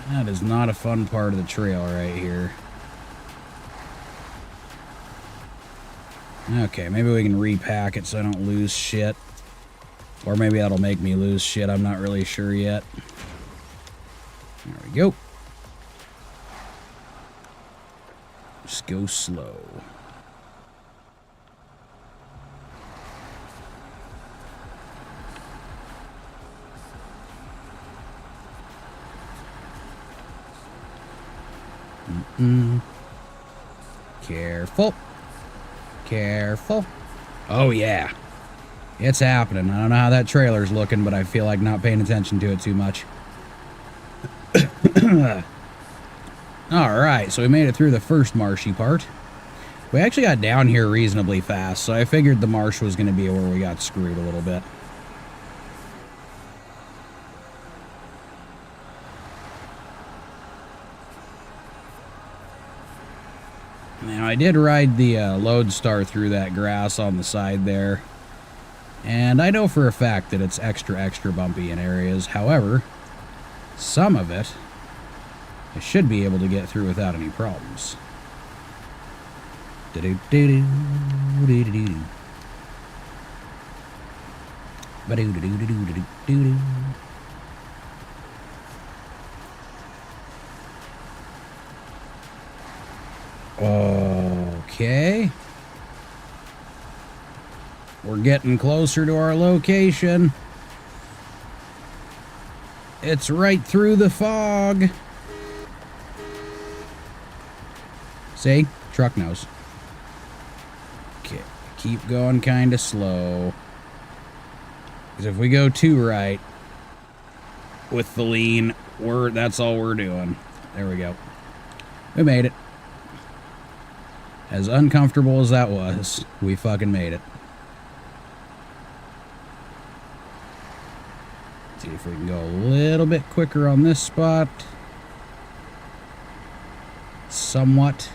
That is not a fun part of the trail right here. Okay, maybe we can repack it so I don't lose shit. Or maybe that'll make me lose shit. I'm not really sure yet. There we go. Just go slow. Careful. Careful. Oh, yeah. It's happening. I don't know how that trailer's looking, but I feel like not paying attention to it too much. Alright, so we made it through the first marshy part. We actually got down here reasonably fast, so I figured the marsh was going to be where we got screwed a little bit. Now, I did ride the Lodestar through that grass on the side there, and I know for a fact that it's extra bumpy in areas. However, some of it, I should be able to get through without any problems. Do-do-do-do, do-do-do-do. Ba-do-do-do-do-do-do-do. Okay. We're getting closer to our location. It's right through the fog. See? Truck knows. Okay. Keep going kind of slow. Because if we go too right with the lean, that's all we're doing. There we go. We made it. As uncomfortable as that was, we fucking made it. See if we can go a little bit quicker on this spot. Somewhat.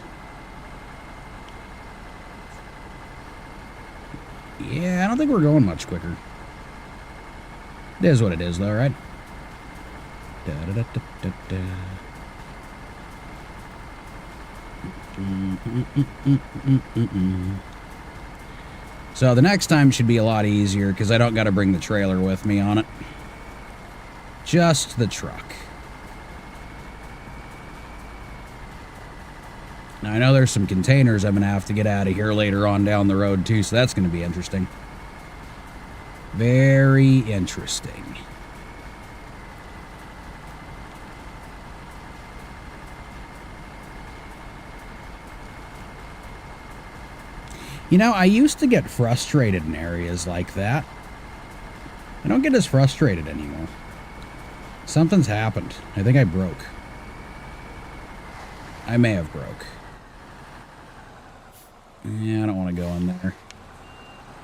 Yeah, I don't think we're going much quicker. It is what it is, though, right? Da-da-da-da-da-da. So the next time should be a lot easier because I don't got to bring the trailer with me on it. Just the truck. Now I know there's some containers I'm going to have to get out of here later on down the road too, so that's going to be interesting. Very interesting. You know, I used to get frustrated in areas like that. I don't get as frustrated anymore. Something's happened. I think I broke. I may have broke. Yeah, I don't want to go in there.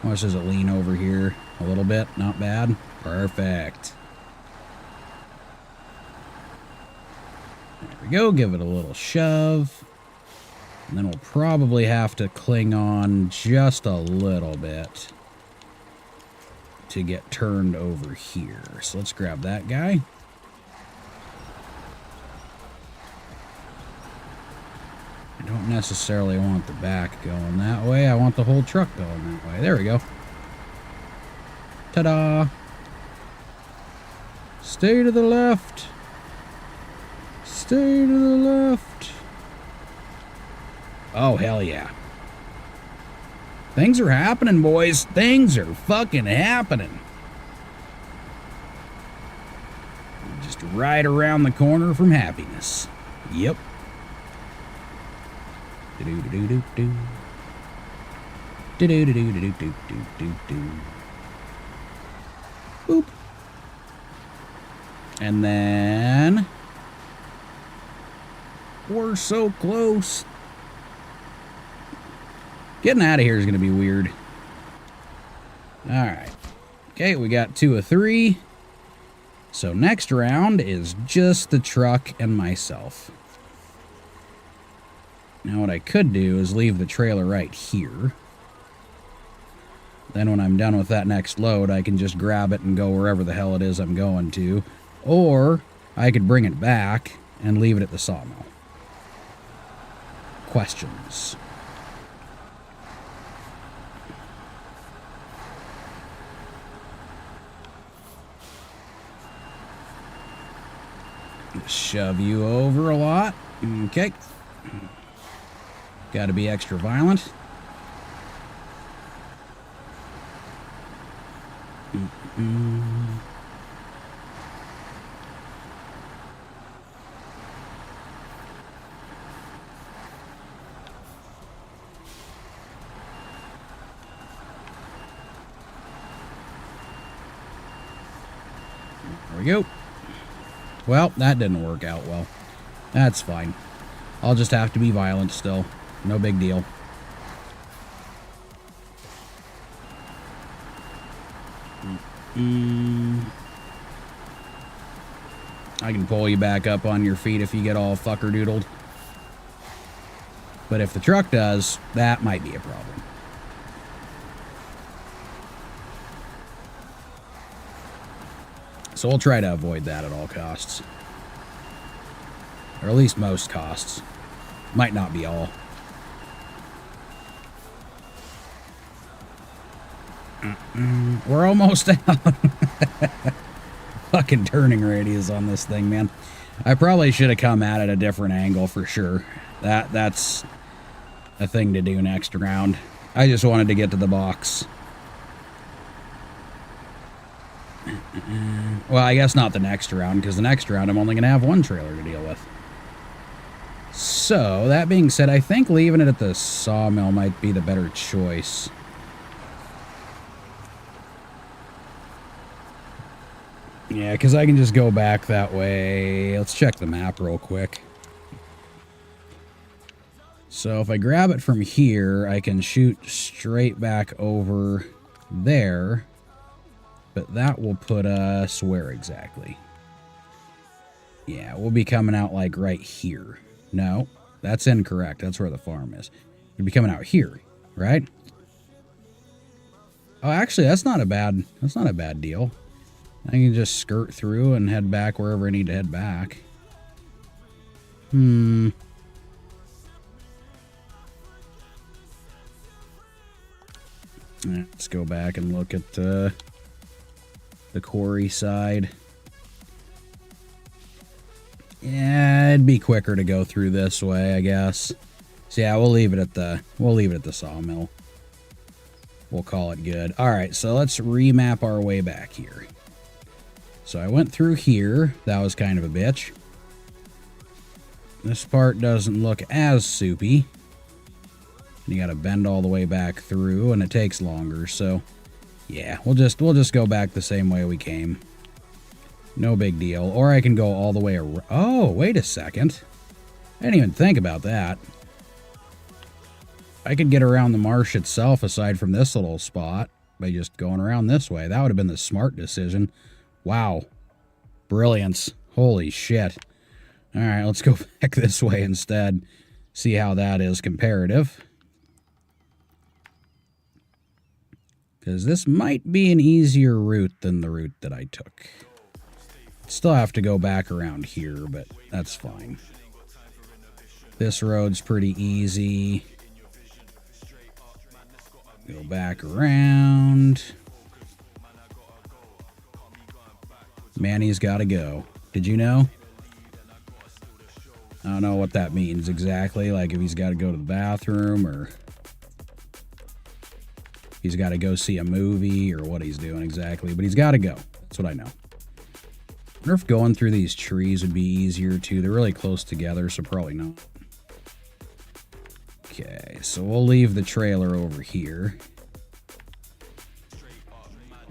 How much does it lean over here? A little bit? Not bad? Perfect. There we go. Give it a little shove. And then we'll probably have to cling on just a little bit to get turned over here. So let's grab that guy. I don't necessarily want the back going that way. I want the whole truck going that way. There we go. Ta-da! Stay to the left. Stay to the left. Oh, hell yeah. Things are happening, boys. Things are fucking happening. Just right around the corner from happiness. Yep. Do-do-do-do-do-do. Do-do-do-do-do-do-do-do-do. Boop. And then... we're so close. Getting out of here is going to be weird. Alright. Okay, we got 2 of 3. So next round is just the truck and myself. Now what I could do is leave the trailer right here. Then when I'm done with that next load, I can just grab it and go wherever the hell it is I'm going to. Or I could bring it back and leave it at the sawmill. Questions? Shove you over a lot. Okay. Got to be extra violent. There we go. Well, that didn't work out well. That's fine. I'll just have to be violent still. No big deal. I can pull you back up on your feet if you get all fucker-doodled. But if the truck does, that might be a problem. So we'll try to avoid that at all costs. Or at least most costs. Might not be all. We're almost out. Fucking turning radius on this thing, man. I probably should have come at it a different angle for sure. That's a thing to do next round. I just wanted to get to the box. Well, I guess not the next round, because the next round I'm only going to have one trailer to deal with. So, that being said, I think leaving it at the sawmill might be the better choice. Yeah, because I can just go back that way. Let's check the map real quick. So, if I grab it from here, I can shoot straight back over there. But that will put us where exactly? Yeah, we'll be coming out like right here. No, that's incorrect. That's where the farm is. We'll be coming out here, right? Oh, actually, that's not a bad deal. I can just skirt through and head back wherever I need to head back. Let's go back and look at the quarry side. Yeah, it'd be quicker to go through this way, I guess. So yeah, we'll leave it at the sawmill. We'll call it good. All right, so let's remap our way back here. So I went through here. That was kind of a bitch. This part doesn't look as soupy. You got to bend all the way back through, and it takes longer. So yeah, we'll just go back the same way we came. No big deal. Or I can go all the way around. Oh, wait a second. I didn't even think about that. I could get around the marsh itself aside from this little spot by just going around this way. That would have been the smart decision. Wow. Brilliance. Holy shit. All right, let's go back this way instead. See how that is comparative. Because this might be an easier route than the route that I took. Still have to go back around here, but that's fine. This road's pretty easy. Go back around. Manny's gotta go. Did you know? I don't know what that means exactly. Like if he's got to go to the bathroom or he's got to go see a movie or what he's doing exactly. But he's got to go. That's what I know. I wonder if going through these trees would be easier too. They're really close together, so probably not. Okay, so we'll leave the trailer over here.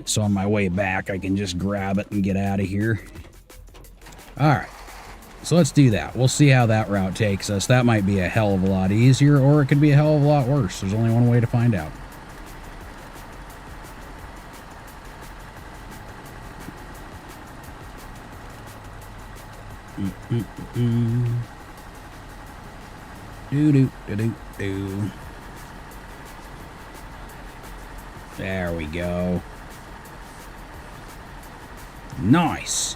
So on my way back, I can just grab it and get out of here. Alright, so let's do that. We'll see how that route takes us. That might be a hell of a lot easier, or it could be a hell of a lot worse. There's only one way to find out. Do. There we go. Nice.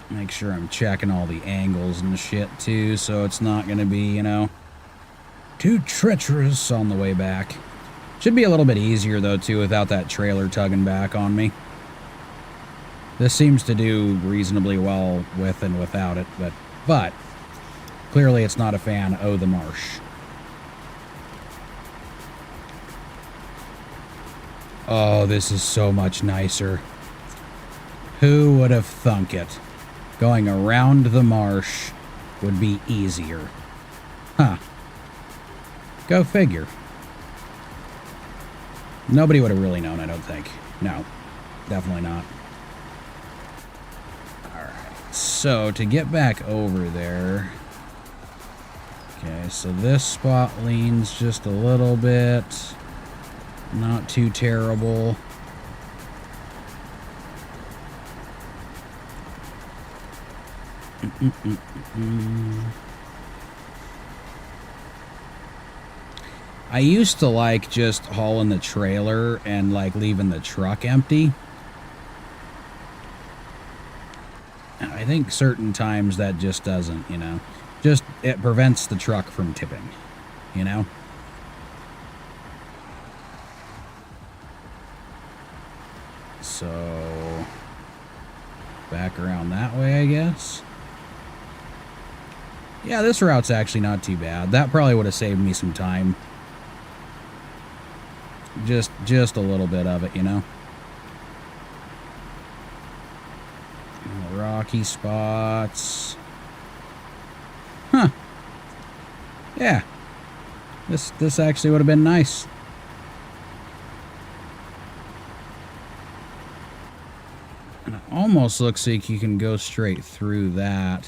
Make sure I'm checking all the angles and shit too, so it's not gonna be, you know, too treacherous on the way back. Should be a little bit easier though too without that trailer tugging back on me. This seems to do reasonably well with and without it, but clearly it's not a fan of the marsh. Oh, this is so much nicer. Who would have thunk it? Going around the marsh would be easier. Huh. Go figure. Nobody would have really known, I don't think. No, definitely not. Alright, so to get back over there... Okay, so this spot leans just a little bit. Not too terrible. I used to like just hauling the trailer and like leaving the truck empty. I think certain times that just doesn't, you know. Just, it prevents the truck from tipping, you know? So, back around that way, I guess. Yeah, this route's actually not too bad. That probably would have saved me some time. Just a little bit of it, you know? Rocky spots. Huh. Yeah. This actually would have been nice. And it almost looks like you can go straight through that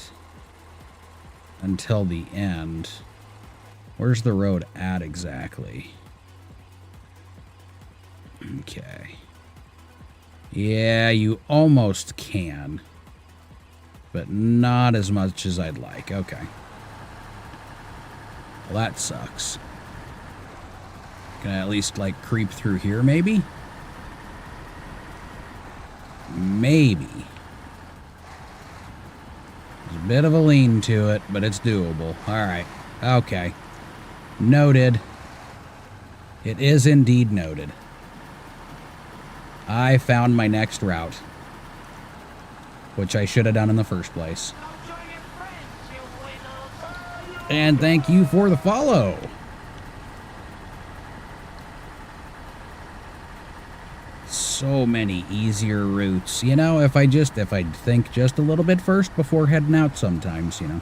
until the end. Where's the road at exactly? Okay. Yeah, you almost can. but not as much as I'd like. Okay. Well, that sucks. Can I at least, like, creep through here, maybe? Maybe. There's a bit of a lean to it, but it's doable. Alright. Okay. Noted. It is indeed noted. I found my next route. Which I should have done in the first place. And thank you for the follow. So many easier routes. You know, if I'd think just a little bit first before heading out sometimes, you know.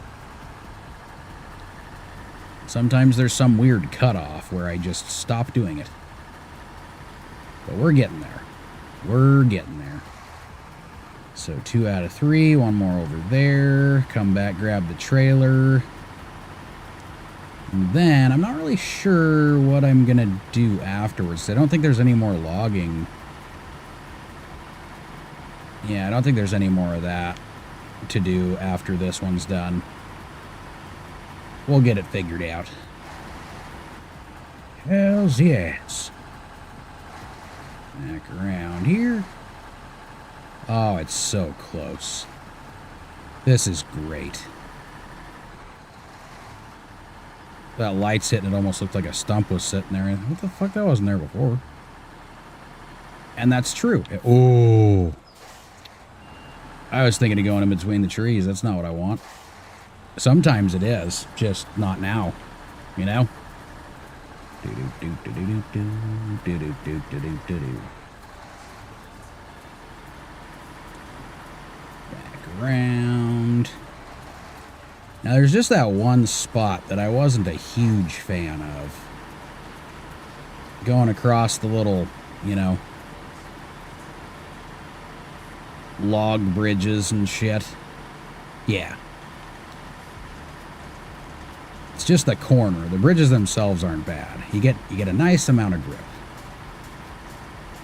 Sometimes there's some weird cutoff where I just stop doing it. But we're getting there. We're getting there. So 2 out of 3, one more over there. Come back, grab the trailer. And then, I'm not really sure what I'm going to do afterwards. I don't think there's any more logging. Yeah, I don't think there's any more of that to do after this one's done. We'll get it figured out. Hells yes. Back around here. Oh, it's so close. This is great. That light's hitting, it almost looked like a stump was sitting there. What the fuck? That wasn't there before. And that's true. Oh. I was thinking of going in between the trees. That's not what I want. Sometimes it is, just not now. You know? Back around. Now there's just that one spot that I wasn't a huge fan of. Going across the little, you know, log bridges and shit. Yeah. It's just the corner. The bridges themselves aren't bad. You get a nice amount of grip.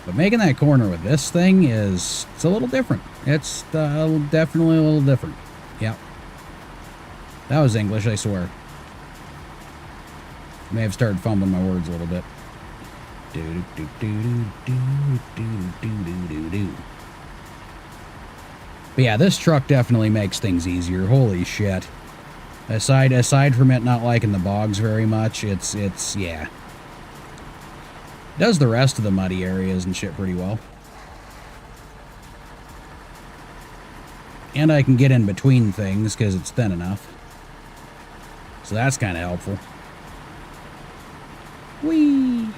But making that corner with this thing it's a little different. It's definitely a little different. Yep. That was English, I swear. May have started fumbling my words a little bit. But yeah, this truck definitely makes things easier. Holy shit. Aside from it not liking the bogs very much, it's yeah. Does the rest of the muddy areas and shit pretty well. And I can get in between things because it's thin enough. So that's kind of helpful. Whee!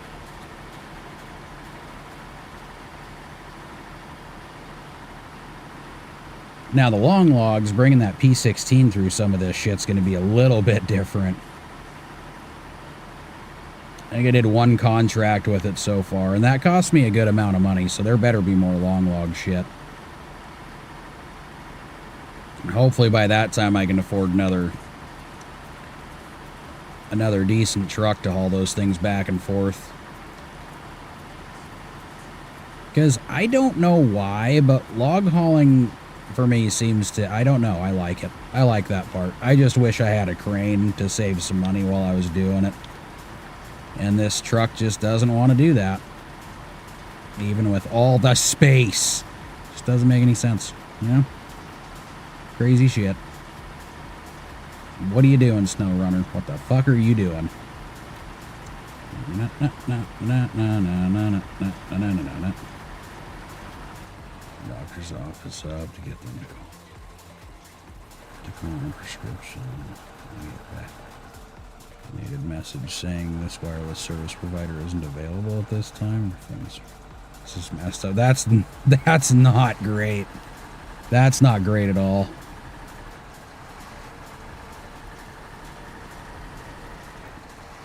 Now the long logs, bringing that P16 through some of this shit's going to be a little bit different. I think I did one contract with it so far, and that cost me a good amount of money, so there better be more long log shit. And hopefully by that time I can afford another decent truck to haul those things back and forth. Because I don't know why, but log hauling for me seems to, I don't know, I like it. I like that part. I just wish I had a crane to save some money while I was doing it. And this truck just doesn't want to do that. Even with all the space. Just doesn't make any sense, you know? Crazy shit. What are you doing, SnowRunner? What the fuck are you doing? Doctor's office up to get the corner prescription. Needed message saying this wireless service provider isn't available at this time. This is messed up. That's not great. That's not great at all.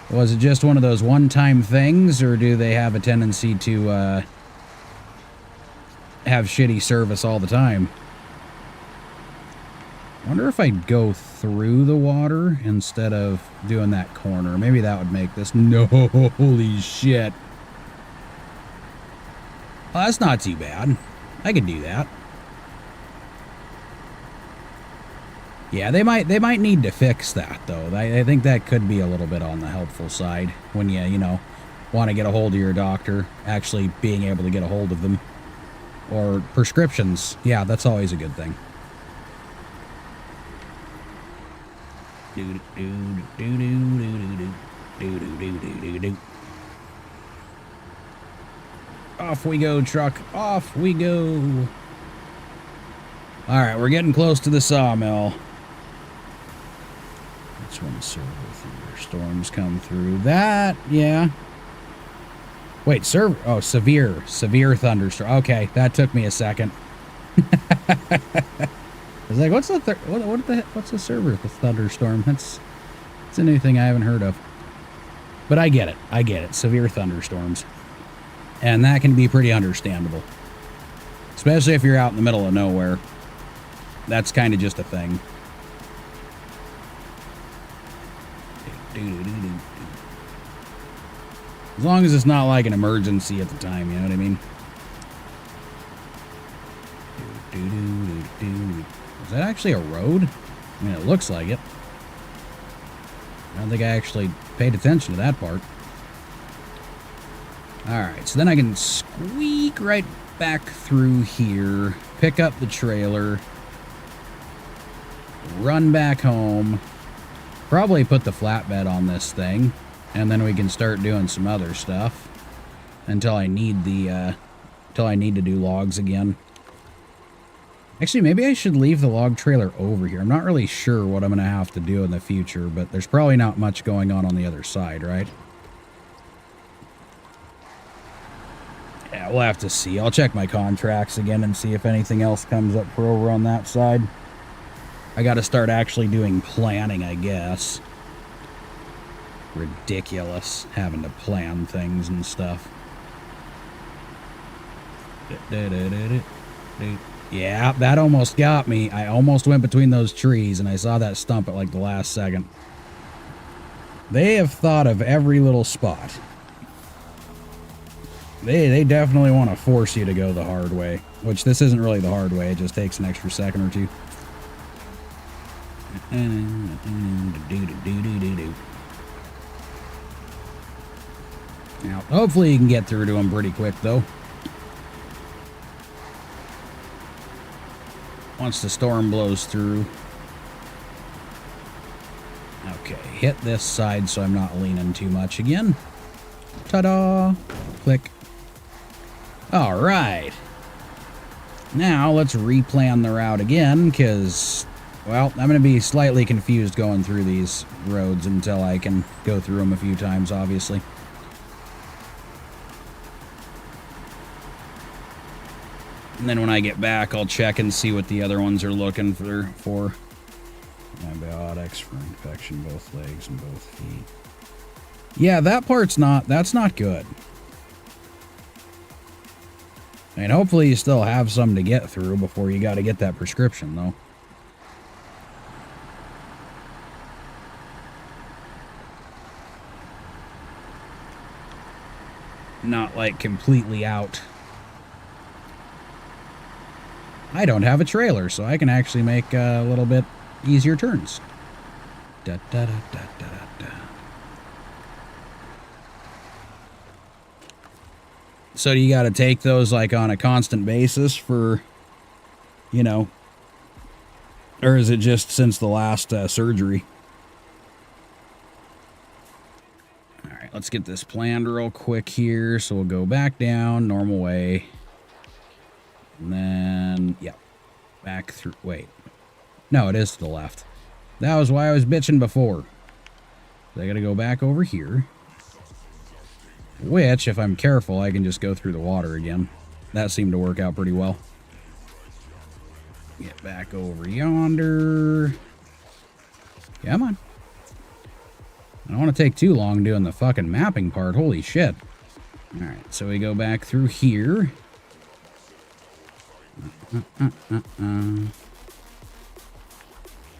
Was it just one of those one-time things, or do they have a tendency to have shitty service all the time? I wonder if I'd go through the water instead of doing that corner. Maybe that would make this... No, holy shit. Well, that's not too bad. I could do that. Yeah, they might need to fix that, though. I think that could be a little bit on the helpful side when you know, want to get a hold of your doctor, actually being able to get a hold of them. Or prescriptions. Yeah, that's always a good thing. Off we go, truck. Off we go. Alright, we're getting close to the sawmill. That's when the storms come through. That, yeah. Wait, severe thunderstorm. Okay, that took me a second. I was like, what's a server thunderstorm? That's a new thing I haven't heard of. But I get it. Severe thunderstorms. And that can be pretty understandable. Especially if you're out in the middle of nowhere. That's kind of just a thing. As long as it's not like an emergency at the time, you know what I mean? Is that actually a road? I mean, it looks like it. I don't think I actually paid attention to that part. Alright, so then I can squeak right back through here, pick up the trailer, run back home, probably put the flatbed on this thing, and then we can start doing some other stuff until I need to do logs again. Actually, maybe I should leave the log trailer over here. I'm not really sure what I'm going to have to do in the future, but there's probably not much going on the other side, right? Yeah, we'll have to see. I'll check my contracts again and see if anything else comes up for over on that side. I got to start actually doing planning, I guess. Ridiculous having to plan things and stuff. Yeah, that almost got me. I almost went between those trees and I saw that stump at like the last second. They have thought of every little spot. They definitely want to force you to go the hard way, which this isn't really the hard way. It just takes an extra second or two. Now, hopefully you can get through to them pretty quick, though. Once the storm blows through. Okay, hit this side so I'm not leaning too much again. Ta-da! Click. Alright. Now, let's replan the route again, because, well, I'm going to be slightly confused going through these roads until I can go through them a few times, obviously. And then when I get back, I'll check and see what the other ones are looking for. Antibiotics for infection, both legs and both feet. Yeah, that's not good. And hopefully you still have some to get through before you got to get that prescription, though. Not like completely out. I don't have a trailer, so I can actually make a little bit easier turns. Da, da, da, da, da, da. So you got to take those like on a constant basis for, you know, or is it just since the last surgery? All right, let's get this planned real quick here. So we'll go back down, normal way. And then, yeah, back through, wait. No, it is to the left. That was why I was bitching before. So I gotta go back over here. Which, if I'm careful, I can just go through the water again. That seemed to work out pretty well. Get back over yonder. Come on. I don't want to take too long doing the fucking mapping part. Holy shit. Alright, so we go back through here. And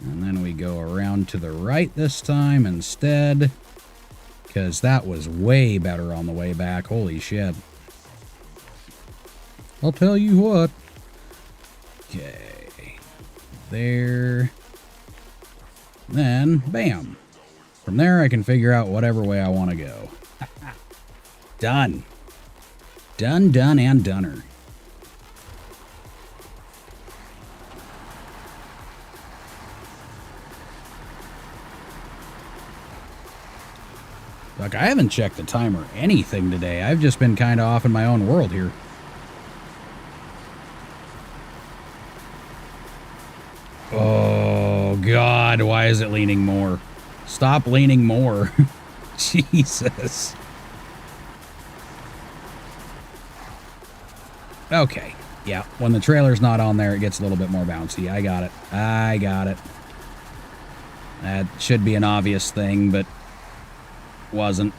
then we go around to the right this time instead. Because that was way better on the way back. Holy shit. I'll tell you what. Okay. There. Then, bam. From there, I can figure out whatever way I want to go. Done. Done, done, and doner. Look, I haven't checked the time or anything today. I've just been kind of off in my own world here. Oh, God, why is it leaning more? Stop leaning more. Jesus. Okay. Yeah, when the trailer's not on there, it gets a little bit more bouncy. I got it. I got it. That should be an obvious thing, but wasn't.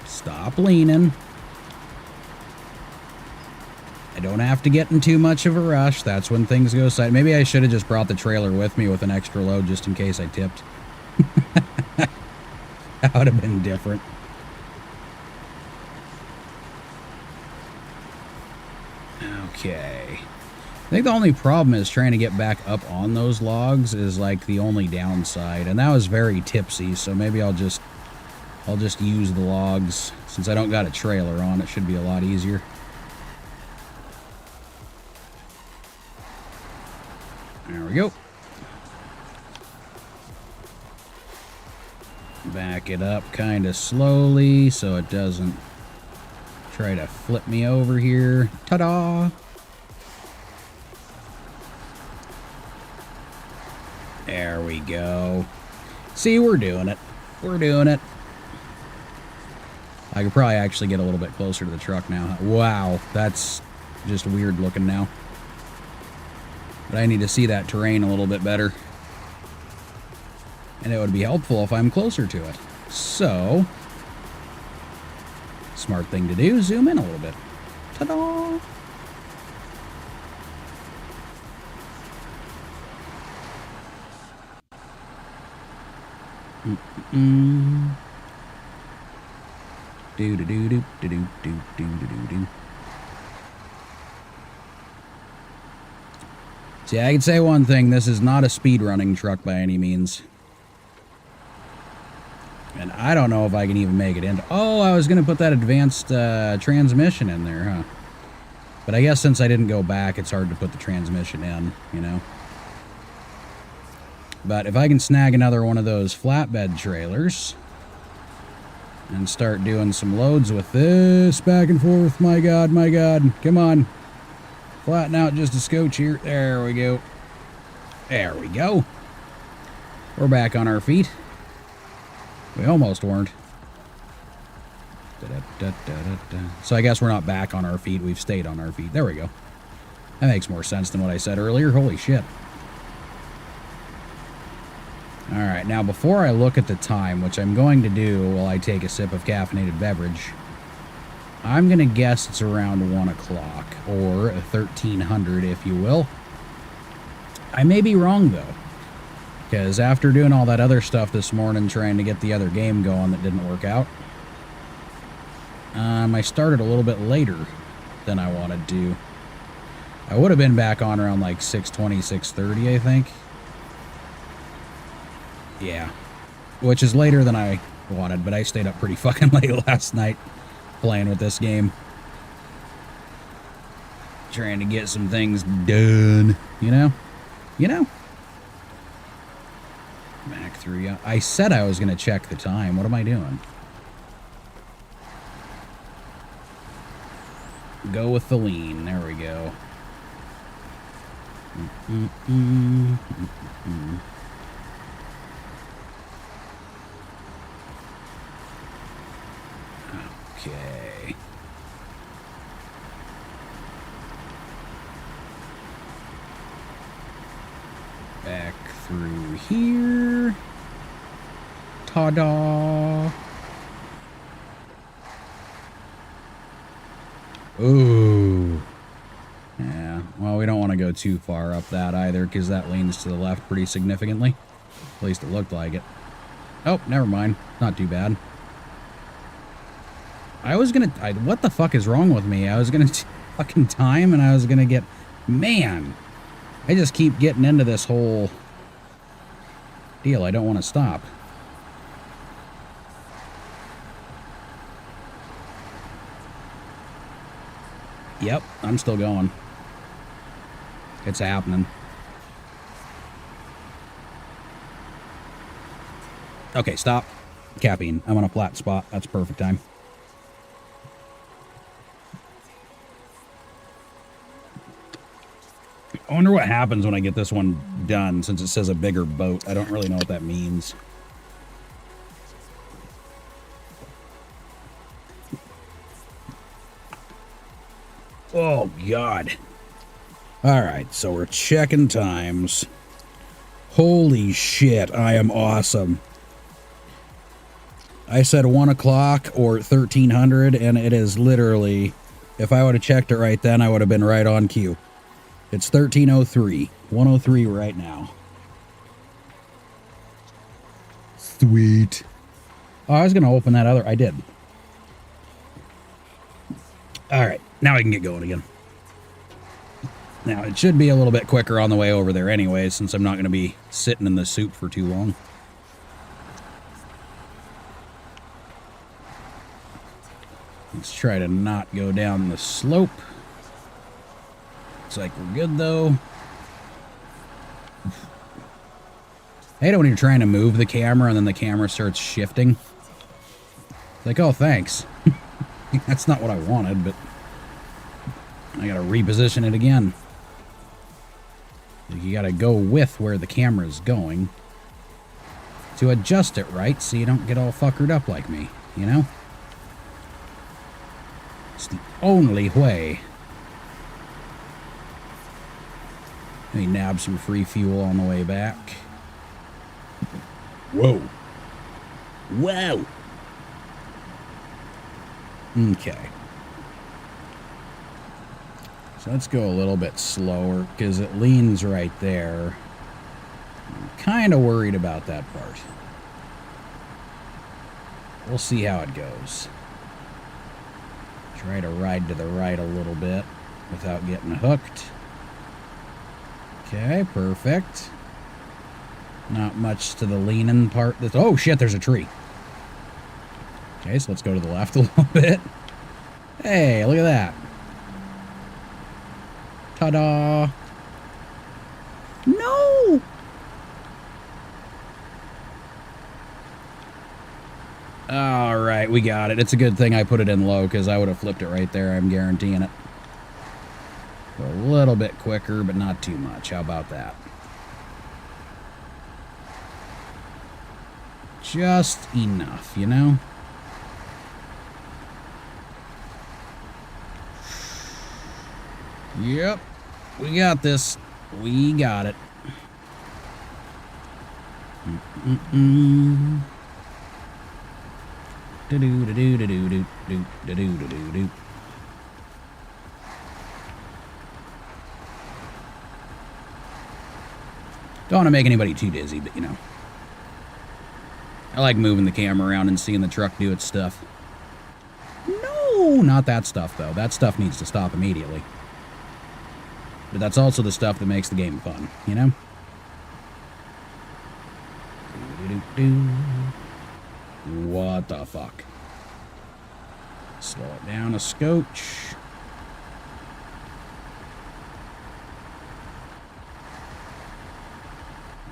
Stop leaning. I don't have to get in too much of a rush. That's when things go side. Maybe I should have just brought the trailer with me with an extra load just in case I tipped. That would have been different. Okay. I think the only problem is trying to get back up on those logs is like the only downside. And that was very tipsy, so maybe I'll just use the logs. Since I don't got a trailer on, it should be a lot easier. There we go. Back it up kind of slowly so it doesn't try to flip me over here. Ta-da! There we go. See, we're doing it. We're doing it. I could probably actually get a little bit closer to the truck now. Wow, that's just weird looking now. But I need to see that terrain a little bit better. And it would be helpful if I'm closer to it. So, smart thing to do, zoom in a little bit. Ta-da! Do-do-do-do-do-do-do-do-do-do. See, I can say one thing. This is not a speedrunning truck by any means. And I don't know if I can even make it into... Oh, I was going to put that advanced transmission in there, huh? But I guess since I didn't go back, it's hard to put the transmission in, you know? But if I can snag another one of those flatbed trailers and start doing some loads with this back and forth, my God, come on. Flatten out just a scotch here. There we go. There we go. We're back on our feet. We almost weren't. So I guess we're not back on our feet. We've stayed on our feet. There we go. That makes more sense than what I said earlier. Holy shit. Alright, now before I look at the time, which I'm going to do while I take a sip of caffeinated beverage, I'm going to guess it's around 1 o'clock, or 1300 if you will. I may be wrong though, because after doing all that other stuff this morning trying to get the other game going that didn't work out, I started a little bit later than I wanted to. I would have been back on around like 6:20, 6:30 I think. Yeah, which is later than I wanted, but I stayed up pretty fucking late last night playing with this game. Trying to get some things done, you know? You know? Back through. I said I was going to check the time. What am I doing? Go with the lean. There we go. Okay. Back through here. Ta-da! Ooh. Yeah, well, we don't want to go too far up that either, because that leans to the left pretty significantly. At least it looked like it. Oh, never mind. Not too bad. I was gonna... what the fuck is wrong with me? I was gonna fucking time and I was gonna get... Man! I just keep getting into this whole deal. I don't want to stop. Yep, I'm still going. It's happening. Okay, stop. Capping. I'm on a flat spot. That's perfect time. I wonder what happens when I get this one done, since it says a bigger boat. I don't really know what that means. Oh, God. All right, so we're checking times. Holy shit, I am awesome. I said 1 o'clock or 1300, and it is literally, if I would have checked it right then, I would have been right on cue. It's 1303. 103 right now. Sweet. Oh, I was going to open that other... I did. All right, now I can get going again. Now, it should be a little bit quicker on the way over there anyway, since I'm not going to be sitting in the soup for too long. Let's try to not go down the slope. Looks like we're good, though. I hate it when you're trying to move the camera and then the camera starts shifting. It's like, oh, thanks. That's not what I wanted, but I gotta reposition it again. You gotta go with where the camera's going to adjust it right so you don't get all fuckered up like me, you know? It's the only way. Let me nab some free fuel on the way back. Whoa. Whoa. Okay. So let's go a little bit slower because it leans right there. I'm kind of worried about that part. We'll see how it goes. Try to ride to the right a little bit without getting hooked. Okay, perfect. Not much to the leaning part. Oh shit, there's a tree. Okay, so let's go to the left a little bit. Hey, look at that. Ta-da! No! Alright, we got it. It's a good thing I put it in low, because I would have flipped it right there, I'm guaranteeing it. A little bit quicker, but not too much. How about that? Just enough, you know? Yep. We got this. We got it. Don't want to make anybody too dizzy, but you know. I like moving the camera around and seeing the truck do its stuff. No, not that stuff, though. That stuff needs to stop immediately. But that's also the stuff that makes the game fun, you know? What the fuck? Slow it down a scotch.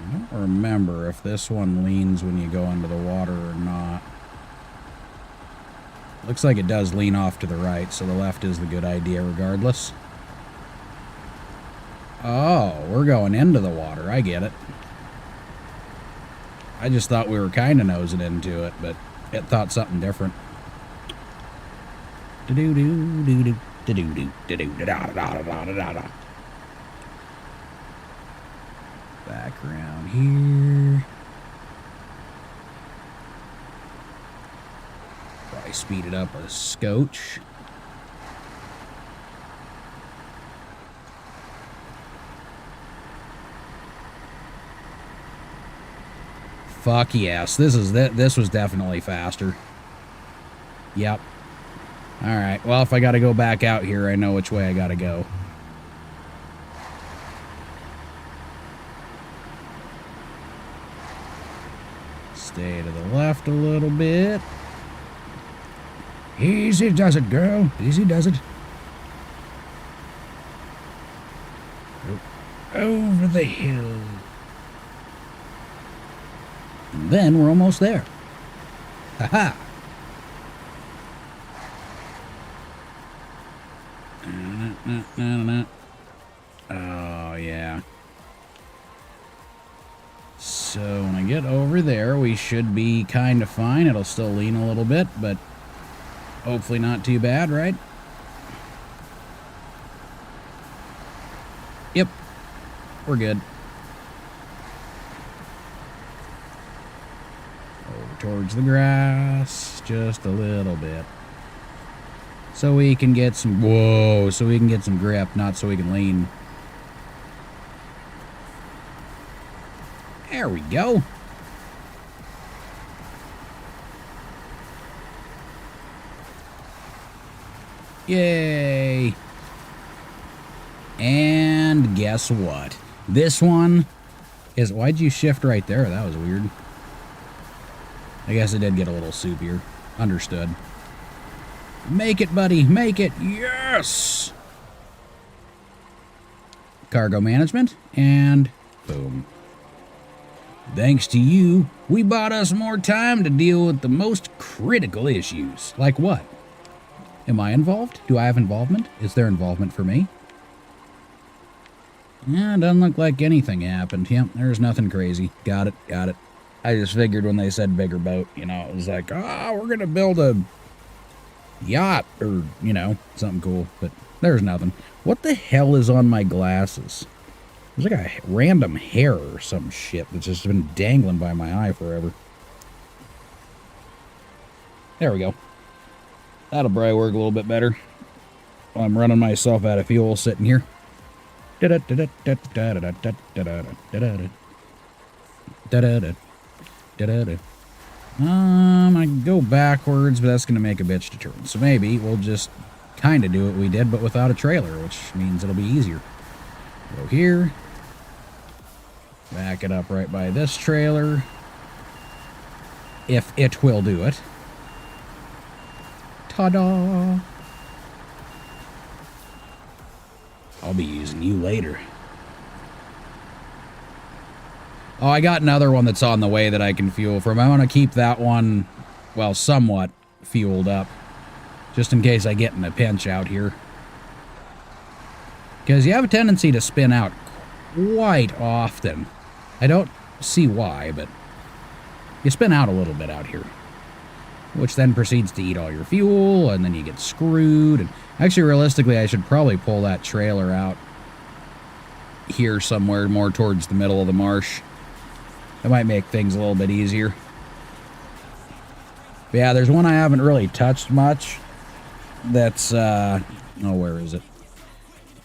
I don't remember if this one leans when you go into the water or not. Looks like it does lean off to the right, so the left is the good idea regardless. Oh, we're going into the water. I get it. I just thought we were kind of nosing into it, but it thought something different. Back around here. Probably speed it up a scotch. Fuck yes. This was definitely faster. Yep. Alright, well, if I gotta go back out here, I know which way I gotta go. Stay to the left a little bit. Easy does it, girl. Easy does it. Over the hill. And then we're almost there. Haha. Oh, yeah. So when I get over there, we should be kind of fine. It'll still lean a little bit, but hopefully not too bad, right? Yep. We're good. Over towards the grass, just a little bit. So we can get some, whoa, so we can get some grip, not so we can lean. There we go. Yay. And guess what? This one is, why'd you shift right there? That was weird. I guess it did get a little soupier. Understood. Make it, buddy. Make it. Yes! Cargo management. And boom. Thanks to you, we bought us more time to deal with the most critical issues. Like what? Am I involved? Do I have involvement? Is there involvement for me? Yeah, it doesn't look like anything happened. Yep, there's nothing crazy. Got it, got it. I just figured when they said bigger boat, you know, it was like, we're going to build a yacht or, you know, something cool. But there's nothing. What the hell is on my glasses? There's like a random hair or some shit that's just been dangling by my eye forever. There we go. That'll probably work a little bit better. I'm running myself out of fuel sitting here. I can go backwards, but that's going to make a bitch to turn. So maybe we'll just kind of do what we did, but without a trailer, which means it'll be easier. Go here. Back it up right by this trailer. If it will do it. Ta-da! I'll be using you later. Oh, I got another one that's on the way that I can fuel from. I want to keep that one, well, somewhat fueled up. Just in case I get in a pinch out here. Because you have a tendency to spin out quite often. I don't see why, but you spin out a little bit out here. Which then proceeds to eat all your fuel, and then you get screwed. And actually, realistically, I should probably pull that trailer out here somewhere more towards the middle of the marsh. That might make things a little bit easier. But yeah, there's one I haven't really touched much. That's, oh, where is it?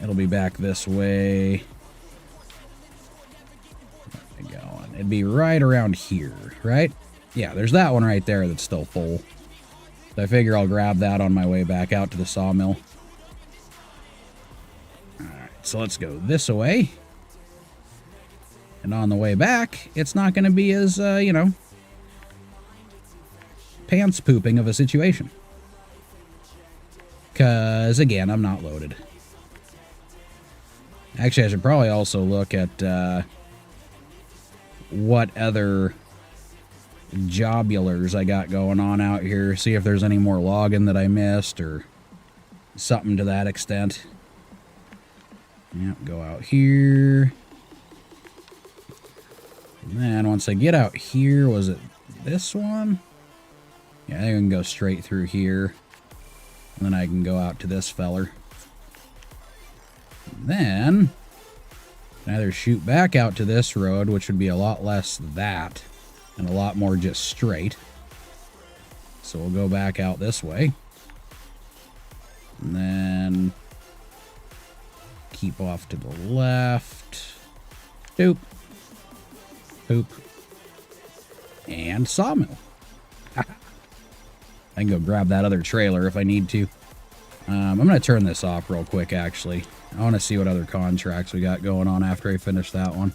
It'll be back this way. Where am I going? It'd be right around here, right? Yeah, there's that one right there that's still full. So I figure I'll grab that on my way back out to the sawmill. Alright, so let's go this way. And on the way back, it's not going to be as, you know, pants pooping of a situation. Because, again, I'm not loaded. Actually, I should probably also look at what other jobulars I got going on out here. See if there's any more logging that I missed or something to that extent. Yep, go out here. And then once I get out here, was it this one? Yeah, I think I can go straight through here. And then I can go out to this feller. And then either shoot back out to this road, which would be a lot less that, and a lot more just straight. So we'll go back out this way. And then keep off to the left. Doop. Poop. And sawmill. I can go grab that other trailer if I need to. I'm going to turn this off real quick, actually. I want to see what other contracts we got going on after I finish that one.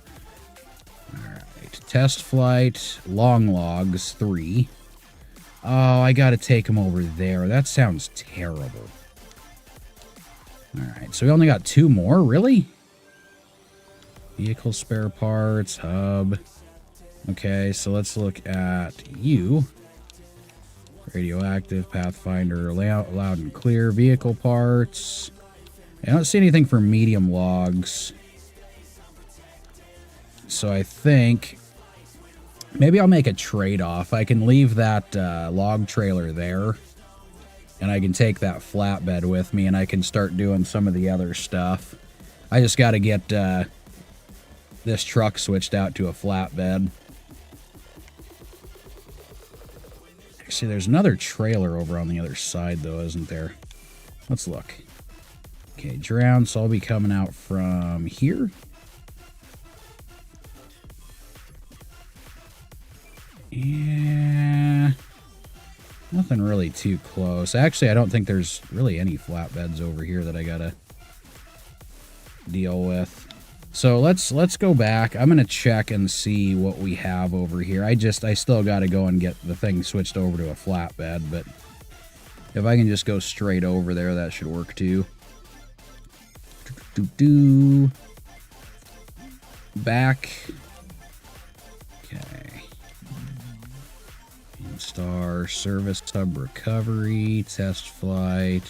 Alright. Test flight, long logs, 3. Oh, I got to take them over there. That sounds terrible. Alright, so we only got 2 more? Really? Vehicle spare parts, hub. Okay, so let's look at you. Radioactive, Pathfinder, loud and clear, vehicle parts. I don't see anything for medium logs. So I think maybe I'll make a trade-off. I can leave that log trailer there, and I can take that flatbed with me, and I can start doing some of the other stuff. I just got to get this truck switched out to a flatbed. Actually, there's another trailer over on the other side, though, isn't there? Let's look. Okay, drown, so I'll be coming out from here. Yeah. Nothing really too close. Actually, I don't think there's really any flatbeds over here that I gotta deal with. So let's go back. I'm gonna check and see what we have over here. I still gotta go and get the thing switched over to a flatbed, but if I can just go straight over there, that should work too. Back. Okay. Star service hub recovery, test flight.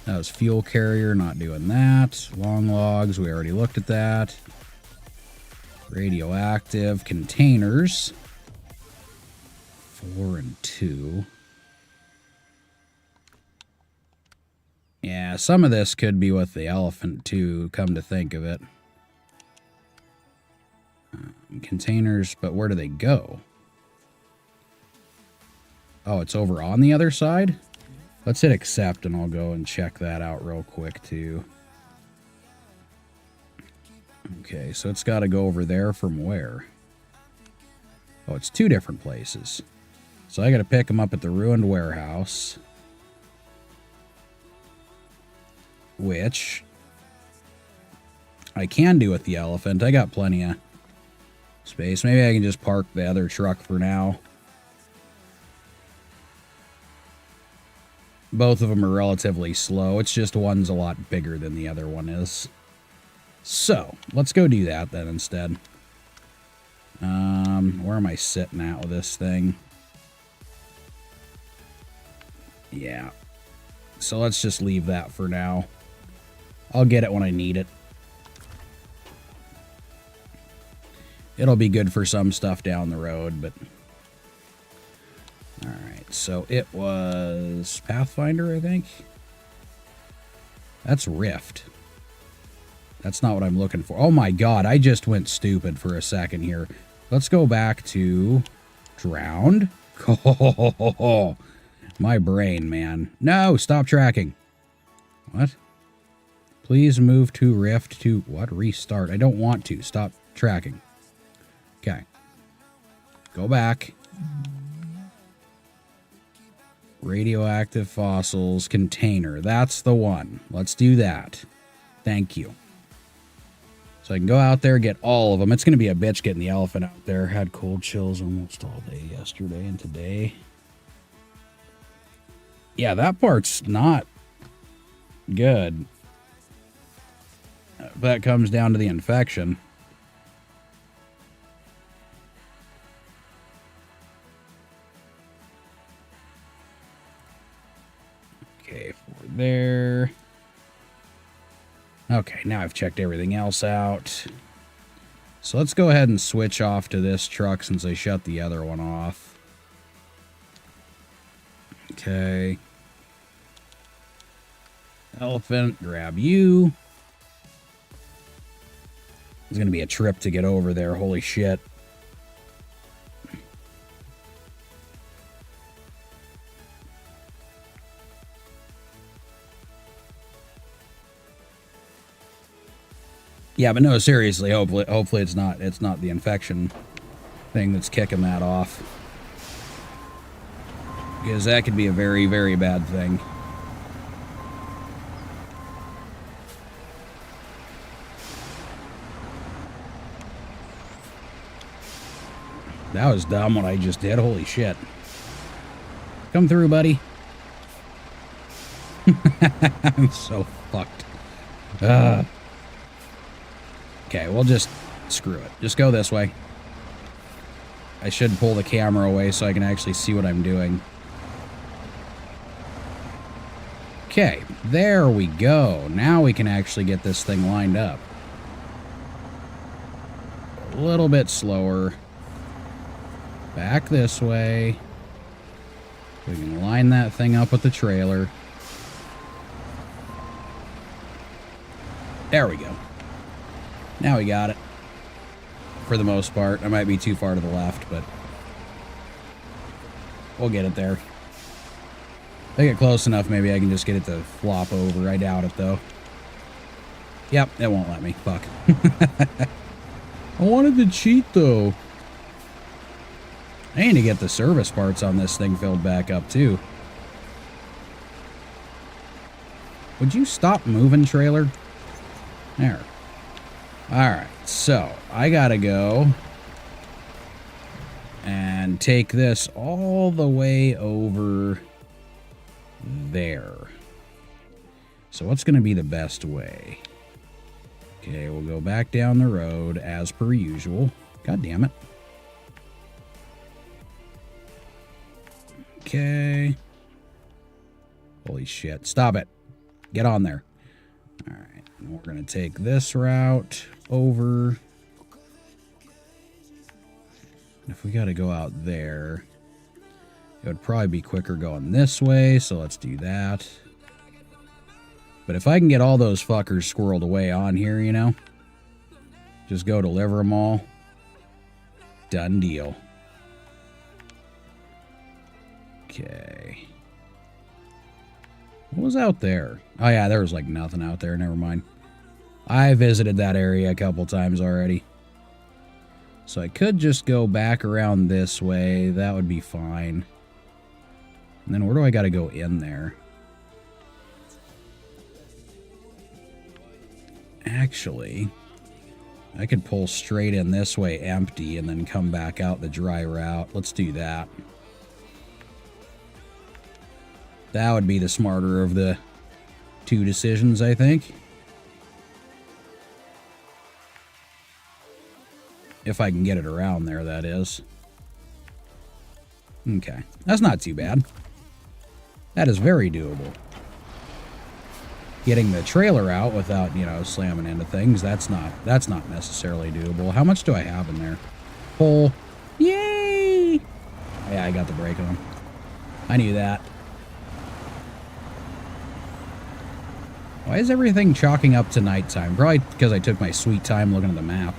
That was fuel carrier, not doing that. Long logs, we already looked at that. Radioactive containers. 4 and 2. Yeah, some of this could be with the elephant too, come to think of it. Containers, but where do they go? Oh, it's over on the other side? Let's hit accept and I'll go and check that out real quick too. Okay, so it's got to go over there from where? Oh, it's 2 different places. So I got to pick them up at the ruined warehouse. Which I can do with the elephant. I got plenty of space. Maybe I can just park the other truck for now. Both of them are relatively slow. It's just one's a lot bigger than the other one is. So, let's go do that then instead. Where am I sitting at with this thing? Yeah. So let's just leave that for now. I'll get it when I need it. It'll be good for some stuff down the road, but... Alright, so it was Pathfinder, I think? That's Rift. That's not what I'm looking for. Oh my god, I just went stupid for a second here. Let's go back to Drowned. Oh, my brain, man. No, stop tracking. What? Please move to Rift to... What? Restart. I don't want to. Stop tracking. Okay. Go back. Radioactive fossils container. That's the one. Let's do that. Thank you. So I can go out there, get all of them. It's going to be a bitch getting the elephant out there. Had cold chills almost all day yesterday and today. Yeah, that part's not good. That comes down to the infection. Okay, for there. Okay, now I've checked everything else out. So let's go ahead and switch off to this truck since I shut the other one off. Okay. Elephant, grab you. It's going to be a trip to get over there. Holy shit. Yeah, but no, seriously, hopefully it's not the infection thing that's kicking that off. Because that could be a very, very bad thing. That was dumb what I just did. Holy shit. Come through, buddy. I'm so fucked. Okay, we'll just screw it. Just go this way. I should pull the camera away so I can actually see what I'm doing. Okay, there we go. Now we can actually get this thing lined up. A little bit slower. Back this way. We can line that thing up with the trailer. There we go. Now we got it. For the most part. I might be too far to the left, but we'll get it there. If I get close enough, maybe I can just get it to flop over. I doubt it, though. Yep, it won't let me. Fuck. I wanted to cheat, though. I need to get the service parts on this thing filled back up, too. Would you stop moving, trailer? There. Alright, so I gotta go and take this all the way over there. So what's going to be the best way? Okay, we'll go back down the road as per usual. God damn it. Okay. Holy shit. Stop it. Get on there. Alright. We're going to take this route over. If we got to go out there, it would probably be quicker going this way, so let's do that. But if I can get all those fuckers squirreled away on here, you know, just go deliver them all. Done deal. Okay. What was out there? Oh yeah, there was like nothing out there. Never mind. I visited that area a couple times already. So I could just go back around this way. That would be fine. And then where do I got to go in there? Actually, I could pull straight in this way empty and then come back out the dry route. Let's do that. That would be the smarter of the two decisions, I think. If I can get it around there, that is. Okay. That's not too bad. That is very doable. Getting the trailer out without, you know, slamming into things, that's not necessarily doable. How much do I have in there? Full. Yay! Yeah, I got the brake on. I knew that. Why is everything chalking up to nighttime? Probably because I took my sweet time looking at the map.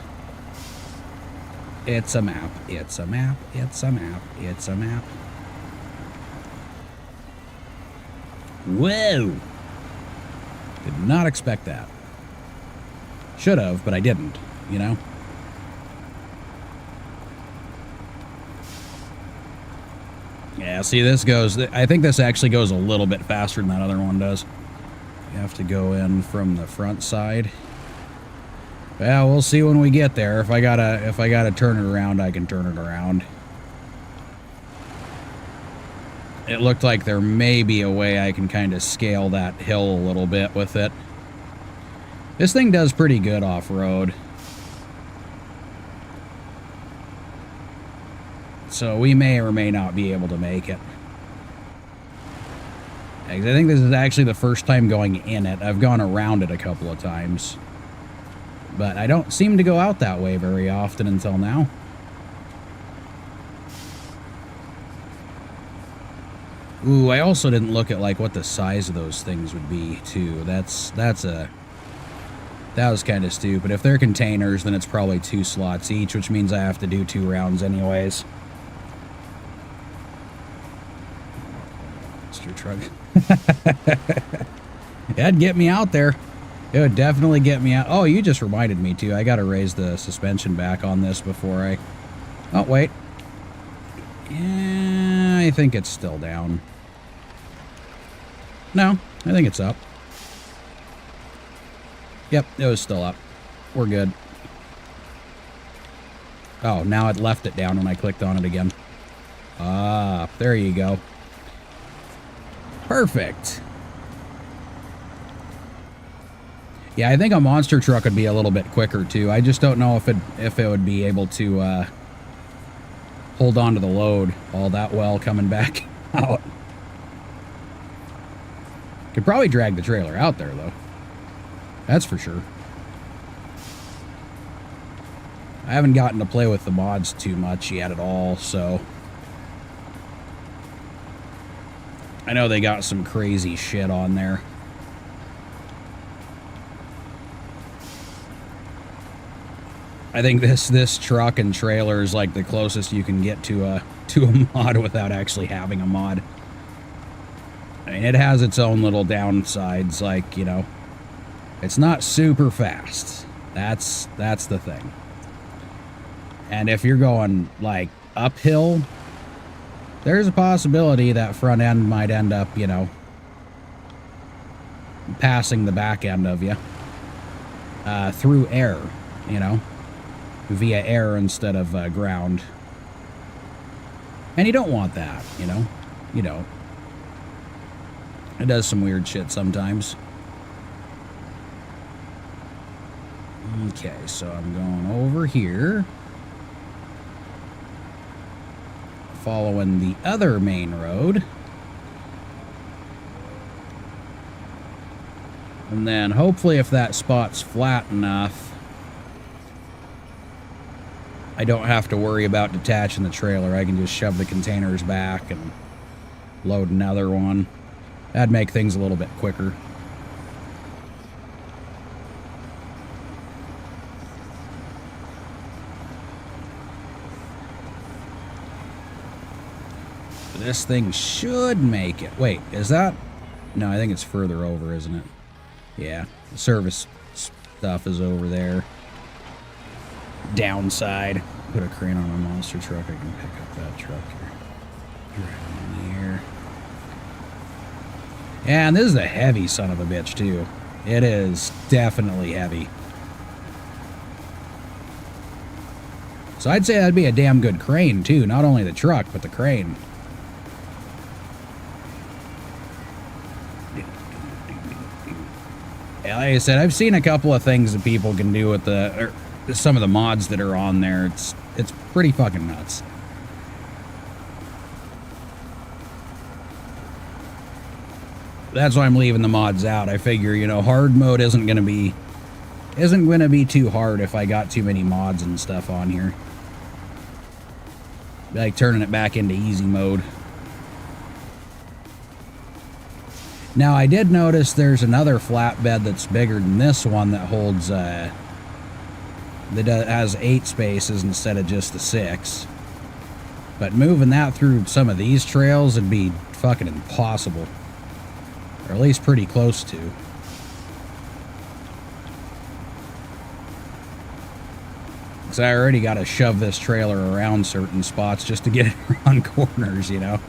It's a map. It's a map. It's a map. It's a map. Whoa! Did not expect that. Should have, but I didn't, you know? Yeah, see, this goes... I think this actually goes a little bit faster than that other one does. You have to go in from the front side. Well, we'll see when we get there. If I gotta turn it around, I can turn it around. It looked like there may be a way I can kind of scale that hill a little bit with it. This thing does pretty good off-road. So we may or may not be able to make it. I think this is actually the first time going in it. I've gone around it a couple of times. But I don't seem to go out that way very often until now. Ooh, I also didn't look at like what the size of those things would be too. That was kind of stupid. If they're containers, then it's probably 2 slots each, which means I have to do 2 rounds anyways. Mr. Truck. That'd get me out there. It would definitely get me out. Oh, you just reminded me, too. I got to raise the suspension back on this before I... Oh, wait. Yeah, I think it's still down. No, I think it's up. Yep, it was still up. We're good. Oh, now it left it down when I clicked on it again. Ah, there you go. Perfect. Yeah, I think a monster truck would be a little bit quicker too. I just don't know if it would be able to hold on to the load all that well coming back out. Could probably drag the trailer out there though. That's for sure. I haven't gotten to play with the mods too much yet at all, so I know they got some crazy shit on there. I think this truck and trailer is like the closest you can get to a mod without actually having a mod. I mean, it has its own little downsides, like, you know, it's not super fast. That's the thing. And if you're going like uphill, there's a possibility that front end might end up, you know, passing the back end of you through air, you know, via air instead of ground. And you don't want that, you know. You don't. It does some weird shit sometimes. Okay, so I'm going over here, following the other main road, and then hopefully if that spot's flat enough, I don't have to worry about detaching the trailer. I can just shove the containers back and load another one. That'd make things a little bit quicker. This thing should make it. Wait, is that? No, I think it's further over, isn't it? Yeah, the service stuff is over there. Downside. Put a crane on a monster truck. I can pick up that truck here. Right in here. Yeah, and this is a heavy son of a bitch, too. It is definitely heavy. So I'd say that'd be a damn good crane, too. Not only the truck, but the crane. Yeah, like I said, I've seen a couple of things that people can do with some of the mods that are on there. It's pretty fucking nuts. That's why I'm leaving the mods out. I figure, you know, hard mode isn't gonna be too hard if I got too many mods and stuff on here. Like turning it back into easy mode. Now, I did notice there's another flatbed that's bigger than this one that holds, that has 8 spaces instead of just the 6. But moving that through some of these trails would be fucking impossible. Or at least pretty close to. Because I already got to shove this trailer around certain spots just to get it around corners, you know.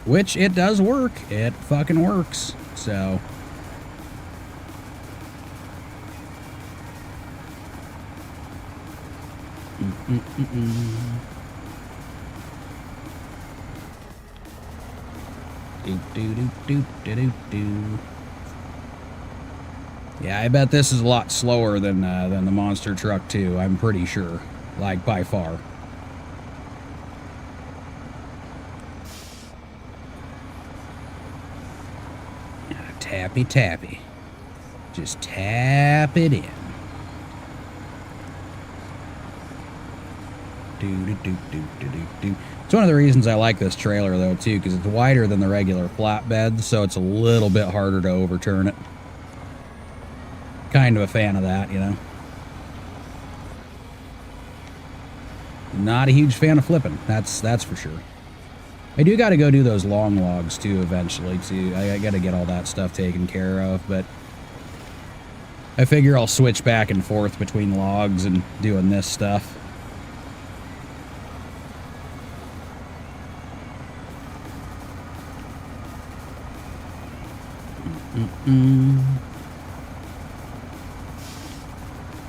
Which, it does work. It fucking works. So. Yeah, I bet this is a lot slower than the monster truck too. I'm pretty sure, like by far. Tappy tappy, just tap it in. It's one of the reasons I like this trailer though too, because it's wider than the regular flatbed, so it's a little bit harder to overturn it. Kind of a fan of that, you know. Not a huge fan of flipping, that's for sure. I do got to go do those long logs too eventually too. I got to get all that stuff taken care of, but I figure I'll switch back and forth between logs and doing this stuff.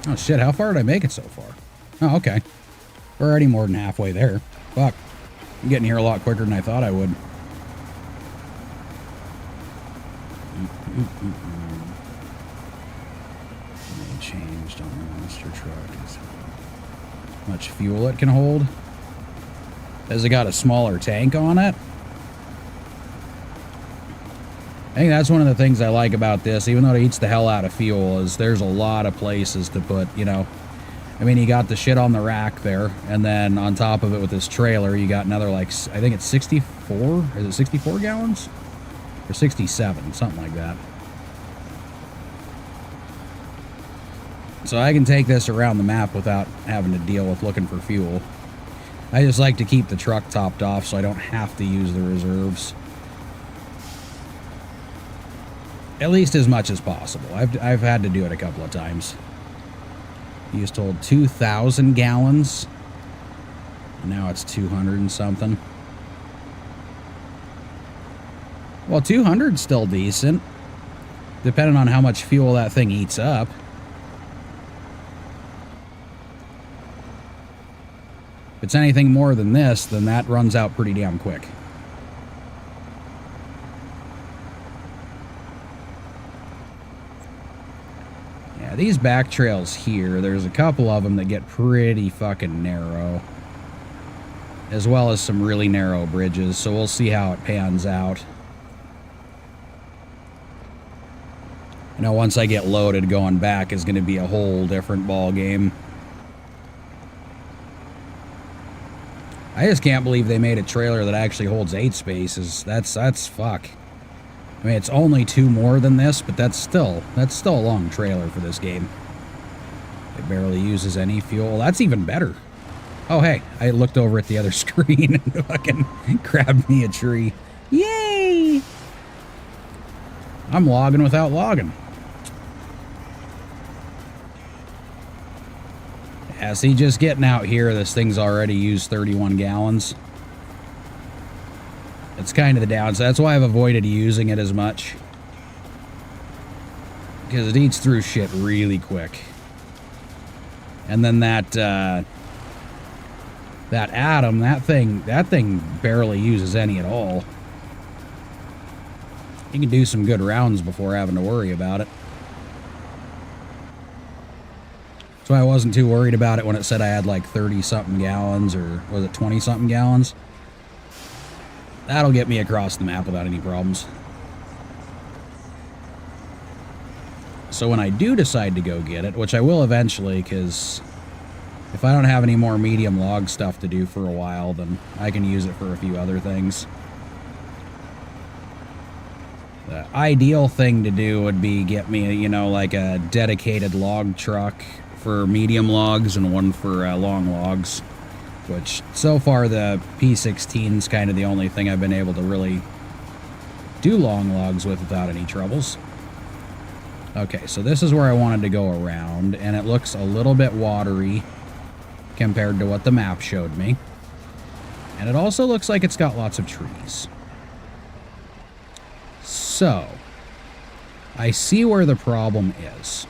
Oh shit, how far did I make it so far? Oh, okay. We're already more than halfway there. Fuck. I'm getting here a lot quicker than I thought I would. They changed on the monster truck. Is how much fuel it can hold. Has it got a smaller tank on it? I think that's one of the things I like about this, even though it eats the hell out of fuel, is there's a lot of places to put, you know. I mean, you got the shit on the rack there, and then on top of it with this trailer, you got another, like, I think it's 64? Is it 64 gallons? Or 67, something like that. So I can take this around the map without having to deal with looking for fuel. I just like to keep the truck topped off so I don't have to use the reserves. At least as much as possible. I've had to do it a couple of times. He used to hold 2,000 gallons. Now it's 200 and something. Well, 200's still decent, depending on how much fuel that thing eats up. If it's anything more than this, then that runs out pretty damn quick. Yeah, these back trails here, there's a couple of them that get pretty fucking narrow. As well as some really narrow bridges, so we'll see how it pans out. You know, once I get loaded, going back is going to be a whole different ball game. I just can't believe they made a trailer that actually holds 8 spaces. That's fuck. I mean, it's only 2 more than this, but that's still a long trailer for this game. It barely uses any fuel. That's even better. Oh, hey, I looked over at the other screen and fucking grabbed me a tree. Yay! I'm logging without logging. Yeah, see, just getting out here, this thing's already used 31 gallons. It's kind of the downside. That's why I've avoided using it as much. Because it eats through shit really quick. And then that atom, that thing barely uses any at all. You can do some good rounds before having to worry about it. That's why I wasn't too worried about it when it said I had like 30-something gallons, or was it 20-something gallons? That'll get me across the map without any problems. So when I do decide to go get it, which I will eventually, because if I don't have any more medium log stuff to do for a while, then I can use it for a few other things. The ideal thing to do would be get me, you know, like a dedicated log truck for medium logs and one for long logs. Which, so far, the P16's kind of the only thing I've been able to really do long logs with without any troubles. Okay, so this is where I wanted to go around, and it looks a little bit watery compared to what the map showed me. And it also looks like it's got lots of trees. So, I see where the problem is.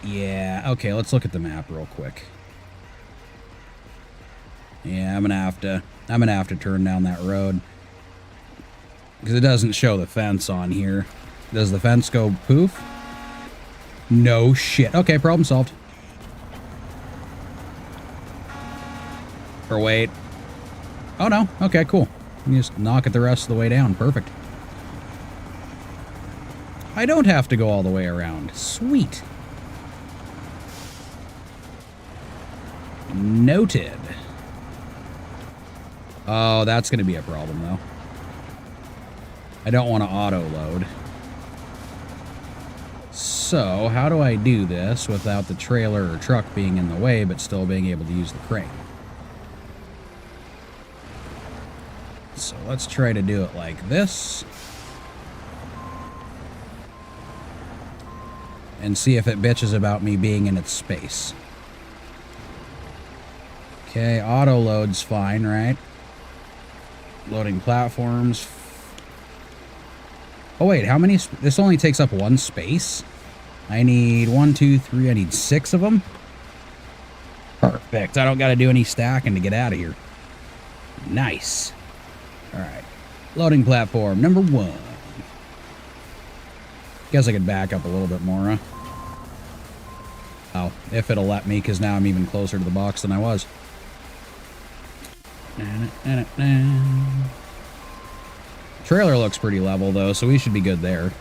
Yeah, okay, let's look at the map real quick. Yeah, I'm gonna have to turn down that road. Because it doesn't show the fence on here. Does the fence go poof? No shit. Okay, problem solved. Or wait. Oh no, okay, cool. You just knock it the rest of the way down. Perfect. I don't have to go all the way around. Sweet. Noted. Oh, that's going to be a problem, though. I don't want to auto-load. So, how do I do this without the trailer or truck being in the way, but still being able to use the crane? So, let's try to do it like this. And see if it bitches about me being in its space. Okay, auto load's fine, right? Loading platforms. Oh, wait, how many? This only takes up one space? I need 1, 2, 3. I need 6 of them. Perfect. I don't got to do any stacking to get out of here. Nice. All right. Loading platform number 1. Guess I could back up a little bit more, huh? Oh, if it'll let me, because now I'm even closer to the box than I was. Trailer looks pretty level, though, so we should be good there.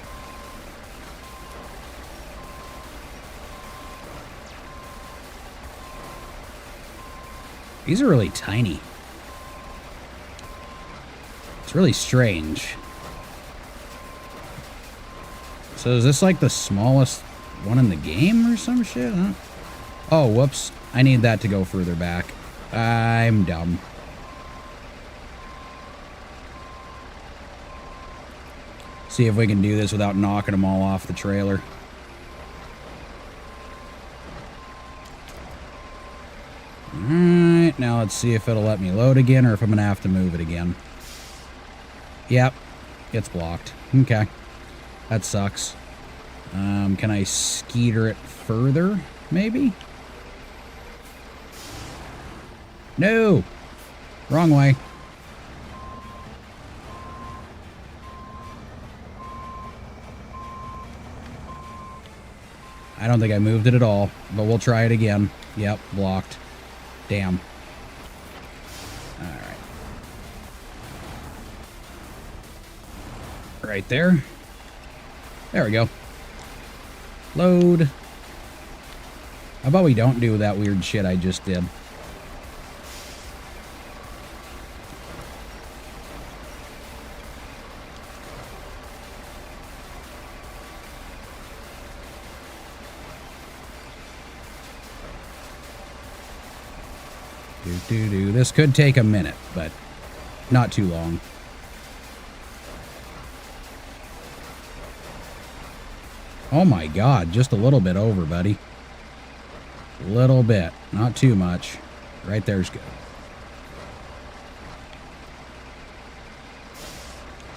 These are really tiny. It's really strange. So is this like the smallest one in the game or some shit? Huh? Oh, whoops. I need that to go further back. I'm dumb. See if we can do this without knocking them all off the trailer. Alright, now let's see if it'll let me load again or if I'm going to have to move it again. Yep, it's blocked. Okay, that sucks. Can I skeeter it further, maybe? No! Wrong way. I don't think I moved it at all, but we'll try it again. Yep, blocked. Damn. Alright. Right there. There we go. Load. How about we don't do that weird shit I just did? This could take a minute, but not too long. Oh my god, just a little bit over, buddy. A little bit, not too much. Right there's good.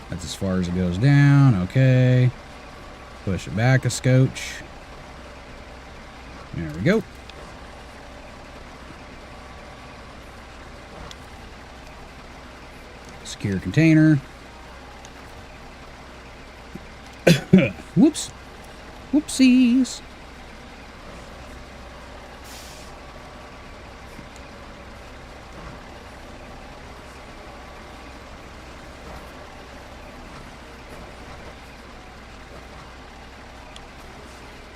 That's as far as it goes down. Okay. Push it back a scotch. There we go. Secure container. Whoops. Whoopsies.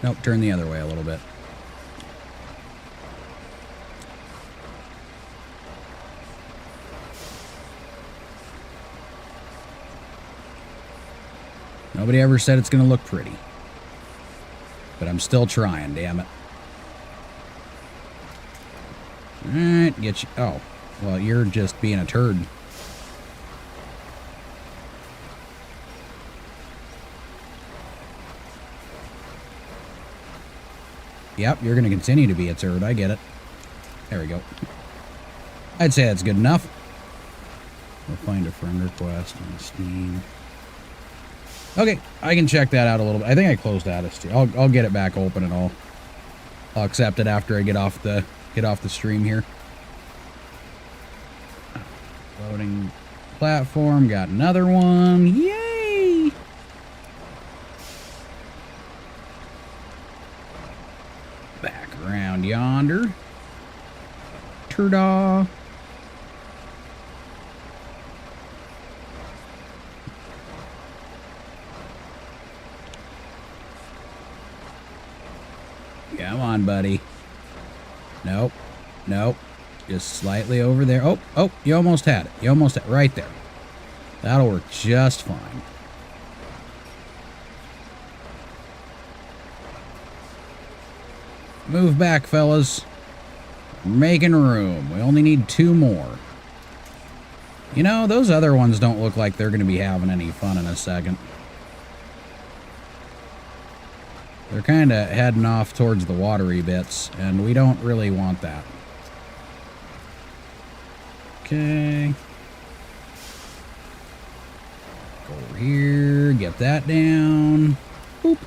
Nope, turn the other way a little bit. Nobody ever said it's going to look pretty. But I'm still trying, damn it. Alright, get you. Oh, well, you're just being a turd. Yep, you're going to continue to be a turd. I get it. There we go. I'd say that's good enough. We'll find a friend request on Steam. Okay, I can check that out a little bit. I think I closed out of Steam. I'll get it back open and I'll accept it after I get off the stream here. Loading platform, got another one. Yay! Back around yonder. Ta-da! Come on, buddy. Nope. Nope. Just slightly over there. Oh, oh, you almost had it. You almost had it. Right there. That'll work just fine. Move back, fellas. We're making room. We only need 2 more. You know, those other ones don't look like they're going to be having any fun in a second. They're kind of heading off towards the watery bits, and we don't really want that. Okay. Go over over here, get that down. Boop.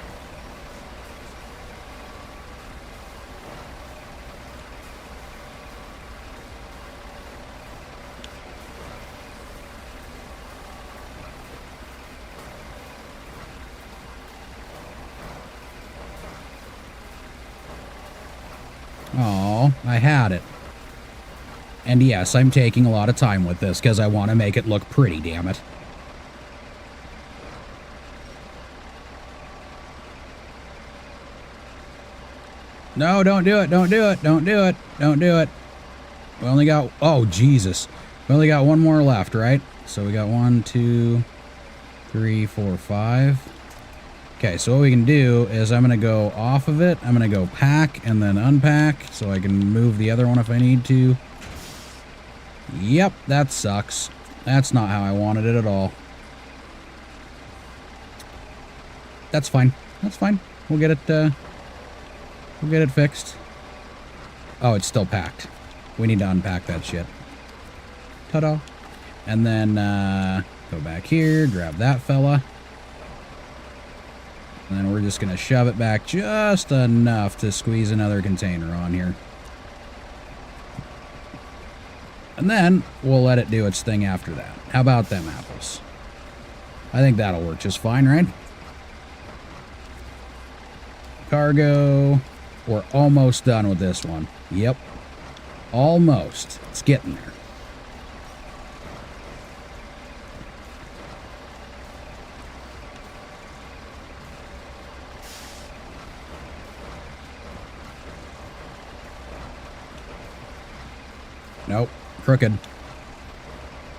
Oh, I had it. And yes, I'm taking a lot of time with this because I want to make it look pretty, damn it. No, don't do it, don't do it, don't do it, don't do it. We only got, oh, Jesus. We only got one more left, right? So we got 1, 2, 3, 4, 5. Okay, so what we can do is I'm going to go off of it. I'm going to go pack and then unpack so I can move the other one if I need to. Yep, that sucks. That's not how I wanted it at all. That's fine. That's fine. We'll get it fixed. Oh, it's still packed. We need to unpack that shit. Ta-da. And then go back here, grab that fella. And then we're just going to shove it back just enough to squeeze another container on here. And then we'll let it do its thing after that. How about them apples? I think that'll work just fine, right? Cargo. We're almost done with this one. Yep. Almost. It's getting there. Nope. Crooked.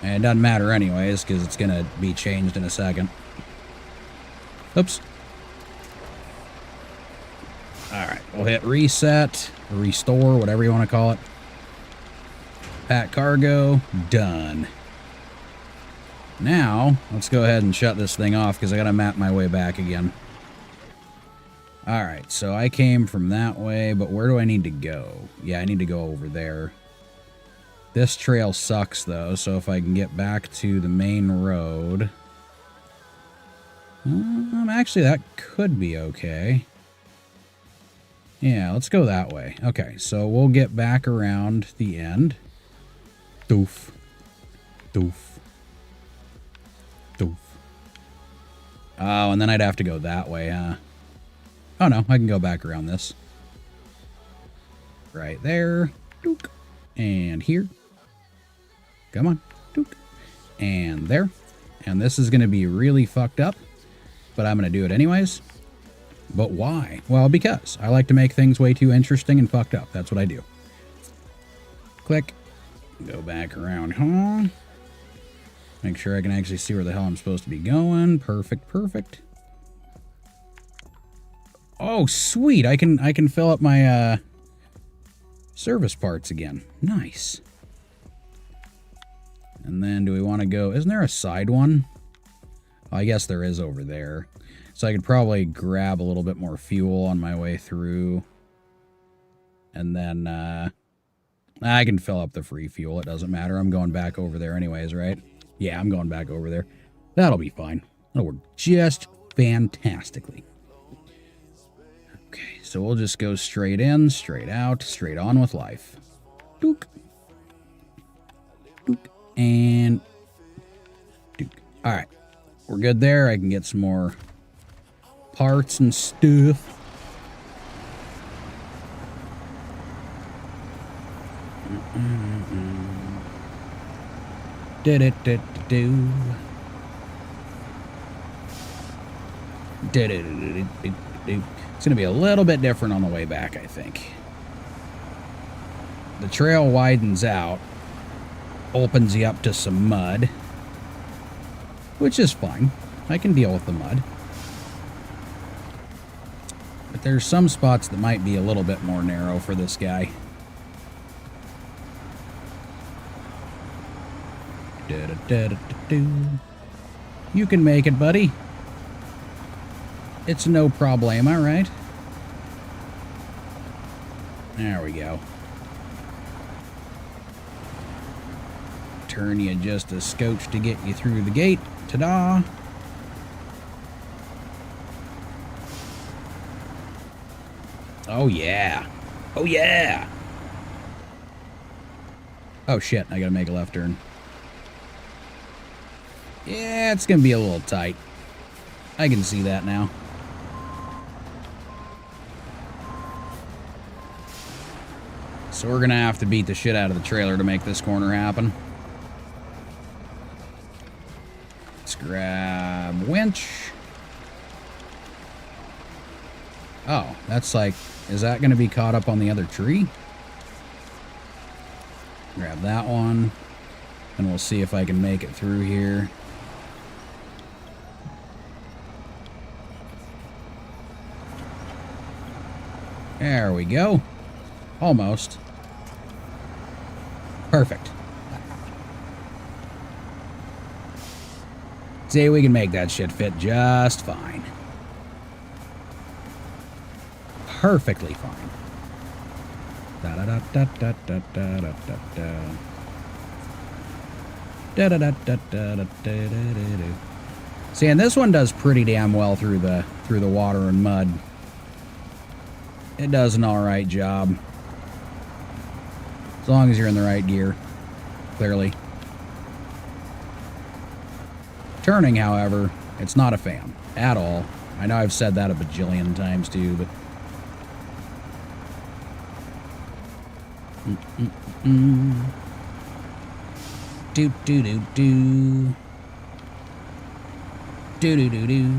And it doesn't matter anyways, because it's going to be changed in a second. Oops. Alright, we'll hit reset, restore, whatever you want to call it. Pack cargo, done. Now, let's go ahead and shut this thing off, because I got to map my way back again. Alright, so I came from that way, but where do I need to go? Yeah, I need to go over there. This trail sucks, though, so if I can get back to the main road... actually, that could be okay. Yeah, let's go that way. Okay, so we'll get back around the end. Doof. Doof. Doof. Oh, and then I'd have to go that way, huh? Oh, no, I can go back around this. Right there. Dook. And here. Come on. Dook. And there. And this is going to be really fucked up, but I'm going to do it anyways. But why? Well, because I like to make things way too interesting and fucked up. That's what I do. Click. Go back around home. Make sure I can actually see where the hell I'm supposed to be going. Perfect, perfect. Oh, sweet. I can fill up my service parts again. Nice. And then do we want to go... Isn't there a side one? Oh, I guess there is over there. So I could probably grab a little bit more fuel on my way through. And then I can fill up the free fuel. It doesn't matter. I'm going back over there anyways, right? Yeah, I'm going back over there. That'll be fine. That'll work just fantastically. Okay, so we'll just go straight in, straight out, straight on with life. Dook. Dook. And dook. All right. We're good there. I can get some more parts and stuff. Did it do? Did it do? It's gonna be a little bit different on the way back, I think. The trail widens out, opens you up to some mud, which is fine. I can deal with the mud. But there's some spots that might be a little bit more narrow for this guy. You can make it, buddy. It's no problema, right? There we go. Turn you just a scotch to get you through the gate. Ta-da! Oh, yeah. Oh, yeah. Oh, shit. I gotta make a left turn. Yeah, it's gonna be a little tight. I can see that now. So we're gonna have to beat the shit out of the trailer to make this corner happen. Let's grab winch. Oh, that's like, is that gonna be caught up on the other tree? Grab that one, and we'll see if I can make it through here. There we go. Almost. Perfect. See, we can make that shit fit just fine. Perfectly fine. Da da da da da da da da da. Da da da da da da da da. See, and this one does pretty damn well through the water and mud. It does an alright job. As long as you're in the right gear. Clearly. Turning, however, it's not a fan. At all. I know I've said that a bajillion times too, but... Do do do do. Do do do do.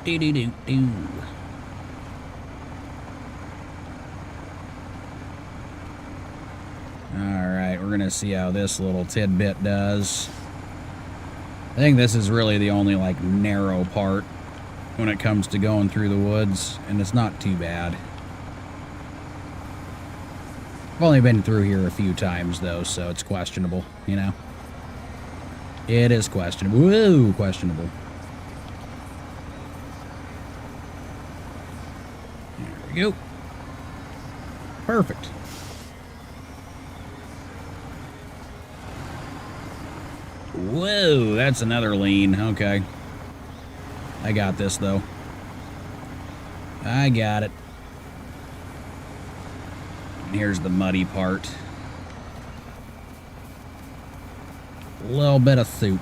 Do do do do. Alright, we're gonna see how this little tidbit does. I think this is really the only, like, narrow part when it comes to going through the woods, and it's not too bad. I've only been through here a few times, though, so it's questionable, you know? It is questionable. Whoa, questionable. There we go. Perfect. Whoa, that's another lean. Okay. I got this, though. I got it. And here's the muddy part. A little bit of soup.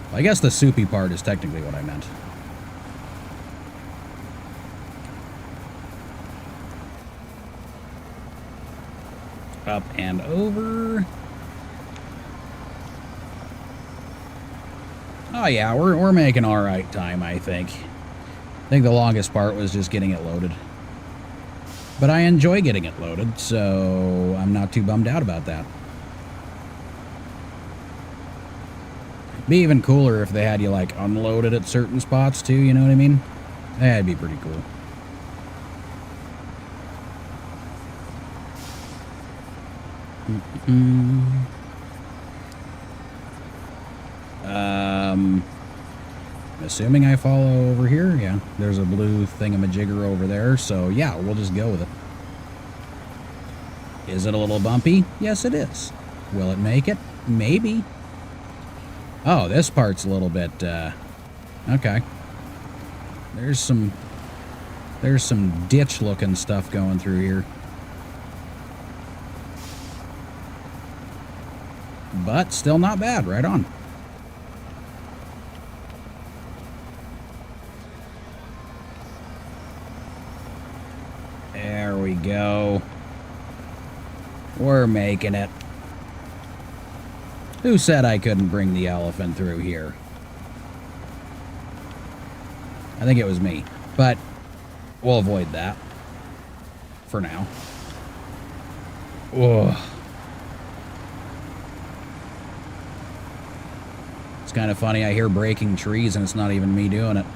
Well, I guess the soupy part is technically what I meant. Up and over. Oh yeah, we're making all right time, I think. I think the longest part was just getting it loaded. But I enjoy getting it loaded, so I'm not too bummed out about that. Be even cooler if they had you, like, unloaded at certain spots, too, you know what I mean? That'd be pretty cool. Assuming I follow over here, yeah, there's a blue thingamajigger over there, so yeah, we'll just go with it. Is it a little bumpy? Yes, it is. Will it make it? Maybe. Oh, this part's a little bit, okay. There's some ditch-looking stuff going through here. But still not bad, right on. There we go. We're making it. Who said I couldn't bring the elephant through here? I think it was me. But we'll avoid that. For now. Ugh. It's kind of funny. I hear breaking trees and it's not even me doing it.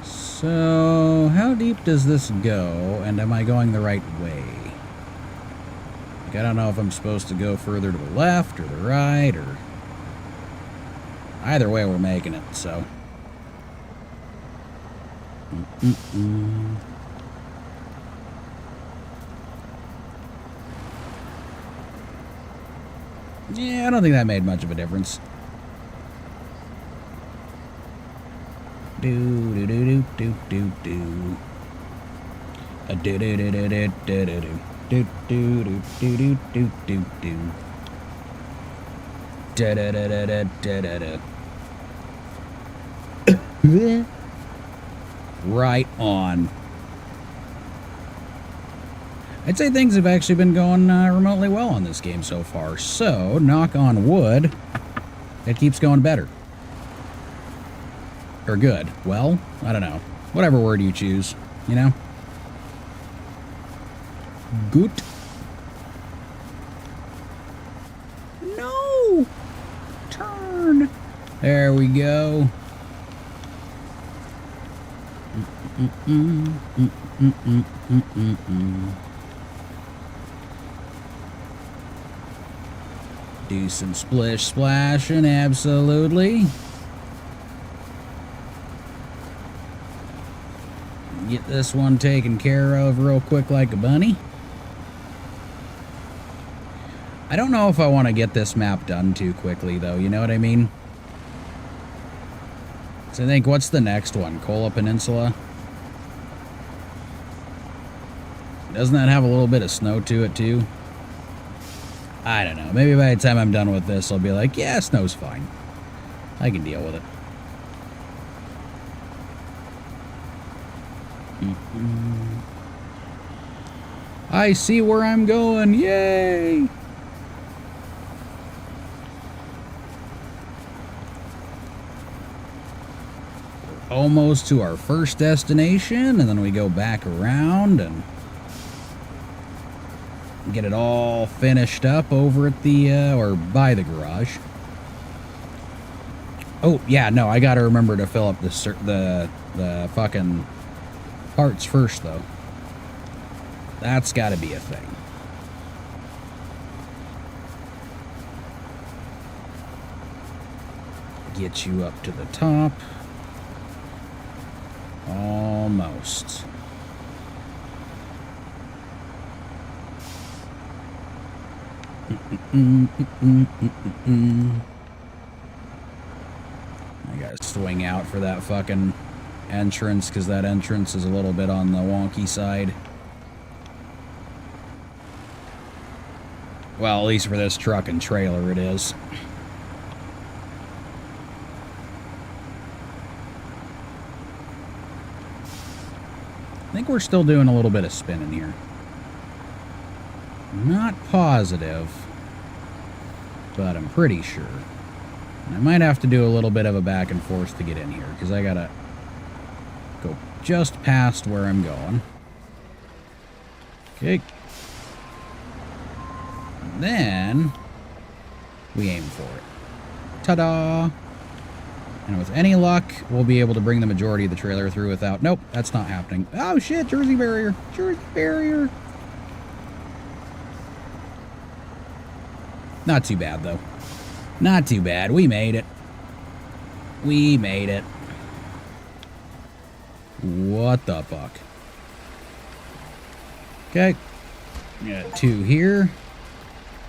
So, how deep does this go, and am I going the right way? Like, I don't know if I'm supposed to go further to the left or the right, or... Either way, we're making it, so... Yeah, I don't think that made much of a difference. Do do do do do do do. A do do do do do do do do do do do do do do. Da da da da da da da da. Right on. I'd say things have actually been going remotely well on this game so far. So, knock on wood, it keeps going better. Or good. Well, I don't know. Whatever word you choose, you know? Good. No! Turn! There we go. Do some splish splashing, absolutely. Get this one taken care of real quick like a bunny. I don't know if I want to get this map done too quickly, though, you know what I mean? So I think, what's the next one? Kola Peninsula? Doesn't that have a little bit of snow to it, too? I don't know. Maybe by the time I'm done with this, I'll be like, yeah, snow's fine. I can deal with it. I see where I'm going. Yay! Almost to our first destination, and then we go back around and get it all finished up over at the, or by the garage. Oh, yeah, no, I gotta remember to fill up the fucking parts first, though. That's gotta be a thing. Get you up to the top. Almost. I gotta swing out for that fucking entrance, because that entrance is a little bit on the wonky side. Well, at least for this truck and trailer it is. I think we're still doing a little bit of spinning here. Not positive, but I'm pretty sure. And I might have to do a little bit of a back and forth to get in here, because I gotta go just past where I'm going. Okay. And then we aim for it. Ta-da! And with any luck, we'll be able to bring the majority of the trailer through without... Nope, that's not happening. Oh, shit, Jersey barrier. Jersey barrier. Not too bad, though. Not too bad. We made it. We made it. What the fuck? Okay. Got 2 here.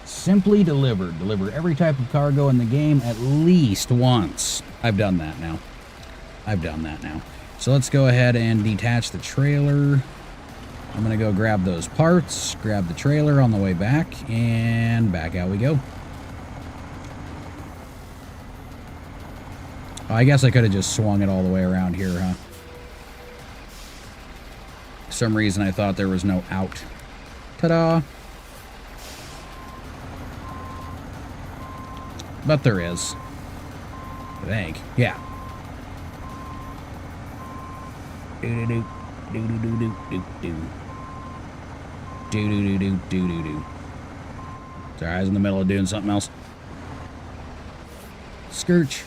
Simply delivered. Deliver every type of cargo in the game at least once. I've done that now. I've done that now. So let's go ahead and detach the trailer. I'm going to go grab those parts, grab the trailer on the way back, and back out we go. Oh, I guess I could have just swung it all the way around here, huh? For some reason I thought there was no out. Ta-da! But there is. I think. Yeah. Do-do-do. Do-do-do-do-do-do. Do-do-do-do-do-do-do. Sorry, I was in the middle of doing something else. Skirch.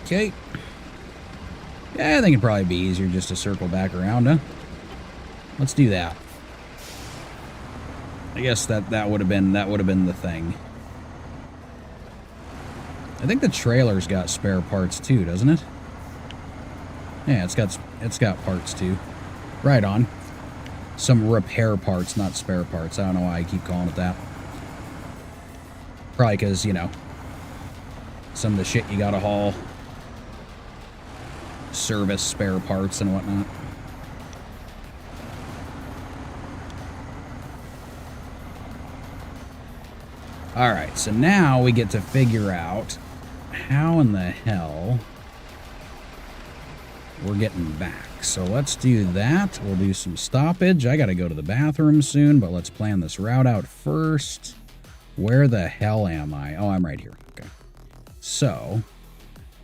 Okay. Yeah, I think it'd probably be easier just to circle back around, huh? Let's do that. I guess that would have been the thing. I think the trailer's got spare parts too, doesn't it? Yeah, it's got parts too. Right on. some repair parts, not spare parts. I don't know why I keep calling it that. Probably because, you know, some of the shit you gotta haul. Service spare parts and whatnot. Alright, so now we get to figure out how in the hell we're getting back. So let's do that. We'll do some stoppage. I gotta go to the bathroom soon, but let's plan this route out first. Where the hell am I? Oh, I'm right here. Okay. So,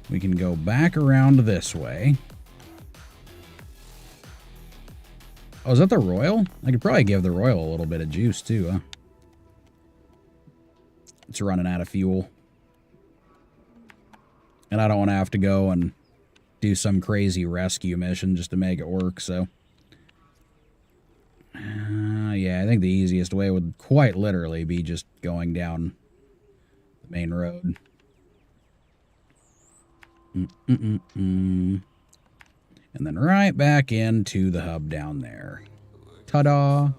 we can go back around this way. Oh, is that the Royal? I could probably give the Royal a little bit of juice, too, huh? It's running out of fuel. And I don't want to have to go and do some crazy rescue mission just to make it work, so... yeah, I think the easiest way would quite literally be just going down the main road. And then right back into the hub down there. Ta-da!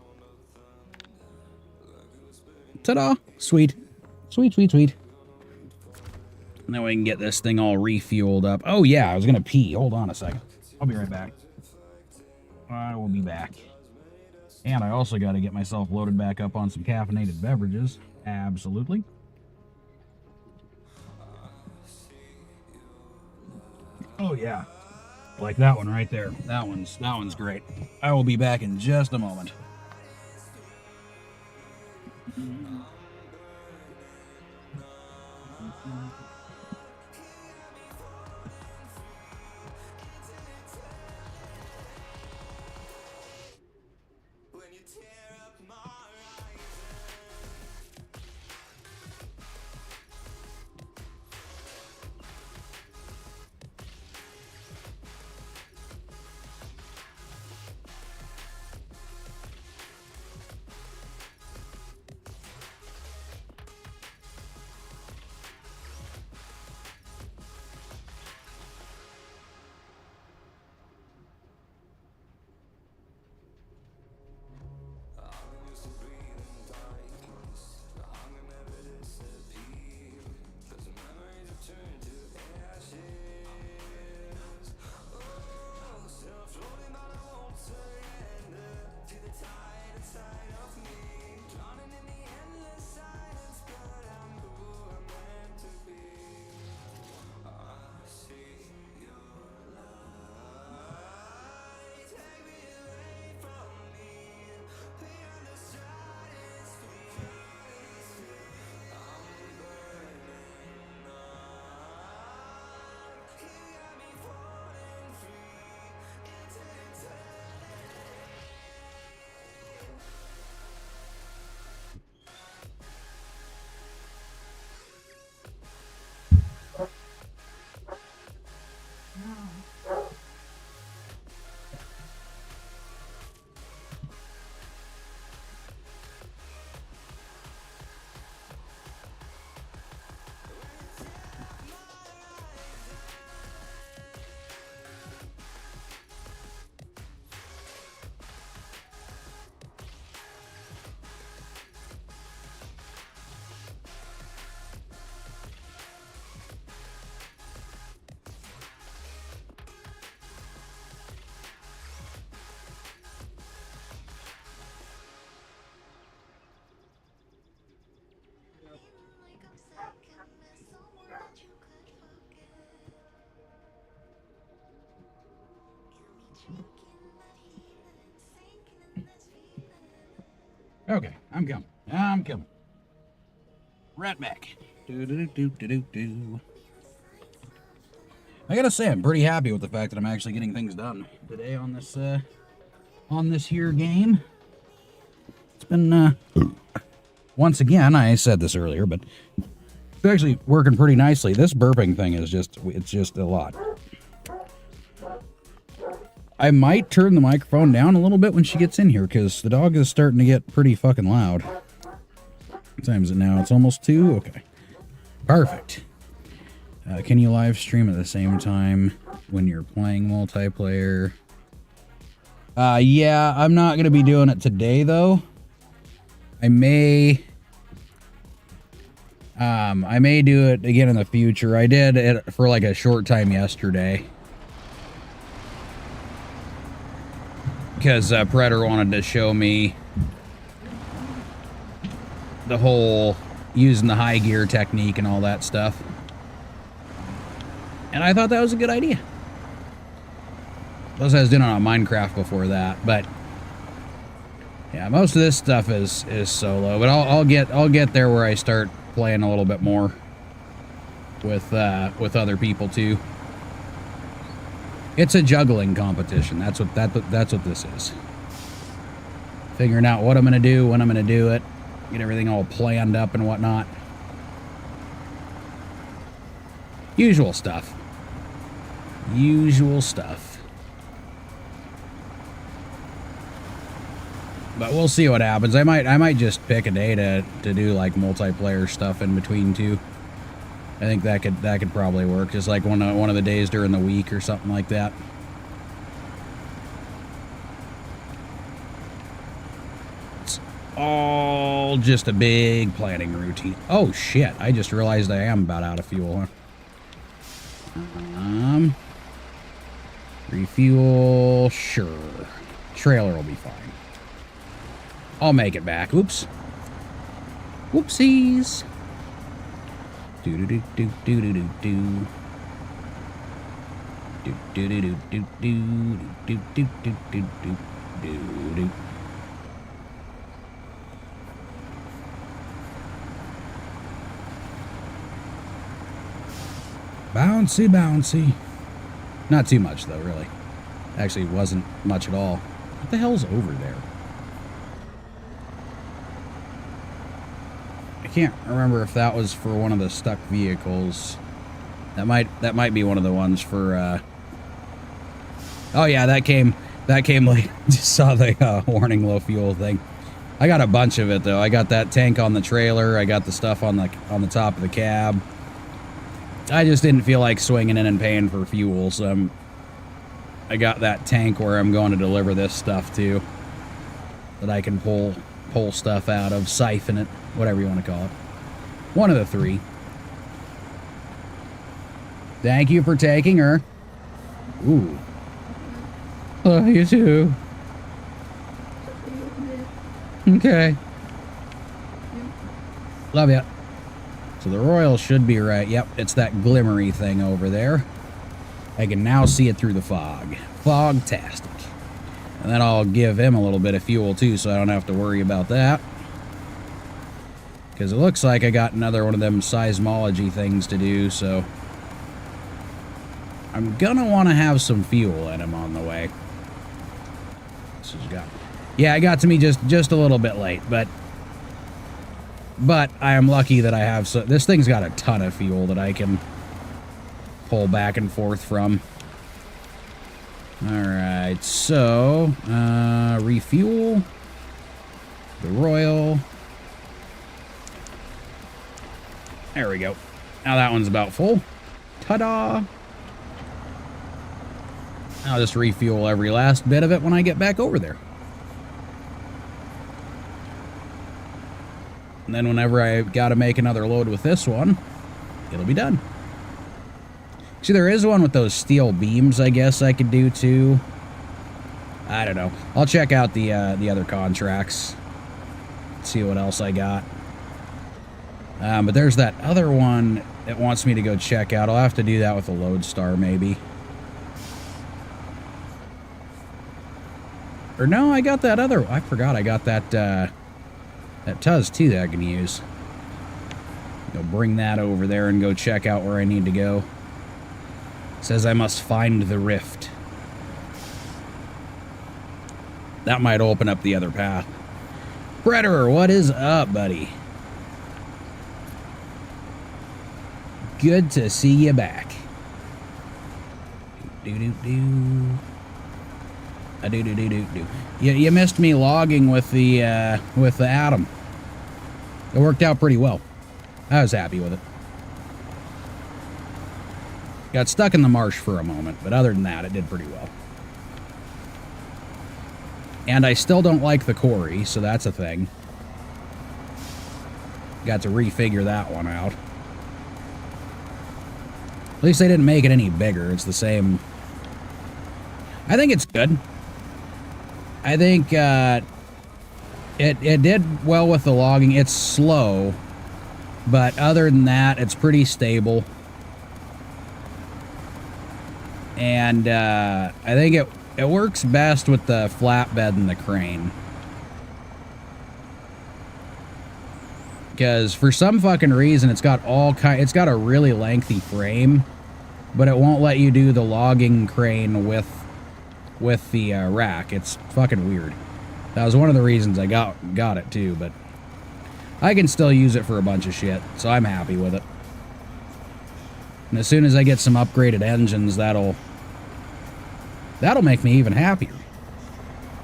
Ta-da! Sweet. Sweet, sweet, sweet. And then we can get this thing all refueled up. Oh, yeah, I was going to pee. Hold on a second. I'll be right back. I will be back. And I also got to get myself loaded back up on some caffeinated beverages. Absolutely. Oh, yeah. Like that one right there. That one's great. I will be back in just a moment. Okay, I'm coming. I'm coming. Right back. Do. I gotta say, I'm pretty happy with the fact that I'm actually getting things done today on this here game. It's been, once again, I said this earlier, but it's actually working pretty nicely. This burping thing is it's just a lot. I might turn the microphone down a little bit when she gets in here, because the dog is starting to get pretty fucking loud. What time is it now? It's almost 2? Okay. Perfect. Can you live stream at the same time when you're playing multiplayer? Yeah, I'm not going to be doing it today, though. I may do it again in the future. I did it for like a short time yesterday. Because Predator wanted to show me the whole using the high gear technique and all that stuff. And I thought that was a good idea. Plus I was doing it on Minecraft before that, but yeah, most of this stuff is solo. But I'll get there where I start playing a little bit more with other people too. It's a juggling competition. That's what this is. Figuring out what I'm gonna do, when I'm gonna do it, get everything all planned up and whatnot. Usual stuff. Usual stuff. But we'll see what happens. I might just pick a day to do like multiplayer stuff in between too. I think that could probably work. Just like one of the days during the week or something like that. It's all just a big planning routine. Oh shit! I just realized I am about out of fuel. Huh? Refuel, sure. Trailer will be fine. I'll make it back. Oops. Whoopsies. Do do do do do do do do. Do do do do do do do do do do do do do. Bouncy, bouncy. Not too much though, really. Actually, wasn't much at all. What the hell's over there? I can't remember if that was for one of the stuck vehicles. That might be one of the ones for. Oh yeah, that came late. Just saw the warning low fuel thing. I got a bunch of it though. I got that tank on the trailer. I got the stuff on the top of the cab. I just didn't feel like swinging in and paying for fuel, so I got that tank where I'm going to deliver this stuff to, that I can pull stuff out of, siphon it, whatever you want to call it. One of the three. Thank you for taking her. Ooh. Love you too. Okay. Love ya. So the Royal should be right. Yep, it's that glimmery thing over there. I can now see it through the fog. Fog-tastic. And then I'll give him a little bit of fuel too, so I don't have to worry about that. Because it looks like I got another one of them seismology things to do, so I'm gonna want to have some fuel in him on the way. This has got, yeah, it got to me just a little bit late, but I am lucky that I have this thing's got a ton of fuel that I can pull back and forth from. Alright, so refuel the Royal. There we go. Now that one's about full. Ta-da! I'll just refuel every last bit of it when I get back over there. And then whenever I got to make another load with this one, it'll be done. See, there is one with those steel beams I guess I could do too. I don't know. I'll check out the other contracts. See what else I got. But there's that other one that wants me to go check out. I'll have to do that with a Lodestar maybe. Or no, I got that other... I forgot I got that Tuz too that I can use. Go bring that over there and go check out where I need to go. It says I must find the rift. That might open up the other path. Predator, what is up, buddy? Good to see you back. Do-do-do. Do-do-do-do-do. You missed me logging with the Atom. It worked out pretty well. I was happy with it. Got stuck in the marsh for a moment, but other than that, it did pretty well. And I still don't like the quarry, so that's a thing. Got to refigure that one out. At least they didn't make it any bigger. It's the same. I think it's good. I think it did well with the logging. It's slow, but other than that, it's pretty stable. And I think it works best with the flatbed and the crane. Because for some fucking reason, it's got a really lengthy frame, but it won't let you do the logging crane with the rack. It's fucking weird. That was one of the reasons I got it too, but I can still use it for a bunch of shit, so I'm happy with it. And as soon as I get some upgraded engines, that'll make me even happier.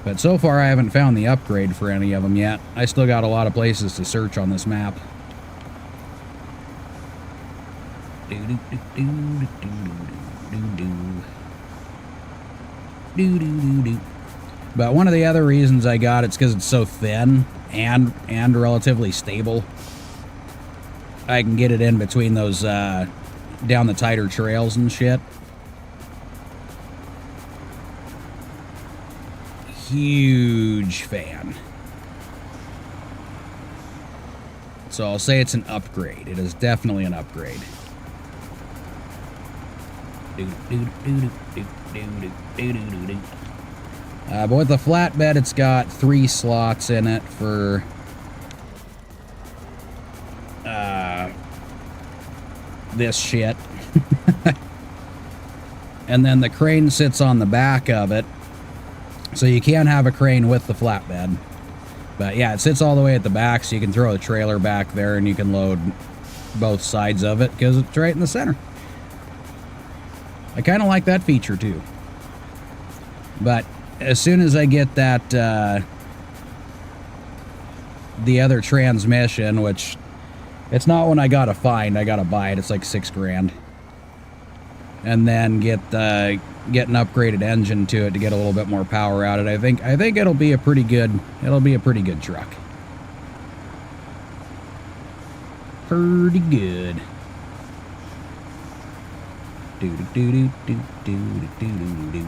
But so far I haven't found the upgrade for any of them yet. I still got a lot of places to search on this map. But one of the other reasons I got it's because it's so thin and relatively stable. I can get it in between those down the tighter trails and shit. Huge fan. So I'll say it's an upgrade. It is definitely an upgrade. But with the flatbed, it's got 3 slots in it for this shit. And then the crane sits on the back of it. So you can have a crane with the flatbed. But yeah, it sits all the way at the back, so you can throw a trailer back there and you can load both sides of it because it's right in the center. I kind of like that feature too. But as soon as I get that the other transmission, which it's not one I gotta find, I gotta buy it. It's like $6 grand. And then get an upgraded engine to it to get a little bit more power out of it. I think it'll be a pretty good truck. Pretty good. Do do do do do do do do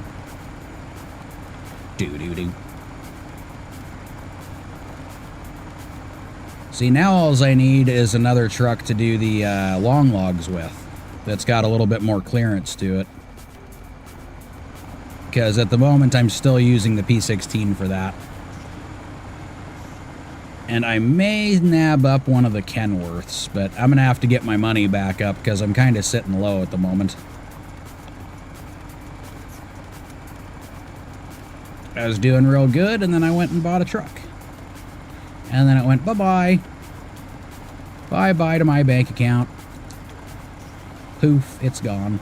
do do do. See, now all I need is another truck to do the long logs with. That's got a little bit more clearance to it. Because at the moment I'm still using the P16 for that. And I may nab up one of the Kenworths, but I'm going to have to get my money back up because I'm kind of sitting low at the moment. I was doing real good, and then I went and bought a truck. And then it went bye-bye. Bye-bye to my bank account. Poof, it's gone.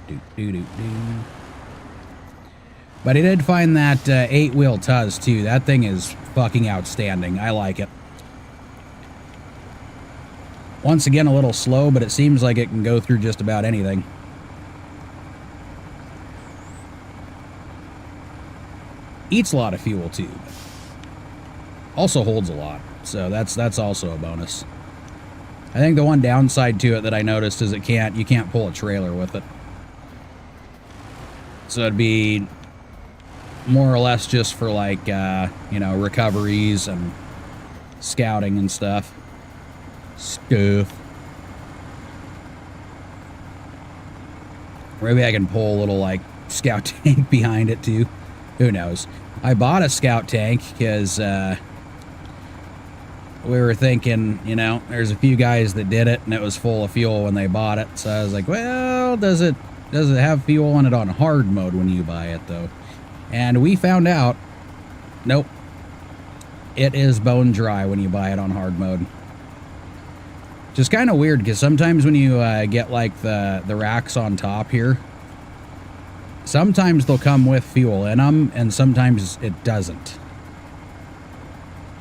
Do-do-do-do. But I did find that 8-wheel Tuz, too. That thing is fucking outstanding. I like it. Once again, a little slow, but it seems like it can go through just about anything. Eats a lot of fuel, too. Also holds a lot, so that's also a bonus. I think the one downside to it that I noticed is you can't pull a trailer with it. So it'd be more or less just for like, recoveries and scouting and stuff. Maybe I can pull a little like scout tank behind it too. Who knows? I bought a scout tank because we were thinking, there's a few guys that did it and it was full of fuel when they bought it. So I was like, well, does it have fuel in it on hard mode when you buy it though? And we found out, nope, it is bone dry when you buy it on hard mode. Just kind of weird because sometimes when you get like the racks on top here, sometimes they'll come with fuel in them and sometimes it doesn't.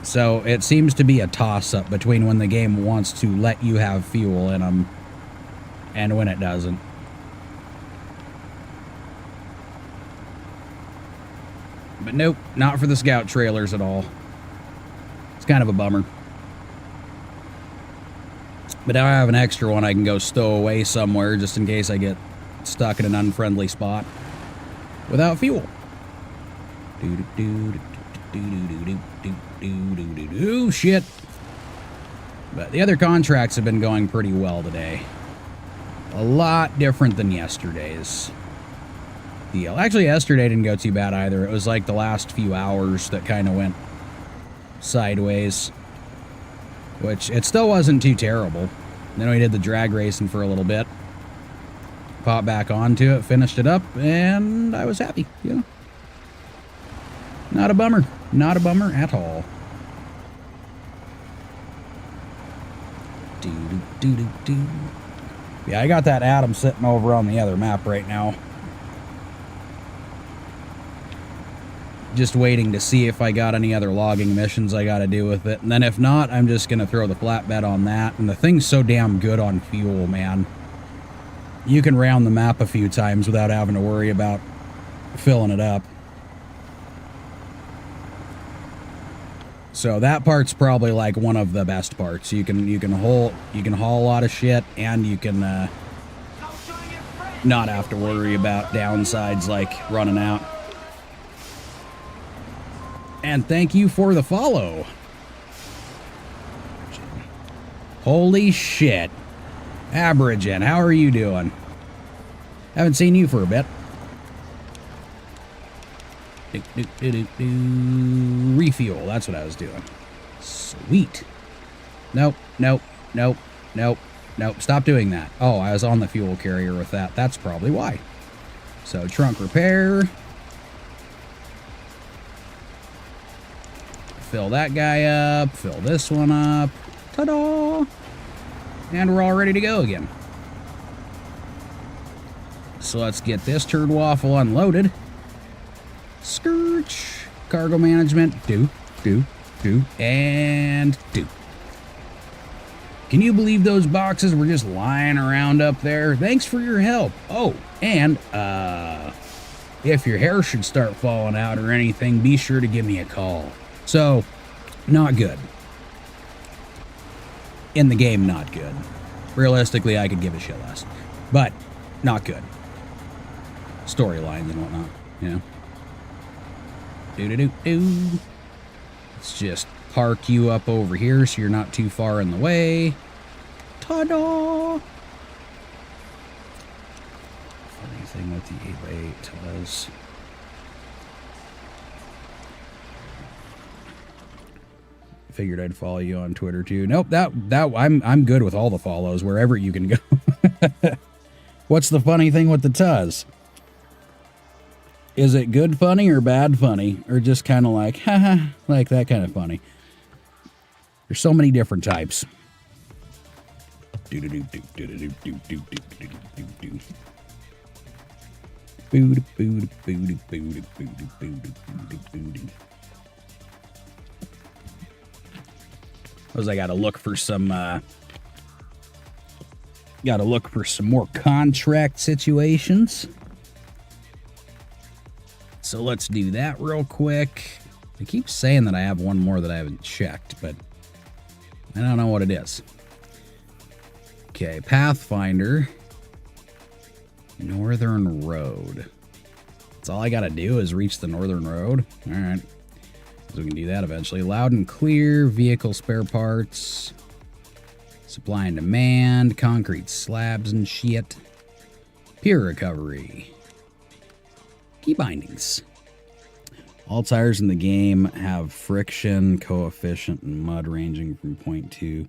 So it seems to be a toss-up between when the game wants to let you have fuel in them and when it doesn't. But nope, not for the scout trailers at all. It's kind of a bummer. But now I have an extra one I can go stow away somewhere just in case I get stuck in an unfriendly spot without fuel. Shit. But the other contracts have been going pretty well today. A lot different than yesterday's deal. Actually, yesterday didn't go too bad either. It was like the last few hours that kind of went sideways, which it still wasn't too terrible. Then we did the drag racing for a little bit. Popped back onto it, finished it up, and I was happy, you know. Not a bummer. Not a bummer at all. Yeah, I got that Atom sitting over on the other map right now. Just waiting to see if I got any other logging missions I gotta do with it. And then if not, I'm just gonna throw the flatbed on that. And the thing's so damn good on fuel, man. You can round the map a few times without having to worry about filling it up. So that part's probably like one of the best parts. You can haul a lot of shit, and you can not have to worry about downsides like running out. And thank you for the follow. Holy shit. Aborigen, how are you doing? Haven't seen you for a bit. Refuel, that's what I was doing. Sweet. Nope, nope, nope, nope, nope. Stop doing that. Oh, I was on the fuel carrier with that. That's probably why. So, trunk repair. Fill that guy up. Fill this one up. Ta-da! And we're all ready to go again. So let's get this turd waffle unloaded. Scourge. Cargo management. Do, and do. Can you believe those boxes were just lying around up there? Thanks for your help. Oh, and, if your hair should start falling out or anything, be sure to give me a call. So, not good. In the game, not good. Realistically, I could give a shit less. But, not good. Storylines and whatnot, you know. Do. Let's just park you up over here so you're not too far in the way. Ta-da! Funny thing with the 8x8 was... Figured I'd follow you on Twitter too. Nope, I'm good with all the follows wherever you can go. What's the funny thing with the Tuz? Is it good funny or bad funny? Or just kind of like, haha, like that kind of funny? There's so many different types. Because I gotta look for some more contract situations. So let's do that real quick. I keep saying that I have one more that I haven't checked, but I don't know what it is. Okay, Pathfinder. Northern Road. That's all I gotta do is reach the Northern Road. Alright. So we can do that eventually. Loud and clear, vehicle spare parts, supply and demand, concrete slabs and shit, peer recovery, key bindings. All tires in the game have friction coefficient and mud ranging from 0.2,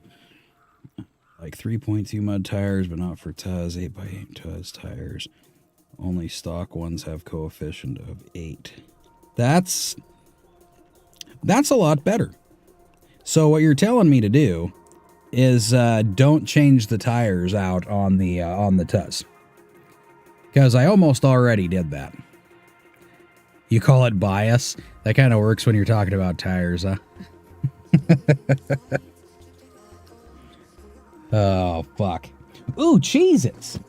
like 3.2 mud tires, but not for Tuz, 8x8 Tuz tires. Only stock ones have coefficient of 8. That's a lot better. So what you're telling me to do is don't change the tires out on the Tuz. Because I almost already did that. You call it bias? That kind of works when you're talking about tires, huh? Oh, fuck. Ooh, Cheez-Its.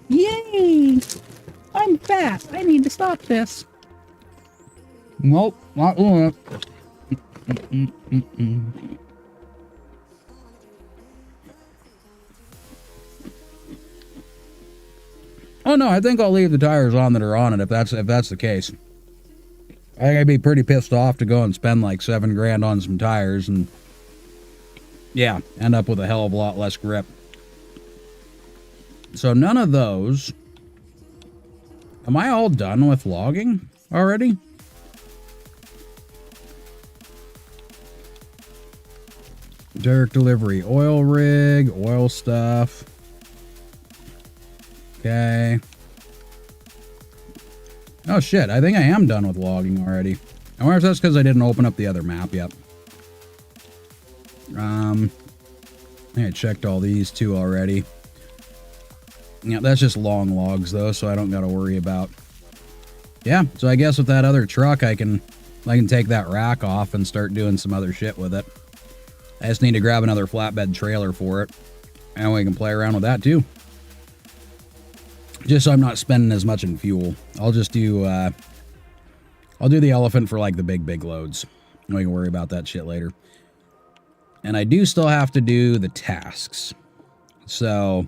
Yay! I'm fat. I need to stop this. Nope, not doing it. Oh no, I think I'll leave the tires on that are on it if that's the case. I think I'd be pretty pissed off to go and spend like $7,000 on some tires and yeah, end up with a hell of a lot less grip. So none of those. Am I all done with logging already? Direct delivery, oil rig, oil stuff. Okay. Oh shit, I think I am done with logging already. I wonder if that's because I didn't open up the other map yet. I think I checked all these too already. Yeah, that's just long logs though, so I don't gotta worry about. Yeah, so I guess with that other truck I can take that rack off and start doing some other shit with it. I just need to grab another flatbed trailer for it. And we can play around with that too. Just so I'm not spending as much in fuel. I'll just do, I'll do the elephant for like the big loads. We can worry about that shit later. And I do still have to do the tasks. So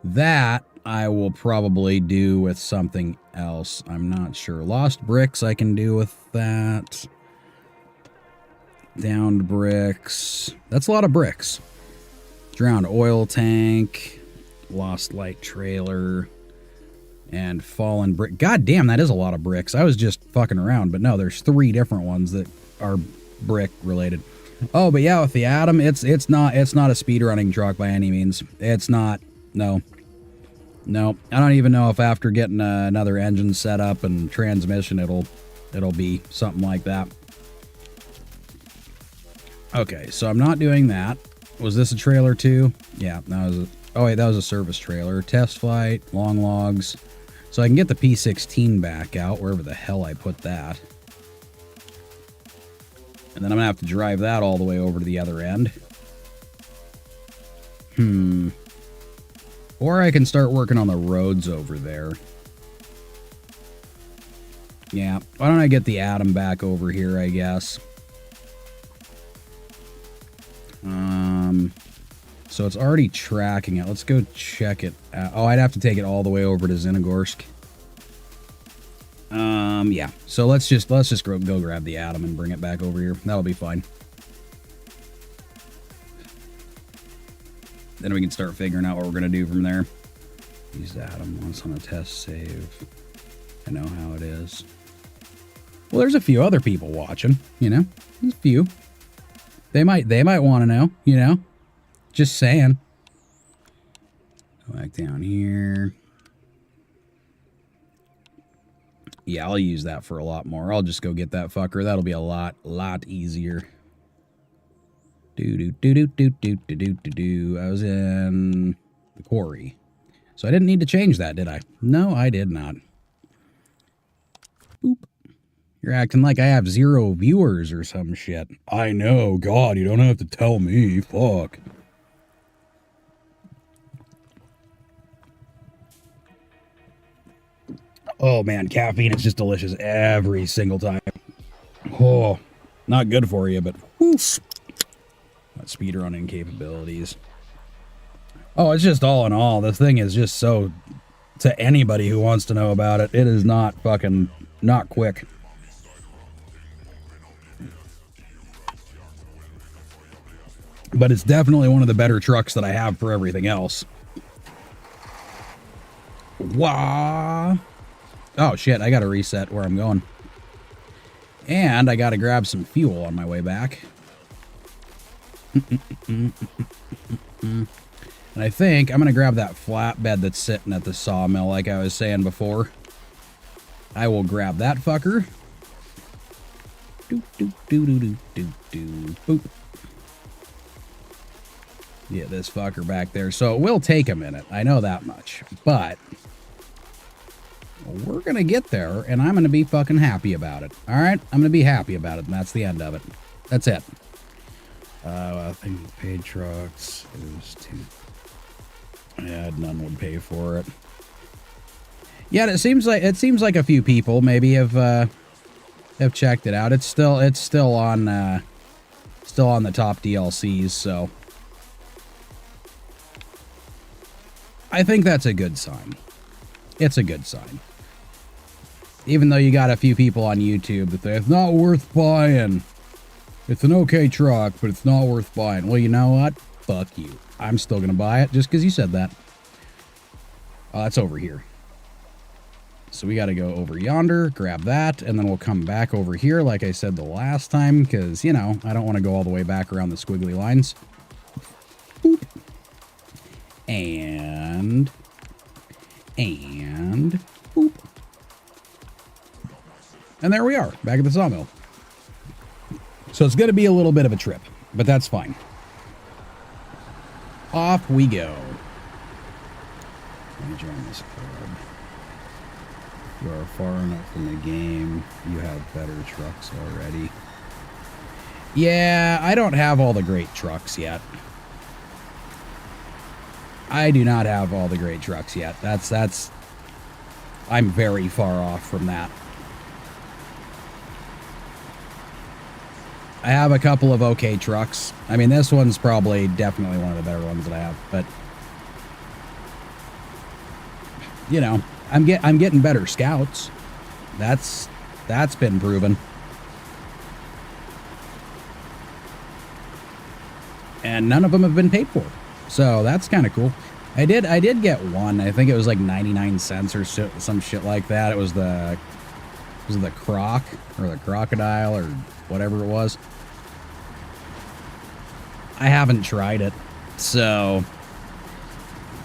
that I will probably do with something else. I'm not sure. Lost bricks I can do with that. Downed bricks. That's a lot of bricks. Drowned oil tank. Lost light trailer. And fallen brick. God damn, that is a lot of bricks. I was just fucking around, but no, there's 3 different ones that are brick related. Oh, but yeah, with the Atom, it's not a speedrunning truck by any means. It's not. No. No. I don't even know if after getting another engine set up and transmission it'll be something like that. Okay, so I'm not doing that. Was this a trailer too? Yeah, that was that was a service trailer. Test flight, long logs. So I can get the P16 back out, wherever the hell I put that. And then I'm gonna have to drive that all the way over to the other end. Or I can start working on the roads over there. Yeah, why don't I get the Atom back over here, I guess. So it's already tracking it. Let's go check it out. Oh, I'd have to take it all the way over to Zenogorsk. Yeah. So let's just go grab the Atom and bring it back over here. That'll be fine. Then we can start figuring out what we're gonna do from there. Use Atom once on a test save. I know how it is. Well, there's a few other people watching, you know? There's a few. They might want to know, you know? Just saying. Go back down here. Yeah, I'll use that for a lot more. I'll just go get that fucker. That'll be a lot easier. I was in the quarry. So I didn't need to change that, did I? No, I did not. Boop. You're acting like I have 0 viewers or some shit. I know, God, you don't have to tell me. Fuck. Oh man, caffeine is just delicious every single time. Oh, not good for you, but whoosh. Speedrunning capabilities. Oh, it's just all in all, this thing is just so, to anybody who wants to know about it, it is not fucking, not quick. But it's definitely one of the better trucks that I have for everything else. Wah! Oh shit, I gotta reset where I'm going. And I gotta grab some fuel on my way back. And I think I'm gonna grab that flatbed that's sitting at the sawmill like I was saying before. I will grab that fucker. Boop. Yeah, this fucker back there. So it will take a minute. I know that much. But we're going to get there, and I'm going to be fucking happy about it. All right? I'm going to be happy about it, and that's the end of it. That's it. I think paid trucks is 2. Yeah, none would pay for it. Yeah, it seems like a few people maybe have have checked it out. It's still on the top DLCs, so I think that's a good sign. It's a good sign. Even though you got a few people on YouTube that say it's not worth buying. It's an okay truck, but it's not worth buying. Well, you know what? Fuck you. I'm still gonna buy it just because you said that. Oh, that's over here. So we got to go over yonder, grab that, and then we'll come back over here like I said the last time, because, you know, I don't want to go all the way back around the squiggly lines. Boop. And boop. And there we are, back at the sawmill. So it's going to be a little bit of a trip, but that's fine. Off we go. Let me join this club. You are far enough from the game. You have better trucks already. Yeah, I don't have all the great trucks yet. I do not have all the great trucks yet. That's I'm very far off from that. I have a couple of okay trucks. I mean, this one's probably definitely one of the better ones that I have, but you know, I'm getting better scouts. That's been proven. And none of them have been paid for. So that's kind of cool. I did get one. I think it was like 99 cents or some shit like that. It was the croc or the crocodile or whatever it was. I haven't tried it. So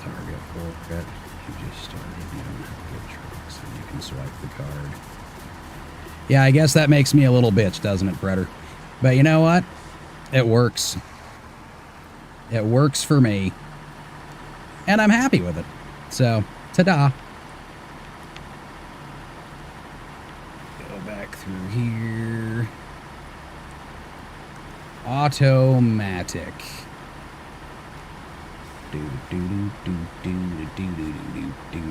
target forfeit. You just started. You don't have good trucks and you can swipe the card. Yeah, I guess that makes me a little bitch, doesn't it, Predator? But you know what? It works. It works for me. And I'm happy with it. So, ta-da. Go back through here. Automatic. Do do do do do do do do do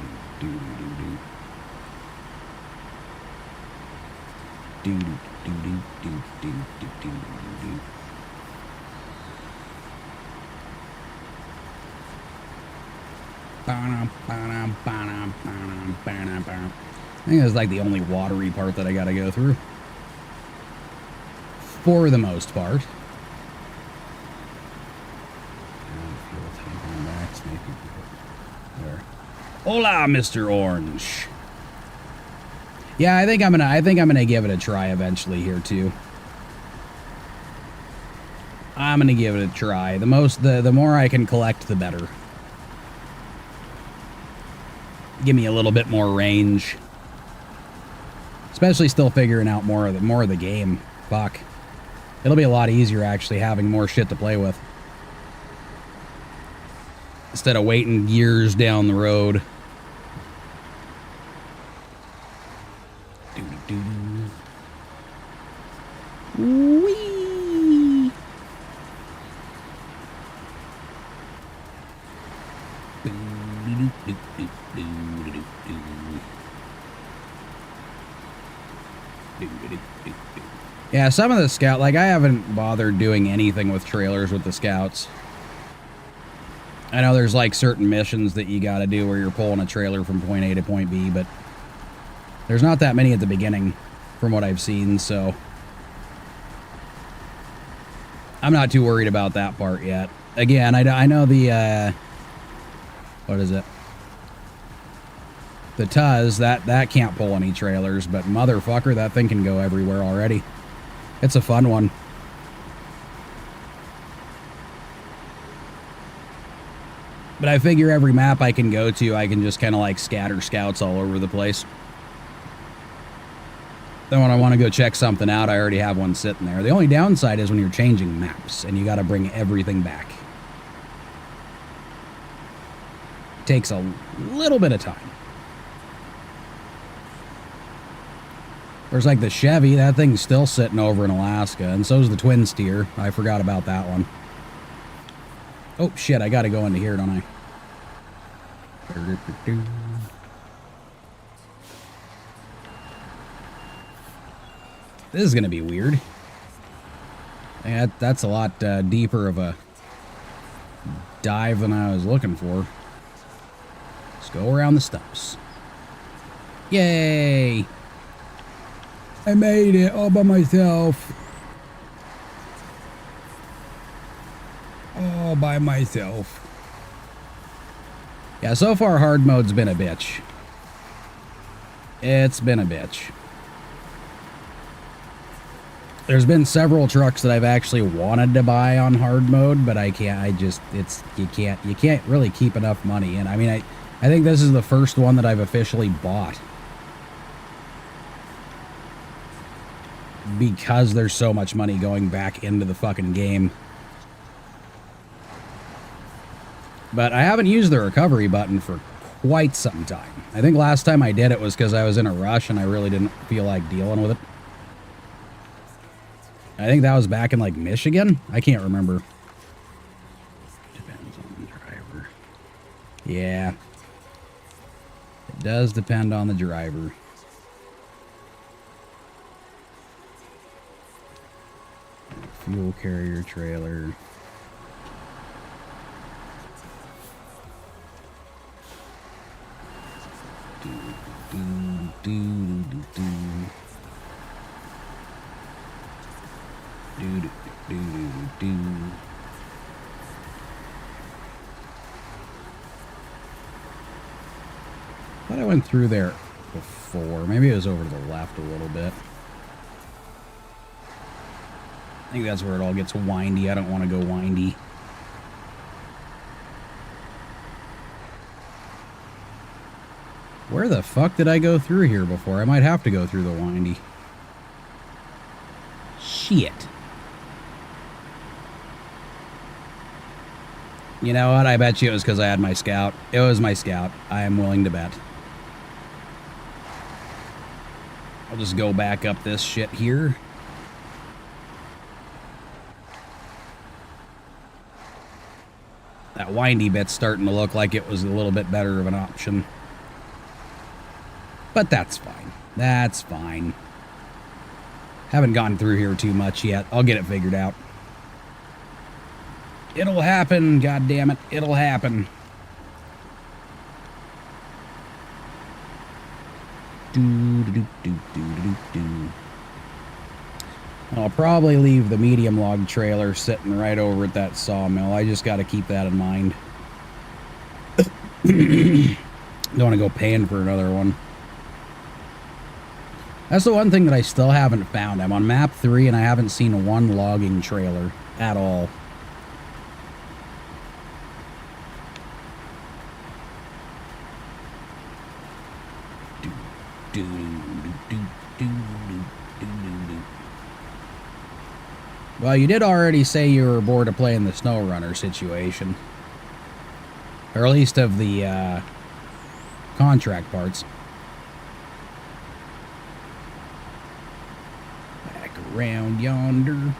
do do do. Do do do do do do do do. I think that's like the only watery part that I gotta go through. For the most part. There. Hola, Mr. Orange. Yeah, I think I'm gonna give it a try eventually here too. I'm gonna give it a try. The more I can collect, the better. Give me a little bit more range. Especially still figuring out more of the game. Fuck. It'll be a lot easier actually having more shit to play with. Instead of waiting years down the road. Whee! Yeah, some of the scout, like I haven't bothered doing anything with trailers with the scouts. I know there's like certain missions that you gotta do where you're pulling a trailer from point A to point B, but there's not that many at the beginning from what I've seen, so I'm not too worried about that part yet. Again, I know the, what is it? The Tuz, that can't pull any trailers, but motherfucker, that thing can go everywhere already. It's a fun one. But I figure every map I can go to, I can just kind of like scatter scouts all over the place. Then when I want to go check something out, I already have one sitting there. The only downside is when you're changing maps and you got to bring everything back. It takes a little bit of time. There's like the Chevy, that thing's still sitting over in Alaska, and so's the twin steer. I forgot about that one. Oh shit, I gotta go into here, don't I? This is going to be weird. Yeah, that's a lot deeper of a dive than I was looking for. Let's go around the stumps. Yay! I made it all by myself. All by myself. Yeah, so far hard mode's been a bitch. It's been a bitch. There's been several trucks that I've actually wanted to buy on hard mode, but I can't. You can't really keep enough money in. I mean, I think this is the first one that I've officially bought. Because there's so much money going back into the fucking game. But I haven't used the recovery button for quite some time. I think last time I did it was because I was in a rush and I really didn't feel like dealing with it. I think that was back in, like, Michigan? I can't remember. Depends on the driver. Yeah. It does depend on the driver. Fuel carrier trailer. Thought I went through there before. Maybe it was over to the left a little bit. I think that's where it all gets windy. I don't want to go windy. Where the fuck did I go through here before? I might have to go through the windy. Shit. You know what? I bet you it was because I had my scout. It was my scout. I am willing to bet. I'll just go back up this shit here. That windy bit's starting to look like it was a little bit better of an option. But that's fine. That's fine. Haven't gone through here too much yet. I'll get it figured out. It'll happen, goddammit. It'll happen. I'll probably leave the medium log trailer sitting right over at that sawmill. I just got to keep that in mind. Don't want to go paying for another one. That's the one thing that I still haven't found. I'm on map 3 and I haven't seen one logging trailer at all. Well, you did already say you were bored of playing the snow runner situation. Or at least of the contract parts. Back around yonder.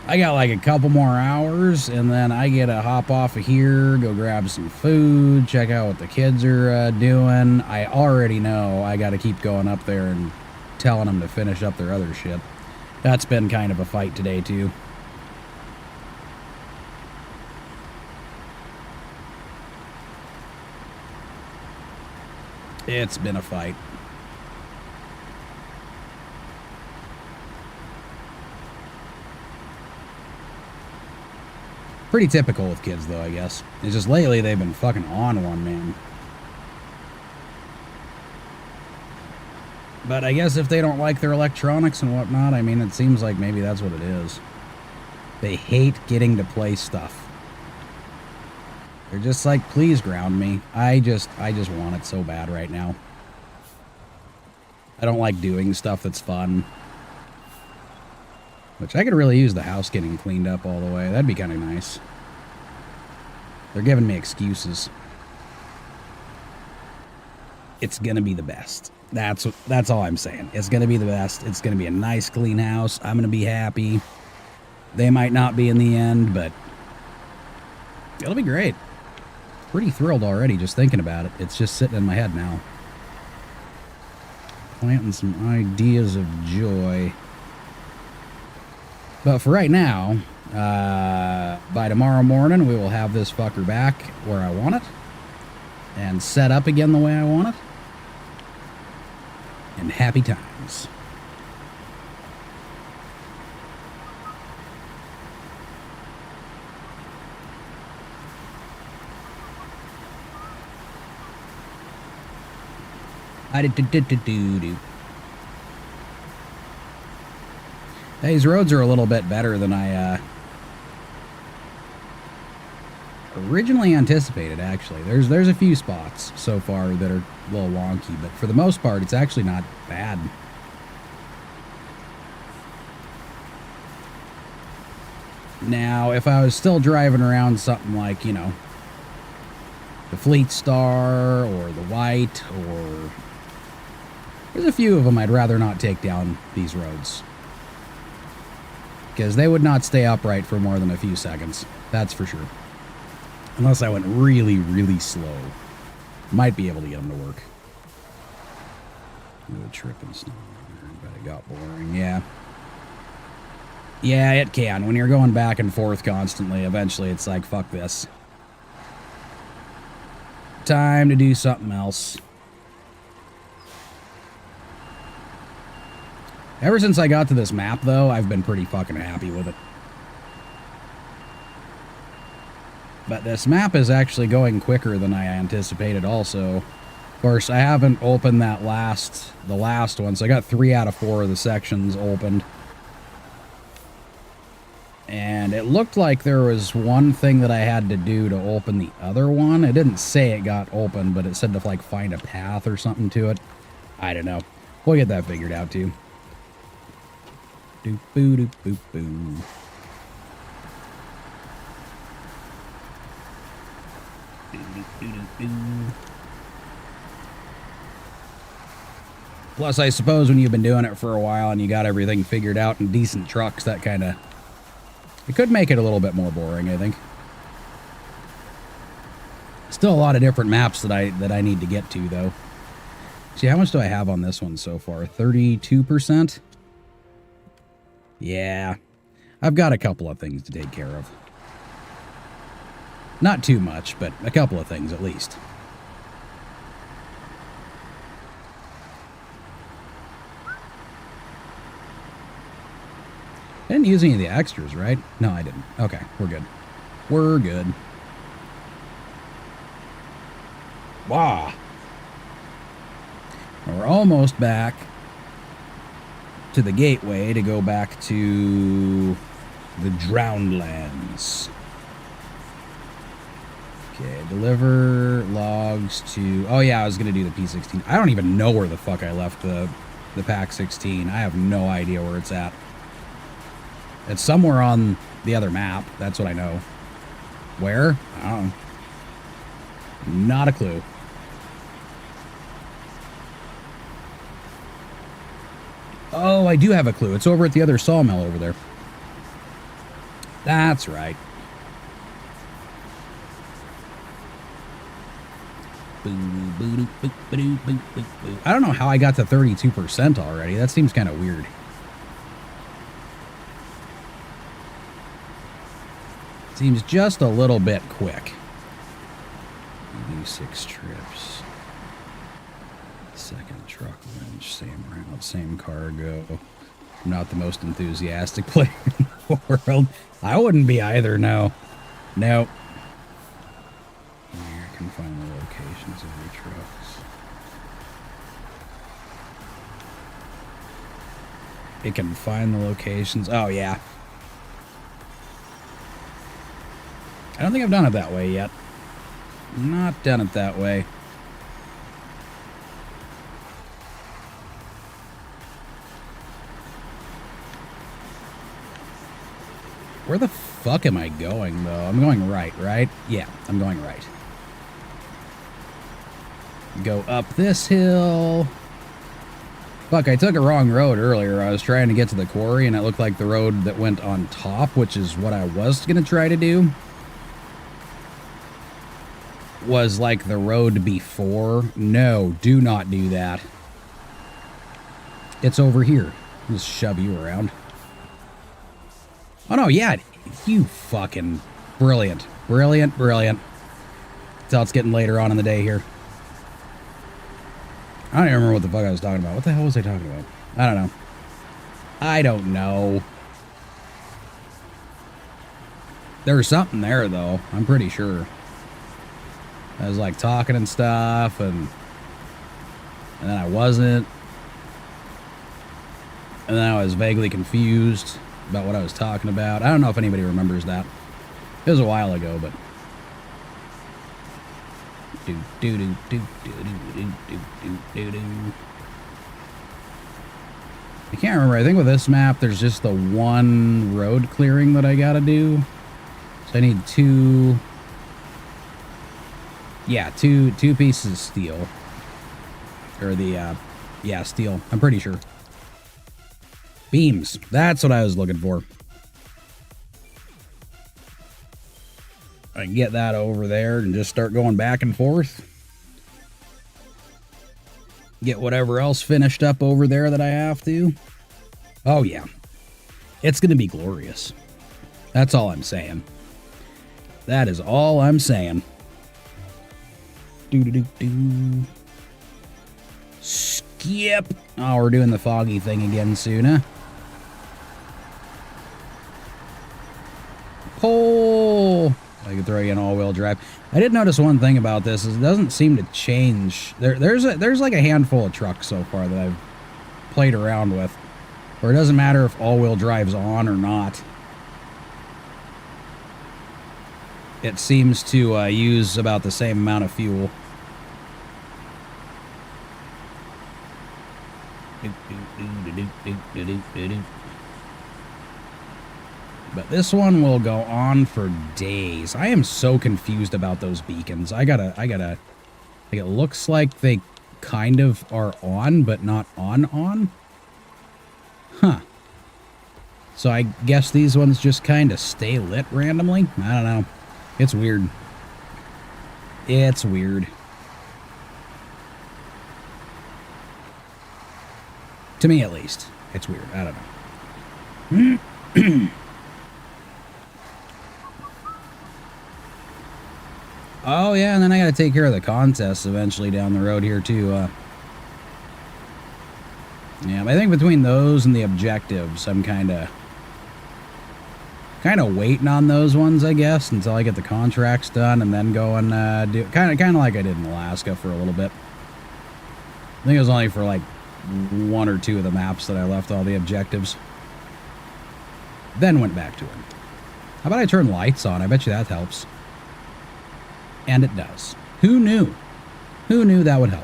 I got like a couple more hours, and then I get to hop off of here, go grab some food, check out what the kids are doing. I already know I got to keep going up there and telling them to finish up their other shit. That's been kind of a fight today, too. It's been a fight. Pretty typical with kids, though, I guess. It's just lately they've been fucking on one, man. But I guess if they don't like their electronics and whatnot, I mean, it seems like maybe that's what it is. They hate getting to play stuff. They're just like, please ground me. I just want it so bad right now. I don't like doing stuff that's fun. Which I could really use the house getting cleaned up all the way. That'd be kind of nice. They're giving me excuses. It's gonna be the best. That's all I'm saying. It's gonna be the best. It's gonna be a nice clean house. I'm gonna be happy. They might not be in the end, but it'll be great. Pretty thrilled already just thinking about it. It's just sitting in my head now. Planting some ideas of joy. But for right now, by tomorrow morning, we will have this fucker back where I want it. And set up again the way I want it. And happy times. These roads are a little bit better than I originally anticipated, actually. There's a few spots so far that are a little wonky, but for the most part, it's actually not bad. Now, if I was still driving around something like, you know, the Fleet Star or the White, or there's a few of them I'd rather not take down these roads, because they would not stay upright for more than a few seconds, that's for sure. Unless I went really, really slow. Might be able to get them to work. Ooh, trip and snow. But it got boring, yeah. Yeah, it can. When you're going back and forth constantly, eventually it's like, fuck this. Time to do something else. Ever since I got to this map, though, I've been pretty fucking happy with it. But this map is actually going quicker than I anticipated also. Of course, I haven't opened the last one, so I got 3 out of 4 of the sections opened. And it looked like there was one thing that I had to do to open the other one. It didn't say it got open, but it said to, like, find a path or something to it. I don't know. We'll get that figured out, too. Doop-boo-doop-boop-boo. Plus, I suppose when you've been doing it for a while and you got everything figured out in decent trucks, that kind of... It could make it a little bit more boring, I think. Still a lot of different maps that I need to get to, though. See, how much do I have on this one so far? 32%? Yeah. I've got a couple of things to take care of. Not too much, but a couple of things at least. I didn't use any of the extras, right? No, I didn't. Okay, we're good. We're good. Wow. We're almost back to the gateway to go back to the Drowned Lands. Okay, deliver logs to... Oh, yeah, I was going to do the P16. I don't even know where the fuck I left the Pack 16. I have no idea where it's at. It's somewhere on the other map. That's what I know. Where? I don't know. Not a clue. Oh, I do have a clue. It's over at the other sawmill over there. That's right. I don't know how I got to 32% already. That seems kind of weird. Seems just a little bit quick. Do 6 trips. Second truck wrench, same route, same cargo. I'm not the most enthusiastic player in the world. I wouldn't be either, no. Nope. Here, I can find the locations of your trucks. It can find the locations. Oh, yeah. I don't think I've done it that way yet. Not done it that way. Where the fuck am I going, though? I'm going right, right? Yeah, I'm going right. Go up this hill. Fuck, I took a wrong road earlier. I was trying to get to the quarry, and it looked like the road that went on top, which is what I was going to try to do, was like the road before. No, do not do that. It's over here. Just shove you around. Oh, no, yeah. You fucking brilliant. Brilliant, brilliant. Until it's getting later on in the day here. I don't even remember what the fuck I was talking about. What the hell was I talking about? I don't know. I don't know. There's something there, though. I'm pretty sure. I was, like, talking and stuff, and then I wasn't. And then I was vaguely confused about what I was talking about. I don't know if anybody remembers that. It was a while ago, but... I can't remember. I think with this map, there's just the one road clearing that I gotta do. So I need two... Yeah, two pieces of steel. Or the, yeah, steel. I'm pretty sure. Beams. That's what I was looking for. I can get that over there and just start going back and forth. Get whatever else finished up over there that I have to. Oh, yeah. It's going to be glorious. That's all I'm saying. That is all I'm saying. Do-do-do-do. Skip. Oh, we're doing the foggy thing again soon, huh? Pull. I can throw you an all-wheel drive. I did notice one thing about this is it doesn't seem to change. There's like a handful of trucks so far that I've played around with, where it doesn't matter if all-wheel drive's on or not. It seems to use about the same amount of fuel. But this one will go on for days. I am so confused about those beacons. I gotta, like, it looks like they kind of are on, but not on. Huh. So I guess these ones just kind of stay lit randomly? I don't know. It's weird. It's weird. To me, at least. It's weird. I don't know. Oh, yeah, and then I gotta take care of the contests eventually down the road here, too. Yeah, but I think between those and the objectives, I'm kind of waiting on those ones, I guess, until I get the contracts done, and then go and do kind of like I did in Alaska for a little bit. I think it was only for like one or two of the maps that I left all the objectives. Then went back to it. How about I turn lights on? I bet you that helps. And it does. Who knew? Who knew that would help?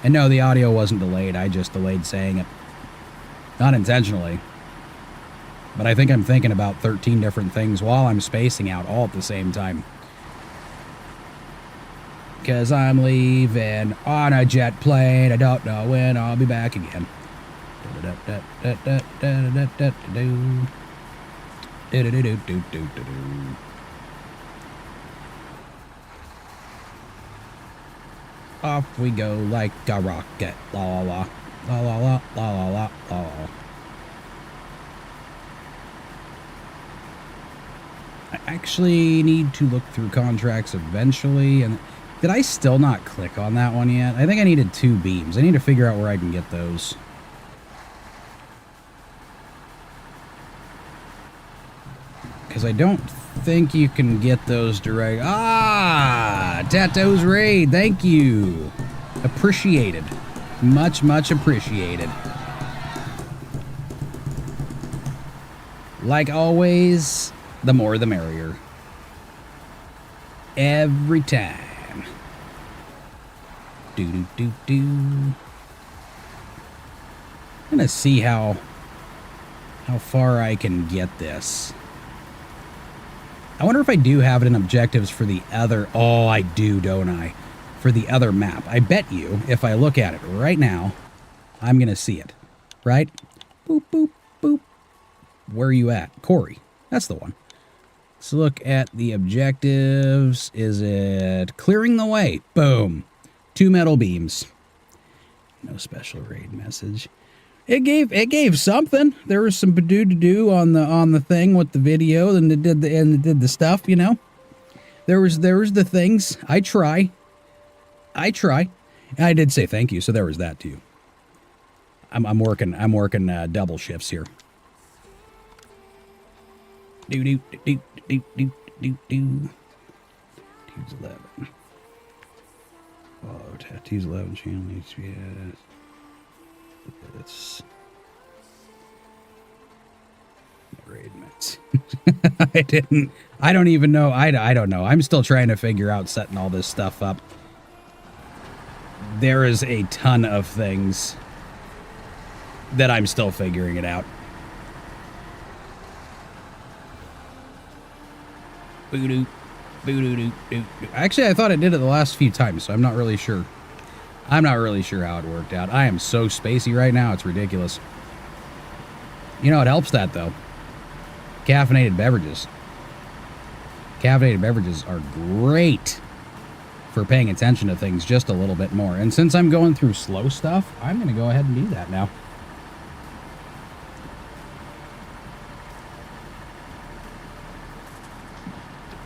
And no, the audio wasn't delayed. I just delayed saying it. Not intentionally. But I think I'm thinking about 13 different things while I'm spacing out all at the same time. Because I'm leaving on a jet plane. I don't know when I'll be back again. Off we go like a rocket. La la la la la la la la la. I actually need to look through contracts eventually. And did I still not click on that one yet? I think I needed 2 beams. I need to figure out where I can get those. Because I don't think you can get those direct. Ah! Tato's Raid, thank you. Appreciated. Much, much appreciated. Like always, the more the merrier. Every time. Do-do-do-do. I'm gonna see how far I can get this. I wonder if I do have it in objectives for the other... Oh, I do, don't I? For the other map. I bet you, if I look at it right now, I'm going to see it. Right? Boop, boop, boop. Where are you at? Corey. That's the one. Let's look at the objectives. Is it clearing the way? Boom. 2 metal beams. No special raid message. It gave something. There was some do on the thing with the video, and it did the stuff, you know. There was the things. I try. And I did say thank you, so there was that too. I'm working double shifts here. Do. Tattoos 11. Oh, Tattoos 11 channel HBS. It's raid mitts. I don't even know. I don't know. I'm still trying to figure out setting all this stuff up. There is a ton of things that I'm still figuring it out. Boo-doo. Boo-doo-doo-doo. Actually, I thought I did it the last few times, so I'm not really sure. I'm not really sure how it worked out. I am so spacey right now, it's ridiculous. You know, it helps that, though. Caffeinated beverages. Caffeinated beverages are great for paying attention to things just a little bit more. And since I'm going through slow stuff, I'm going to go ahead and do that now.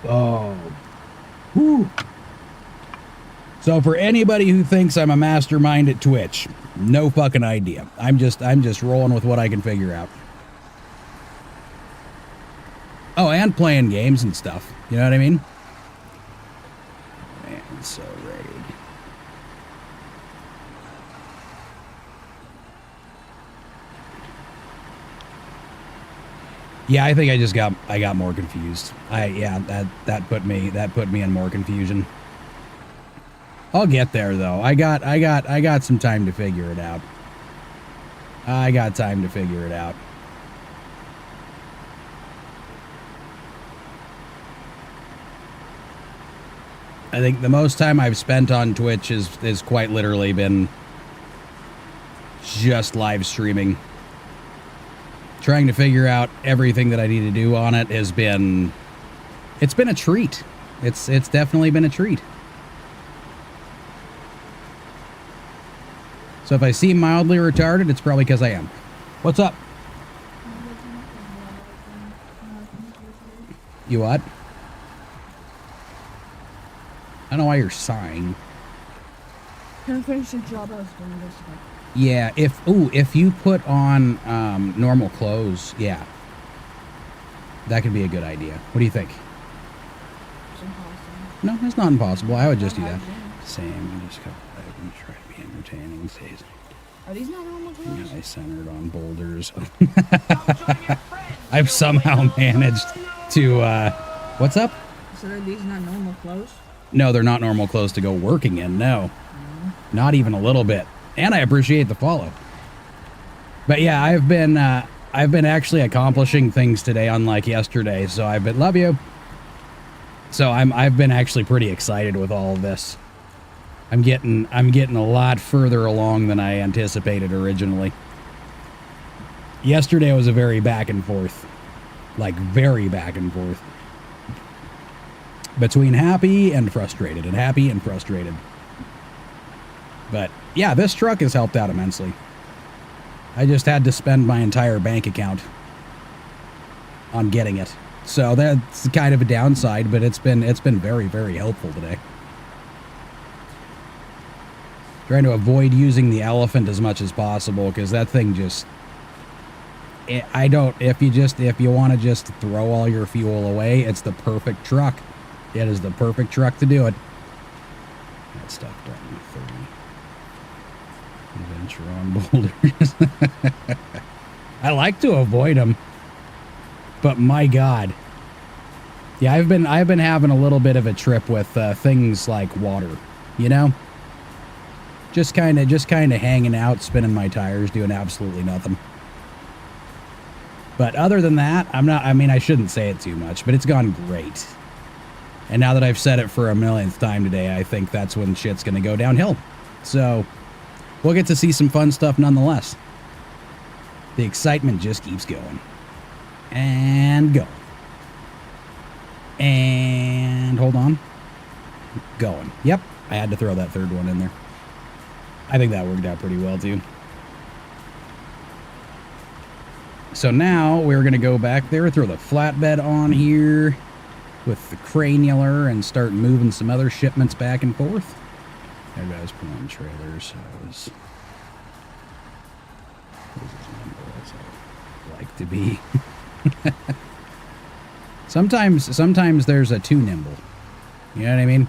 Oh. Whew. So for anybody who thinks I'm a mastermind at Twitch, no fucking idea. I'm just rolling with what I can figure out. Oh, and playing games and stuff. You know what I mean? Man, so raid. Yeah, I think I got more confused. That put me in more confusion. I'll get there though. I got some time to figure it out. I got time to figure it out. I think the most time I've spent on Twitch is quite literally been just live streaming. Trying to figure out everything that I need to do on it it's been a treat. It's definitely been a treat. So if I seem mildly retarded, it's probably because I am. What's up? You what? I don't know why you're sighing. Can I finish the job I was doing this week? Yeah, if you put on normal clothes, yeah. That could be a good idea. What do you think? It's impossible. No, it's not impossible. I would just do that. Same, just try to be entertaining. Are these not normal clothes? I centered on boulders. I've somehow managed to, what's up? So are these not normal clothes? No, they're not normal clothes to go working in, no. Not even a little bit. And I appreciate the follow. But yeah, I've been actually accomplishing things today, unlike yesterday. So love you. So I've been actually pretty excited with all of this. I'm getting a lot further along than I anticipated originally. Yesterday was a very back and forth, like very back and forth. Between happy and frustrated, and happy and frustrated. But yeah, this truck has helped out immensely. I just had to spend my entire bank account on getting it. So that's kind of a downside, but it's been very, very helpful today. Trying to avoid using the elephant as much as possible, because that thing just... if you want to just throw all your fuel away, it's the perfect truck. It is the perfect truck to do it. That stuff done with 30. Adventure on boulders. I like to avoid them, but my God. Yeah, I've been having a little bit of a trip with things like water, you know? Just kind of hanging out, spinning my tires, doing absolutely nothing. But other than that, I shouldn't say it too much, but it's gone great. And now that I've said it for a millionth time today, I think that's when shit's going to go downhill. So, we'll get to see some fun stuff nonetheless. The excitement just keeps going. And going. And hold on. Going. Yep, I had to throw that third one in there. I think that worked out pretty well, too. So now we're going to go back there, throw the flatbed on here with the granular and start moving some other shipments back and forth. There goes pulling trailers. As I like to be. Sometimes there's a too nimble. You know what I mean?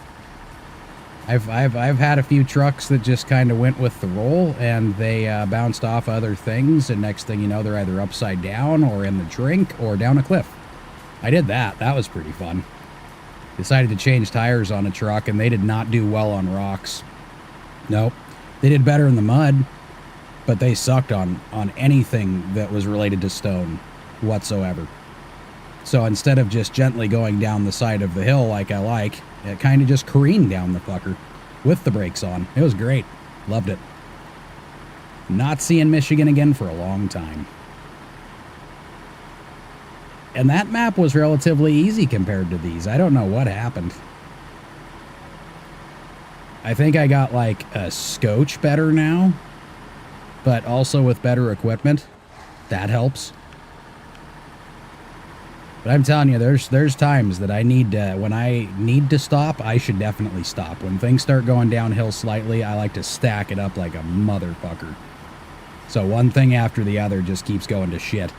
I've had a few trucks that just kind of went with the roll and they bounced off other things, and next thing you know, they're either upside down or in the drink or down a cliff. I did that. That was pretty fun. Decided to change tires on a truck, and they did not do well on rocks. Nope. They did better in the mud, but they sucked on anything that was related to stone whatsoever. So instead of just gently going down the side of the hill like I like, it kind of just careened down the fucker with the brakes on. It was great. Loved it. Not seeing Michigan again for a long time. And that map was relatively easy compared to these. I don't know what happened. I think I got like a scotch better now, but also with better equipment. That helps. But I'm telling you, there's times that I need to, when I need to stop, I should definitely stop. When things start going downhill slightly, I like to stack it up like a motherfucker. So one thing after the other just keeps going to shit.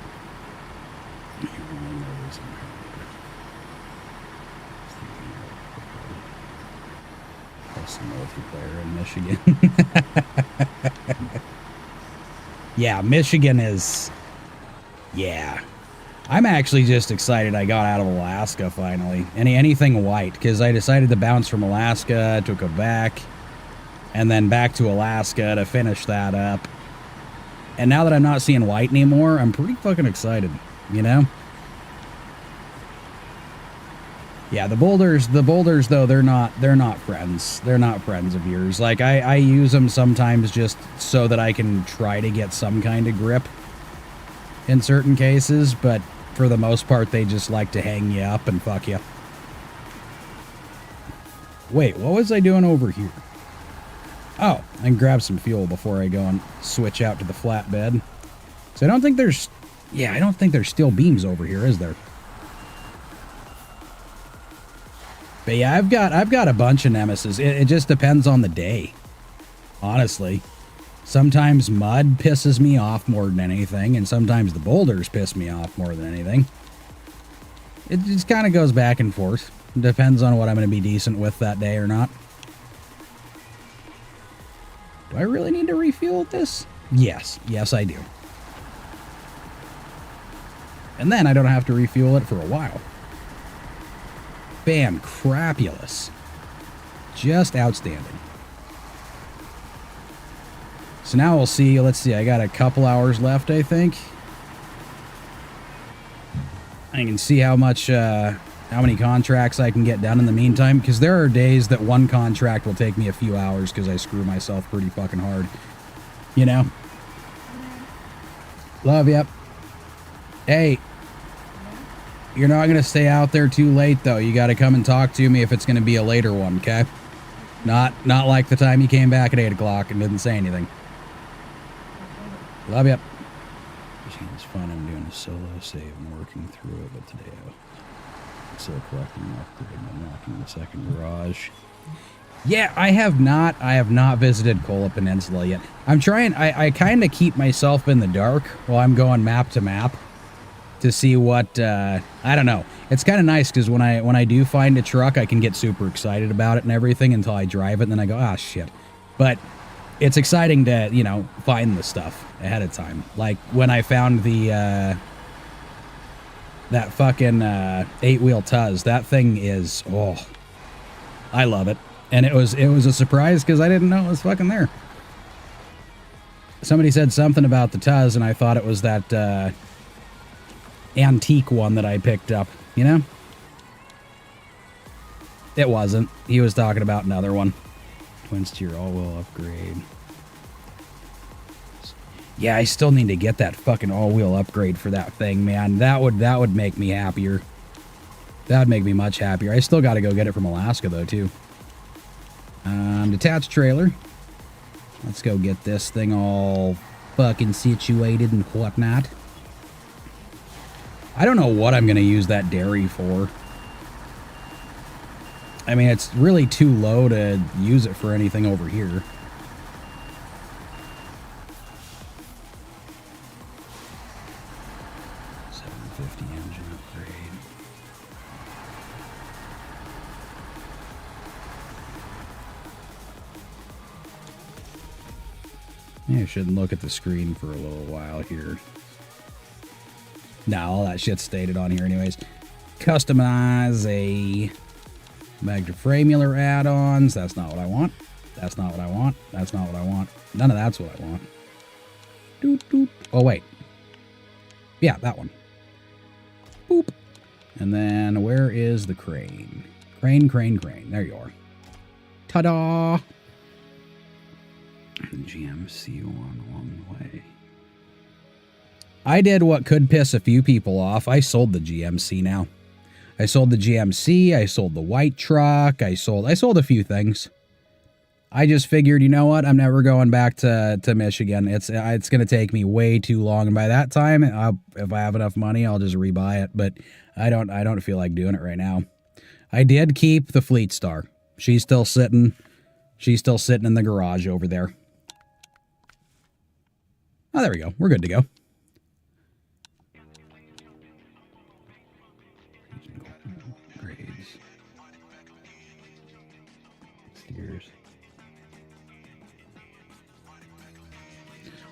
Some multiplayer in Michigan. Yeah, Michigan is... Yeah. I'm actually just excited I got out of Alaska finally. Anything white, because I decided to bounce from Alaska to Quebec, and then back to Alaska to finish that up. And now that I'm not seeing white anymore, I'm pretty fucking excited, you know? Yeah, the boulders though, they're not friends. They're not friends of yours. Like I use them sometimes just so that I can try to get some kind of grip in certain cases, but for the most part, they just like to hang you up and fuck you. Wait, what was I doing over here? Oh, I can grab some fuel before I go and switch out to the flatbed. So I don't think there's steel beams over here, is there? But yeah, I've got a bunch of nemesis. It just depends on the day, honestly. Sometimes mud pisses me off more than anything, and sometimes the boulders piss me off more than anything. It just kind of goes back and forth. It depends on what I'm going to be decent with that day or not. Do I really need to refuel this? Yes. Yes, I do. And then I don't have to refuel it for a while. Fan-crapulous. Just outstanding. So now we'll see. Let's see. I got a couple hours left, I think. I can see how many contracts I can get done in the meantime, because there are days that one contract will take me a few hours because I screw myself pretty fucking hard. You know? Love you. Hey. You're not going to stay out there too late, though. You got to come and talk to me if it's going to be a later one, okay? Not like the time you came back at 8 o'clock and didn't say anything. Love you. It's fun. I'm doing a solo save and working through it, but today I'm still collecting and upgrading and unlocking the second garage. Yeah, I have not visited Kola Peninsula yet. I'm trying. I kind of keep myself in the dark while I'm going map to map to see what, I don't know. It's kind of nice because when I do find a truck, I can get super excited about it and everything until I drive it, and then I go, ah, shit. But it's exciting to, you know, find the stuff ahead of time. Like when I found the, that fucking 8-wheel Tuz. That thing is, oh, I love it. And it was a surprise because I didn't know it was fucking there. Somebody said something about the Tuz, and I thought it was that, antique one that I picked up, you know? It wasn't. He was talking about another one. Twin steer all-wheel upgrade. Yeah, I still need to get that fucking all-wheel upgrade for that thing, man. That would make me happier. That would make me much happier. I still got to go get it from Alaska, though, too. Detached trailer. Let's go get this thing all fucking situated and whatnot. I don't know what I'm going to use that dairy for. I mean, it's really too low to use it for anything over here. Engine upgrade. Yeah, I shouldn't look at the screen for a little while here. Nah, all that shit's stated on here anyways. Customize a Magdaframular add-ons. That's not what I want. That's not what I want. That's not what I want. None of that's what I want. Doot, doot. Oh, wait. Yeah, that one. Boop. And then where is the crane? Crane, crane, crane. There you are. Ta-da! GMC one along the way. I did what could piss a few people off. I sold the GMC now. I sold the GMC. I sold the white truck. I sold a few things. I just figured, you know what? I'm never going back to Michigan. It's going to take me way too long. And by that time, if I have enough money, I'll just rebuy it. But I don't feel like doing it right now. I did keep the Fleet Star. She's still sitting in the garage over there. Oh, there we go. We're good to go. Grades. Steers.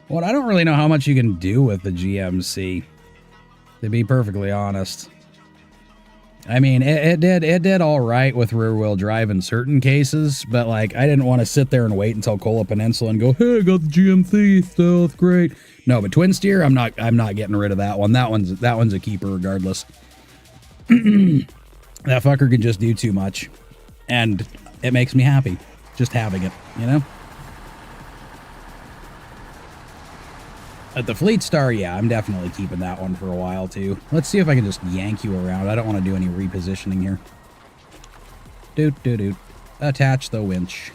Well, I don't really know how much you can do with the GMC, to be perfectly honest. I mean, it did all right with rear-wheel drive in certain cases, but like I didn't want to sit there and wait until Kola Peninsula and go, "Hey, I got the GMC still, it's great." No, but twin steer, I'm not getting rid of that one. That one's a keeper regardless. That fucker can just do too much, and it makes me happy just having it, you know. At the Fleet Star, yeah, I'm definitely keeping that one for a while, too. Let's see if I can just yank you around. I don't want to do any repositioning here. Doot. Attach the winch.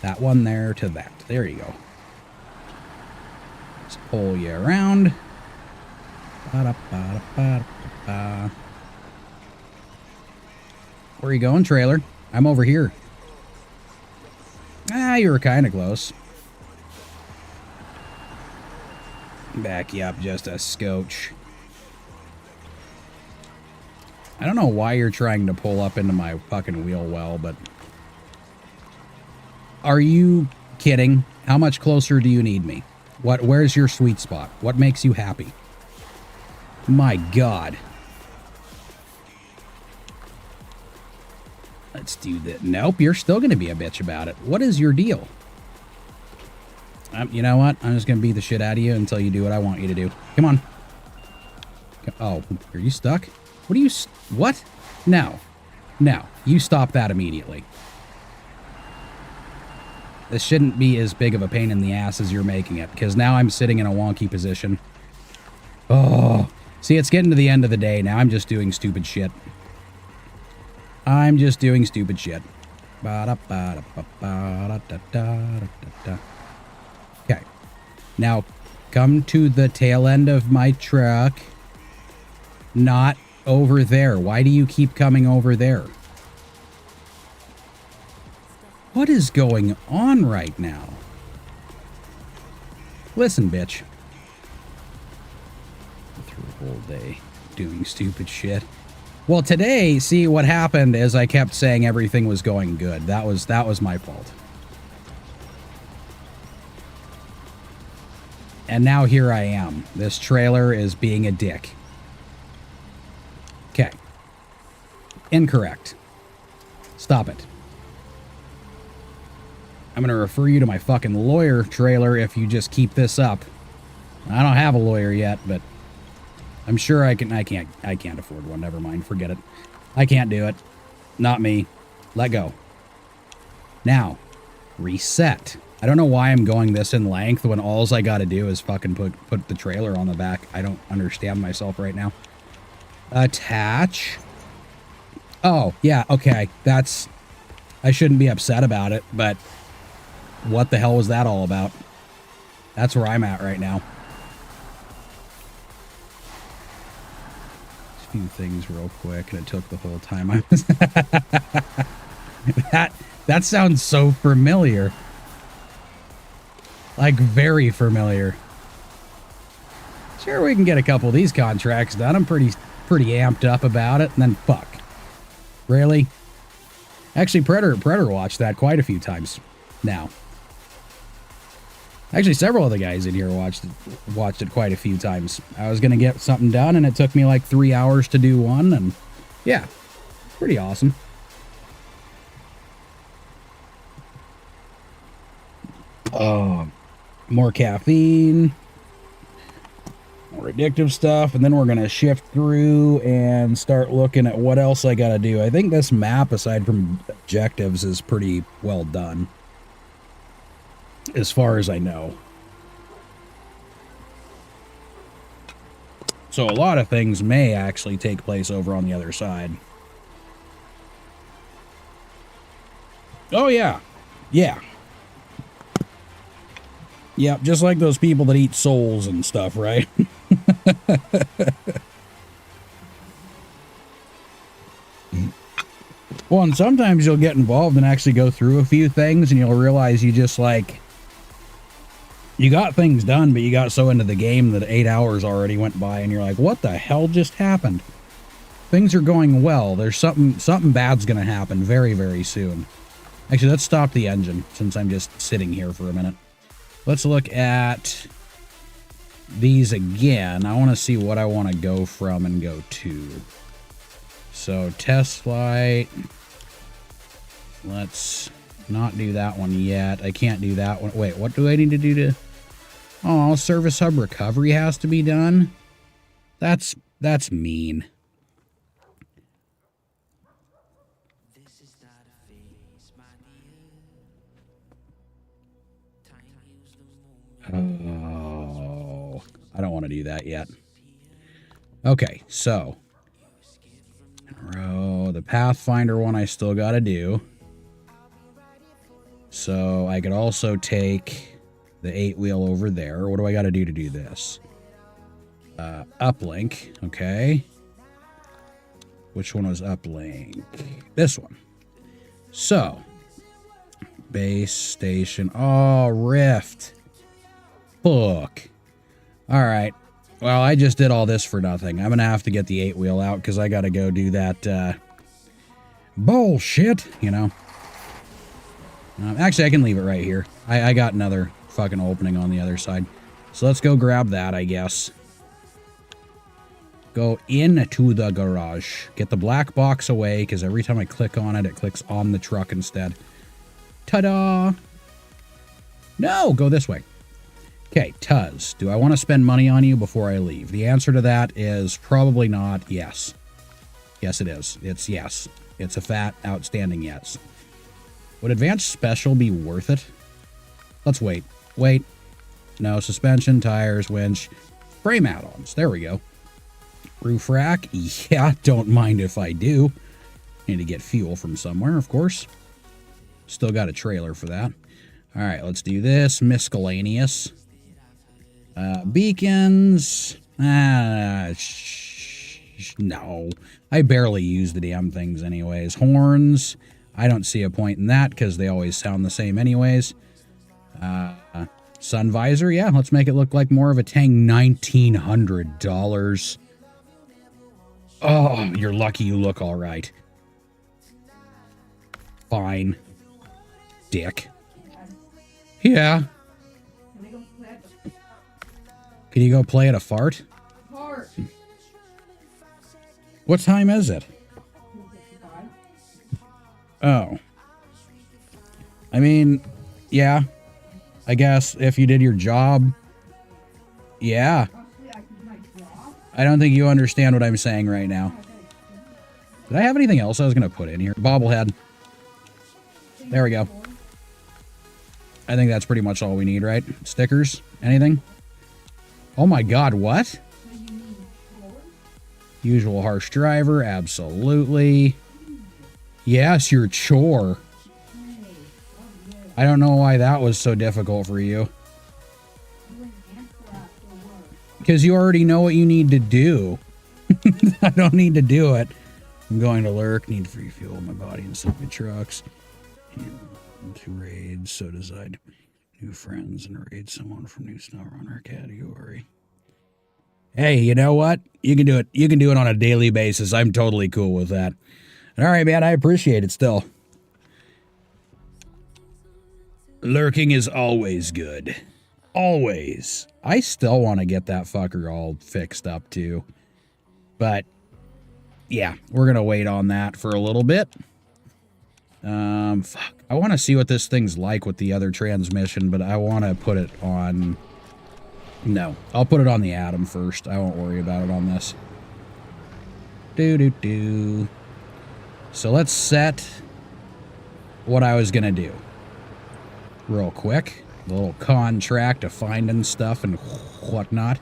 That one there to that. There you go. Let's pull you around. Where are you going, trailer? I'm over here. Ah, you were kind of close. Back you up just a scotch. I don't know why you're trying to pull up into my fucking wheel well, but... Are you kidding? How much closer do you need me? Where's your sweet spot? What makes you happy? My God. Let's do that. Nope, you're still going to be a bitch about it. What is your deal? You know what? I'm just going to beat the shit out of you until you do what I want you to do. Come on. Oh, are you stuck? What are you... What? No. No. You stop that immediately. This shouldn't be as big of a pain in the ass as you're making it, because now I'm sitting in a wonky position. Oh. See, it's getting to the end of the day. Now I'm just doing stupid shit. I'm just doing stupid shit. Okay. Now, come to the tail end of my truck. Not over there. Why do you keep coming over there? What is going on right now? Listen, bitch. Through a whole day doing stupid shit. Well, today, see, what happened is I kept saying everything was going good. That was my fault. And now here I am. This trailer is being a dick. Okay. Incorrect. Stop it. I'm going to refer you to my fucking lawyer, trailer, if you just keep this up. I don't have a lawyer yet, but I'm sure I can't afford one. Never mind. Forget it. I can't do it. Not me. Let go. Now, reset. I don't know why I'm going this in length when alls I got to do is fucking put the trailer on the back. I don't understand myself right now. Attach. Oh, yeah, okay. I shouldn't be upset about it, but What the hell was that all about? That's where I'm at right now. Just a few things real quick, and it took the whole time I was... That sounds so familiar. Like, very familiar. Sure, we can get a couple of these contracts done. I'm pretty amped up about it, and then fuck. Really? Actually, Predator watched that quite a few times now. Actually, several of the guys in here watched it quite a few times. I was going to get something done, and it took me like 3 hours to do one, and yeah, pretty awesome. More caffeine, more addictive stuff, and then we're going to shift through and start looking at what else I got to do. I think this map, aside from objectives, is pretty well done, as far as I know. So a lot of things may actually take place over on the other side. Oh, yeah. Yeah. Yep, just like those people that eat souls and stuff, right? Well, and sometimes you'll get involved and actually go through a few things, and you'll realize you just, like... You got things done, but you got so into the game that 8 hours already went by, and you're like, what the hell just happened? Things are going well. There's something bad's gonna happen very, very soon. Actually, let's stop the engine, since I'm just sitting here for a minute. Let's look at these again. I want to see what I want to go from and go to. So, test flight. Let's not do that one yet. I can't do that one. Wait, what do I need to do to... Oh, service hub recovery has to be done? That's mean. Oh, I don't want to do that yet. Okay, so. Oh, the Pathfinder one I still got to do. So I could also take the 8-wheel over there. What do I got to do this? Uplink, okay. Which one was uplink? This one. So, base station. Oh, Rift. Fuck. Alright. Well, I just did all this for nothing. I'm going to have to get the 8-wheel out because I got to go do that bullshit, you know. Actually, I can leave it right here. I got another fucking opening on the other side. So let's go grab that, I guess. Go into the garage. Get the black box away, because every time I click on it, it clicks on the truck instead. Ta-da! No! Go this way. Okay, Tuz. Do I want to spend money on you before I leave? The answer to that is probably not yes. Yes, it is. It's yes. It's a fat, outstanding yes. Would Advanced Special be worth it? Let's wait. Wait. No, suspension, tires, winch, frame add-ons. There we go. Roof rack? Yeah, don't mind if I do. Need to get fuel from somewhere, of course. Still got a trailer for that. All right, let's do this. Miscellaneous. Beacons. No. I barely use the damn things anyways. Horns. I don't see a point in that because they always sound the same anyways. Sun visor. Yeah, let's make it look like more of a Tang. $1,900. Oh, you're lucky you look all right. Fine. Dick. Yeah. Can you go play at a fart? What time is it? Oh. I mean, yeah. I guess if you did your job. Yeah. I don't think you understand what I'm saying right now. Did I have anything else I was going to put in here? Bobblehead. There we go. I think that's pretty much all we need, right? Stickers? Anything? Oh my god, what? Usual harsh driver, absolutely. Yes, your chore. I don't know why that was so difficult for you. Because you already know what you need to do. I don't need to do it. I'm going to lurk, need to refuel my body and some good trucks. And to raid, so decide new friends and raid someone from new SnowRunner category. Hey, you know what? You can do it. You can do it on a daily basis. I'm totally cool with that. All right, man. I appreciate it still. Lurking is always good. Always. I still want to get that fucker all fixed up too. But yeah, we're going to wait on that for a little bit. Fuck. I want to see what this thing's like with the other transmission, but I want to put it on... No, I'll put it on the Atom first. I won't worry about it on this. So let's set what I was going to do. Real quick. A little contract of finding stuff and whatnot.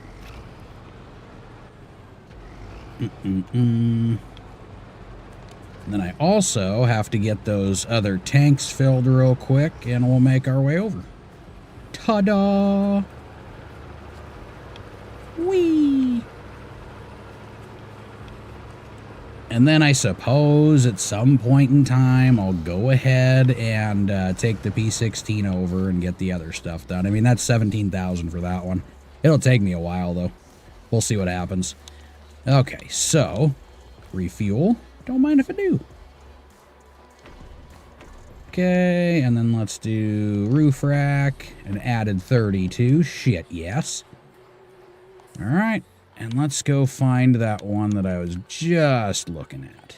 And then I also have to get those other tanks filled real quick, and we'll make our way over. Ta-da! Whee! And then I suppose at some point in time, I'll go ahead and take the P16 over and get the other stuff done. I mean, that's $17,000 for that one. It'll take me a while, though. We'll see what happens. Okay, so, refuel. Don't mind if I do. Okay, and then let's do roof rack. And added 32. Shit, yes. Alright, and let's go find that one that I was just looking at.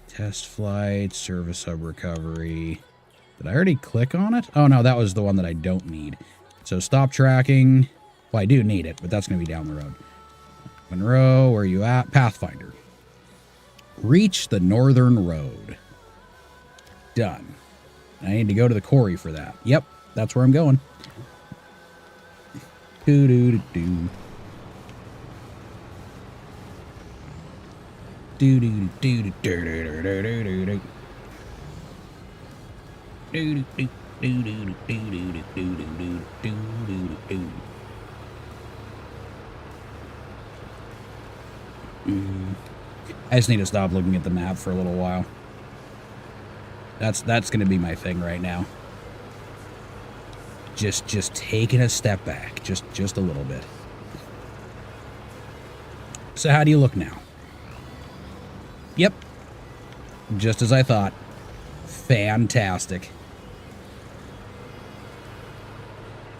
Test flight, service hub recovery. Did I already click on it? Oh no, that was the one that I don't need. So stop tracking. Well, I do need it, but that's going to be down the road. Monroe, where are you at? Pathfinder. Reach the northern road. Done. I need to go to the quarry for that. Yep, that's where I'm going. Do-do-do-do. Do-do-do-do-do-do-do-do-do-do-do. Do-do-do-do-do-do-do-do-do-do-do-do-do. I just need to stop looking at the map for a little while. That's going to be my thing right now. Just taking a step back, just a little bit. So how do you look now? Yep. Just as I thought. Fantastic.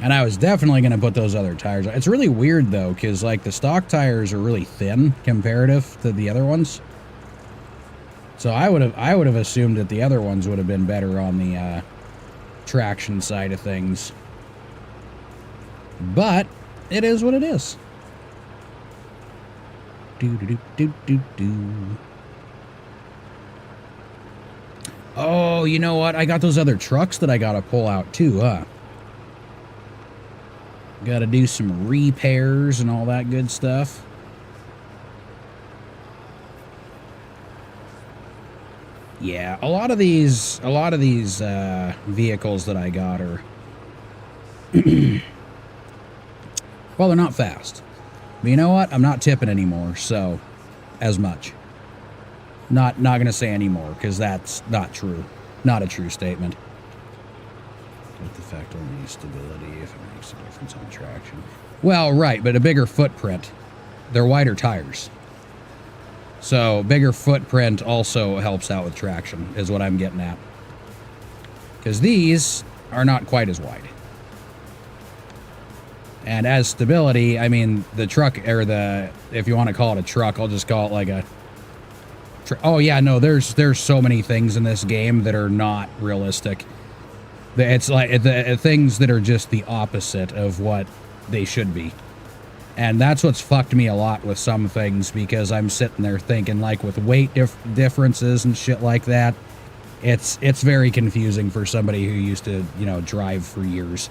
And I was definitely going to put those other tires on. It's really weird, though, because, like, the stock tires are really thin comparative to the other ones. So I would have assumed that the other ones would have been better on the traction side of things. But it is what it is. Do-do-do-do-do-do. Oh, you know what? I got those other trucks that I got to pull out, too, huh? Got to do some repairs and all that good stuff. Yeah, a lot of these vehicles that I got are well, they're not fast. But you know what? I'm not tipping anymore, so as much. Not gonna say anymore, because that's not true. Not a true statement. With the fact only stability if it makes a difference on traction. Well, right, but a bigger footprint. They're wider tires. So, bigger footprint also helps out with traction, is what I'm getting at. Because these are not quite as wide. And as stability, I mean, the truck, or the, if you want to call it a truck, I'll just call it like a... Oh, yeah, no, there's so many things in this game that are not realistic. It's like the things that are just the opposite of what they should be. And that's what's fucked me a lot with some things, because I'm sitting there thinking, like, with weight differences and shit like that, it's very confusing for somebody who used to, you know, drive for years.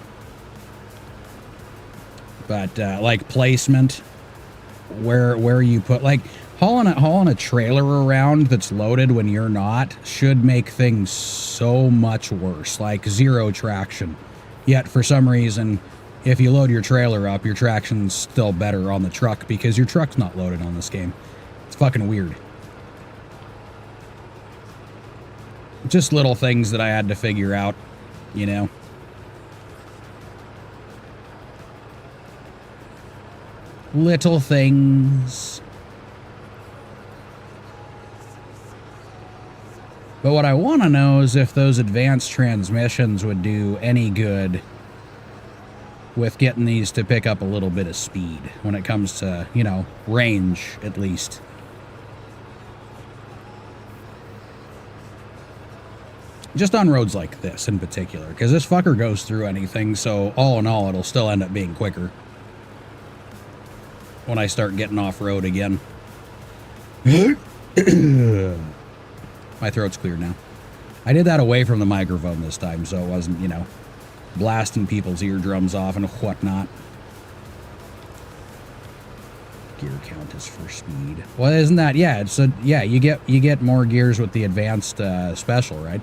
But, like, placement, where you put, like, Hauling a trailer around that's loaded when you're not should make things so much worse, like zero traction. Yet for some reason, if you load your trailer up, your traction's still better on the truck because your truck's not loaded on this game. It's fucking weird. Just little things that I had to figure out, you know. Little things. But what I want to know is if those advanced transmissions would do any good with getting these to pick up a little bit of speed when it comes to, you know, range at least. Just on roads like this in particular, because this fucker goes through anything, so all in all, it'll still end up being quicker when I start getting off-road again. My throat's cleared now. I did that away from the microphone this time, so it wasn't, you know, blasting people's eardrums off and whatnot. Gear count is for speed. Well, isn't that, yeah, it's a, yeah, you get more gears with the advanced special, right?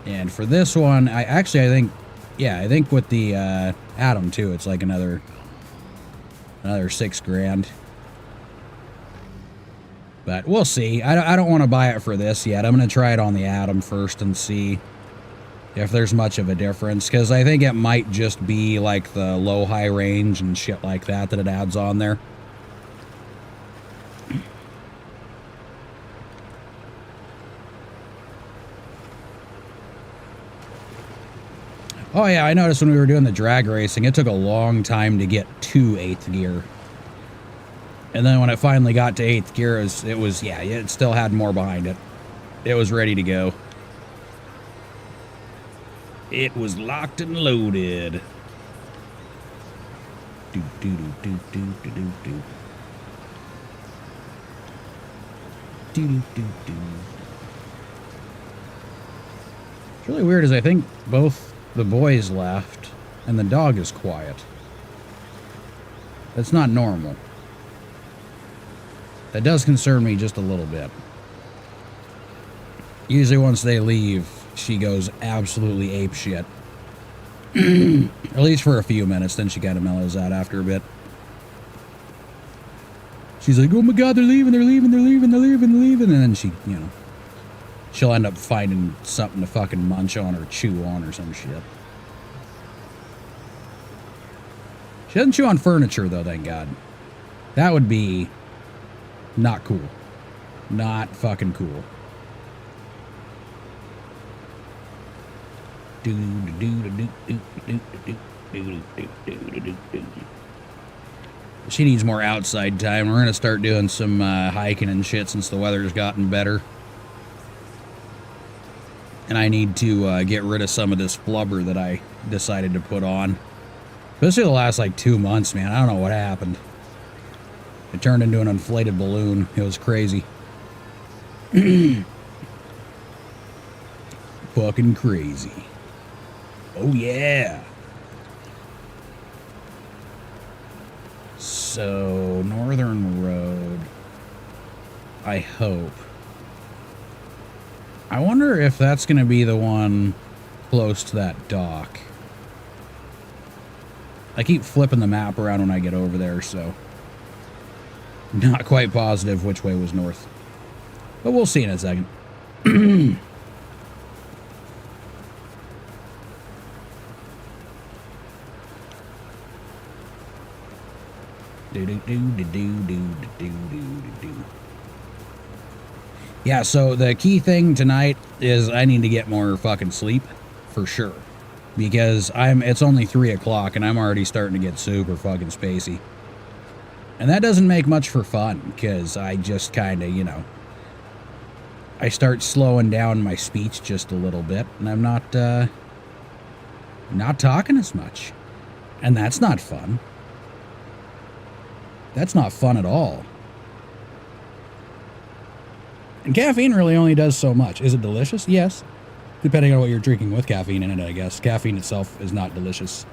And for this one, I think with the Atom too, it's like another $6,000. But we'll see. I don't want to buy it for this yet. I'm going to try it on the Atom first and see if there's much of a difference, because I think it might just be like the low-high range and shit like that it adds on there. Oh yeah, I noticed when we were doing the drag racing, it took a long time to get to 8th gear. And then when it finally got to 8th gear, it still had more behind it. It was ready to go. It was locked and loaded. Do do do do do do do do. Do do do do. It's really weird, is I think both the boys left and the dog is quiet. That's not normal. That does concern me just a little bit. Usually once they leave, she goes absolutely apeshit. At least for a few minutes, then she kind of mellows out after a bit. She's like, oh my god, they're leaving, and then she, you know, she'll end up finding something to fucking munch on or chew on or some shit. She doesn't chew on furniture though, thank god. That would be not cool. Not fucking cool. She needs more outside time. We're gonna start doing some hiking and shit since the weather's gotten better. And I need to get rid of some of this flubber that I decided to put on. Especially the last like 2 months, man. I don't know what happened. It turned into an inflated balloon. It was crazy. Fucking crazy. Oh yeah. So, Northern Road. I hope. I wonder if that's going to be the one close to that dock. I keep flipping the map around when I get over there, so not quite positive which way was north. But we'll see in a second. Yeah, so the key thing tonight is I need to get more fucking sleep, for sure. Because it's only 3 o'clock and I'm already starting to get super fucking spacey. And that doesn't make much for fun, because I just kind of, you know, I start slowing down my speech just a little bit, and I'm not talking as much. And that's not fun. That's not fun at all. And caffeine really only does so much. Is it delicious? Yes. Depending on what you're drinking with caffeine in it, I guess. Caffeine itself is not delicious.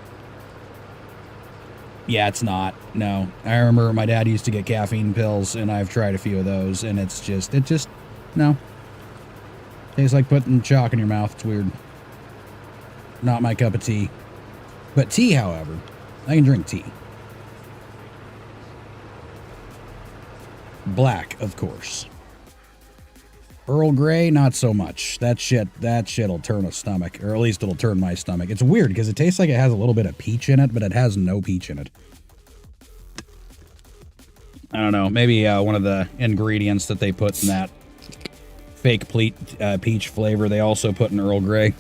Yeah, it's not. No. I remember my dad used to get caffeine pills, and I've tried a few of those, and it just, no. Tastes like putting chalk in your mouth. It's weird. Not my cup of tea. But tea, however, I can drink tea. Black, of course. Earl Grey, not so much. That shit'll turn a stomach, or at least it'll turn my stomach. It's weird because it tastes like it has a little bit of peach in it, but it has no peach in it. I don't know. Maybe one of the ingredients that they put in that fake peach flavor, they also put in Earl Grey.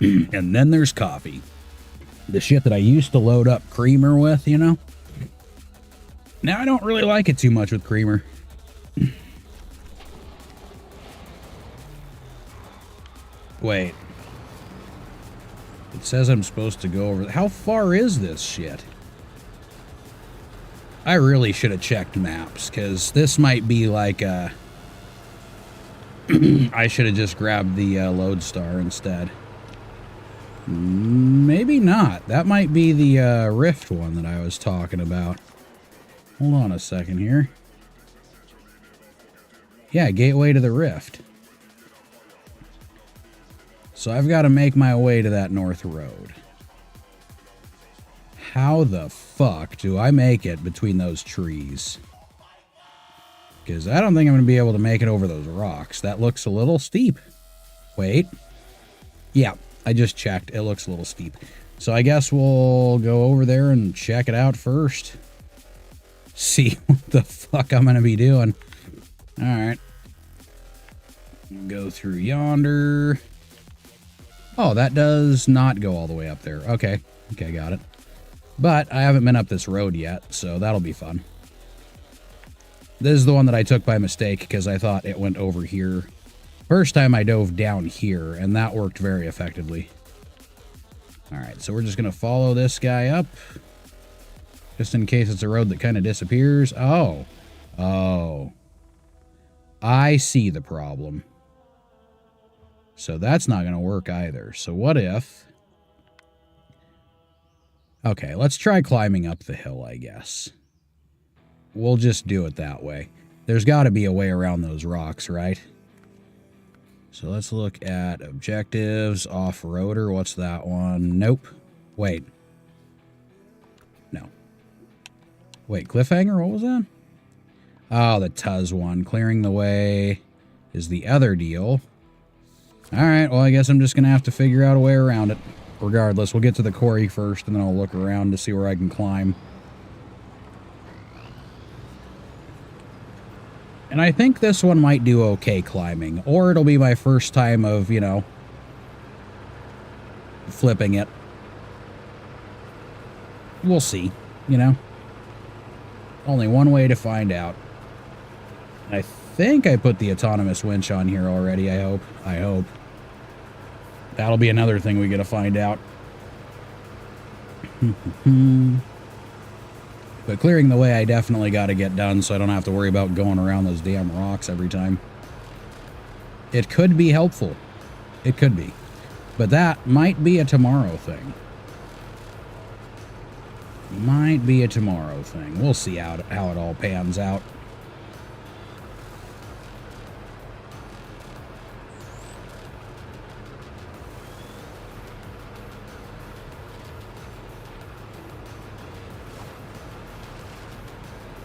And then there's coffee. The shit that I used to load up creamer with, you know? Now I don't really like it too much with creamer. Wait. It says I'm supposed to go over... How far is this shit? I really should have checked maps, because this might be like a... I should have just grabbed the Lodestar instead. Maybe not. That might be the Rift one that I was talking about. Hold on a second here. Yeah, Gateway to the Rift. So I've got to make my way to that north road. How the fuck do I make it between those trees? Because I don't think I'm going to be able to make it over those rocks. That looks a little steep. Wait. Yeah, I just checked. It looks a little steep. So I guess we'll go over there and check it out first. See what the fuck I'm going to be doing. Alright. Go through yonder. Oh, that does not go all the way up there. Okay. Okay, got it. But I haven't been up this road yet, so that'll be fun. This is the one that I took by mistake because I thought it went over here. First time I dove down here, and that worked very effectively. Alright, so we're just going to follow this guy up. Just in case it's a road that kind of disappears. Oh. Oh. I see the problem. So that's not going to work either. So what if... Okay, let's try climbing up the hill, I guess. We'll just do it that way. There's got to be a way around those rocks, right? So let's look at objectives, off-roader. What's that one? Nope. Wait. No. Wait, cliffhanger? What was that? Oh, the Tuz one. Clearing the way is the other deal. Alright, well, I guess I'm just going to have to figure out a way around it. Regardless, we'll get to the quarry first, and then I'll look around to see where I can climb. And I think this one might do okay climbing. Or it'll be my first time of, you know, flipping it. We'll see, you know. Only one way to find out. I think I put the autonomous winch on here already, I hope. I hope. That'll be another thing we gotta find out. But clearing the way I definitely gotta get done so I don't have to worry about going around those damn rocks every time. It could be helpful. It could be. But that might be a tomorrow thing. Might be a tomorrow thing. We'll see how it all pans out.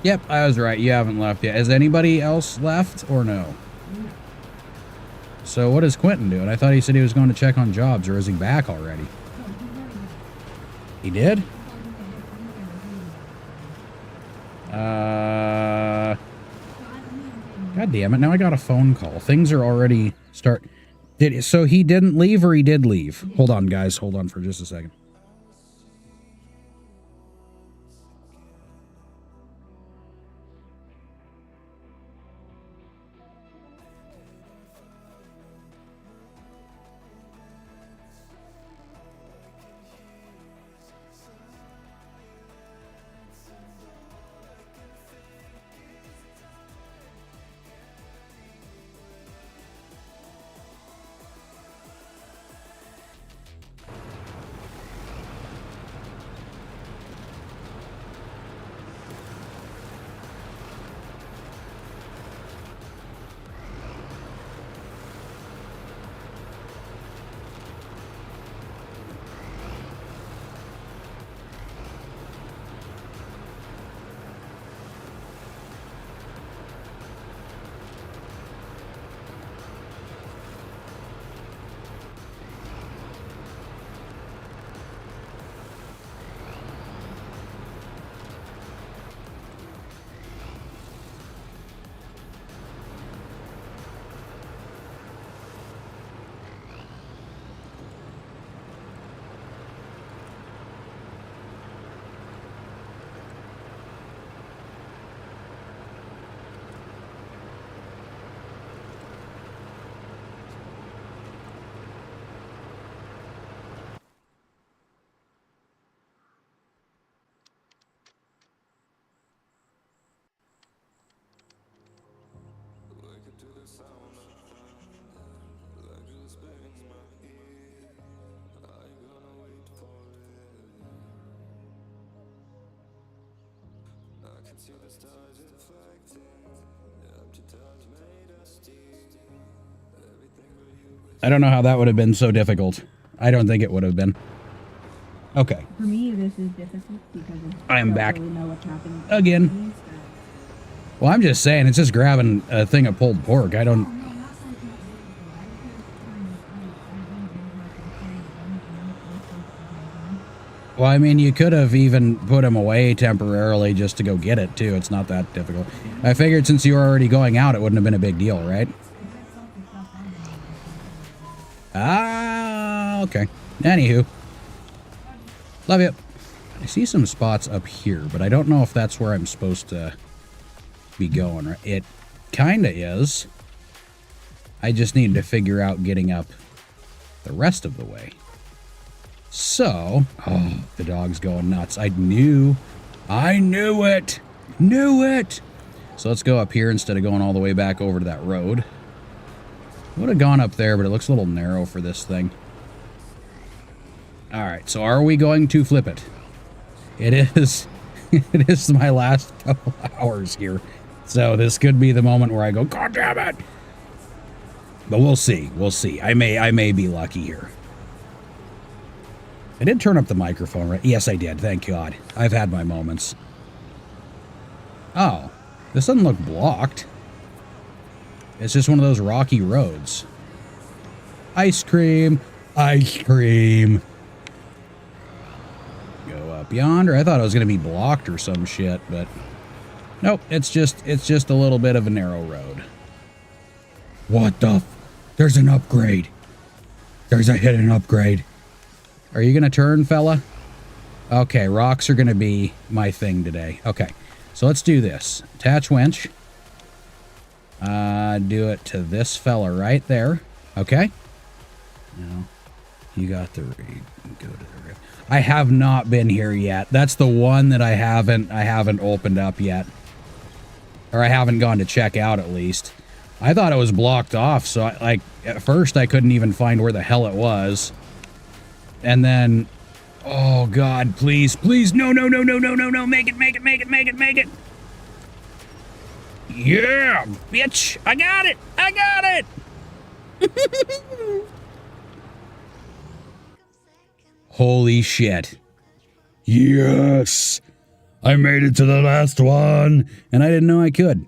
Yep, I was right. You haven't left yet. Has anybody else left or no? No. So what is Quentin doing? I thought he said he was going to check on jobs, or is he back already? He did? God damn it, now I got a phone call. Things are already so he didn't leave or he did leave? Hold on, guys. Hold on for just a second. I don't know how that would have been so difficult. I don't think it would have been. Okay. For me, this is difficult because I am don't back. really know what's happening Again. Well, I'm just saying, it's just grabbing a thing of pulled pork. I don't... Well, I mean, you could have even put him away temporarily just to go get it, too. It's not that difficult. I figured since you were already going out, it wouldn't have been a big deal, right? Ah, okay. Anywho. Love you. I see some spots up here, but I don't know if that's where I'm supposed to be going. Right? It kind of is. I just need to figure out getting up the rest of the way. So, oh, the dog's going nuts. I knew it. Knew it. So let's go up here instead of going all the way back over to that road. Would have gone up there, but it looks a little narrow for this thing. All right, so are we going to flip it? It is. It is my last couple hours here. So this could be the moment where I go, God damn it. But we'll see. We'll see. I may be lucky here. I did turn up the microphone, right? Yes, I did. Thank God. I've had my moments. Oh, this doesn't look blocked. It's just one of those rocky roads. Ice cream. Ice cream. Go up yonder. I thought it was going to be blocked or some shit, but nope. It's just a little bit of a narrow road. What the? There's an upgrade. There's a hidden upgrade. Are you going to turn, fella? Okay, rocks are going to be my thing today. Okay, so let's do this. Attach winch. Do it to this fella right there. Okay. Now, you got the... Go to the... I have not been here yet. That's the one that I haven't opened up yet. Or I haven't gone to check out, at least. I thought it was blocked off, so at first I couldn't even find where the hell it was. And then, oh God, please, please, no, make it. Yeah, bitch, I got it. Holy shit. Yes, I made it to the last one, and I didn't know I could.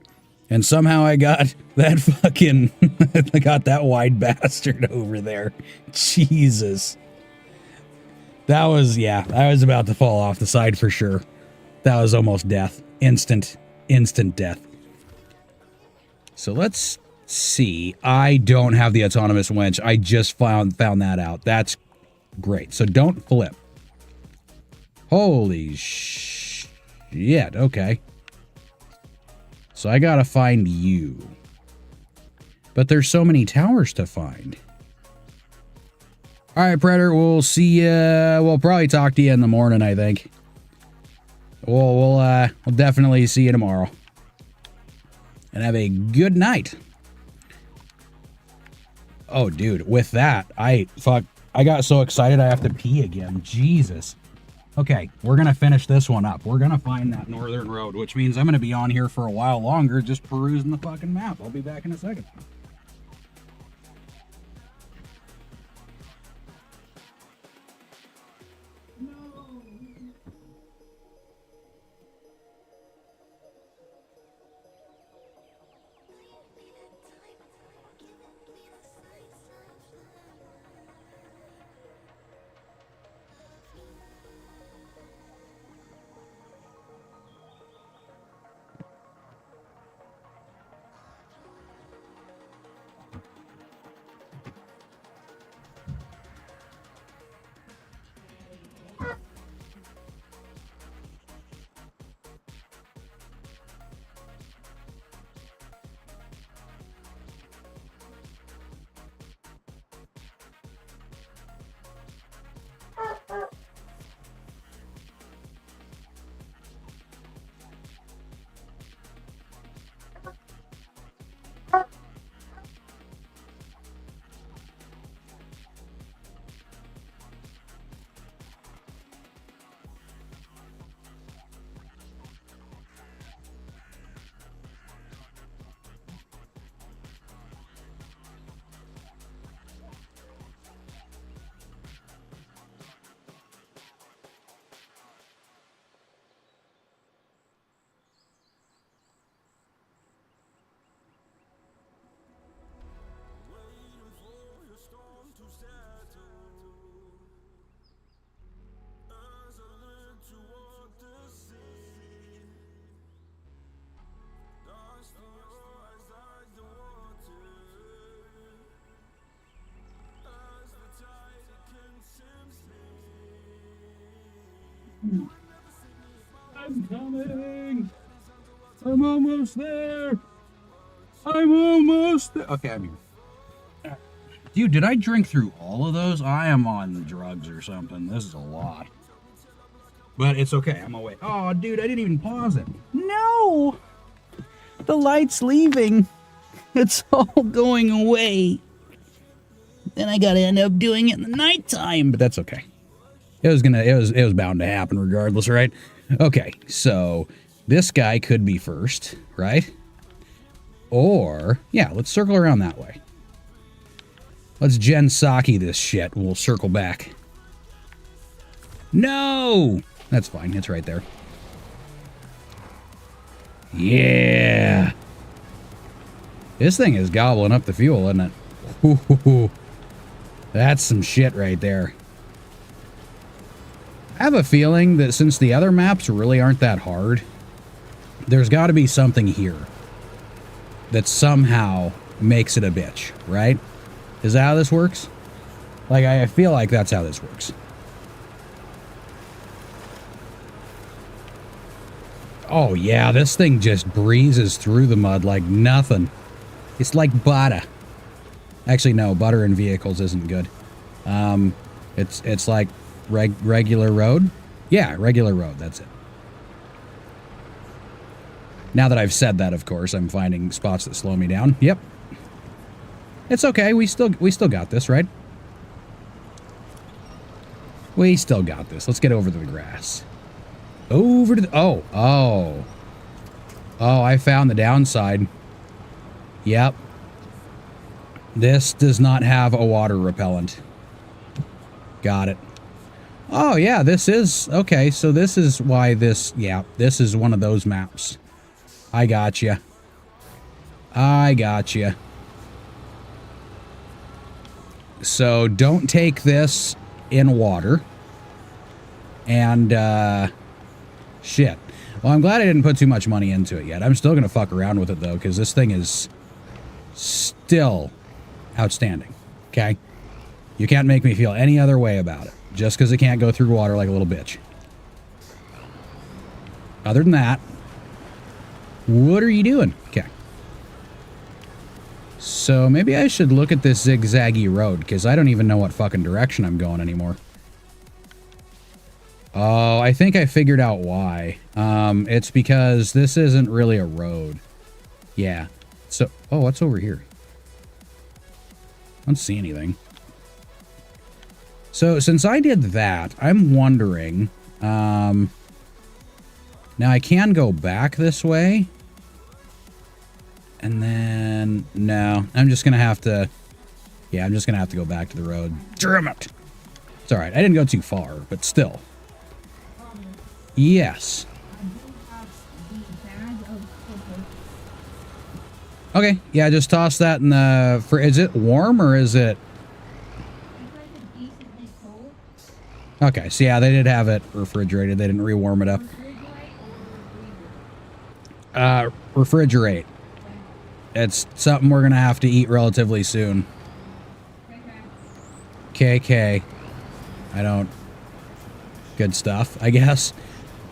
And somehow I got that fucking, I got that wide bastard over there. Jesus. That was, yeah, I was about to fall off the side for sure. That was almost death. Instant death. So let's see. I don't have the autonomous winch. I just found that out. That's great. So don't flip. Holy shit. Okay. So I gotta find you. But there's so many towers to find. All right, Predator, we'll see you. We'll probably talk to you in the morning, I think. We'll definitely see you tomorrow. And have a good night. Oh, dude, with that, I got so excited I have to pee again. Jesus. Okay, we're going to finish this one up. We're going to find that northern road, which means I'm going to be on here for a while longer just perusing the fucking map. I'll be back in a second. coming. I'm almost there. I'm almost there. Okay, I'm here. Dude, did I drink through all of those? I am on drugs or something. This is a lot. But it's okay. I'm away. Oh, dude, I didn't even pause it. No! The light's leaving. It's all going away. Then I gotta end up doing it in the nighttime. But that's okay. It was bound to happen regardless, right? Okay, so this guy could be first, right? Or, yeah, let's circle around that way. Let's Gen Saki this shit. We'll circle back. No! That's fine. It's right there. Yeah! This thing is gobbling up the fuel, isn't it? Ooh, that's some shit right there. I have a feeling that since the other maps really aren't that hard, there's got to be something here that somehow makes it a bitch, right? Is that how this works? Like, I feel like that's how this works. Oh, yeah, this thing just breezes through the mud like nothing. It's like butter. Actually, no, butter in vehicles isn't good. It's like regular road. Yeah, regular road, that's it. Now that I've said that, of course, I'm finding spots that slow me down. Yep. It's okay. We still got this, right? We still got this. Let's get over to the grass. Over to the... Oh, I found the downside. Yep. This does not have a water repellent. Got it. Oh, yeah, this is... Okay, so this is why this... Yeah, this is one of those maps. I gotcha. I gotcha. So don't take this in water. And, shit. Well, I'm glad I didn't put too much money into it yet. I'm still going to fuck around with it, though, because this thing is still outstanding. Okay? You can't make me feel any other way about it. Just because it can't go through water like a little bitch. Other than that, what are you doing? Okay. So maybe I should look at this zigzaggy road, because I don't even know what fucking direction I'm going anymore. Oh, I think I figured out why. It's because this isn't really a road. Yeah. So, oh, what's over here? I don't see anything. So, since I did that, I'm wondering, now I can go back this way. And then, no, I'm just going to have to, yeah, I'm just going to have to go back to the road. Damn it! It's alright, I didn't go too far, but still. Yes. Okay, yeah, just toss that in the, is it warm or is it? Okay, so yeah, they did have it refrigerated. They didn't rewarm it up. Refrigerate. It's something we're gonna have to eat relatively soon. KK. I don't... Good stuff, I guess.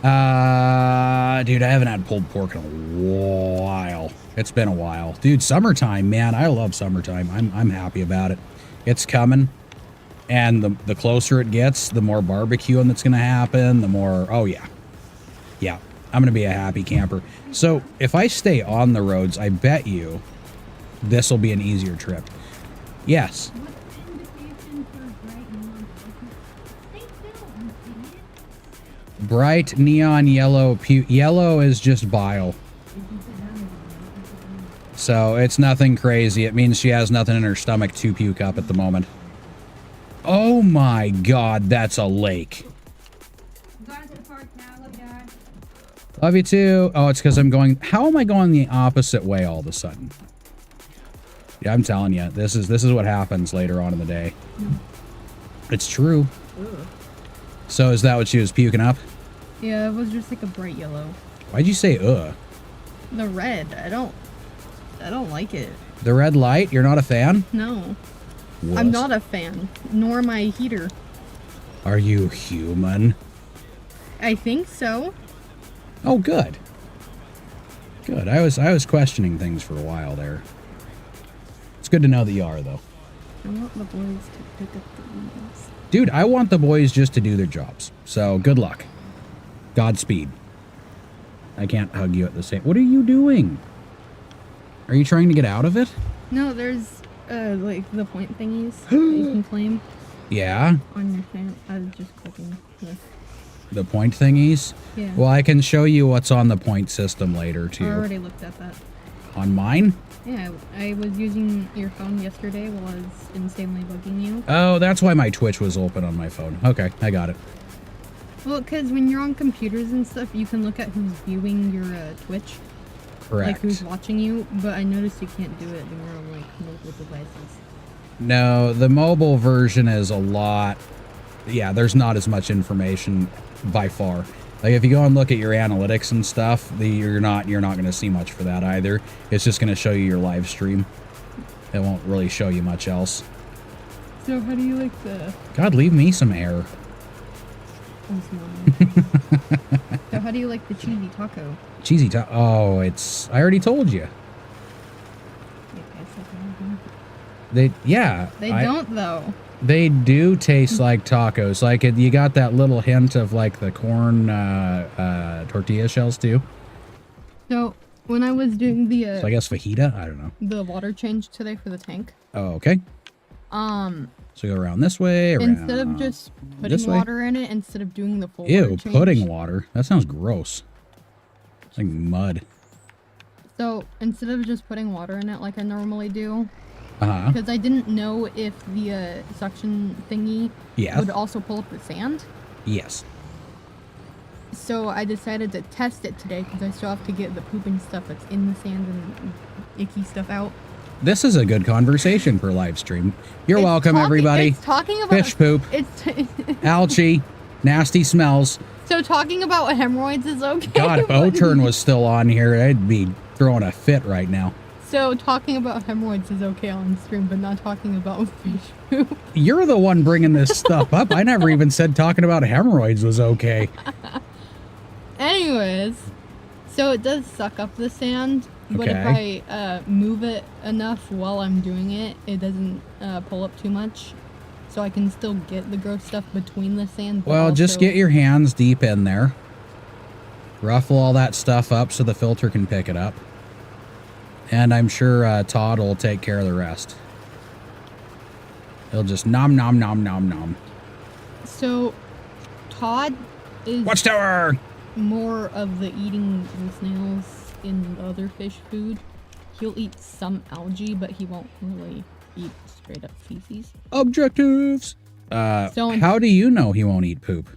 Dude, I haven't had pulled pork in a while. It's been a while. Dude, summertime, man. I love summertime. I'm happy about it. It's coming. And the closer it gets, the more barbecuing that's going to happen, the more... Oh, yeah. Yeah. I'm going to be a happy camper. So, if I stay on the roads, I bet you this will be an easier trip. Yes. Bright neon yellow. Yellow is just bile. So, it's nothing crazy. It means she has nothing in her stomach to puke up at the moment. Oh my god, that's a lake. Love you too. Oh, it's because I'm going... How am I going the opposite way all of a sudden? Yeah, I'm telling you. This is what happens later on in the day. It's true. Ugh. So is that what she was puking up? Yeah, it was just like a bright yellow. Why'd you say The red. I don't like it. The red light? You're not a fan? No. Wuss. I'm not a fan. Nor my heater. Are you human? I think so. Oh, good. Good. I was questioning things for a while there. It's good to know that you are, though. I want the boys to pick up the leaves. Dude, I want the boys just to do their jobs. So, good luck. Godspeed. I can't hug you at the same... What are you doing? Are you trying to get out of it? No, there's, like, the point thingies that you can claim Yeah? on your channel. I was just clicking this. The point thingies? Yeah. Well, I can show you what's on the point system later, too. I already looked at that. On mine? Yeah, I was using your phone yesterday while I was insanely bugging you. Oh, that's why my Twitch was open on my phone. Okay, I got it. Well, because when you're on computers and stuff, you can look at who's viewing your Twitch. Correct. Like who's watching you, but I noticed you can't do it anymore on like mobile devices. No, the mobile version is a lot... Yeah, there's not as much information by far. Like if you go and look at your analytics and stuff, you're not going to see much for that either. It's just going to show you your live stream. It won't really show you much else. So how do you like the... God, leave me some air. I'm smelling. So how do you like the cheesy taco? Cheesy taco. Oh, it's... I already told you. They don't though. They do taste like tacos. Like you got that little hint of like the corn tortilla shells too. So when I was doing the So I guess fajita. I don't know. the water change today for the tank. Oh, okay. So go around this way. Around Instead of just putting water in it, instead of doing the full water change. Pudding water. That sounds gross. It's like mud. So instead of just putting water in it like I normally do, Uh-huh. because I didn't know if the suction thingy would also pull up the sand. Yes. So I decided to test it today because I still have to get the pooping stuff that's in the sand and icky stuff out. This is a good conversation for live stream. You're welcome, everybody. It's talking about fish poop, algae, nasty smells. So talking about hemorrhoids is okay. God, if O-turn was still on here, I'd be throwing a fit right now. So talking about hemorrhoids is okay on stream, but not talking about fish poop. You're the one bringing this stuff up. I never even said talking about hemorrhoids was okay. Anyways, so it does suck up the sand, but if I move it enough while I'm doing it, it doesn't pull up too much. So I can still get the gross stuff between the sand. Well, just get your hands deep in there. Ruffle all that stuff up so the filter can pick it up. And I'm sure Todd will take care of the rest. He'll just nom nom nom nom nom. So, Todd is Watchtower! more of the eating the snails in the other fish food. He'll eat some algae, but he won't really eat straight up feces. Objectives! How do you know he won't eat poop?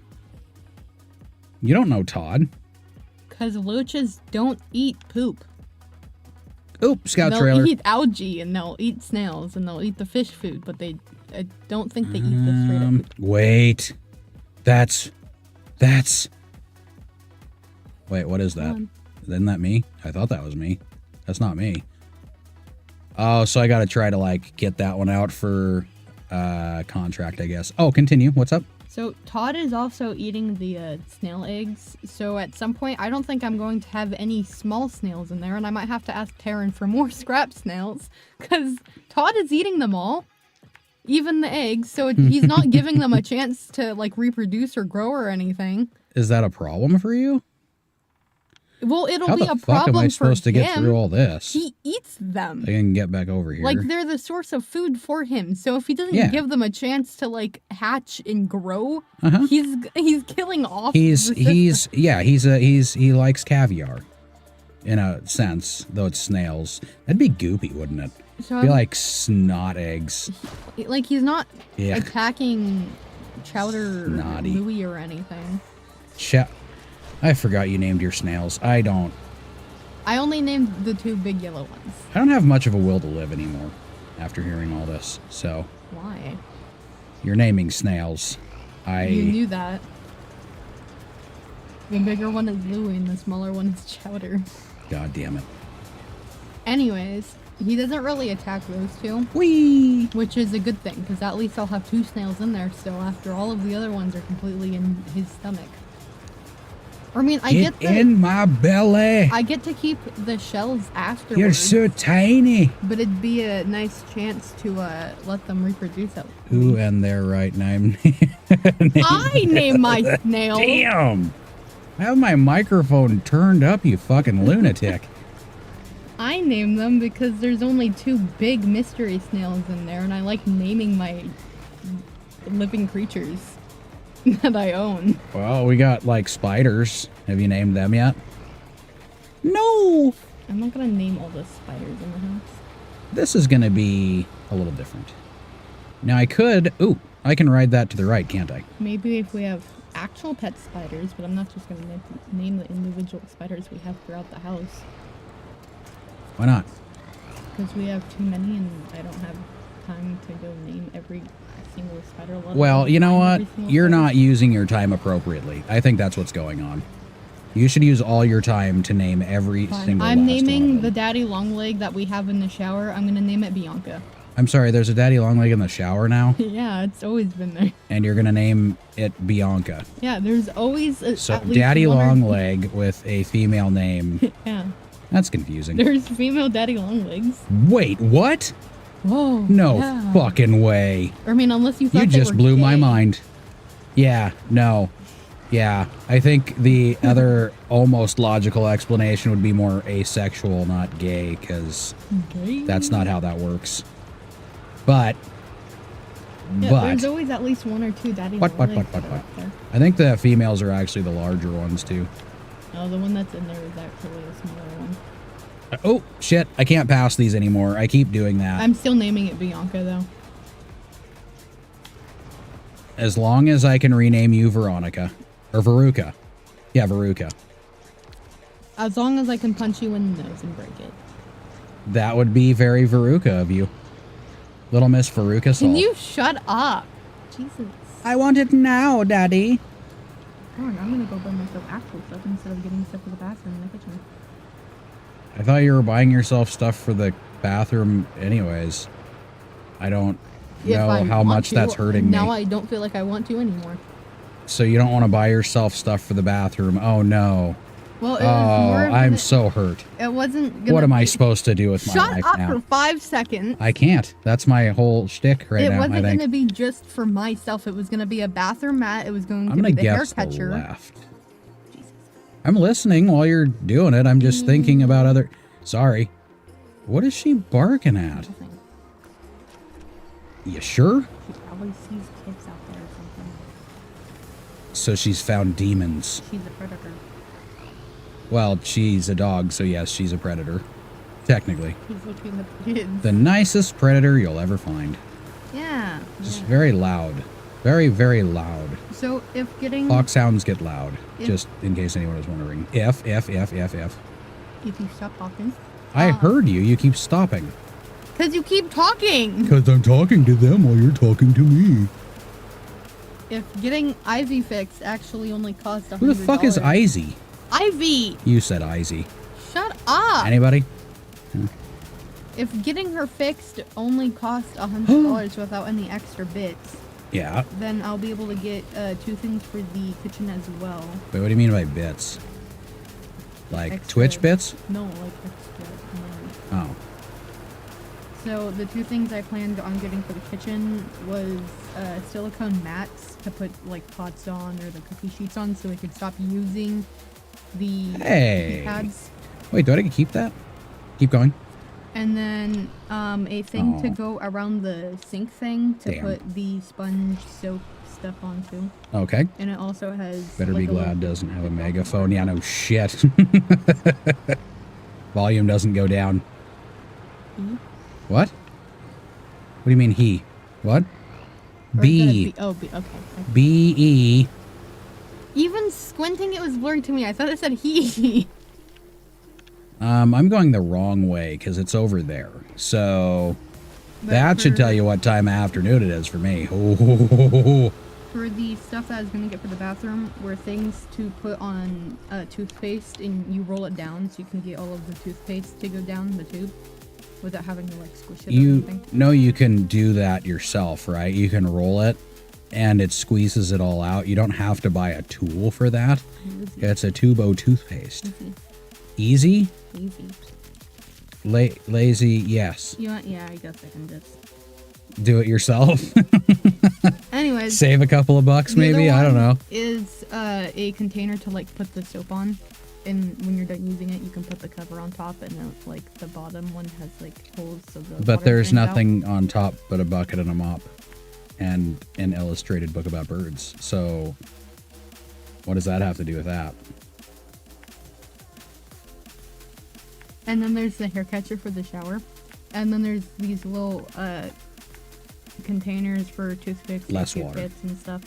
You don't know Todd. Because loaches don't eat poop. Oop, scout they'll trailer. They'll eat algae and they'll eat snails and they'll eat the fish food, but I don't think they eat the straight up poop. Wait. That's... Wait, what is that? Isn't that me? I thought that was me. That's not me. Oh, so I gotta try to, like, get that one out for contract, I guess. Oh, continue. What's up? So Todd is also eating the snail eggs. So at some point, I don't think I'm going to have any small snails in there, and I might have to ask Taryn for more scrap snails, because Todd is eating them all, even the eggs. So he's not giving them a chance to like reproduce or grow or anything. Is that a problem for you? Well, it'll How be the a fuck problem am I supposed for to get him. through all this? He eats them. I can get back over here. Like, they're the source of food for him. So if he doesn't give them a chance to like hatch and grow, he's killing off. He likes caviar, in a sense. Though it's snails, that'd be goopy, wouldn't it? So be like snot eggs. Like he's not attacking Chowder Louie or anything. I forgot you named your snails. I only named the two big yellow ones. I don't have much of a will to live anymore after hearing all this, so. Why? You're naming snails. You knew that. The bigger one is Louie and the smaller one is Chowder. God damn it. Anyways, he doesn't really attack those two. Whee! Which is a good thing, because at least I'll have two snails in there still after all of the other ones are completely in his stomach. I mean, Get in my belly. I get to keep the shells afterwards. You're so tiny. But it'd be a nice chance to let them reproduce at Who least. and their right name? I name my snail. Damn. I have my microphone turned up, you fucking lunatic. I name them because there's only 2 big mystery snails in there, and I like naming my living creatures that I own. Well, we got like spiders. Have you named them yet? No. I'm not gonna name all the spiders in the house. This is gonna be a little different. Now I could. Ooh, I can ride that to the right, can't I? Maybe if we have actual pet spiders, but I'm not just gonna name the individual spiders we have throughout the house. Why not? Because we have too many and I don't have time to go name every single spider. Well, you know what? You're not using your time appropriately. I think that's what's going on. You should use all your time to name every single I'm last naming one of the them. daddy longleg that we have in the shower. I'm gonna name it Bianca. I'm sorry, there's a daddy longleg in the shower now, Yeah, it's always been there. and you're gonna name it Bianca. Yeah, there's always So at least daddy one or- longleg with a female name. Yeah, That's confusing. there's female daddy longlegs. Wait, what? Whoa. No yeah. fucking way. I mean, unless you thought You they just were blew my gay. mind. Yeah, no. Yeah, I think the other almost logical explanation would be more asexual, not gay, because Gay? that's not how that works. But, Yeah, but, there's always at least 1 or 2 daddy What? longlegs that are up there. I think the females are actually the larger ones too. No, the one that's in there is actually a smaller one. Oh, shit, I can't pass these anymore. I keep doing that. I'm still naming it Bianca though. As long as I can rename you Veronica. Or Veruca. Yeah, Veruca. As long as I can punch you in the nose and break it. That would be very Veruca of you. Little Miss Veruca Salt. Can you shut up? Jesus. I want it now, Daddy. Darn, I'm gonna go buy myself actual stuff instead of getting stuff for the bathroom in the kitchen. I thought you were buying yourself stuff for the bathroom anyways. I don't know how much that's hurting now me. I don't feel like I want to anymore. So you don't want to buy yourself stuff for the bathroom. Oh no. Well, it Oh, was more of I'm an- so hurt. It wasn't gonna What am I be- supposed to do with my Shut life up now? for 5 seconds. I can't. That's my whole shtick right It now, I wasn't think. gonna be just for myself. It was gonna be a bathroom mat. It was going I'm to gonna be the hair guess the catcher. left. I'm listening while you're doing it. I'm just thinking about other... Sorry. What is she barking at? Nothing. You sure? She probably sees kids out there or something. So she's found demons. She's a predator. Well, she's a dog, so yes, she's a predator. Technically. She's looking at the kids. The nicest predator you'll ever find. Yeah. Just yeah. very loud. Very, very loud. So if getting Hawk sounds get loud. If- Just in case anyone is wondering. If. if you stop talking, I heard you. You keep stopping. because you keep talking. Because I'm talking to them while you're talking to me. If getting Ivy fixed actually only cost $100. Who the fuck is Izzy? Ivy? You said Izzy. Shut up. Anybody? If getting her fixed only cost $100 without any extra bits, Yeah. then I'll be able to get 2 things for the kitchen as well. But what do you mean by bits? Like Extra- Twitch bits? No, like extra money. Oh. So the 2 things I planned on getting for the kitchen was silicone mats to put like pots on or the cookie sheets on, so we could stop using the Hey. cookie pads. Wait, do I get to keep that? Keep going. And then a thing to Aw. go around the sink thing to Damn. put the sponge soap stuff onto. Okay. And it also has Better like be a little- glad doesn't have a megaphone. Yeah, no shit. Volume doesn't go down. E? What? What do you mean he? What? Or B. is that a B? Oh, B. Okay. B-E. Even squinting, it was blurred to me. I thought it said he. I'm going the wrong way because it's over there. So But that should for- tell you what time of afternoon it is for me. Oh, For the stuff that I was gonna get for the bathroom were things to put on toothpaste, and you roll it down so you can get all of the toothpaste to go down the tube without having to like squish it or you anything. know you can do that yourself, right? You can roll it and it squeezes it all out. You don't have to buy a tool for that. It's a Tubo toothpaste. Easy? Easy. Lazy, yes. Yeah, I guess I can just Do it yourself. Anyways, Save a couple of bucks, maybe. I don't know. Is a container to like put the soap on, and when you're done using it, you can put the cover on top, and then like the bottom one has like holes so the. But water there's drains out. nothing on top but a bucket and a mop, and an illustrated book about birds. So, what does that have to do with that? And then there's the hair catcher for the shower, and then there's these little containers for toothpicks, Less and water. Q-tips and stuff.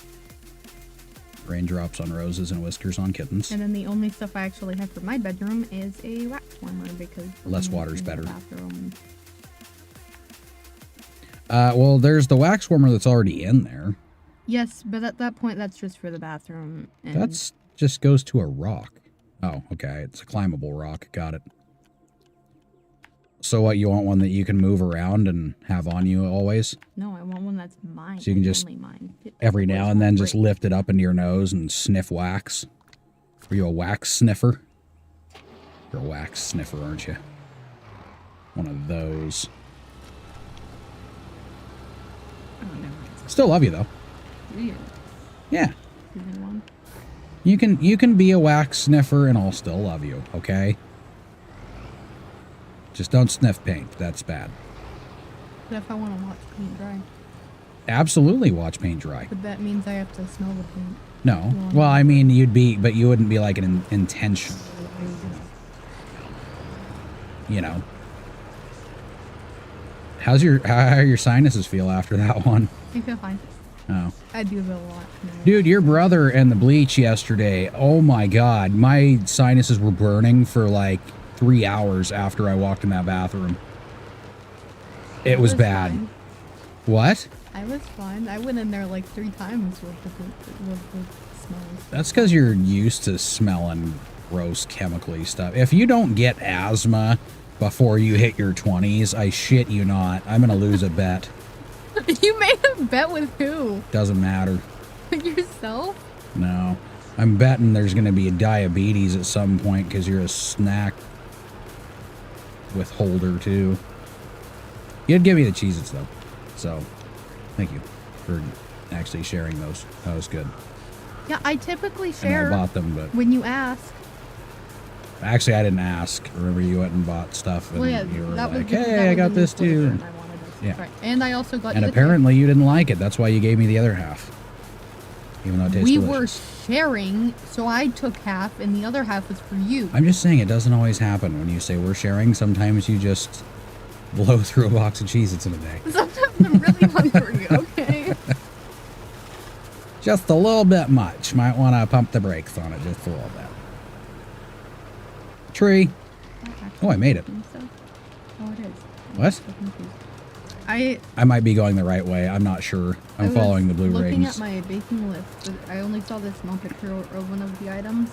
Raindrops on roses and whiskers on kittens. And then the only stuff I actually have for my bedroom is a wax warmer because Less I'm water's in the better. bathroom. Well, there's the wax warmer that's already in there. Yes, but at that point, that's just for the bathroom. And That's just goes to a rock. Oh, okay. It's a climbable rock. Got it. So what, you want one that you can move around and have on you always? no, I want one that's mine. So you can just only mine. Every It's now and not then just great. lift it up into your nose and sniff wax. Are you a wax sniffer? You're a wax sniffer, aren't you? One of those. Oh, never mind. Still love you though. Weird. Yeah. Is it one? You can be a wax sniffer and I'll still love you, okay? Just don't sniff paint. That's bad. But if I want to watch paint dry, Absolutely watch paint dry. but that means I have to smell the paint. No. Well, I mean, but you wouldn't be like an intention, you know. How your sinuses feel after that one? I feel fine. Oh. I do that a lot. Dude, your brother and the bleach yesterday, oh my god, my sinuses were burning for like 3 hours after I walked in that bathroom. It was bad. Fine. What? I was fine. I went in there like 3 times with the smells. That's because you're used to smelling gross chemically stuff. If you don't get asthma before you hit your 20s, I shit you not, I'm gonna lose a bet. You made a bet with who? Doesn't matter. With yourself? No. I'm betting there's gonna be a diabetes at some point because you're a snack withholder too. You'd give me the Cheez-Its though. So, thank you for actually sharing those. That was good. Yeah, I typically And share I bought them, but when you ask. actually I didn't ask. Remember you went and bought stuff and Well, yeah, you were that was like, because hey, that I was got a new this flavor too. and I wanted this. Yeah. Right. And I also got And you the apparently you didn't like it. That's why you gave me the other half. Even though it tastes we delicious. were sharing, so I took half and the other half was for you. I'm just saying it doesn't always happen when you say we're sharing. Sometimes you just blow through a box of Cheez-Its in a day. Sometimes I'm really hungry, okay? Just a little bit much. Might want to pump the brakes on it just a little bit. Tree. Oh, I made it. Oh, it is. What? So confused. I might be going the right way. I'm not sure. I I'm was following the blue looking rings. at my baking list, but I only saw the small picture of one of the items.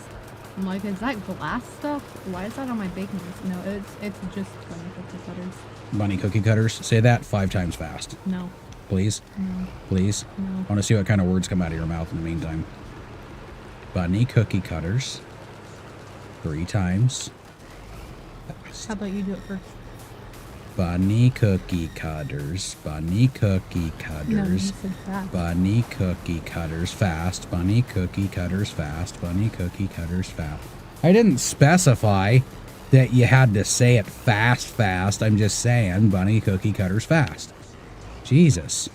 I'm like, is that glass stuff? Why is that on my baking list? No, it's just bunny cookie cutters. Bunny cookie cutters. Say that 5 times fast. No, Please. no, Please. no. I want to see what kind of words come out of your mouth in the meantime. Bunny cookie cutters. 3 times. How about you do it first? Bunny cookie cutters. Bunny cookie No, you cutters. said that. Bunny cookie cutters fast. Bunny cookie cutters fast. Bunny cookie cutters fast. I didn't specify that you had to say it fast. I'm just saying bunny cookie cutters fast. Jesus.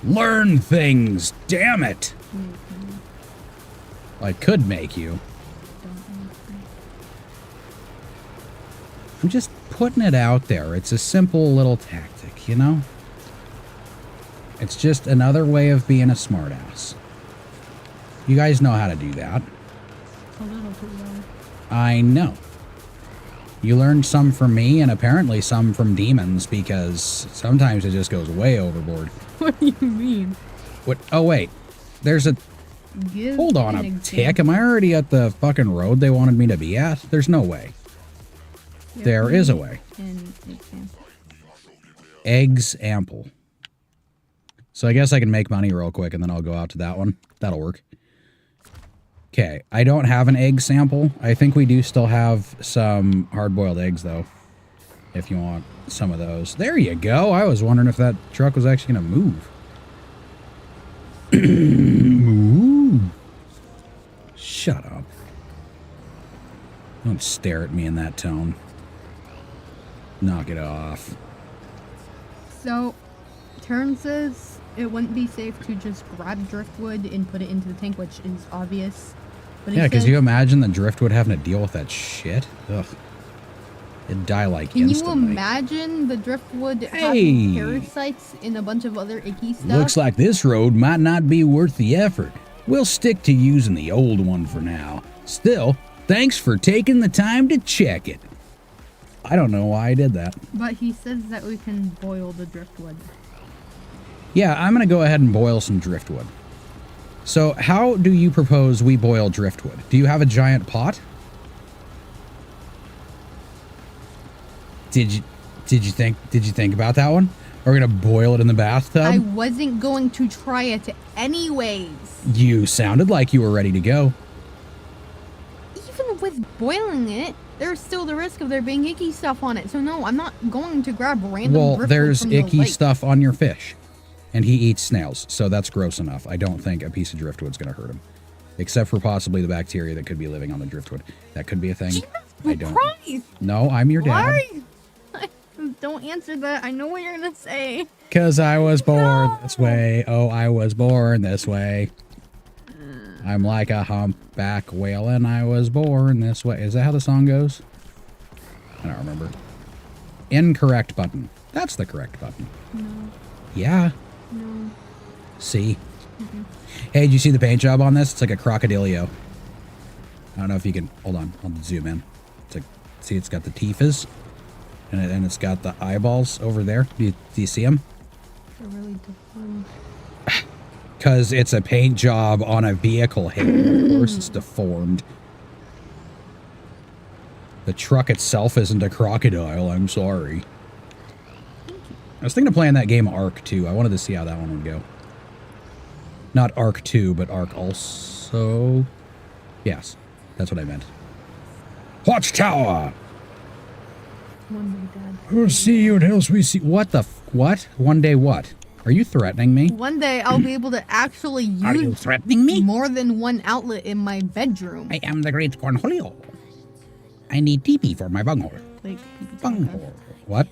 Learn things, damn it. I could make you. I'm just putting it out there. It's a simple little tactic, you know? It's just another way of being a smartass. You guys know how to do that. A little too low. I know. You learned some from me and apparently some from demons because sometimes it just goes way overboard. What do you mean? What? Oh, wait. There's a... Give Hold on an a example. tick. Am I already at the fucking road they wanted me to be at? There's no way. Give There is a me way. an example. Eggs ample. So I guess I can make money real quick and then I'll go out to that one. That'll work. Okay, I don't have an egg sample. I think we do still have some hard-boiled eggs, though, if you want some of those. There you go. I was wondering if that truck was actually going to move. Ooh. Shut up. Don't stare at me in that tone. Knock it off. So, Turn says it wouldn't be safe to just grab driftwood and put it into the tank, which is obvious. But Yeah, because you imagine the driftwood having to deal with that shit? Ugh. It'd die like instantly. Can you imagine the driftwood having parasites and a bunch of other icky stuff? Looks like this road might not be worth the effort. We'll stick to using the old one for now. Still, thanks for taking the time to check it. I don't know why I did that. But he says that we can boil the driftwood. Yeah, I'm going to go ahead and boil some driftwood. So, how do you propose we boil driftwood? Do you have a giant pot? Did you think about that one? We're going to boil it in the bathtub? I wasn't going to try it anyways. You sounded like you were ready to go. Even with boiling it, there's still the risk of there being icky stuff on it. So no, I'm not going to grab random driftwood there's from the icky lake. stuff on your fish. And he eats snails, so that's gross enough. I don't think a piece of driftwood's going to hurt him. Except for possibly the bacteria that could be living on the driftwood. That could be a thing. Jesus I don't. Christ! No, I'm your dad. Why? Don't answer that. I know what you're going to say. Because I was born this way. Oh, I was born this way. I'm like a humpback whale and I was born this way. Is that how the song goes? I don't remember. Incorrect button. That's the correct button. No. Yeah. No. See? Hey, did you see the paint job on this? It's like a crocodilio. I don't know if you can... Hold on. I'll zoom in. It's like... See, it's got the teeths. And it's got the eyeballs over there. Do you see them? They're really deformed. Because it's a paint job on a vehicle head. Of course it's deformed. The truck itself isn't a crocodile. I'm sorry. I was thinking of playing that game Ark 2. I wanted to see how that one would go. Not Ark 2, but Ark also. Yes, that's what I meant. Watchtower! One day, Dad. We'll see you until we see. What the what? One day what? Are you threatening me? One day I'll be able to actually use Are you threatening me? more than one outlet in my bedroom. I am the great Cornholio. I need teepee for my bunghole. Like Bunghole. What?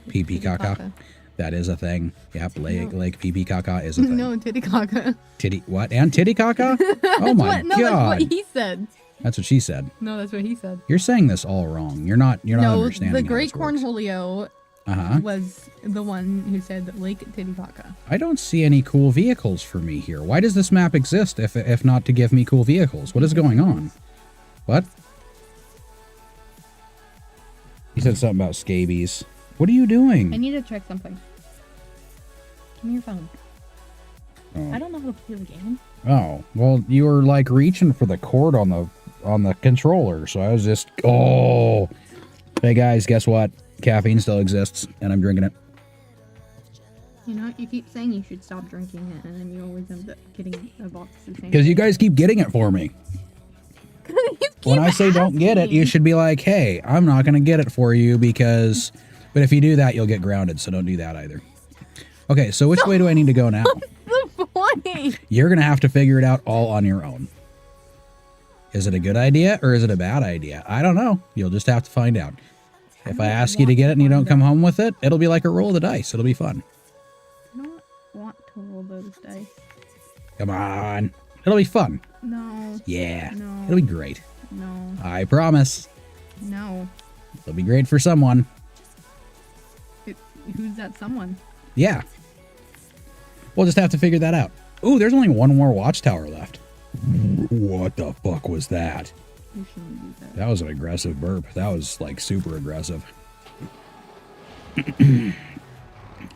Pee-pee caca. caca. That is a thing. Yep, Lake pee-pee caca is a thing. No, titty caca. Titty, what? And titty caca? Oh my No, god. that's what he said. That's what she said. No, that's what he said. You're saying this all wrong. You're not No, understanding the how great this works. Cornholio Uh-huh. was the one who said Lake Titicaca. I don't see any cool vehicles for me here. Why does this map exist if not to give me cool vehicles? What is going on? What? He said something about scabies. What are you doing? I need to check something. Give me your phone. Oh. I don't know how to play the game. Oh, well, you were like reaching for the cord on the controller, so I was just, oh. Hey guys, guess what? Caffeine still exists, and I'm drinking it. You know, you keep saying you should stop drinking it, and then you always end up getting a box of the same. Because you guys keep getting it for me. When I say don't get it, you should be like, hey, I'm not going to get it for you because... But if you do that, you'll get grounded, so don't do that either. Okay, so which way do I need to go now? The point. You're going to have to figure it out all on your own. Is it a good idea or is it a bad idea? I don't know. You'll just have to find out. If I ask you to get it and you don't come home with it, it'll be like a roll of the dice. It'll be fun. I don't want to roll those dice. Come on. It'll be fun. No. Yeah. No. It'll be great. No. I promise. No. It'll be great for someone. Who's that someone? Yeah. We'll just have to figure that out. Ooh, there's only one more watchtower left. What the fuck was that? You shouldn't do that. That was an aggressive burp. That was like super aggressive.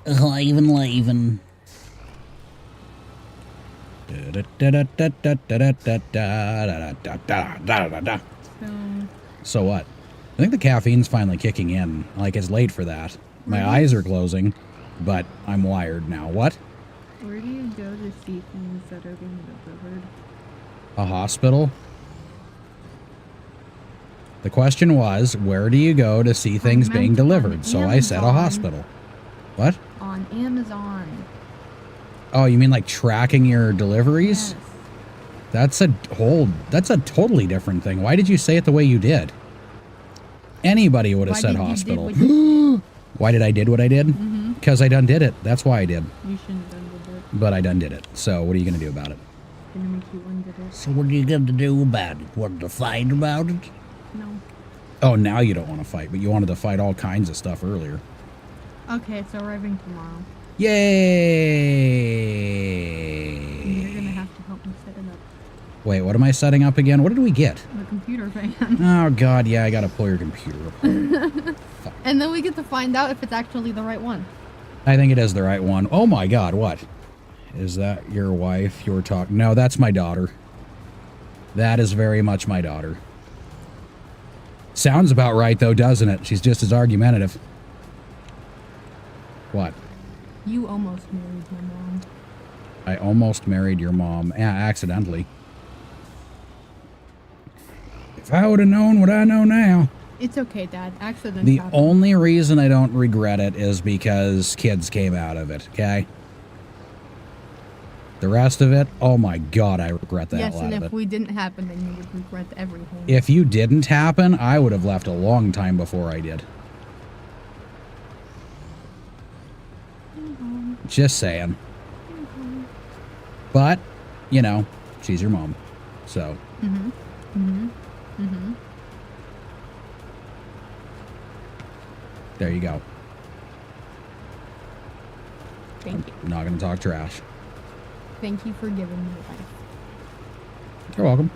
Leaving. So what? I think the caffeine's finally kicking in. Like, it's late for that. My eyes are closing, but I'm wired now. What? Where do you go to see things that are being delivered? A hospital? The question was, where do you go to see things being delivered? So I said a hospital. What? On Amazon. Oh, you mean like tracking your deliveries? Yes. That's a totally different thing. Why did you say it the way you did? Anybody would have said hospital. Why did I did what I did? Because I done did it. That's why I did. You shouldn't have done it. But I done did it. So what are you going to do about it? Gonna make you undid it. So what are you going to do about it? Want to fight about it? No. Oh, now you don't want to fight, but you wanted to fight all kinds of stuff earlier. Okay, it's arriving tomorrow. Yay! You're gonna have to help me set it up. Wait, what am I setting up again? What did we get? The computer fan. Oh, God, yeah, I gotta pull your computer apart. And then we get to find out if it's actually the right one. I think it is the right one. Oh, my God, what? Is that your wife you were talking? No, that's my daughter. That is very much my daughter. Sounds about right, though, doesn't it? She's just as argumentative. What? You almost married my mom. I almost married your mom. Yeah, accidentally. If I would have known what I know now. It's okay, Dad. Accidents The happen. only reason I don't regret it is because kids came out of it, okay? The rest of it, oh my God, I regret that Yes, a lot and of if it. we didn't happen, then you would regret everything. If you didn't happen, I would have left a long time before I did. Just saying. But, you know, she's your mom. So. There you go. Thank you. I'm not going to talk trash. Thank you for giving me life. You're welcome.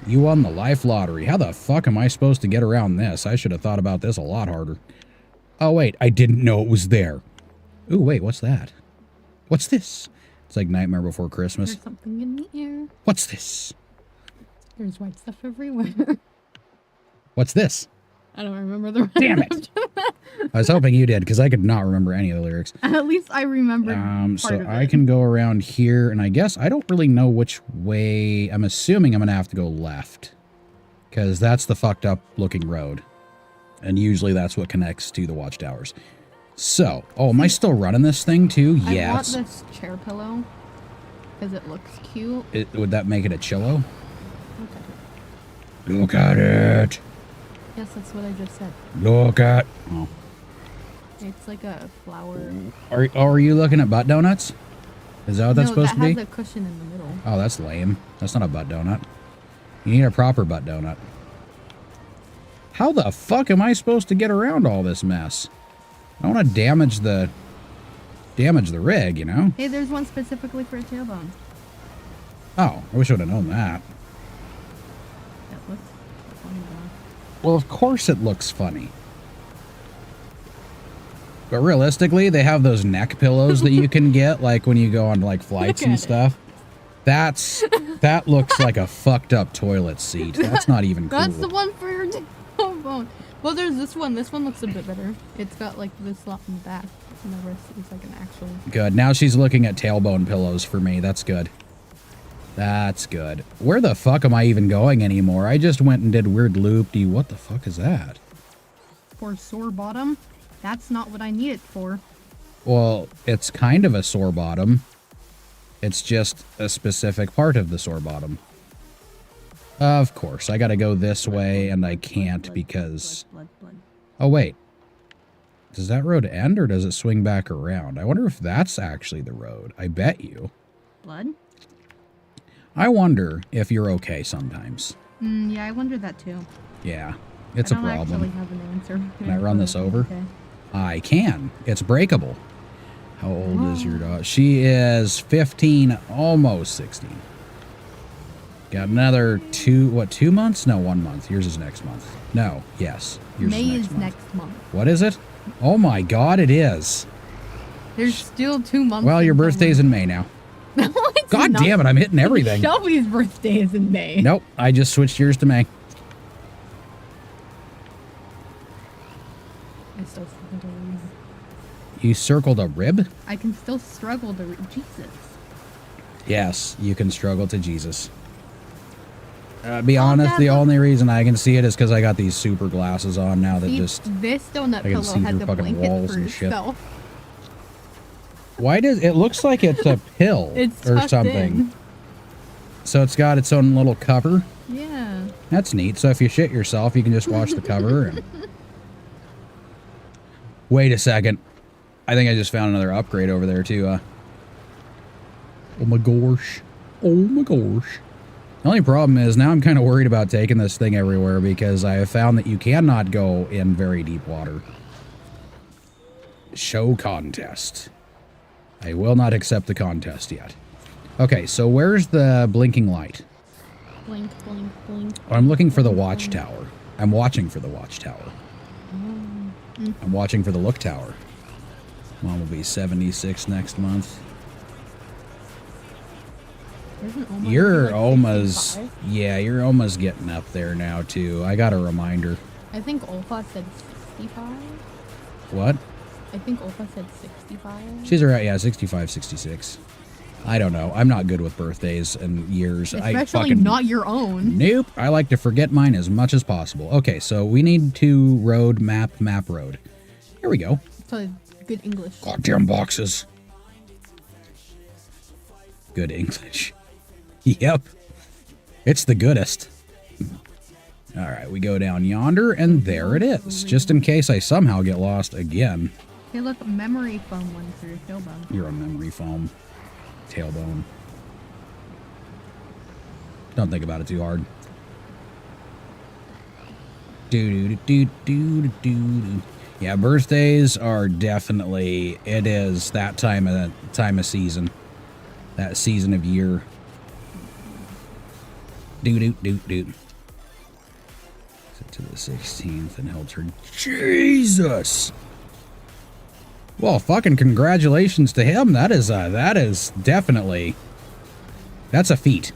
You won the life lottery. How the fuck am I supposed to get around this? I should have thought about this a lot harder. Oh, wait. I didn't know it was there. Ooh, wait. What's that? What's this? It's like Nightmare Before Christmas. There's something in the air. What's this? There's white stuff everywhere. What's this? I don't remember the rest. Damn it. I was hoping you did, because I could not remember any of the lyrics. At least I remembered part So of I it. can go around here, and I guess I don't really know which way. I'm assuming I'm going to have to go left, because that's the fucked up looking road. And usually that's what connects to the watchtowers. So, oh, am I still running this thing too? Yes. I want this chair pillow because it looks cute. Would that make it a chillo? Look at it. Look at it. Yes, that's what I just said. Look at. Oh. It's like a flower. Are you looking at butt donuts? Is that what that's supposed to be? No, that has a cushion in the middle. Oh, that's lame. That's not a butt donut. You need a proper butt donut. How the fuck am I supposed to get around all this mess? I don't want to damage the rig, you know? Hey, there's one specifically for a tailbone. Oh, I wish I would have known that. That looks funny though. Well, of course it looks funny. But realistically, they have those neck pillows that you can get, like when you go on like flights and stuff. That looks like a fucked up toilet seat. That's not even cool. That's the one for your tailbone. Well, there's this one. This one looks a bit better. It's got like this slot in the back, and the rest is like an actual. Good. Now she's looking at tailbone pillows for me. That's good. That's good. Where the fuck am I even going anymore? I just went and did weird loop-de. What the fuck is that? For sore bottom? That's not what I need it for. Well, it's kind of a sore bottom. It's just a specific part of the sore bottom. Of course, I gotta go this way, and I can't because... Blood. Oh, wait. Does that road end, or does it swing back around? I wonder if that's actually the road. I bet you. Blood? I wonder if you're okay sometimes. Yeah, I wondered that too. Yeah, it's a I don't actually problem. have an answer. Can I run this over? Okay. I can. It's breakable. How old is your daughter? She is 15, almost 16. Got another 2 months? No, 1 month. Yours is next month. No, yes. Yours May is is month. next month. What is it? Oh my God, it is. There's still 2 months. Well, your until birthday's in May now. No, it's God not. damn it, I'm hitting everything. Shelby's birthday is in May. Nope, I just switched yours to May. I still forget You circled a rib? I can still struggle to Jesus. Yes, you can struggle to Jesus. Be honest, the only reason I can see it is because I got these super glasses on now that See, just... this donut I can pillow see has through a fucking blanket walls for and shit. itself. Why does... It looks like it's a pill It's or tucked something. in. So it's got its own little cover. Yeah. That's neat. So if you shit yourself, you can just wash the cover and... Wait a second. I think I just found another upgrade over there too. Oh my gosh. Oh my gosh. The only problem is now I'm kind of worried about taking this thing everywhere because I have found that you cannot go in very deep water. Show contest. I will not accept the contest yet. Okay, so where's the blinking light? Blink, blink, blink. Oh, I'm looking for the watchtower. I'm watching for the watchtower. I'm watching for the look tower. Mom will be 76 next month. You're almost, yeah, you're almost getting up there now too. I got a reminder. I think Olfa said 65. What? I think Olfa said 65. She's around, yeah, 65, 66. I don't know. I'm not good with birthdays and years. Especially not your own. Nope. I like to forget mine as much as possible. Okay, so we need to road map road. Here we go. So good English. Goddamn boxes. Good English. Yep. It's the goodest. All right, we go down yonder, and there it is. Just in case I somehow get lost again. Hey, look, memory foam went through tailbone. You're a memory foam. Tailbone. Don't think about it too hard. Do. Yeah, birthdays are definitely, it is that time of season. That season of year. Do. Set to the 16th and held her. Jesus! Well, fucking congratulations to him. That is definitely, that's a feat.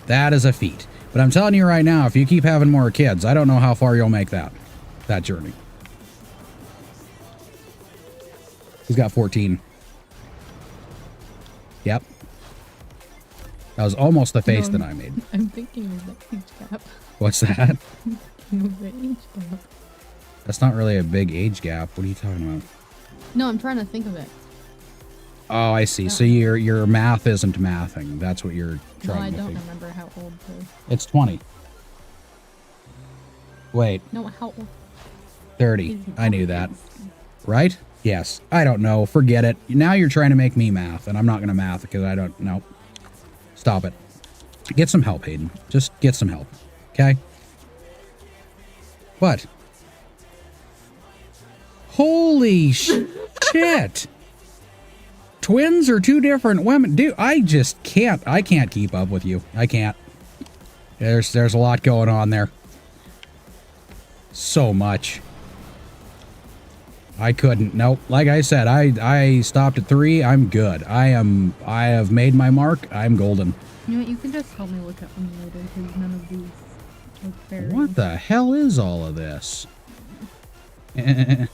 That is a feat. But I'm telling you right now, if you keep having more kids, I don't know how far you'll make that journey. He's got 14. Yep. That was almost the face that I made. I'm thinking of the age gap. What's that? The age gap. That's not really a big age gap. What are you talking about? No, I'm trying to think of it. Oh, I see. So your math isn't mathing. That's what you're trying to No, I think. don't remember how old the... It's 20. Wait. No, how old... 30. I knew that. Right? Yes. I don't know. Forget it. Now you're trying to make me math, and I'm not going to math because I don't know. Stop it. Get some help, Hayden. Just get some help. Okay? What? Holy shit! Twins are two different women. Dude, I just can't. I can't keep up with you. I can't. There's a lot going on there. So much. I couldn't. Nope. Like I said, I stopped at 3. I'm good. I have made my mark. I'm golden. You know what? You can just help me look at them later because none of these look fair. What the hell is all of this? The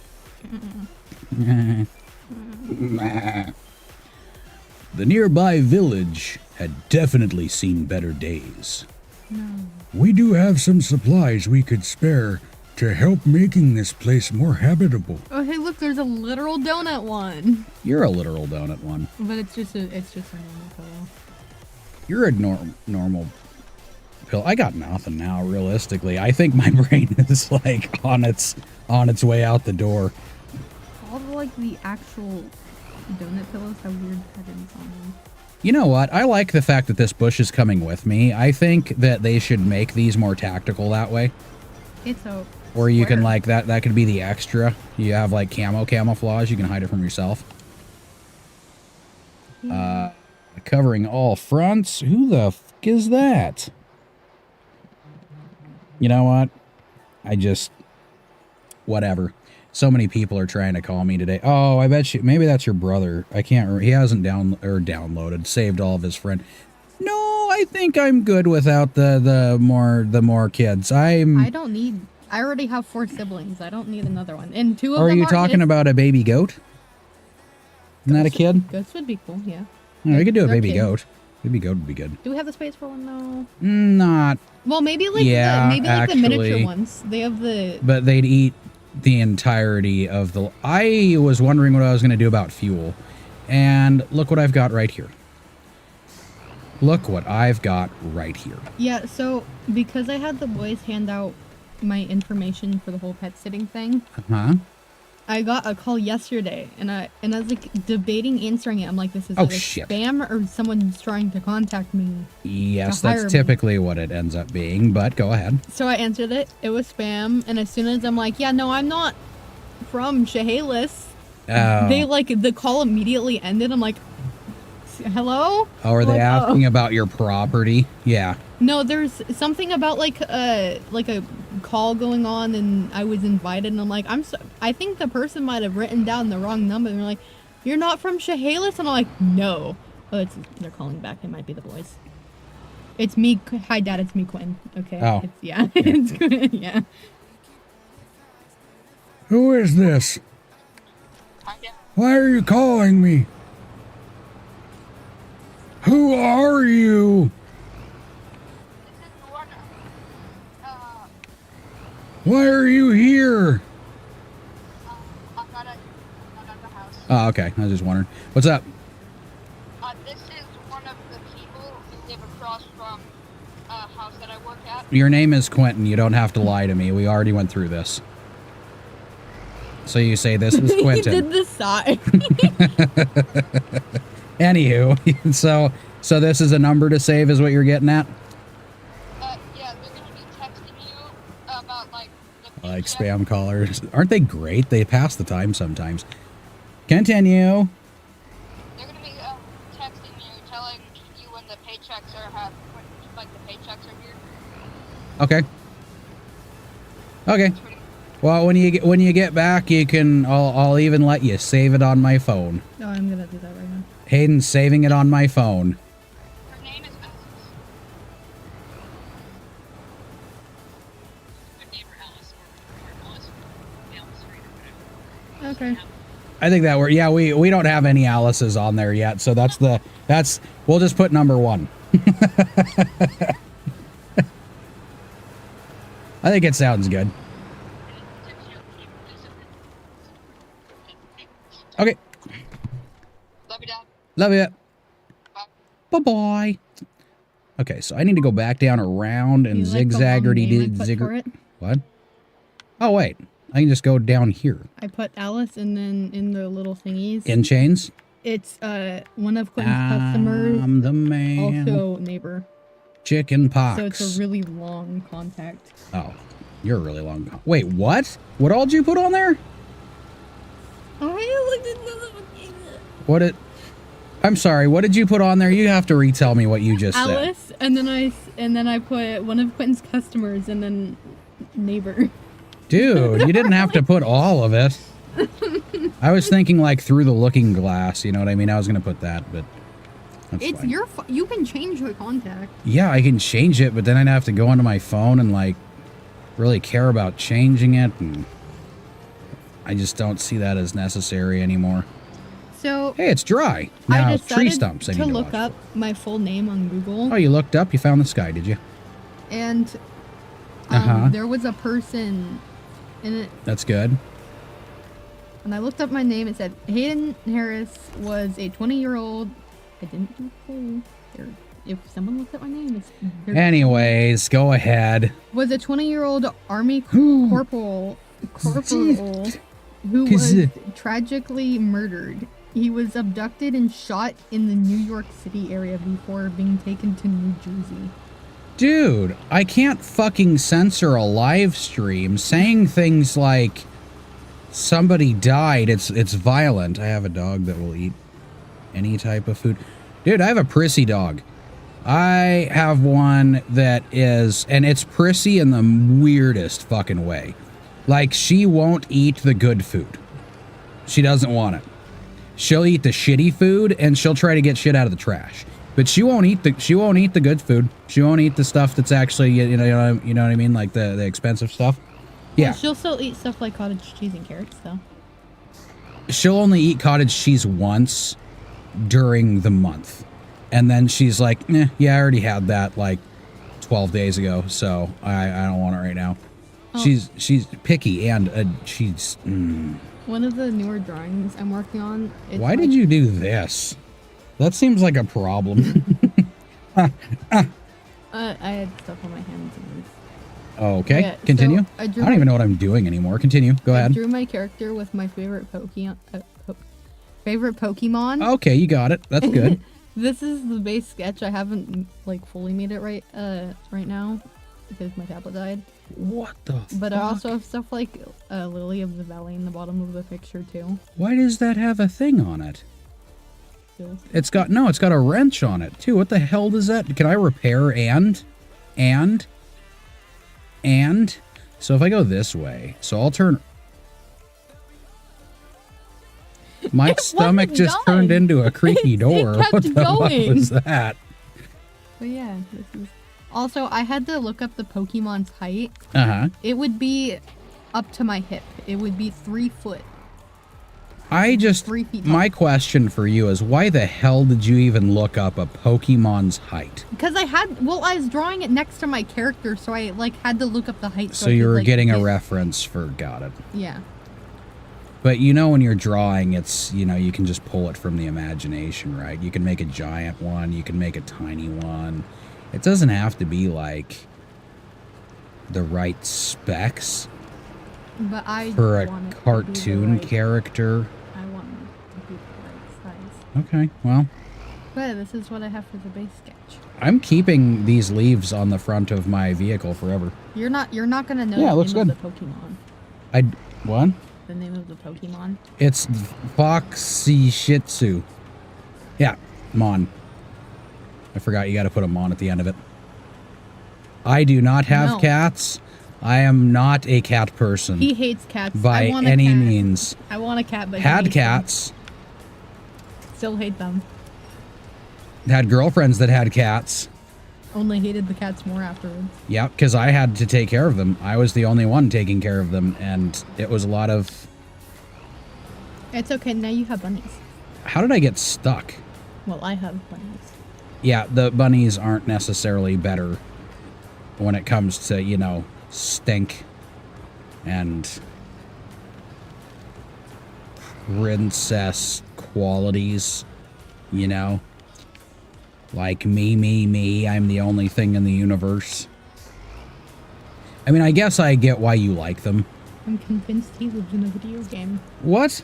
nearby village had definitely seen better days. No. We do have some supplies we could spare to help making this place more habitable. Oh, hey, look, there's a literal donut one. You're a literal donut one. But it's just a normal pillow. You're a normal pill. I got nothing now, realistically. I think my brain is like on its way out the door. All the, like, the actual donut pillows have weird patterns on them. You know what? I like the fact that this bush is coming with me. I think that they should make these more tactical that way. It's a Or you can, like, that could be the extra. You have, like, camouflage. You can hide it from yourself. Covering all fronts. Who the fuck is that? You know what? Whatever. So many people are trying to call me today. Oh, I bet you, maybe that's your brother. I can't remember. He hasn't downloaded, saved all of his friends. No, I think I'm good without the more kids. I don't need I already have 4 siblings. I don't need another one. And 2 of Or are them you talking about a baby goat? Isn't that a kid? Goats would be cool, yeah. No, we could do a They're baby kids. goat. Baby goat would be good. Do we have the space for one though? Not, Well, maybe like Yeah, the miniature actually. ones. They have the but they'd eat the entirety of the... I was wondering what I was going to do about fuel. And look what I've got right here. Look what I've got right here. Yeah, so because I had the boys hand out my information for the whole pet sitting thing, Huh? I got a call yesterday and I was like debating answering it. I'm like, this is Oh, either shit. spam or someone's trying to contact me. Yes, To hire that's me. typically what it ends up being, but go ahead. So I answered it. It was spam, and as soon as I'm like, yeah, no, I'm not from Chehalis, Oh. they like the call immediately ended. I'm like, hello? Oh, are they Like, asking about your property? Yeah. No, there's something about like a call going on, and I was invited, and I'm like, I think the person might have written down the wrong number. And they're like, you're not from Chehalis, and I'm like, no. Oh, they're calling back. It might be the boys. It's me. Hi, Dad. It's me, Quinn. Okay. Oh. Yeah. It's Quinn. Yeah. Who is this? Why are you calling me? Who are you? Why are you here? Oh, okay. I was just wondering. What's up? This is one of the people who live across from a house that I work at. Your name is Quentin. You don't have to lie to me. We already went through this. So you say this is He Quentin. did the sigh. Anywho, so this is a number to save is what you're getting at? Yeah, they're going to be texting you about, like, the Like paycheck. spam callers. Aren't they great? They pass the time sometimes. Continue. They're going to be texting you, telling you when the paychecks are, when, like, the paychecks are here. Okay. Okay. It's pretty, Well, when you get back, you can. I'll even let you save it on my phone. No, I'm gonna do that right now. Hayden's saving it on my phone. her name is Alice. Good name for Alice, or Alice, Alice Street or whatever. Okay. I think that yeah, we don't have any Alice's on there yet, so that's we'll just put number 1. I think it sounds good. Okay. Love you, Dad. Love you. Bye. Bye-bye. Okay, so I need to go back down around and You like the long zigzaggerty name I did put zigger. for it? What? Oh wait, I can just go down here. I put Alice, and then in the little thingies, In chains. it's one of Quentin's customers, I'm the man. also neighbor. Chicken pox. So it's a really long contact. Oh, you're a really long. Wait, what? What all did you put on there? I looked at the What it? I'm sorry. What did you put on there? You have to retell me what you just said. Alice, and then I put one of Quentin's customers, and then neighbor. Dude, you didn't have to put all of it. I was thinking like through the looking glass. You know what I mean? I was gonna put that, but that's It's fine. your. You can change the contact. Yeah, I can change it, but then I'd have to go onto my phone and like really care about changing it, and I just don't see that as necessary anymore. So Hey, it's dry. I Now, decided tree stumps I to need to look watch up my full name on Google, Oh, you looked up? You found the sky, did you? and Uh-huh. there was a person in it, That's good. and I looked up my name. It said Hayden Harris was a 20-year-old. I didn't know if someone looked at my name. Anyways, go ahead. Was a 20-year-old Army Who? corporal who was tragically murdered. He was abducted and shot in the New York City area before being taken to New Jersey. Dude, I can't fucking censor a live stream saying things like somebody died. It's violent. I have a dog that will eat any type of food. Dude, I have a prissy dog. I have one that is, and it's prissy in the weirdest fucking way. Like, she won't eat the good food. She doesn't want it. She'll eat the shitty food, and she'll try to get shit out of the trash. But she won't eat the good food. She won't eat the stuff that's actually, you know what I mean, like the expensive stuff. Yeah. She'll still eat stuff like cottage cheese and carrots, though. She'll only eat cottage cheese once during the month. And then she's like, yeah, I already had that like 12 days ago, so I don't want it right now. Oh. She's picky and she's... One of the newer drawings I'm working on... Why did you do this? That seems like a problem. I had stuff on my hands. Okay, Yeah, continue. so I don't even know what I'm doing anymore. Continue. Go I ahead. drew my character with my favorite Pokemon. Okay, you got it. That's good. This is the base sketch. I haven't like fully made it right now because my tablet died. What the But fuck? I also have stuff like Lily of the Valley in the bottom of the picture too. Why does that have a thing on it? So, It's got a wrench on it too. What the hell does that? Can I repair and? So if I go this way, so I'll turn. My stomach wasn't just done. turned into a creaky door. kept What the fuck going. was that? But yeah, this is. Also, I had to look up the Pokemon's height. Uh-huh. It would be up to my hip. It would be 3 foot. I just, 3 feet tall. my question for you is, why the hell did you even look up a Pokemon's height? Because I was drawing it next to my character, so I like had to look up the height. So I you could, were like, getting a get- reference for, got it. Yeah. But you know when you're drawing, it's, you can just pull it from the imagination, right? You can make a giant one, you can make a tiny one. It doesn't have to be like the right specs But I for a want it to be the cartoon right- character. I want it to be the right size. Okay, well, But this is what I have for the base sketch. I'm keeping these leaves on the front of my vehicle forever. You're not gonna know Yeah, it the looks name good. of the Pokemon. What? The name of the Pokemon. It's Foxy Shih Tzu. Yeah, Mon. I forgot you got to put a Mon at the end of it. I do not have No. cats. I am not a cat person He hates cats. by I want a any cat. means. I want a cat, but he Had hates them. cats. Still hate them. Had girlfriends that had cats. Only hated the cats more afterwards. Yep, because I had to take care of them. I was the only one taking care of them, and it was a lot of... It's okay. Now you have bunnies. How did I get stuck? Well, I have bunnies. Yeah, the bunnies aren't necessarily better when it comes to, stink and princess qualities, Like me, I'm the only thing in the universe. I mean, I guess I get why you like them. I'm convinced he lives in a video game. What?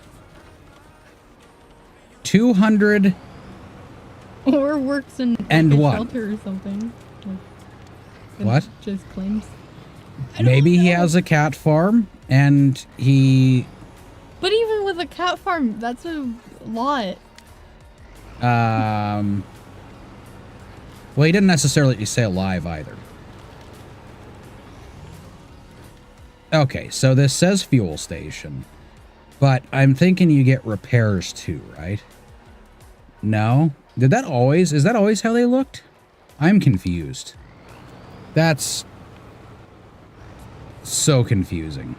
200... Or works in And like, a what? shelter or something. Like, and What? Just claims. Maybe he has a cat farm, and he... But even with a cat farm, that's a lot. Well, he didn't necessarily say alive either. Okay, so this says fuel station. But I'm thinking you get repairs too, right? No? Is that always how they looked? I'm confused. That's so confusing.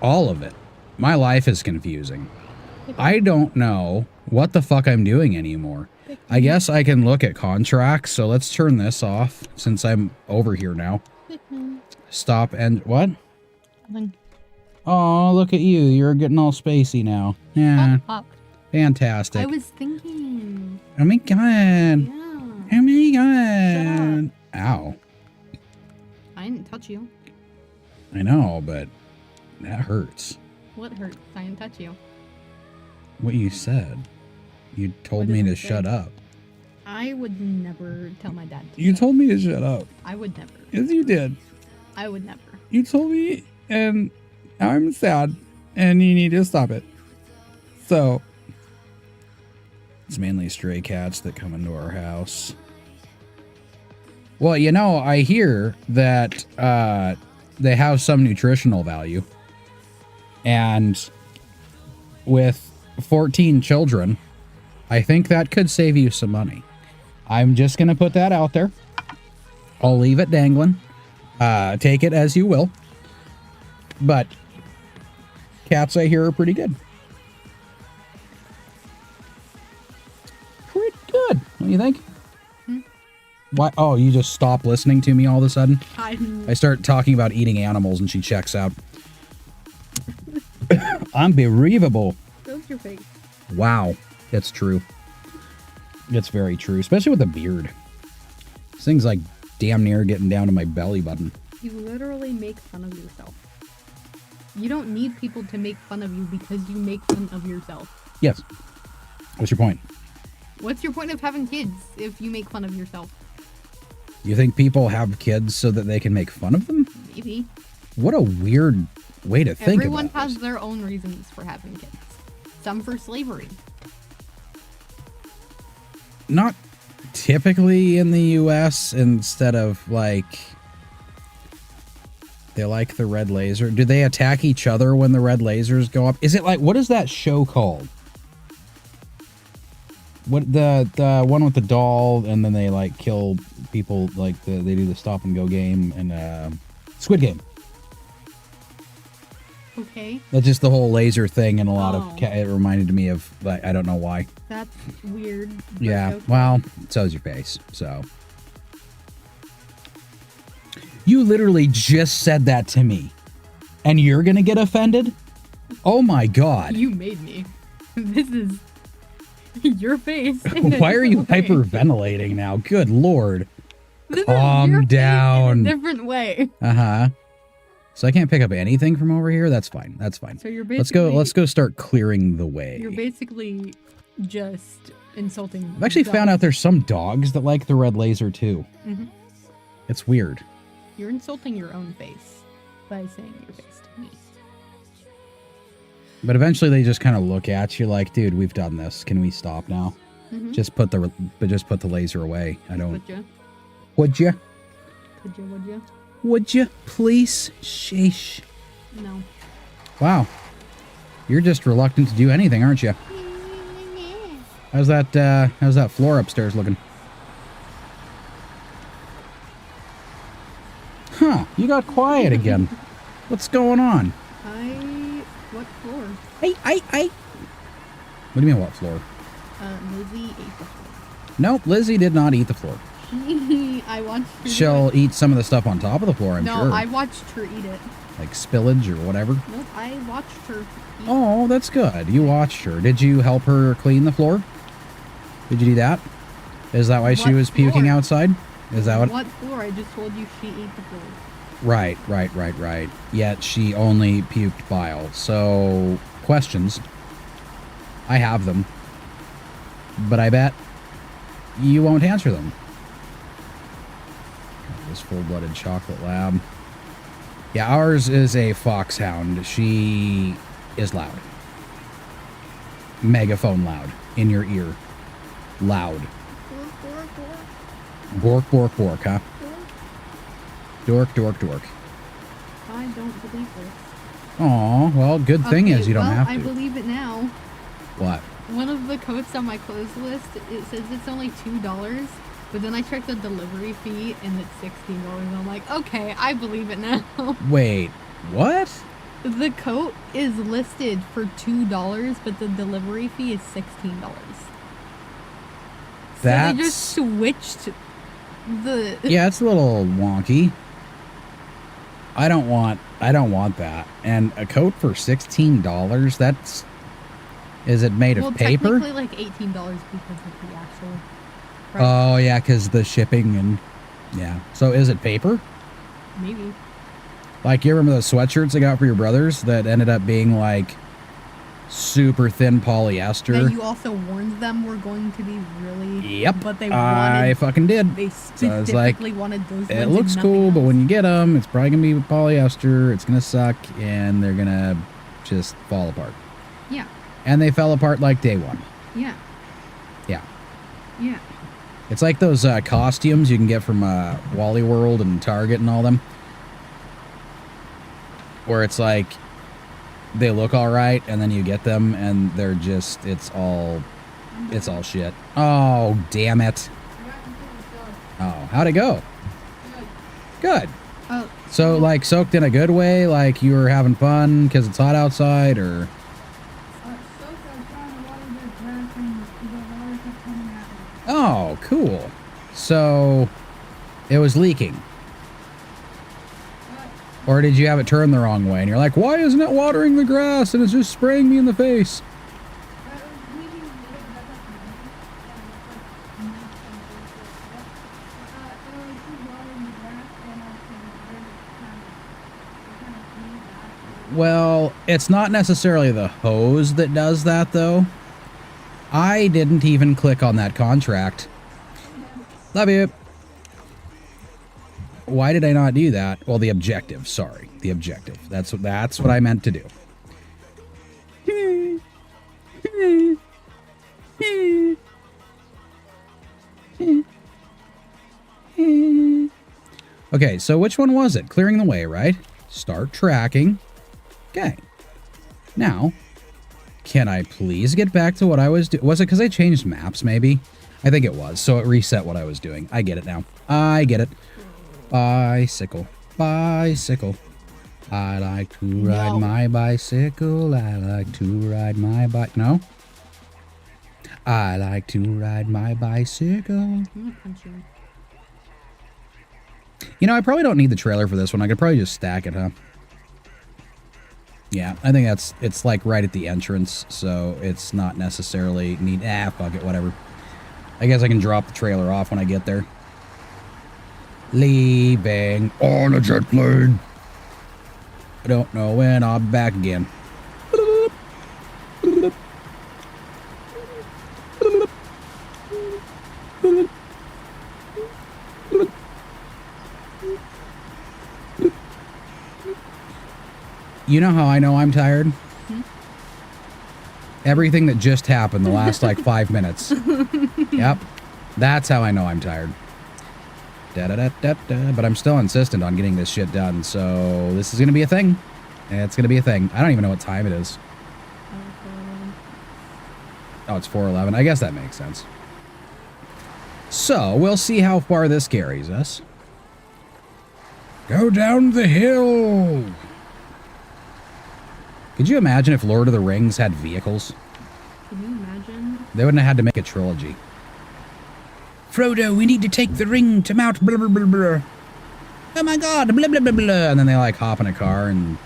All of it. My life is confusing. I don't know what the fuck I'm doing anymore. I guess I can look at contracts, so let's turn this off since I'm over here now. Stop and what? Nothing. Oh, look at you. You're getting all spacey now. Yeah, Pop. fantastic. I was thinking. Oh my god. Yeah. Oh my god. Ow. I didn't touch you. I know, but that hurts. What hurt? I didn't touch you. What you said. You told What me did to I shut say? up. I would never tell my dad to. You shut told me to shut up. up. I would never. Yes, you did. I would never. You told me, and I'm sad, and you need to stop it. So, it's mainly stray cats that come into our house. Well, I hear that they have some nutritional value. And with 14 children, I think that could save you some money. I'm just going to put that out there. I'll leave it dangling. Take it as you will. But cats, I hear, are pretty good. Pretty good. What do you think? Why? Oh, you just stop listening to me all of a sudden? I start talking about eating animals and she checks out. Unbelievable. Shows your face. Wow. It's true. It's very true, especially with a beard. This thing's like damn near getting down to my belly button. You literally make fun of yourself. You don't need people to make fun of you because you make fun of yourself. Yes. What's your point? What's your point of having kids if you make fun of yourself? You think people have kids so that they can make fun of them? Maybe. What a weird way to think Everyone about has this. their own reasons for having kids. Some for slavery. Not typically in the US. Instead of like they like the red laser. Do they attack each other when the red lasers go up? Is it like, what is that show called? What the one with the doll and then they like kill people, like they do the stop and go game and Squid Game. Okay. That's just the whole laser thing and a lot Oh. of it reminded me of, like, I don't know why. That's weird. but Yeah, okay. well, so's your face, so. You literally just said that to me. And you're gonna get offended? Oh my god. You made me. This is your face. in a Why are you different way. hyperventilating now? Good lord. This is Calm your face down. in a different way. Uh-huh. So I can't pick up anything from over here? That's fine. That's fine. So you're Let's basically go start clearing the way. You're basically just insulting. I've actually found out there's some dogs that like the red laser too. Mhm. It's weird. You're insulting your own face by saying your face to me. But eventually they just kind of look at you like, dude, we've done this. Can we stop now? Mhm. Just put the laser away. I don't. Would you? Would you? Could you? Would you? Would you please? Sheesh. No. Wow. You're just reluctant to do anything, aren't you? How's that floor upstairs looking? Huh, you got quiet again. What's going on? What floor? What do you mean, what floor? Lizzie ate the floor. Nope, Lizzie did not eat the floor. I watched her do She'll it. eat some of the stuff on top of the floor, I'm No, sure. I watched her eat it. Like spillage or whatever. Nope, I watched her eat Oh, that's good. You watched her. Did you help her clean the floor? Did you do that? Is that why she What was puking floor? outside? Is that what? What floor? I just told you she ate the floor. Right. Yet she only puked bile. So, questions. I have them. But I bet you won't answer them. This full-blooded chocolate lab. Yeah, ours is a foxhound. She is loud. Megaphone loud. In your ear. Loud. Bork, bork, bork, huh? Dork, dork, dork. I don't believe this. Aw, well, good thing Okay, is you don't well, have I to. believe it now. What? One of the coats on my clothes list, it says it's only $2, but then I checked the delivery fee and it's $16. I'm like, okay, I believe it now. Wait, what? The coat is listed for $2, but the delivery fee is $16. So they just switched the. Yeah, it's a little wonky. I don't want that. And a coat for $16, that's... Is it made Well, of paper? technically like $18 because of the actual price. Oh, yeah, because the shipping and... Yeah. So is it paper? Maybe. Like, you remember those sweatshirts I got for your brothers that ended up being, like, super thin polyester? That you also warned them were going to be really. Yep. But they I wanted. fucking did. They So I was like, specifically wanted those. It ones and looks nothing cool, but else. when you get them, it's probably going to be polyester. It's going to suck, and they're going to just fall apart. Yeah. And they fell apart like day one. Yeah. Yeah. Yeah. It's like those costumes you can get from Wally World and Target and all them. Where it's like, they look all right, and then you get them, and they're just, it's all shit. Oh, damn it. Oh, how'd it go? Good. Oh, So, like, soaked in a good way? Like, you were having fun because it's hot outside, or? Oh, cool. So, it was leaking. Or did you have it turned the wrong way? And you're like, why isn't it watering the grass and it's just spraying me in the face? Well, it's not necessarily the hose that does that, though. I didn't even click on that contract. Love you. Why did I not do that? Well, the objective. Sorry, the objective. That's what I meant to do. Okay, so which one was it? Clearing the way, right? Start tracking. Okay. Now, can I please get back to what I was doing? Was it because I changed maps, maybe? I think it was. So it reset what I was doing. I get it now. I get it. Bicycle. Bicycle. I like to ride my bicycle. I like to ride my bike. No? I like to ride my bicycle. You know, I probably don't need the trailer for this one. I could probably just stack it, huh? Yeah, I think it's like right at the entrance, so it's not necessarily need. Fuck it, whatever. I guess I can drop the trailer off when I get there. Leaving on a jet plane. I don't know when I'll be back again. You know how I know I'm tired? Hmm? Everything that just happened the last like 5 minutes. Yep. That's how I know I'm tired. Da-da-da-da-da. But I'm still insistent on getting this shit done, so this is going to be a thing. It's going to be a thing. I don't even know what time it is. Oh, it's 4:11. I guess that makes sense. So, we'll see how far this carries us. Go down the hill. Could you imagine if Lord of the Rings had vehicles? Can you imagine? They wouldn't have had to make a trilogy. Frodo, we need to take the ring to Mount blah, blah, blah, blah. Oh my god, blah, blah, blah, blah. And then they like hop in a car and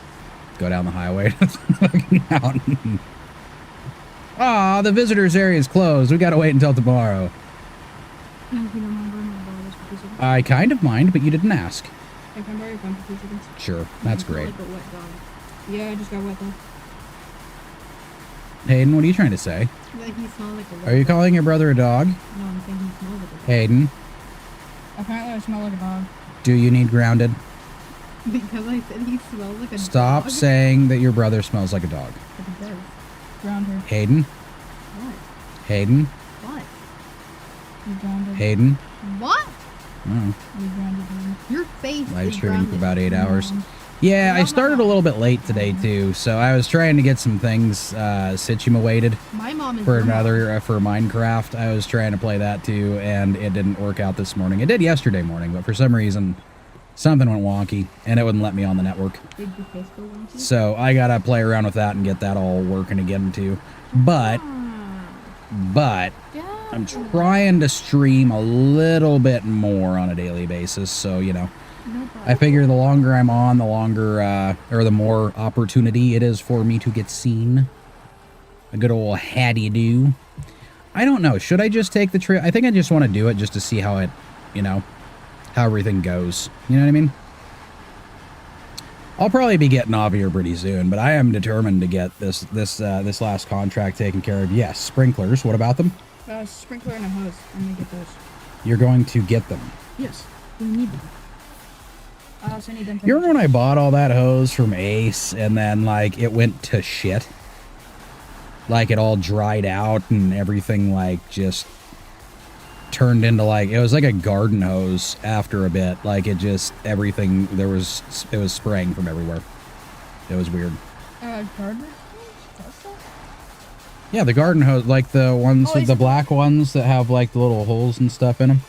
go down the highway to the fucking mountain. Ah, the visitors area is closed. We gotta wait until tomorrow. I kind of mind, but you didn't ask. I can borrow your phone for 2 seconds. Sure, that's great. Like a wet dog. Yeah, I just got wet though. Hayden, what are you trying to say? Like he smells like a wet Are you calling your brother a dog? No, I'm saying he smells like a dog. Hayden, Apparently I smell like a dog. do you need grounded? Because I said he smells like a dog. Stop saying that your brother smells like a dog. But he does. Ground her. Hayden, What? Hayden, What? You grounded. Hayden. What? Oh, You grounded him. Your face live is streaming for grounded. about 8 hours. No. Yeah, I started a little bit late today too, so I was trying to get some things situated My mom is for your mom. another for Minecraft. I was trying to play that too, and it didn't work out this morning. It did yesterday morning, but for some reason something went wonky, and it wouldn't let me on the network. Did your face go wonky? So I gotta play around with that and get that all working again too. But Yeah. I'm trying to stream a little bit more on a daily basis, so you know. No I figure the longer I'm on, the longer, or the more opportunity it is for me to get seen. A good old how-do-you-do. I don't know. Should I just take the trip? I think I just want to do it just to see how it, you know, how everything goes. You know what I mean? I'll probably be getting off here pretty soon, but I am determined to get this last contract taken care of. Yes, sprinklers. What about them? Sprinkler and a hose. I'm gonna get those. You're going to get them. Yes. We need them. I also need them for You remember when I bought all that hose from Ace and then, like, it went to shit? Like, it all dried out and everything, like, just turned into, like, it was like a garden hose after a bit. Like, it just, everything, it was spraying from everywhere. It was weird. Gardener? Yeah, the garden hose, like the ones, Oh, the black ones that have, like, the little holes and stuff in them.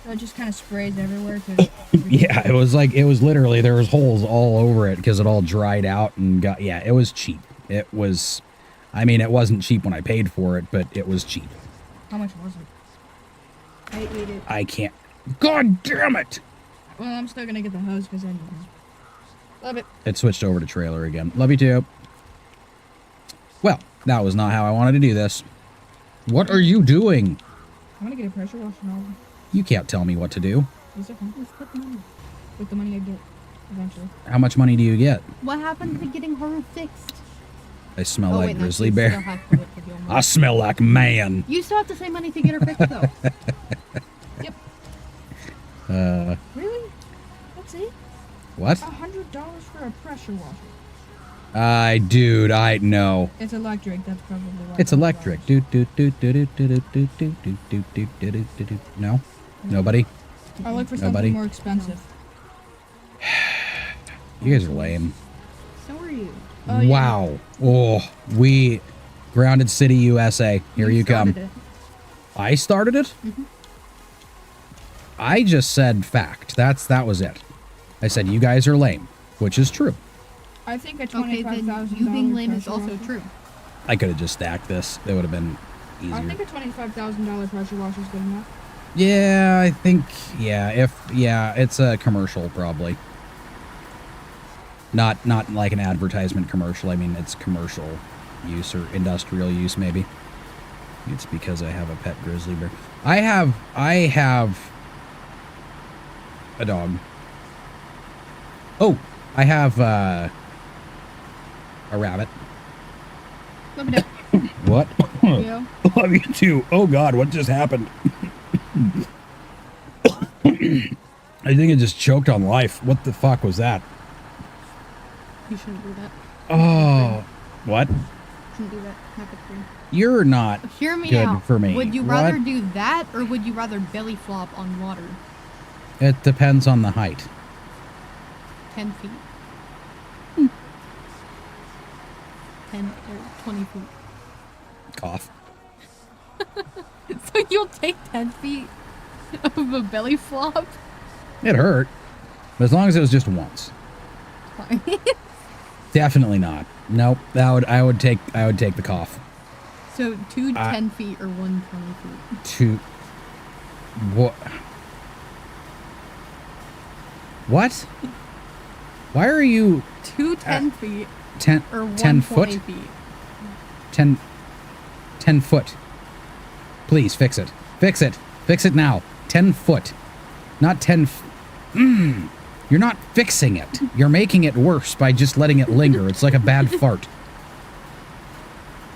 So it just kind of sprays everywhere. To Yeah, it was literally, there was holes all over it because it all dried out and got, yeah, it was cheap. It was, I mean, it wasn't cheap when I paid for it, but it was cheap. How much was it? I ate it. I can't, God damn it! Well, I'm still gonna get the hose because I love it. It switched over to trailer again. Love you too. Well, that was not how I wanted to do this. What are you doing? I'm gonna get a pressure washer and all. You can't tell me what to do. Yes, I can. Just put the money. With the money I get eventually. How much money do you get? What happened to getting her fixed? I smell Oh, like wait, no, grizzly you still bear. have to wait for the old I one. smell like man. You still have to say money to get her fixed, though. Yep. Uh, Really? That's it? what? $100 for a pressure washer. Dude, I know. It's electric. That's probably why. It's electric. Do do do do do do do do do do do do do do do. No, nobody. I look for Nobody? something more expensive. You guys are lame. So are you. Oh, yeah. Wow. Oh, we Grounded City, USA. Here you come. started it. I started it. I just said fact. That was it. I said you guys are lame, which is true. I think a Okay, then $25,000 you being lame is pressure also washer. true. I could have just stacked this. It would have been I easier. think a $25,000 pressure washer is good enough. Yeah, I think, yeah, it's a commercial probably. Not like an advertisement commercial. I mean, it's commercial use or industrial use maybe. It's because I have a pet grizzly bear. I have a dog. Oh, I have a rabbit. Let me know. What? Yeah. Love you too. Oh God, what just happened? I think I just choked on life. What the fuck was that? You shouldn't do that. Oh, what? Shouldn't do that. Not good for you. You're not. Hear me Good out. for me. Would you What? rather do that, or would you rather belly flop on water? It depends on the height. 10 feet. 10 or 20 feet. Cough. So you'll take 10 feet of a belly flop? It hurt, but as long as it was just once. Fine. Definitely not. Nope. I would take the cough. So two 10 feet or one 20 feet? To what? What? Why are you Two 10 feet 10 or one 10 20 foot? feet? 10 foot. Please fix it. Fix it. Fix it now. 10 foot. Not 10 You're not fixing it. You're making it worse by just letting it linger. It's like a bad fart.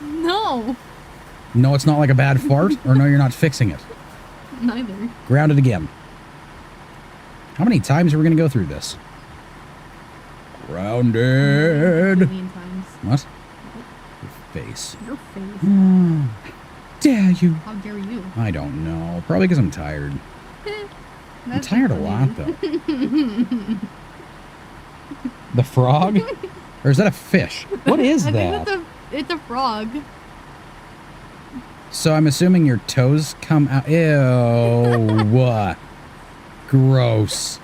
No, No, it's not like a bad fart, or no, you're not fixing it. neither. Ground it again. How many times are we going to go through this? A Grounded. million times. What? Your face. Your face. Dare you? How dare you? I don't know. Probably because I'm tired. I'm That's tired a funny. lot, though. The frog? Or is that a fish? What is I that? think it's a frog. So I'm assuming your toes come out. Ew. Gross.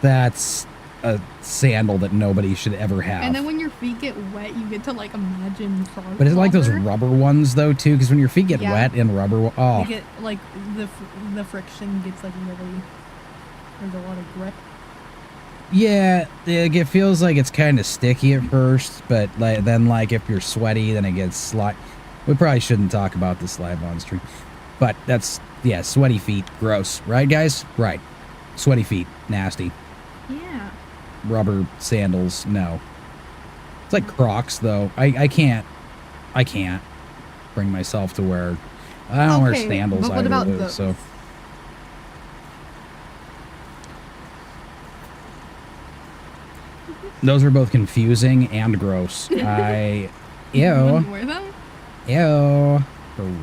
That's a sandal that nobody should ever have. And then when your feet get wet, you get to like imagine frog. But is it like those slobber. rubber ones though too? Because when your feet get Yeah. wet in rubber, oh, You get like the friction gets like really. There's a lot of grip. yeah, it feels like it's kind of sticky at first, but then if you're sweaty, then it gets slide. We probably shouldn't talk about this live on stream, but that's sweaty feet, gross, right, guys? Right, sweaty feet, nasty. Yeah. Rubber sandals, no. It's like Crocs though. I can't bring myself to wear. I don't wear Okay, sandals but what either, about Lou, those? so. Those are both confusing and gross. You Ew. wouldn't wear them? Ew.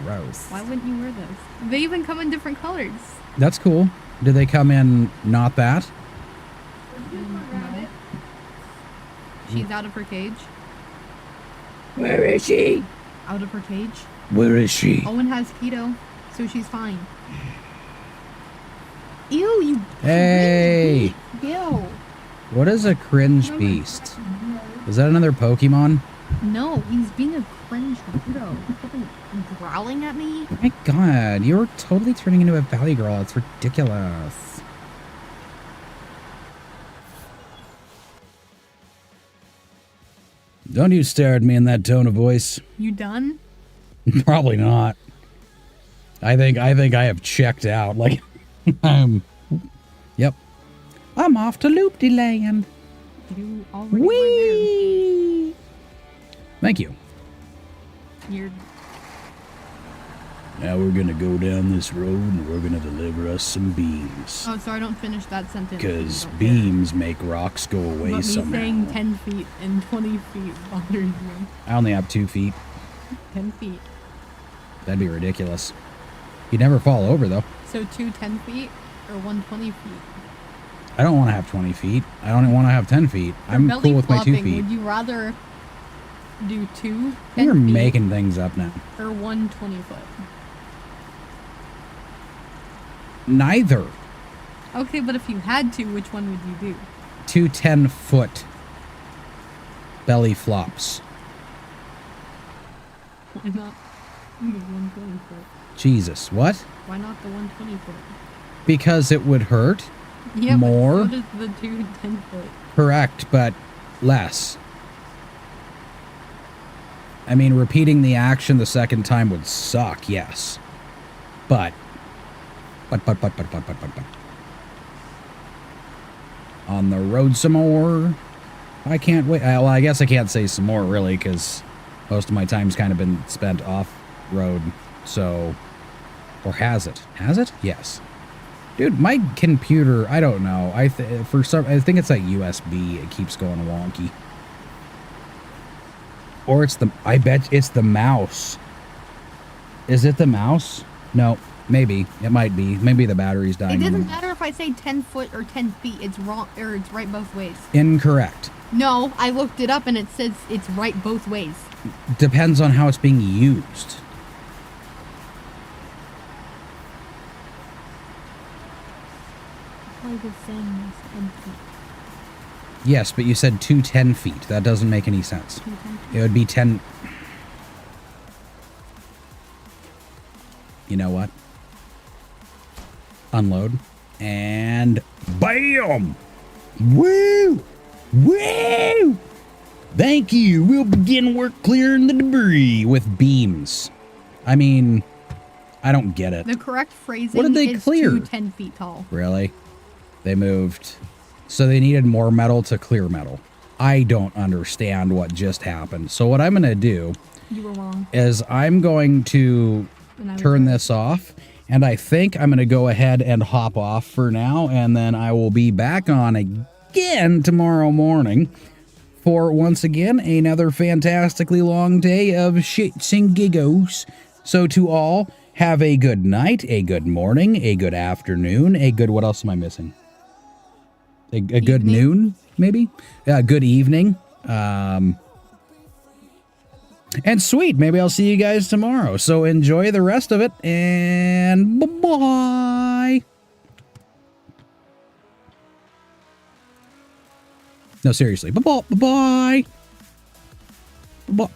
Gross. Why wouldn't you wear those? They even come in different colors. That's cool. Do they come in not that? No. She's out of her cage. Where is she? Out of her cage. Where is she? Owen has keto, so she's fine. Ew, you Hey! cringe beast. Ew. What is a cringe beast? Is that another Pokemon? No, he's being a cringe weirdo. He's fucking growling at me. My god, you're totally turning into a valley girl. It's ridiculous. Don't you stare at me in that tone of voice. You done? Probably not. I think I have checked out. Like, yep. I'm off to Loop-de-Land. You already were Whee! Thank you. there. You're Now we're gonna go down this road and we're gonna deliver us some beams. Oh, so I don't finish that sentence. Because I don't care. beams make rocks go away But me somehow. saying 10 feet and 20 feet bothers you. I only have 2 feet. 10 feet. That'd be ridiculous. You'd never fall over, though. So 2 10 feet or 1 20 feet? I don't want to have 20 feet. I don't want to have 10 feet. For I'm belly cool with my 2 flopping, feet. Would you rather do 2 10 You're feet making things up now. or 1 20 foot? Neither. Okay, but if you had to, which one would you do? 2 10-foot belly flops. Why not the 120 foot? Jesus, what? Why not the 120 foot? Because it would hurt? Yeah, More? but so does the 2 10 foot. Correct, but less. I mean, repeating the action the second time would suck, yes. But. On the road some more. I can't wait. Well, I guess I can't say some more, really, because most of my time's kind of been spent off-road, so... Or has it? Has it? Yes. Dude, my computer, I don't know. I think it's that USB. It keeps going wonky. Or it's the... I bet it's the mouse. Is it the mouse? No. Maybe. It might be. Maybe the battery's dying. It doesn't matter if I say 10 foot or 10 feet. It's wrong, or it's right both ways. Incorrect. No, I looked it up and it says it's right both ways. Depends on how it's being used. I was saying this 10 feet. Yes, but you said 2 10 feet. That doesn't make any sense. 2 10 feet. It would be 10... You know what? Unload. And... BAM! Woo! Woo! Thank you. We'll begin work clearing the debris with beams. I mean, I don't get it. The correct phrasing What did they is clear? 2 10 feet tall. Really? They moved. So they needed more metal to clear metal. I don't understand what just happened. So what I'm going to do You were wrong. is I'm going to And I was turn right. this off. And I think I'm going to go ahead and hop off for now. And then I will be back on again tomorrow morning for, once again, another fantastically long day of shits and giggles. So to all, have a good night, a good morning, a good afternoon, a good... What else am I missing? A good Evening. noon, maybe? Good evening. And sweet, maybe I'll see you guys tomorrow. So enjoy the rest of it, and bye-bye. No, seriously. Bye-bye. Bye-bye. Bye-bye.